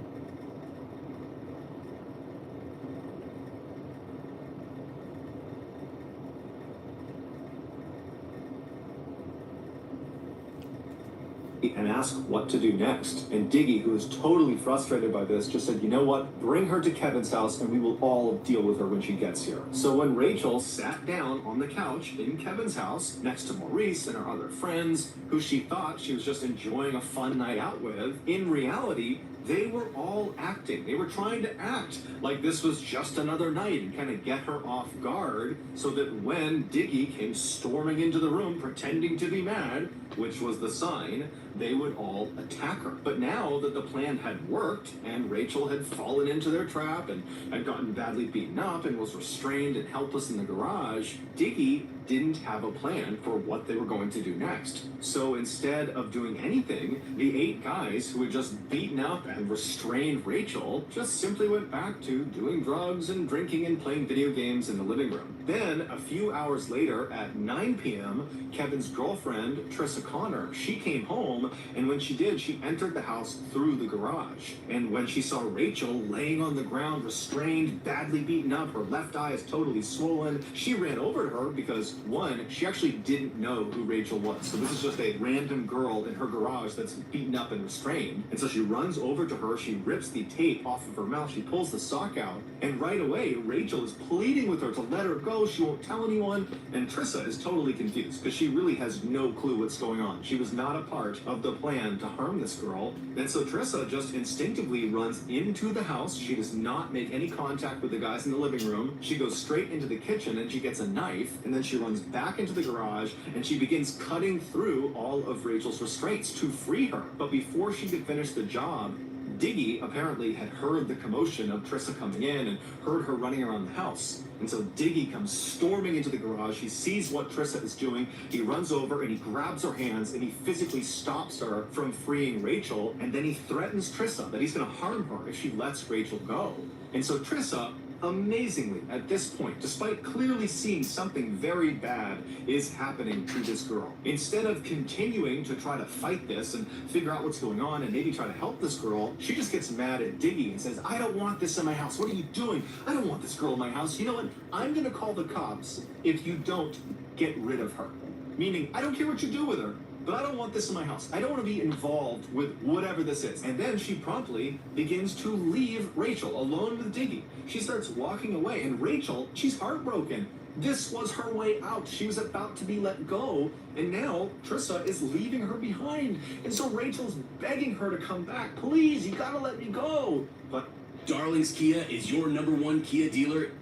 And ask what to do next. And Diggy, who was totally frustrated by this, just said, you know what, bring her to Kevin's house and we will all deal with her when she gets here. So when Rachel sat down on the couch in Kevin's house next to Maurice and her other friends, who she thought she was just enjoying a fun night out with, in reality, They were all acting. They were trying to act like this was just another night and kind of get her off guard so that when Diggy came storming into the room pretending to be mad, which was the sign, they would all attack her. But now that the plan had worked and Rachel had fallen into their trap and had gotten badly beaten up and was restrained and helpless in the garage, Diggy didn't have a plan for what they were going to do next. So instead of doing anything, the 8 guys who had just beaten up and restrained Rachel just simply went back to doing drugs and drinking and playing video games in the living room. Then, a few hours later at 9 p.m., Kevin's girlfriend, Trissa Connor, she came home, and when she did, she entered the house through the garage. And when she saw Rachel laying on the ground, restrained, badly beaten up, her left eye is totally swollen, she ran over to her because, one, she actually didn't know who Rachel was. So this is just a random girl in her garage that's beaten up and restrained. And so she runs over to her, she rips the tape off of her mouth, she pulls the sock out, and right away, Rachel is pleading with her to let her go. She won't tell anyone. And Trissa is totally confused because she really has no clue what's going on. She was not a part of the plan to harm this girl. And so Trissa just instinctively runs into the house. She does not make any contact with the guys in the living room. She goes straight into the kitchen and she gets a knife. And then she runs back into the garage and she begins cutting through all of Rachel's restraints to free her. But before she could finish the job, Diggy apparently had heard the commotion of Trissa coming in and heard her running around the house. And so Diggy comes storming into the garage. He sees what Trissa is doing. He runs over and he grabs her hands and he physically stops her from freeing Rachel. And then he threatens Trissa that he's going to harm her if she lets Rachel go. And so Trissa, amazingly, at this point, despite clearly seeing something very bad is happening to this girl, instead of continuing to try to fight this and figure out what's going on and maybe try to help this girl, she just gets mad at Diggy and says, I don't want this in my house. What are you doing? I don't want this girl in my house. You know what? I'm going to call the cops if you don't get rid of her. Meaning, I don't care what you do with her, but I don't want this in my house. I don't want to be involved with whatever this is. And then she promptly begins to leave Rachel alone with Diggy. She starts walking away, and Rachel, she's heartbroken. This was her way out. She was about to be let go, and now Trissa is leaving her behind. And so Rachel's begging her to come back. Please, you gotta let me go. But Darling's Kia is your #1 Kia dealer.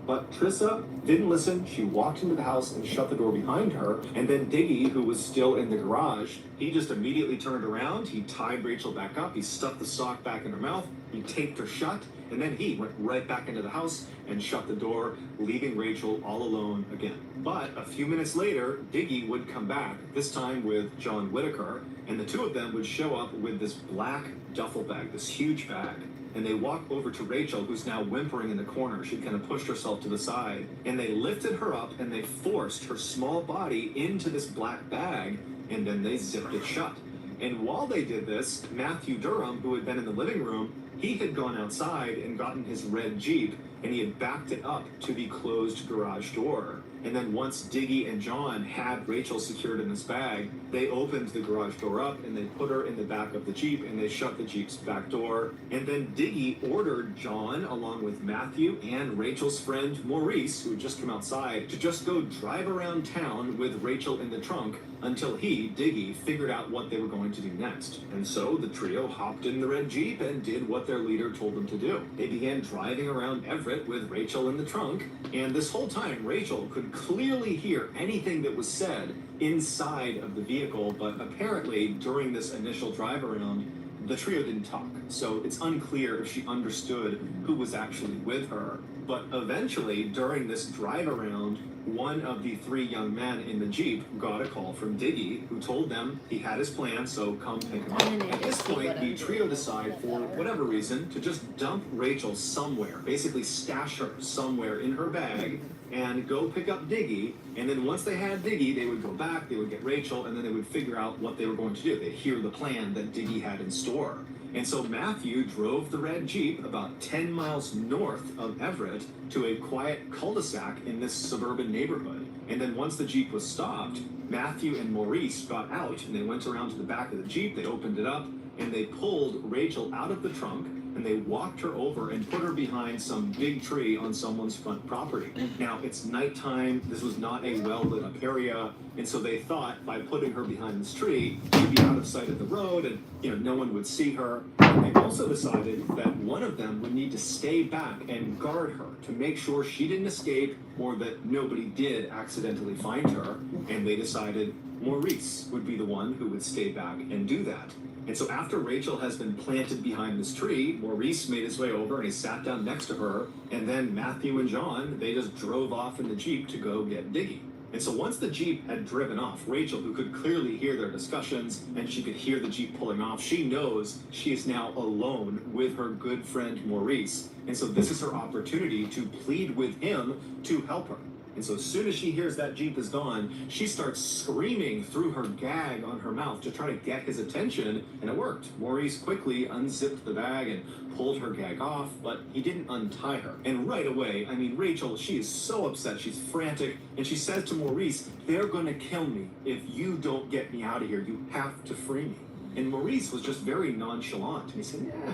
But Trissa didn't listen. She walked into the house and shut the door behind her. And then Diggy, who was still in the garage, he just immediately turned around. He tied Rachel back up. He stuffed the sock back in her mouth. He taped her shut. And then he went right back into the house and shut the door, leaving Rachel all alone again. But a few minutes later, Diggy would come back, this time with John Whitaker, and the two of them would show up with this black duffel bag, this huge bag. And they walk over to Rachel, who's now whimpering in the corner. She kind of pushed herself to the side. And they lifted her up and they forced her small body into this black bag, and then they zipped it shut. And while they did this, Matthew Durham, who had been in the living room, he had gone outside and gotten his red Jeep, and he had backed it up to the closed garage door. And then once Diggy and John had Rachel secured in this bag, they opened the garage door up and they put her in the back of the Jeep and they shut the Jeep's back door. And then Diggy ordered John, along with Matthew and Rachel's friend Maurice, who had just come outside, to just go drive around town with Rachel in the trunk until he, Diggy, figured out what they were going to do next. And so the trio hopped in the red Jeep and did what their leader told them to do. They began driving around Everett with Rachel in the trunk, and this whole time Rachel could clearly hear anything that was said inside of the vehicle, but apparently during this initial drive around, the trio didn't talk. So it's unclear if she understood who was actually with her. But eventually, during this drive around, one of the three young men in the Jeep got a call from Diggy, who told them he had his plan, so come pick him up. At this point, the trio decide, for whatever reason, to just dump Rachel somewhere, basically stash her somewhere in her bag, and go pick up Diggy. And then once they had Diggy, they would go back, they would get Rachel, and then they would figure out what they were going to do. They'd hear the plan that Diggy had in store. And so Matthew drove the red Jeep about 10 miles north of Everett to a quiet cul-de-sac in this suburban neighborhood. And then once the Jeep was stopped, Matthew and Maurice got out and they went around to the back of the Jeep, they opened it up, and they pulled Rachel out of the trunk, and they walked her over and put her behind some big tree on someone's front property. Now, it's nighttime, this was not a well-lit up area, and so they thought by putting her behind this tree, she'd be out of sight of the road and no one would see her. And they also decided that one of them would need to stay back and guard her to make sure she didn't escape or that nobody did accidentally find her. And they decided Maurice would be the one who would stay back and do that. And so after Rachel has been planted behind this tree, Maurice made his way over and he sat down next to her. And then Matthew and John, they just drove off in the Jeep to go get Diggy. And so once the Jeep had driven off, Rachel, who could clearly hear their discussions and she could hear the Jeep pulling off, she knows she is now alone with her good friend Maurice. And so this is her opportunity to plead with him to help her. And so as soon as she hears that Jeep is gone, she starts screaming through her gag on her mouth to try to get his attention, and it worked. Maurice quickly unzipped the bag and pulled her gag off, but he didn't untie her. And right away, Rachel, she is so upset, she's frantic, and she says to Maurice, "They're gonna kill me if you don't get me out of here. You have to free me." And Maurice was just very nonchalant, and he said, "Yeah,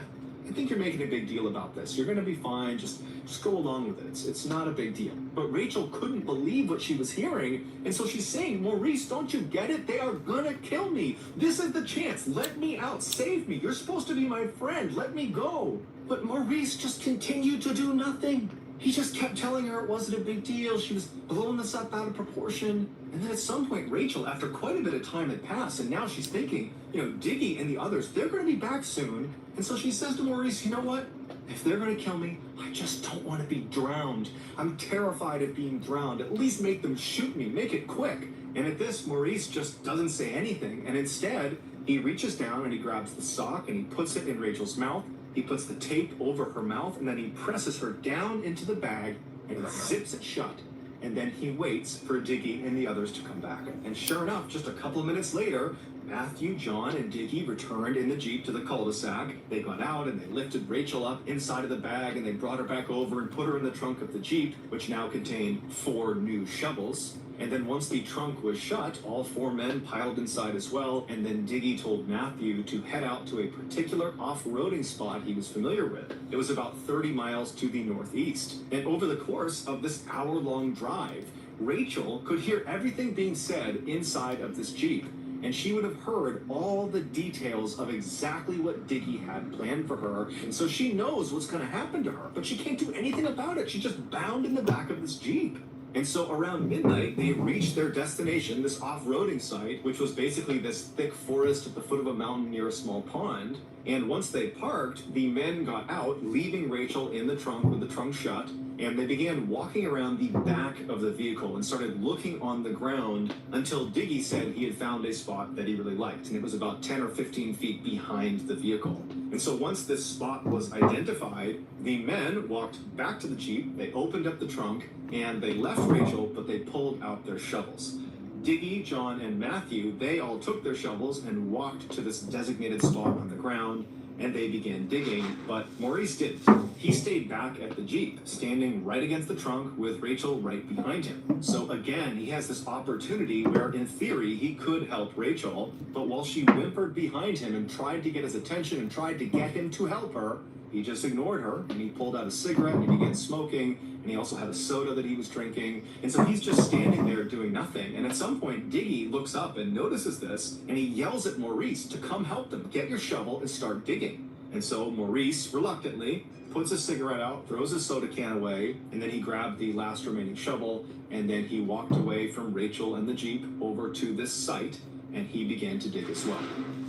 I think you're making a big deal about this. You're going to be fine. Just go along with it. It's not a big deal." But Rachel couldn't believe what she was hearing. And so she's saying, "Maurice, don't you get it? They are going to kill me. This is the chance. Let me out. Save me. You're supposed to be my friend. Let me go." But Maurice just continued to do nothing. He just kept telling her it wasn't a big deal. She was blowing this up out of proportion. And then at some point, Rachel, after quite a bit of time had passed, and now she's thinking, Diggy and the others, they're going to be back soon. And so she says to Maurice, "You know what? If they're going to kill me, I just don't want to be drowned. I'm terrified of being drowned. At least make them shoot me. Make it quick." And at this, Maurice just doesn't say anything. And instead, he reaches down and he grabs the sock and he puts it in Rachel's mouth. He puts the tape over her mouth and then he presses her down into the bag and he zips it shut. And then he waits for Diggy and the others to come back. And sure enough, just a couple of minutes later, Matthew, John, and Diggy returned in the Jeep to the cul-de-sac. They got out and they lifted Rachel up inside of the bag and they brought her back over and put her in the trunk of the Jeep, which now contained 4 new shovels. And then once the trunk was shut, all 4 men piled inside as well. And then Diggy told Matthew to head out to a particular off-roading spot he was familiar with. It was about 30 miles to the northeast. And over the course of this hour-long drive, Rachel could hear everything being said inside of this Jeep. And she would have heard all the details of exactly what Diggy had planned for her. And so she knows what's going to happen to her, but she can't do anything about it. She's just bound in the back of this Jeep. And so around midnight, they reached their destination, this off-roading site, which was basically this thick forest at the foot of a mountain near a small pond. And once they parked, the men got out, leaving Rachel in the trunk with the trunk shut, and they began walking around the back of the vehicle and started looking on the ground until Diggy said he had found a spot that he really liked, and it was about 10 or 15 feet behind the vehicle. And so once this spot was identified, the men walked back to the Jeep, they opened up the trunk, and they left Rachel, but they pulled out their shovels. Diggy, John, and Matthew, they all took their shovels and walked to this designated spot on the ground, and they began digging, but Maurice didn't. He stayed back at the Jeep, standing right against the trunk with Rachel right behind him. So again, he has this opportunity where, in theory, he could help Rachel, but while she whimpered behind him and tried to get his attention and tried to get him to help her, he just ignored her, and he pulled out a cigarette and he began smoking, and he also had a soda that he was drinking, and so he's just standing there doing nothing. And at some point, Diggy looks up and notices this, and he yells at Maurice to come help them, get your shovel and start digging. And so Maurice, reluctantly, puts his cigarette out, throws his soda can away, and then he grabbed the last remaining shovel, and then he walked away from Rachel and the Jeep over to this site, and he began to dig as well.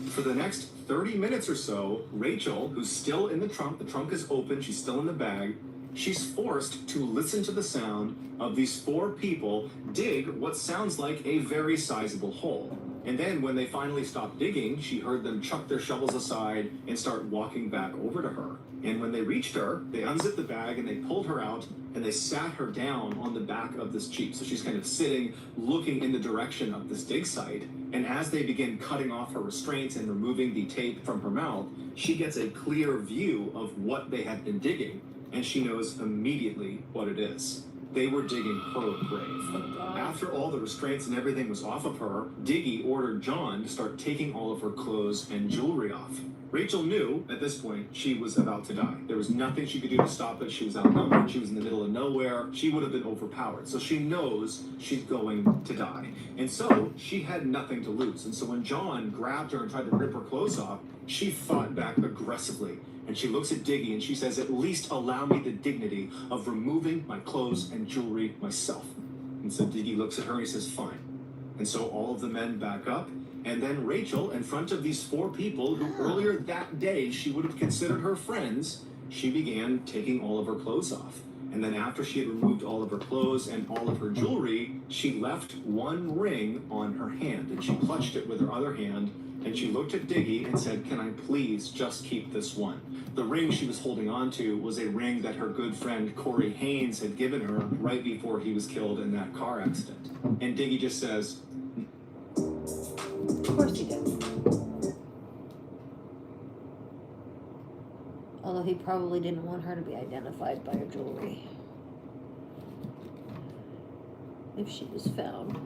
For the next 30 minutes or so, Rachel, who's still in the trunk is open, she's still in the bag, she's forced to listen to the sound of these 4 people dig what sounds like a very sizable hole. And then when they finally stopped digging, she heard them chuck their shovels aside and start walking back over to her. And when they reached her, they unzipped the bag and they pulled her out and they sat her down on the back of this Jeep. So she's kind of sitting, looking in the direction of this dig site. And as they begin cutting off her restraints and removing the tape from her mouth, she gets a clear view of what they had been digging. And she knows immediately what it is. They were digging her grave. After all the restraints and everything was off of her, Diggy ordered John to start taking all of her clothes and jewelry off. Rachel knew at this point she was about to die. There was nothing she could do to stop it. She was outnumbered. She was in the middle of nowhere. She would have been overpowered. So she knows she's going to die. And so she had nothing to lose. And so when John grabbed her and tried to rip her clothes off, she fought back aggressively. And she looks at Diggy and she says, "At least allow me the dignity of removing my clothes and jewelry myself." And so Diggy looks at her and he says, "Fine." And so all of the men back up. And then Rachel, in front of these 4 people who earlier that day she would have considered her friends, she began taking all of her clothes off. And then after she had removed all of her clothes and all of her jewelry, she left one ring on her hand. And she clutched it with her other hand. And she looked at Diggy and said, "Can I please just keep this one?" The ring she was holding on to was a ring that her good friend Corey Haynes had given her right before he was killed in that car accident. And Diggy just says, Of course he did. Although he probably didn't want her to be identified by her jewelry. If she was found.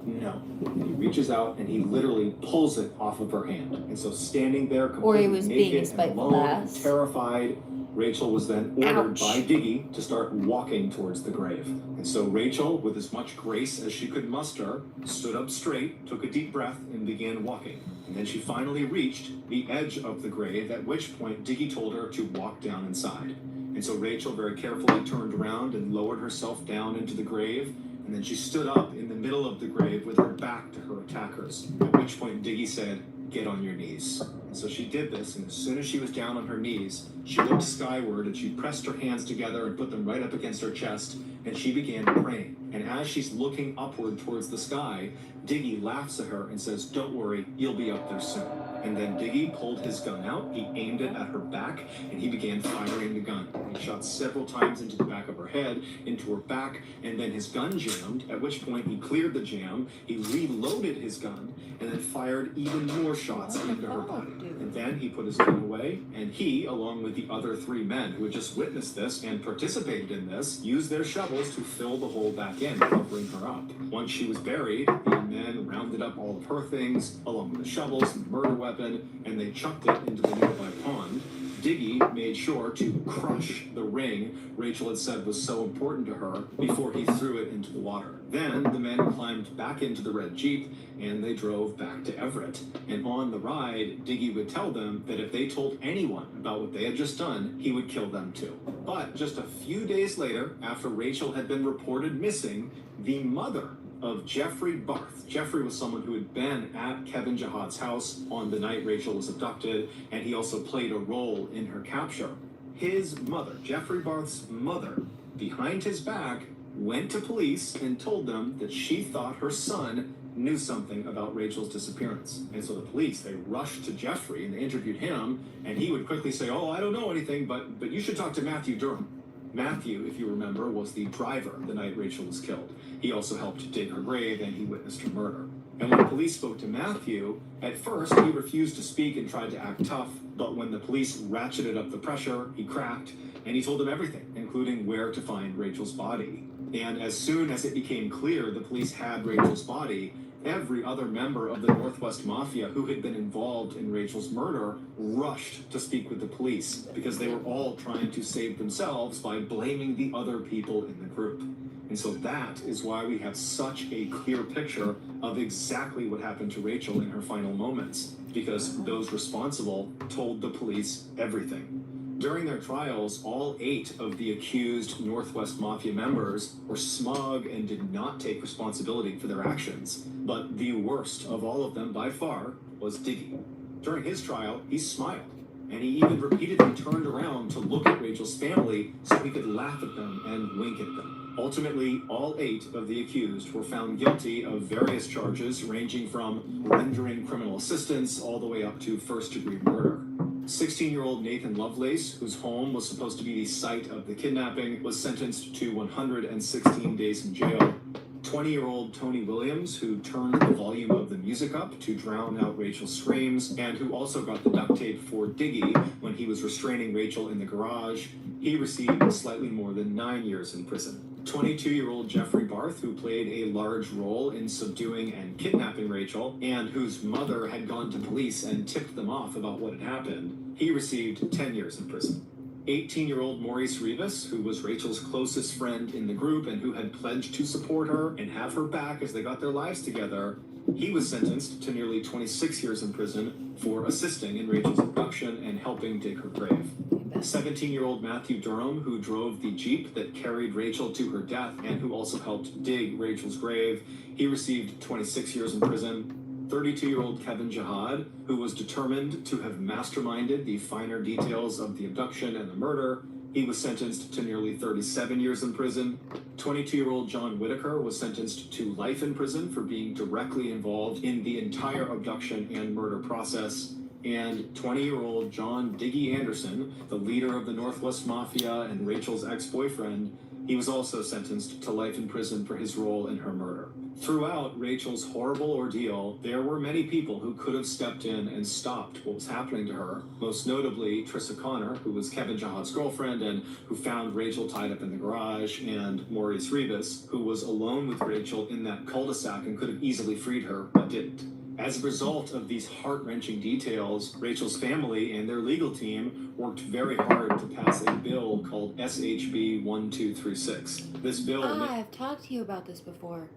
"No." He reaches out and he literally pulls it off of her hand. And so standing there Or he completely was being a naked and spiteful alone and ass. terrified, Rachel was then ordered Ouch. by Diggy to start walking towards the grave. And so Rachel, with as much grace as she could muster, stood up straight, took a deep breath, and began walking. And then she finally reached the edge of the grave, at which point Diggy told her to walk down inside. And so Rachel very carefully turned around and lowered herself down into the grave. And then she stood up in the middle of the grave with her back to her attackers, at which point Diggy said, "Get on your knees." And so she did this, and as soon as she was down on her knees, she looked skyward and she pressed her hands together and put them right up against her chest, and she began praying. And as she's looking upward towards the sky, Diggy laughs at her and says, "Don't worry, you'll be up there soon." And then Diggy pulled his gun out, he aimed it at her back, and he began firing the gun. He shot several times into the back of her head, into her back, and then his gun jammed, at which point he cleared the jam, he reloaded his gun, and then fired even more shots into her body. And then he put his gun away, and he, along with the other 3 men who had just witnessed this and participated in this, used their shovels to fill the hole back in, covering her up. Once she was buried, the men rounded up all of her things, along with the shovels and the murder weapon, and they chucked it into the nearby pond. Diggy made sure to crush the ring Rachel had said was so important to her before he threw it into the water. Then the men climbed back into the red Jeep and they drove back to Everett. And on the ride, Diggy would tell them that if they told anyone about what they had just done, he would kill them too. But just a few days later, after Rachel had been reported missing, the mother of Jeffrey Barth. Jeffrey was someone who had been at Kevin Jihad's house on the night Rachel was abducted, and he also played a role in her capture. His mother, Jeffrey Barth's mother, behind his back, went to police and told them that she thought her son knew something about Rachel's disappearance. And so the police, they rushed to Jeffrey and they interviewed him, and he would quickly say, "Oh, I don't know anything, but you should talk to Matthew Durham." Matthew, if you remember, was the driver the night Rachel was killed. He also helped dig her grave and he witnessed her murder. And when police spoke to Matthew, at first he refused to speak and tried to act tough, but when the police ratcheted up the pressure, he cracked and he told them everything, including where to find Rachel's body. And as soon as it became clear the police had Rachel's body, every other member of the Northwest Mafia who had been involved in Rachel's murder rushed to speak with the police because they were all trying to save themselves by blaming the other people in the group. And so that is why we have such a clear picture of exactly what happened to Rachel in her final moments, because those responsible told the police everything. During their trials, all 8 of the accused Northwest Mafia members were smug and did not take responsibility for their actions. But the worst of all of them by far was Diggy. During his trial, he smiled, and he even repeatedly turned around to look at Rachel's family so he could laugh at them and wink at them. Ultimately, all 8 of the accused were found guilty of various charges ranging from rendering criminal assistance all the way up to first-degree murder. 16-year-old Nathan Lovelace, whose home was supposed to be the site of the kidnapping, was sentenced to 116 days in jail. 20-year-old Tony Williams, who turned the volume of the music up to drown out Rachel's screams, and who also got the duct tape for Diggy when he was restraining Rachel in the garage, he received slightly more than 9 years in prison. 22-year-old Jeffrey Barth, who played a large role in subduing and kidnapping Rachel, and whose mother had gone to police and tipped them off about what had happened, he received 10 years in prison. 18-year-old Maurice Rivas, who was Rachel's closest friend in the group and who had pledged to support her and have her back as they got their lives together, he was sentenced to nearly 26 years in prison for assisting in Rachel's abduction and helping dig her grave. 17-year-old Matthew Durham, who drove the Jeep that carried Rachel to her death and who also helped dig Rachel's grave, he received 26 years in prison. 32-year-old Kevin Jihad, who was determined to have masterminded the finer details of the abduction and the murder, he was sentenced to nearly 37 years in prison. 22-year-old John Whitaker was sentenced to life in prison for being directly involved in the entire abduction and murder process. And 20-year-old John Diggy Anderson, the leader of the Northwest Mafia and Rachel's ex-boyfriend, he was also sentenced to life in prison for his role in her murder. Throughout Rachel's horrible ordeal, there were many people who could have stepped in and stopped what was happening to her, most notably Trissa Connor, who was Kevin Jihad's girlfriend and who found Rachel tied up in the garage, and Maurice Rivas, who was alone with Rachel in that cul-de-sac and could have easily freed her, but didn't. As a result of these heart-wrenching details, Rachel's family and their legal team worked very hard to pass a bill called SHB 1236. This bill... I've talked to you about this before.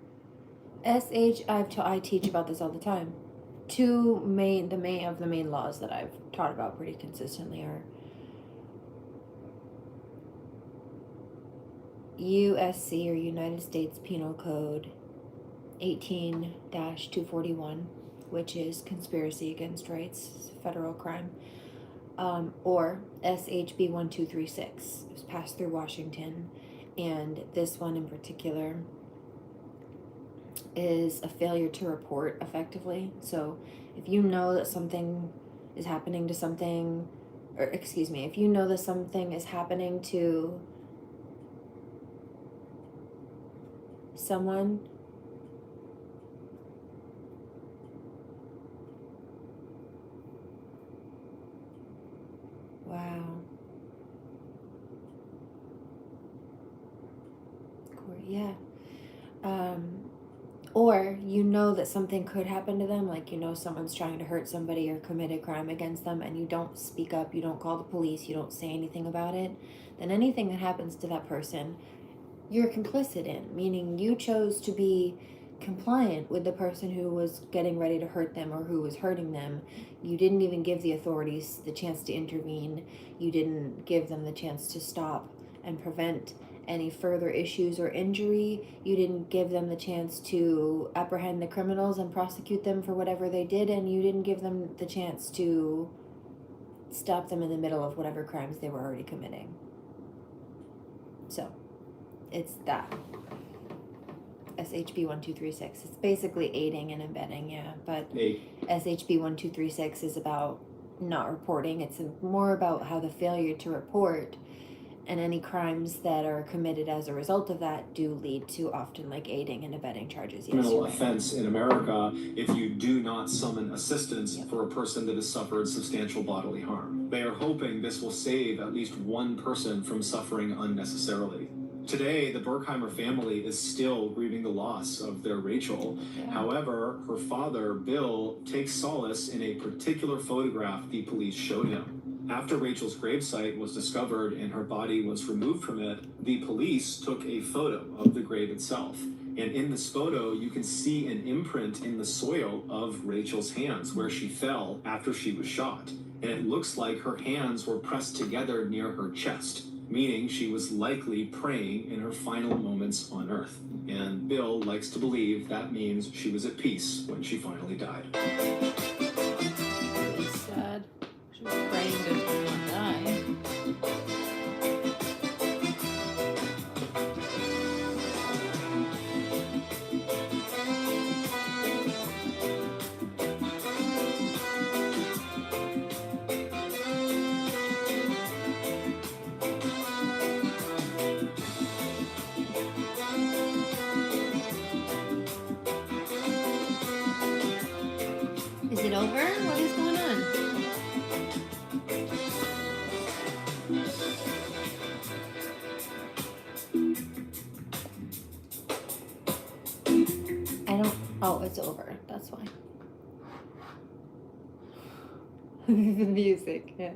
I teach about this all the time. The main laws that I've taught about pretty consistently are USC, or United States Penal Code 18-241, which is conspiracy against rights, federal crime, or SHB 1236. It was passed through Washington, and this one in particular is a failure to report effectively. So if you know that something is happening to something, or excuse me, if you know that something is happening to someone, wow. Yeah. Or you know that something could happen to them, like you know someone's trying to hurt somebody or commit a crime against them, and you don't speak up, you don't call the police, you don't say anything about it, then anything that happens to that person, you're complicit in, meaning you chose to be compliant with the person who was getting ready to hurt them or who was hurting them. You didn't even give the authorities the chance to intervene. You didn't give them the chance to stop and prevent any further issues or injury. You didn't give them the chance to apprehend the criminals and prosecute them for whatever they did, and you didn't give them the chance to stop them in the middle of whatever crimes they were already committing. So it's that SHB 1236. It's basically aiding and abetting, yeah, but SHB 1236 is about not reporting. It's more about how the failure to report and any crimes that are committed as a result of that do lead to often like aiding and abetting charges. Yes, criminal offense in America if you do not summon assistance for a person that has suffered substantial bodily harm. They are hoping this will save at least one person from suffering unnecessarily. Today, the Berkheimer family is still grieving the loss of their Rachel. Yeah. However, her father, Bill, takes solace in a particular photograph the police showed him. After Rachel's gravesite was discovered and her body was removed from it, the police took a photo of the grave itself. And in this photo, you can see an imprint in the soil of Rachel's hands where she fell after she was shot. And it looks like her hands were pressed together near her chest, meaning she was likely praying in her final moments on Earth. And Bill likes to believe that means she was at peace when she finally died. Really sad. She was praying to not die. Oh, it's over. That's why. The music, yeah.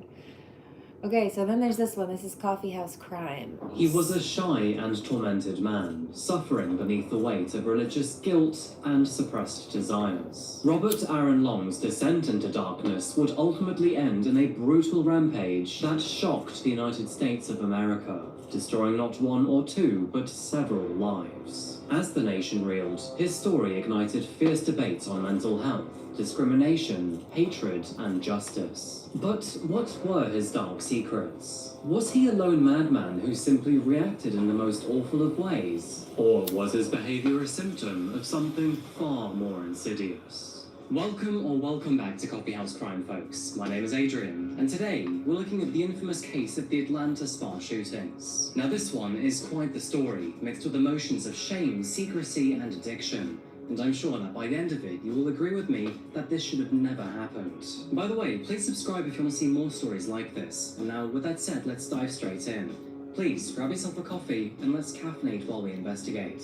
Okay, so then there's this one. This is Coffee House Crime. He was a shy and tormented man, suffering beneath the weight of religious guilt and suppressed desires. Robert Aaron Long's descent into darkness would ultimately end in a brutal rampage that shocked the United States of America, destroying not one or two, but several lives. As the nation reeled, his story ignited fierce debates on mental health, discrimination, hatred, and justice. But what were his dark secrets? Was he a lone madman who simply reacted in the most awful of ways? Or was his behavior a symptom of something far more insidious? Welcome back to Coffee House Crime, folks. My name is Adrian, and today we're looking at the infamous case of the Atlanta spa shootings. Now this one is quite the story, mixed with emotions of shame, secrecy, and addiction. And I'm sure that by the end of it, you will agree with me that this should have never happened. By the way, please subscribe if you want to see more stories like this. And now, with that said, let's dive straight in. Please, grab yourself a coffee and let's caffeinate while we investigate.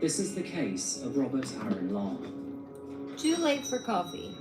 This is the case of Robert Aaron Long. Too late for coffee.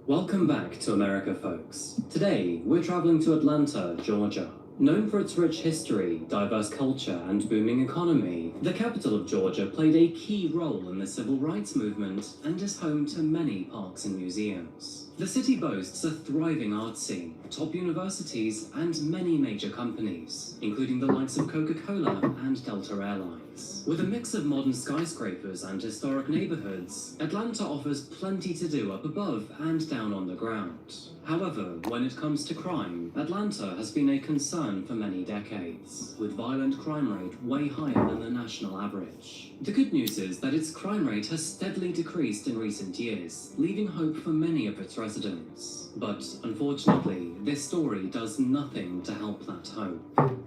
Welcome back to America, folks. Today, we're traveling to Atlanta, Georgia. Known for its rich history, diverse culture, and booming economy, the capital of Georgia played a key role in the civil rights movement and is home to many parks and museums. The city boasts a thriving art scene, top universities, and many major companies, including the likes of Coca-Cola and Delta Airlines. With a mix of modern skyscrapers and historic neighborhoods, Atlanta offers plenty to do up above and down on the ground. However, when it comes to crime, Atlanta has been a concern for many decades, with violent crime rate way higher than the national average. The good news is that its crime rate has steadily decreased in recent years, leaving hope for many of its residents. But unfortunately, this story does nothing to help that hope.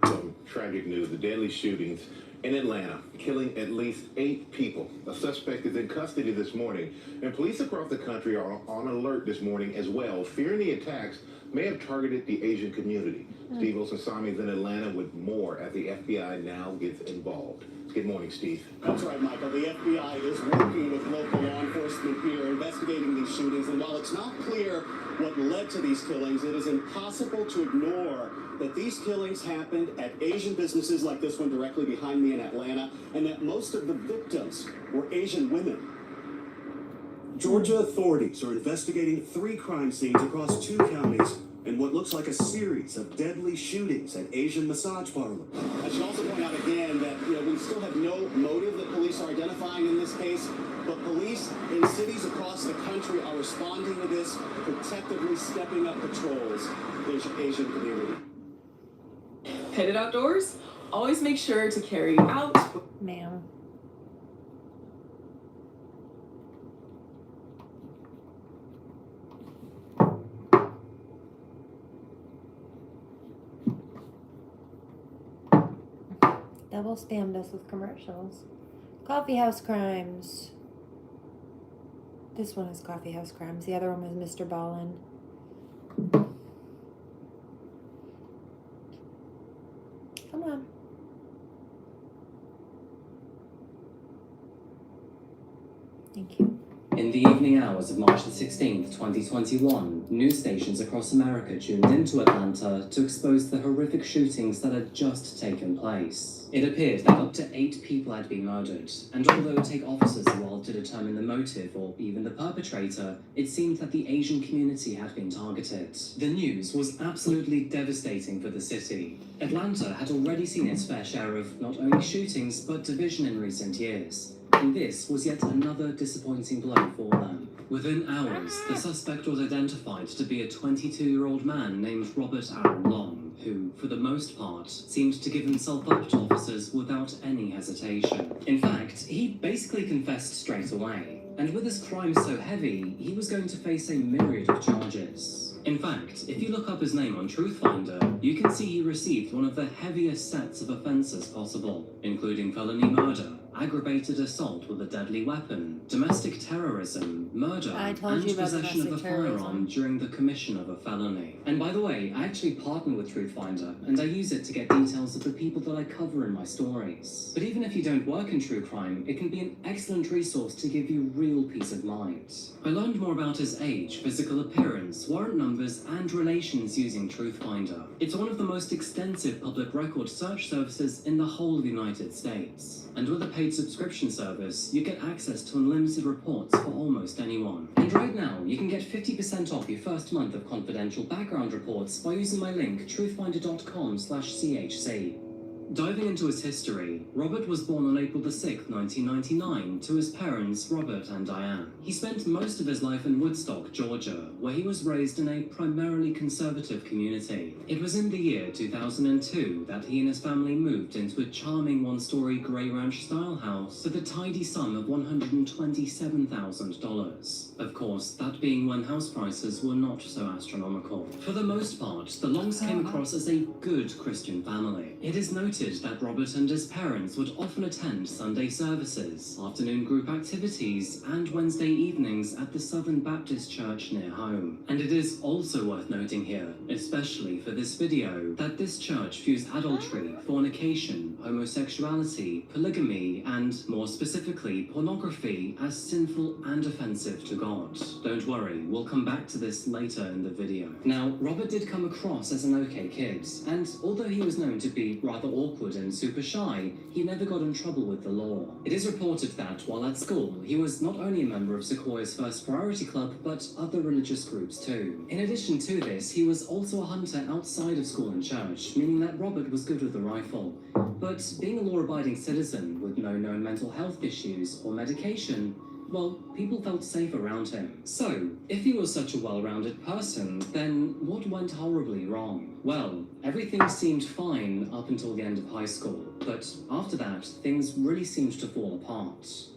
Some tragic news, the deadly shootings in Atlanta, killing at least 8 people. A suspect is in custody this morning, and police across the country are on alert this morning as well, fearing the attacks may have targeted the Asian community. Steve Osasami is in Atlanta with more as the FBI now gets involved. Good morning, Steve. That's right, Michael. The FBI is working with local law enforcement here, investigating these shootings, and while it's not clear what led to these killings, it is impossible to ignore that these killings happened at Asian businesses like this one directly behind me in Atlanta, and that most of the victims were Asian women. Georgia authorities are investigating 3 crime scenes across 2 counties in what looks like a series of deadly shootings at Asian massage parlors. I should also point out again that we still have no motive that police are identifying in this case, but police in cities across the country are responding to this, protectively stepping up patrols in the Asian community. Headed outdoors? Always make sure to carry out. Ma'am. Double spammed us with commercials. Coffee House Crimes. This one is Coffee House Crimes. The other one was Mr. Ballin. Come on. Thank you. In the evening hours of March the 16th, 2021, news stations across America tuned into Atlanta to expose the horrific shootings that had just taken place. It appeared that up to 8 people had been murdered, and although it take officers a while to determine the motive or even the perpetrator, it seemed that the Asian community had been targeted. The news was absolutely devastating for the city. Atlanta had already seen its fair share of not only shootings, but division in recent years. And this was yet another disappointing blow for them. Within hours, the suspect was identified to be a 22-year-old man named Robert Aaron Long, who, for the most part, seemed to give himself up to officers without any hesitation. In fact, he basically confessed straight away. And with his crime so heavy, he was going to face a myriad of charges. In fact, if you look up his name on Truthfinder, you can see he received one of the heaviest sets of offences possible, including felony murder, aggravated assault with a deadly weapon, domestic terrorism, murder, I told and you about possession of a domestic terrorism. firearm during the commission of a felony. And by the way, I actually partner with Truthfinder, and I use it to get details of the people that I cover in my stories. But even if you don't work in true crime, it can be an excellent resource to give you real peace of mind. I learned more about his age, physical appearance, warrant numbers, and relations using Truthfinder. It's one of the most extensive public record search services in the whole of the United States. And with a paid subscription service, you get access to unlimited reports for almost anyone. And right now, you can get 50% off your first month of confidential background reports by using my link truthfinder.com/chc. Diving into his history, Robert was born on April the 6th, 1999, to his parents, Robert and Diane. He spent most of his life in Woodstock, Georgia, where he was raised in a primarily conservative community. It was in the year 2002 that he and his family moved into a charming one-story Grey Ranch-style house for the tidy sum of $127,000. Of course, that being when house prices were not so astronomical. For the most part, the Longs came across as a good Christian family. It is noted that Robert and his parents would often attend Sunday services, afternoon group activities, and Wednesday evenings at the Southern Baptist Church near home. And it is also worth noting here, especially for this video, that this church views adultery, fornication, homosexuality, polygamy, and more specifically, pornography as sinful and offensive to God. Don't worry, we'll come back to this later in the video. Now, Robert did come across as an okay kid, and although he was known to be rather awkward and super shy, he never got in trouble with the law. It is reported that, while at school, he was not only a member of Sequoia's First Priority Club, but other religious groups too. In addition to this, he was also a hunter outside of school and church, meaning that Robert was good with the rifle. But being a law-abiding citizen with no known mental health issues or medication, well, people felt safe around him. So, if he was such a well-rounded person, then what went horribly wrong? Well, everything seemed fine up until the end of high school, but after that, things really seemed to fall apart.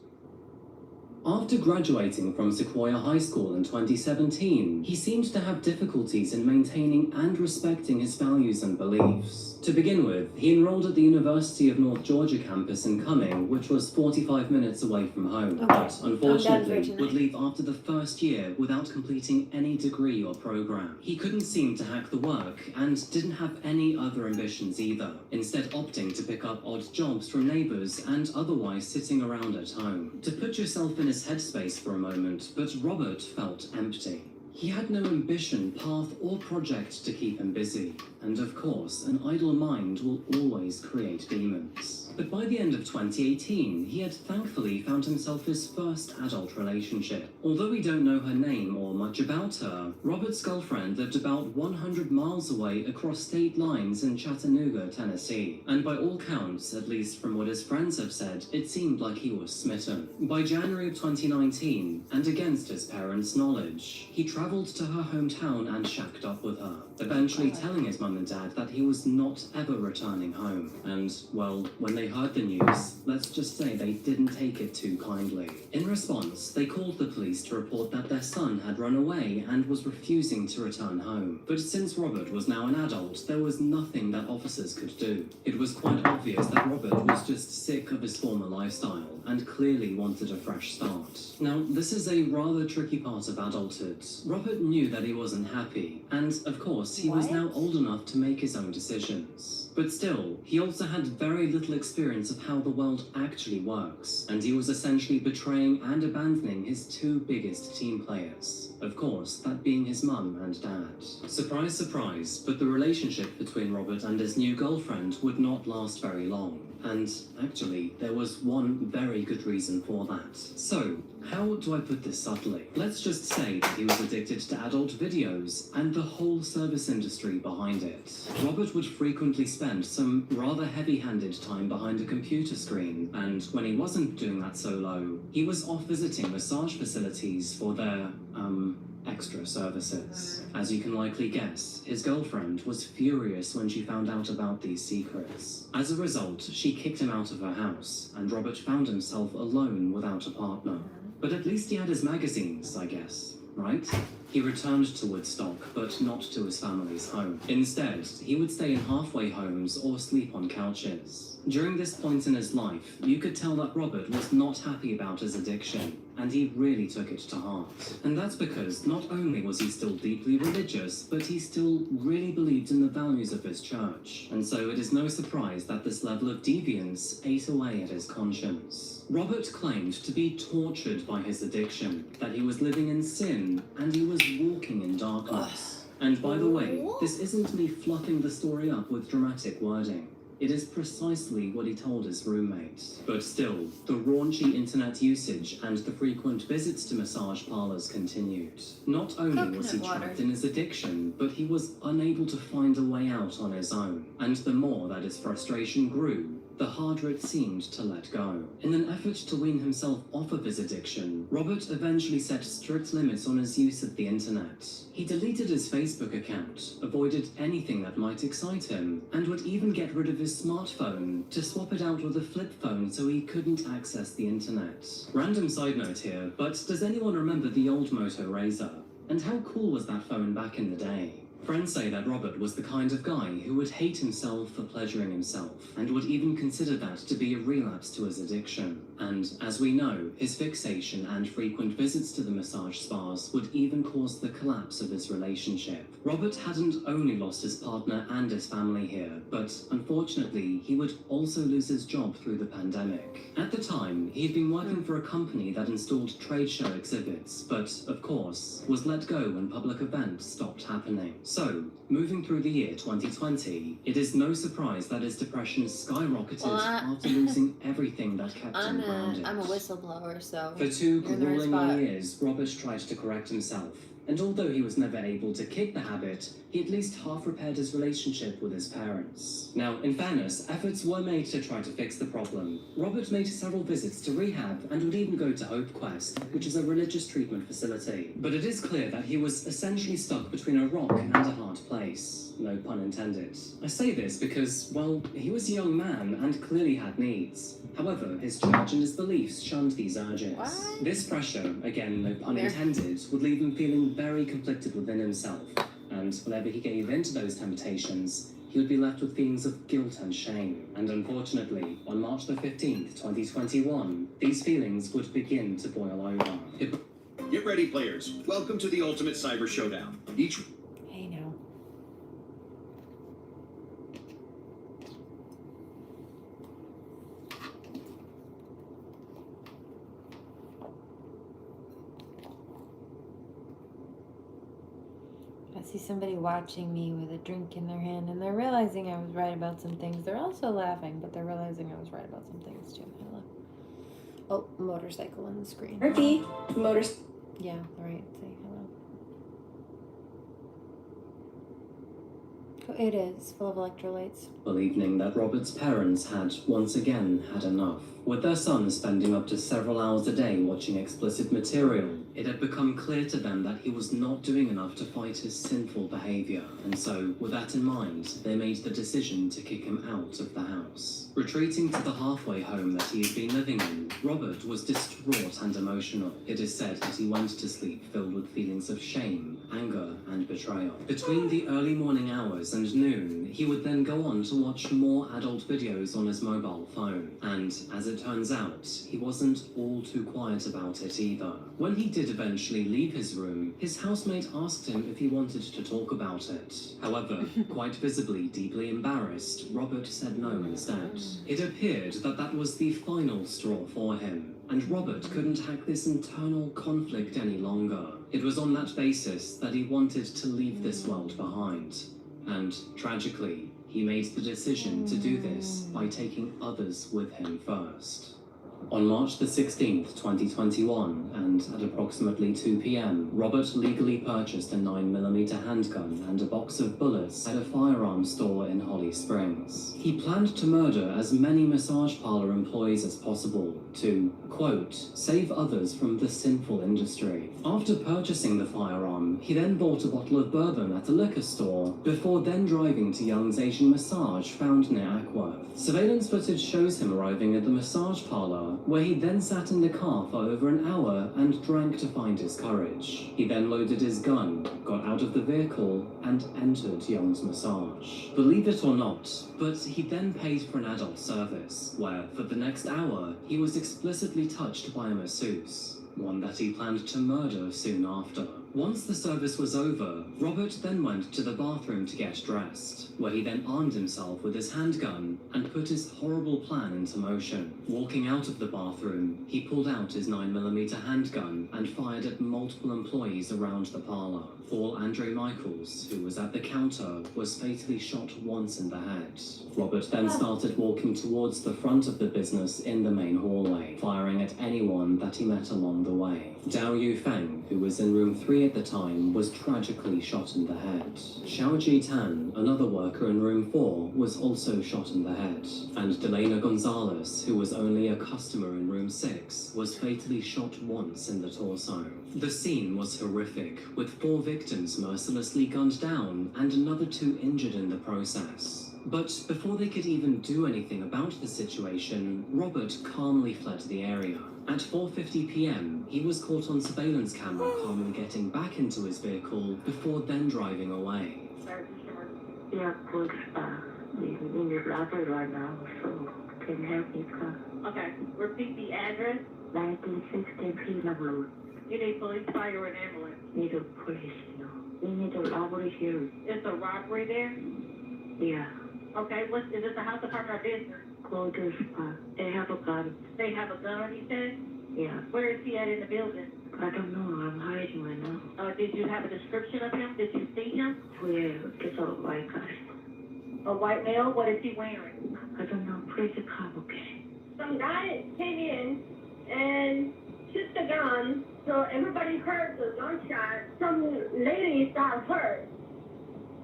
After graduating from Sequoia High School in 2017, he seemed to have difficulties in maintaining and respecting his values and beliefs. To begin with, he enrolled at the University of North Georgia campus in Cumming, which was 45 minutes away from home, but unfortunately would leave after the first year without completing any degree or program. He couldn't seem to hack the work and didn't have any other ambitions either, instead opting to pick up odd jobs from neighbors and otherwise sitting around at home. To put yourself in his headspace for a moment, but Robert felt empty. He had no ambition, path, or project to keep him busy. And of course, an idle mind will always create demons. But by the end of 2018, he had thankfully found himself his first adult relationship. Although we don't know her name or much about her, Robert's girlfriend lived about 100 miles away across state lines in Chattanooga, Tennessee. And by all counts, at least from what his friends have said, it seemed like he was smitten. By January of 2019, and against his parents' knowledge, he traveled to her hometown and shacked up with her, eventually telling his mum and dad that he was not ever returning home. And, well, when they heard the news, let's just say they didn't take it too kindly. In response, they called the police to report that their son had run away and was refusing to return home. But since Robert was now an adult, there was nothing that officers could do. It was quite obvious that Robert was just sick of his former lifestyle and clearly wanted a fresh start. Now, this is a rather tricky part of adulthood. Robert knew that he wasn't happy, and of course, he was now old enough to make his own decisions. But still, he also had very little experience of how the world actually works, and he was essentially betraying and abandoning his two biggest team players. Of course, that being his mum and dad. Surprise, surprise, but the relationship between Robert and his new girlfriend would not last very long. And actually, there was one very good reason for that. So, how do I put this subtly? Let's just say that he was addicted to adult videos and the whole service industry behind it. Robert would frequently spend some rather heavy-handed time behind a computer screen, and when he wasn't doing that solo, he was off visiting massage facilities for their, extra services. As you can likely guess, his girlfriend was furious when she found out about these secrets. As a result, she kicked him out of her house, and Robert found himself alone without a partner. But at least he had his magazines, I guess. right? He returned to Woodstock, but not to his family's home. Instead, he would stay in halfway homes or sleep on couches. During this point in his life, you could tell that Robert was not happy about his addiction, and he really took it to heart. And that's because not only was he still deeply religious, but he still really believed in the values of his church. And so it is no surprise that this level of deviance ate away at his conscience. Robert claimed to be tortured by his addiction, that he was living in sin, and he was walking in darkness. And by the way, this isn't me fluffing the story up with dramatic wording. It is precisely what he told his roommate. But still, the raunchy internet usage and the frequent visits to massage parlors continued. Not only was he trapped in his addiction, but he was unable to find a way out on his own. And the more that his frustration grew, the harder it seemed to let go. In an effort to wean himself off of his addiction, Robert eventually set strict limits on his use of the internet. He deleted his Facebook account, avoided anything that might excite him, and would even get rid of his smartphone to swap it out with a flip phone so he couldn't access the internet. Random side note here, but does anyone remember the old Moto Razr? And how cool was that phone back in the day? Friends say that Robert was the kind of guy who would hate himself for pleasuring himself, and would even consider that to be a relapse to his addiction. And, as we know, his fixation and frequent visits to the massage spas would even cause the collapse of his relationship. Robert hadn't only lost his partner and his family here, but unfortunately, he would also lose his job through the pandemic. At the time, he'd been working for a company that installed trade show exhibits, but, of course, was let go when public events stopped happening. So, moving through the year 2020, it is no surprise that his depression skyrocketed after losing everything that kept him grounded. I'm a whistleblower, so... For 2 grueling long years, Robert tried to correct himself. And although he was never able to kick the habit, he at least half repaired his relationship with his parents. Now, in fairness, efforts were made to try to fix the problem. Robert made several visits to rehab and would even go to Hope Quest, which is a religious treatment facility. But it is clear that he was essentially stuck between a rock and a hard place. No pun intended. I say this because, well, he was a young man and clearly had needs. However, his church and his beliefs shunned these urges. This pressure, again no pun intended, would leave him feeling very conflicted within himself. And whenever he gave in to those temptations, he would be left with feelings of guilt and shame. And unfortunately, on March the 15th, 2021, these feelings would begin to boil over. Get ready, players. Welcome to the Ultimate Cyber Showdown. Hey now. I see somebody watching me with a drink in their hand, and they're realizing I was right about some things. They're also laughing, but they're realizing I was right about some things too. Hello. Oh, motorcycle on the screen. Murphy, Yeah, all right. Say hello. Oh, it is full of electrolytes. Believing that Robert's parents had once again had enough. With their son spending up to several hours a day watching explicit material, it had become clear to them that he was not doing enough to fight his sinful behavior. And so, with that in mind, they made the decision to kick him out of the house. Retreating to the halfway home that he had been living in, Robert was distraught and emotional. It is said that he went to sleep filled with feelings of shame, anger, and betrayal. Between the early morning hours and noon, he would then go on to watch more adult videos on his mobile phone. And, as it turns out, he wasn't all too quiet about it either. When he did eventually leave his room, his housemate asked him if he wanted to talk about it. However, quite visibly deeply embarrassed, Robert said no instead. It appeared that that was the final straw for him, and Robert couldn't hack this internal conflict any longer. It was on that basis that he wanted to leave this world behind. And, tragically, he made the decision to do this by taking others with him first. On March the 16th, 2021, and at approximately 2 p.m., Robert legally purchased a 9mm handgun and a box of bullets at a firearms store in Holly Springs. He planned to murder as many massage parlor employees as possible to, quote, save others from the sinful industry. After purchasing the firearm, he then bought a bottle of bourbon at a liquor store, before then driving to Young's Asian Massage found near Ackworth. Surveillance footage shows him arriving at the massage parlor bar, where he then sat in the car for over an hour and drank to find his courage. He then loaded his gun, got out of the vehicle, and entered Young's massage. Believe it or not, but he then paid for an adult service, where for the next hour he was explicitly touched by a masseuse, one that he planned to murder soon after. Once the service was over, Robert then went to the bathroom to get dressed, where he then armed himself with his handgun and put his horrible plan into motion. Walking out of the bathroom, he pulled out his 9mm handgun and fired at multiple employees around the parlor. Paul Andre Michaels, who was at the counter, was fatally shot once in the head. Robert then started walking towards the front of the business in the main hallway, firing at anyone that he met along the way. Dao Yufeng, who was in room 3 at the time, was tragically shot in the head. Xiao Ji-tan, another worker in room 4, was also shot in the head. And Delena Gonzalez, who was only a customer in room 6, was fatally shot once in the torso. The scene was horrific, with 4 victims mercilessly gunned down and another 2 injured in the process. But before they could even do anything about the situation, Robert calmly fled the area. At 4:50 p.m, he was caught on surveillance camera calmly getting back into his vehicle before then driving away. Yeah, police in your library right now, so can help me come. Okay, repeat the address. 1960 Peanut Road. You need police, fire, and ambulance. Need a police, no. We need a robbery here. Is a robbery there? Yeah. Okay, is this a house apartment or business? Closure spot. They have a gun. They have a gun, he said? Yeah. Where is he at in the building? I don't know. I'm hiding right now. Did you have a description of him? Did you see him? Yeah, it's a white guy. A white male? What is he wearing? I don't know. Please come, okay? Some guy came in and took the gun, so everybody heard the gunshot. Some ladies got hurt,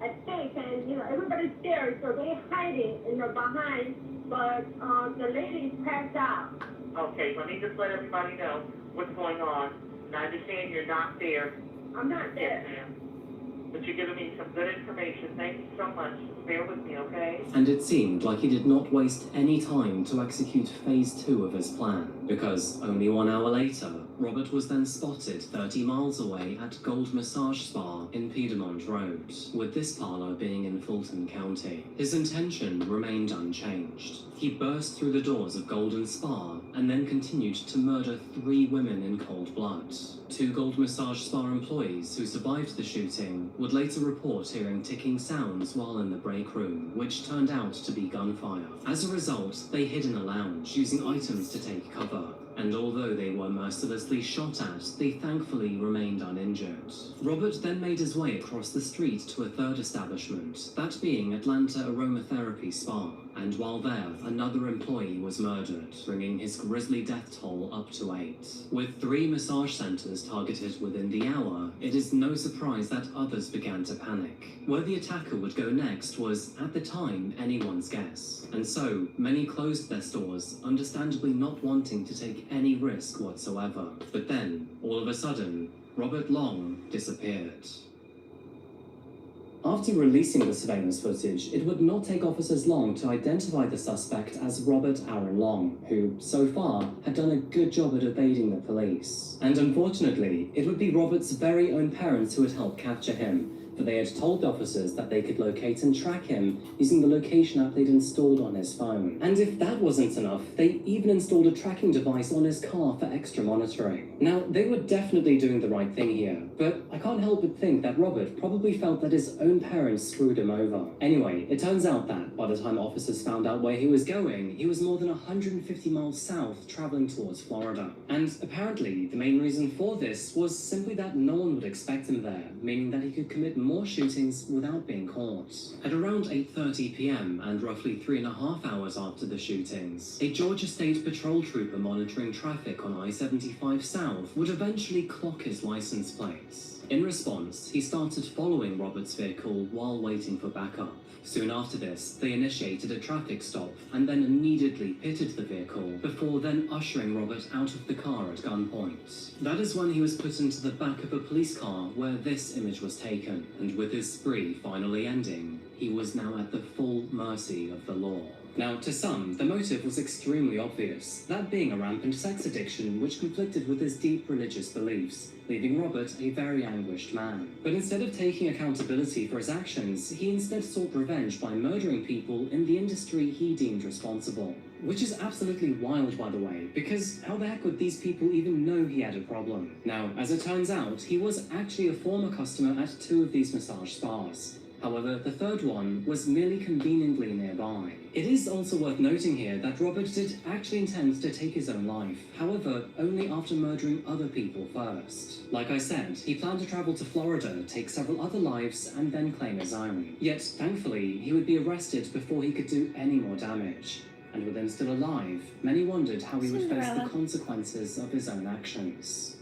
I think, and everybody's scared, so they're hiding in the behind, but the ladies passed out. Okay, let me just let everybody know what's going on. And I understand you're not there. I'm not there. Yes, ma'am. But you're giving me some good information. Thank you so much. Bear with me, okay? And it seemed like he did not waste any time to execute phase 2 of his plan, because only 1 hour later, Robert was then spotted 30 miles away at Gold Massage Spa in Piedmont Road, with this parlor being in Fulton County. His intention remained unchanged. He burst through the doors of Golden Spa and then continued to murder 3 women in cold blood. 2 Gold Massage Spa employees who survived the shooting would later report hearing ticking sounds while in the break room, which turned out to be gunfire. As a result, they hid in a lounge, using items to take cover. And although they were mercilessly shot at, they thankfully remained uninjured. Robert then made his way across the street to a third establishment, that being Atlanta Aromatherapy Spa. And while there, another employee was murdered, bringing his grisly death toll up to 8. With 3 massage centers targeted within the hour, it is no surprise that others began to panic. Where the attacker would go next was, at the time, anyone's guess. And so, many closed their stores, understandably not wanting to take any risk whatsoever. But then, all of a sudden, Robert Long disappeared. After releasing the surveillance footage, it would not take officers long to identify the suspect as Robert Aaron Long, who, so far, had done a good job at evading the police. And unfortunately, it would be Robert's very own parents who would help capture him, for they had told officers that they could locate and track him using the location app they'd installed on his phone. And if that wasn't enough, they even installed a tracking device on his car for extra monitoring. Now, they were definitely doing the right thing here, but I can't help but think that Robert probably felt that his own parents screwed him over. Anyway, it turns out that by the time officers found out where he was going, he was more than 150 miles south, traveling towards Florida. And apparently, the main reason for this was simply that no one would expect him there, meaning that he could commit more shootings without being caught. At around 8:30 p.m. and roughly 3.5 hours after the shootings, a Georgia State Patrol trooper monitoring traffic on I-75 South would eventually clock his license plates. In response, he started following Robert's vehicle while waiting for backup. Soon after this, they initiated a traffic stop and then immediately pitted the vehicle before then ushering Robert out of the car at gunpoint. That is when he was put into the back of a police car where this image was taken, and with his spree finally ending, he was now at the full mercy of the law. Now, to some, the motive was extremely obvious, that being a rampant sex addiction which conflicted with his deep religious beliefs, leaving Robert a very anguished man. But instead of taking accountability for his actions, he instead sought revenge by murdering people in the industry he deemed responsible. Which is absolutely wild, by the way, because how the heck would these people even know he had a problem? Now, as it turns out, he was actually a former customer at 2 of these massage spas. However, the third one was merely conveniently nearby. It is also worth noting here that Robert did actually intend to take his own life, however, only after murdering other people first. Like I said, he planned to travel to Florida, take several other lives, and then claim his own. Yet, thankfully, he would be arrested before he could do any more damage. And with him still alive, many wondered how he would face the consequences of his own actions.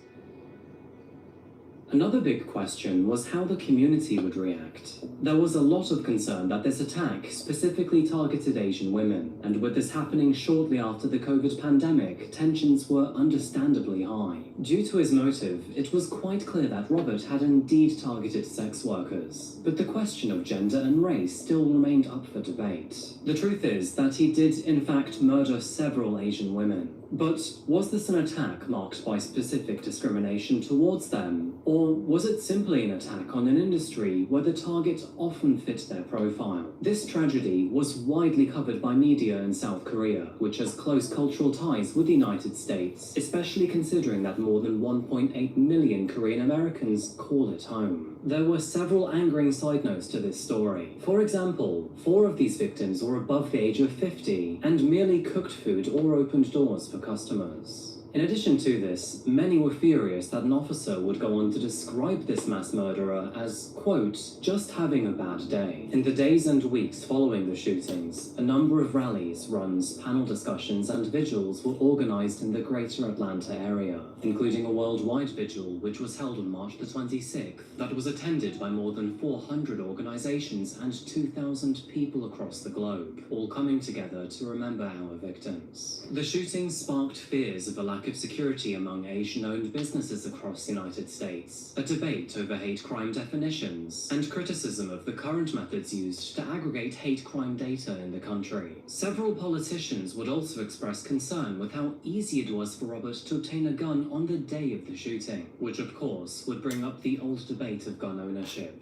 Another big question was how the community would react. There was a lot of concern that this attack specifically targeted Asian women, and with this happening shortly after the COVID pandemic, tensions were understandably high. Due to his motive, it was quite clear that Robert had indeed targeted sex workers, but the question of gender and race still remained up for debate. The truth is that he did in fact murder several Asian women. But was this an attack marked by specific discrimination towards them? Or was it simply an attack on an industry where the target often fit their profile? This tragedy was widely covered by media in South Korea, which has close cultural ties with the United States, especially considering that more than 1.8 million Korean Americans call it home. There were several angering side notes to this story. For example, 4 of these victims were above the age of 50 and merely cooked food or opened doors for customers. In addition to this, many were furious that an officer would go on to describe this mass murderer as, quote, just having a bad day. In the days and weeks following the shootings, a number of rallies, runs, panel discussions, and vigils were organized in the greater Atlanta area, including a worldwide vigil which was held on March the 26th that was attended by more than 400 organizations and 2,000 people across the globe, all coming together to remember our victims. The shootings sparked fears of a lack of security among Asian-owned businesses across the United States, a debate over hate crime definitions, and criticism of the current methods used to aggregate hate crime data in the country. Several politicians would also express concern with how easy it was for Robert to obtain a gun on the day of the shooting, which of course would bring up the old debate of gun ownership.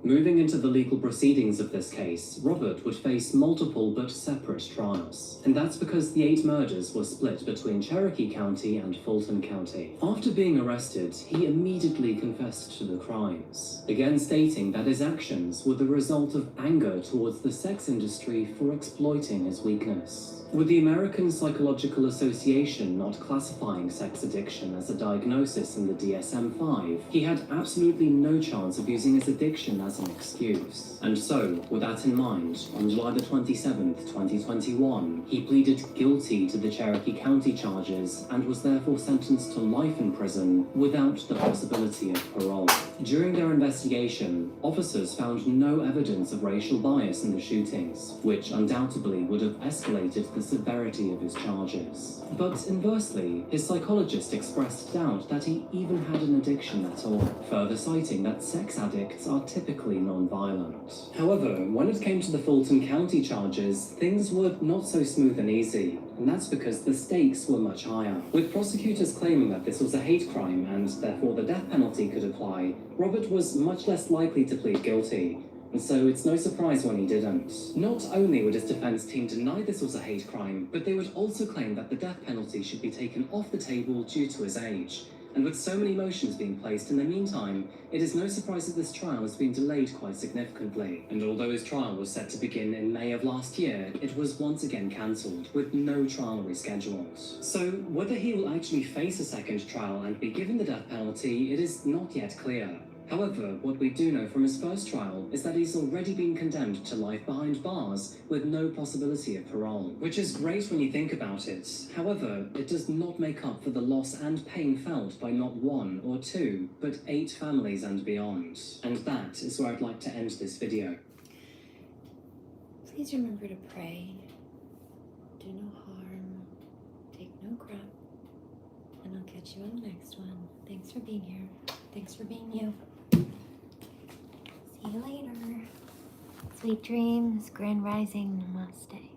Moving into the legal proceedings of this case, Robert would face multiple but separate trials, and that's because the 8 murders were split between Cherokee County and Fulton County. After being arrested, he immediately confessed to the crimes, again stating that his actions were the result of anger towards the sex industry for exploiting his weakness. With the American Psychological Association not classifying sex addiction as a diagnosis in the DSM-5, he had absolutely no chance of using his addiction as an excuse. And so, with that in mind, on July the 27th, 2021, he pleaded guilty to the Cherokee County charges and was therefore sentenced to life in prison without the possibility of parole. During their investigation, officers found no evidence of racial bias in the shootings, which undoubtedly would have escalated the severity of his charges. But inversely, his psychologist expressed doubt that he even had an addiction at all, further citing that sex addicts are typically non-violent. However, when it came to the Fulton County charges, things were not so smooth and easy, and that's because the stakes were much higher. With prosecutors claiming that this was a hate crime and therefore the death penalty could apply, Robert was much less likely to plead guilty, and so it's no surprise when he didn't. Not only would his defense team deny this was a hate crime, but they would also claim that the death penalty should be taken off the table due to his age. And with so many motions being placed in the meantime, it is no surprise that this trial has been delayed quite significantly. And although his trial was set to begin in May of last year, it was once again cancelled, with no trial rescheduled. So whether he will actually face a second trial and be given the death penalty, it is not yet clear. However, what we do know from his first trial is that he's already been condemned to life behind bars with no possibility of parole, which is great when you think about it. However, it does not make up for the loss and pain felt by not 1 or 2, but 8 families and beyond. And that is where I'd like to end this video. Please remember to pray, do no harm, take no crap, and I'll catch you on the next one. Thanks for being here. Thanks for being you. See you later. Sweet dreams, grand rising, namaste.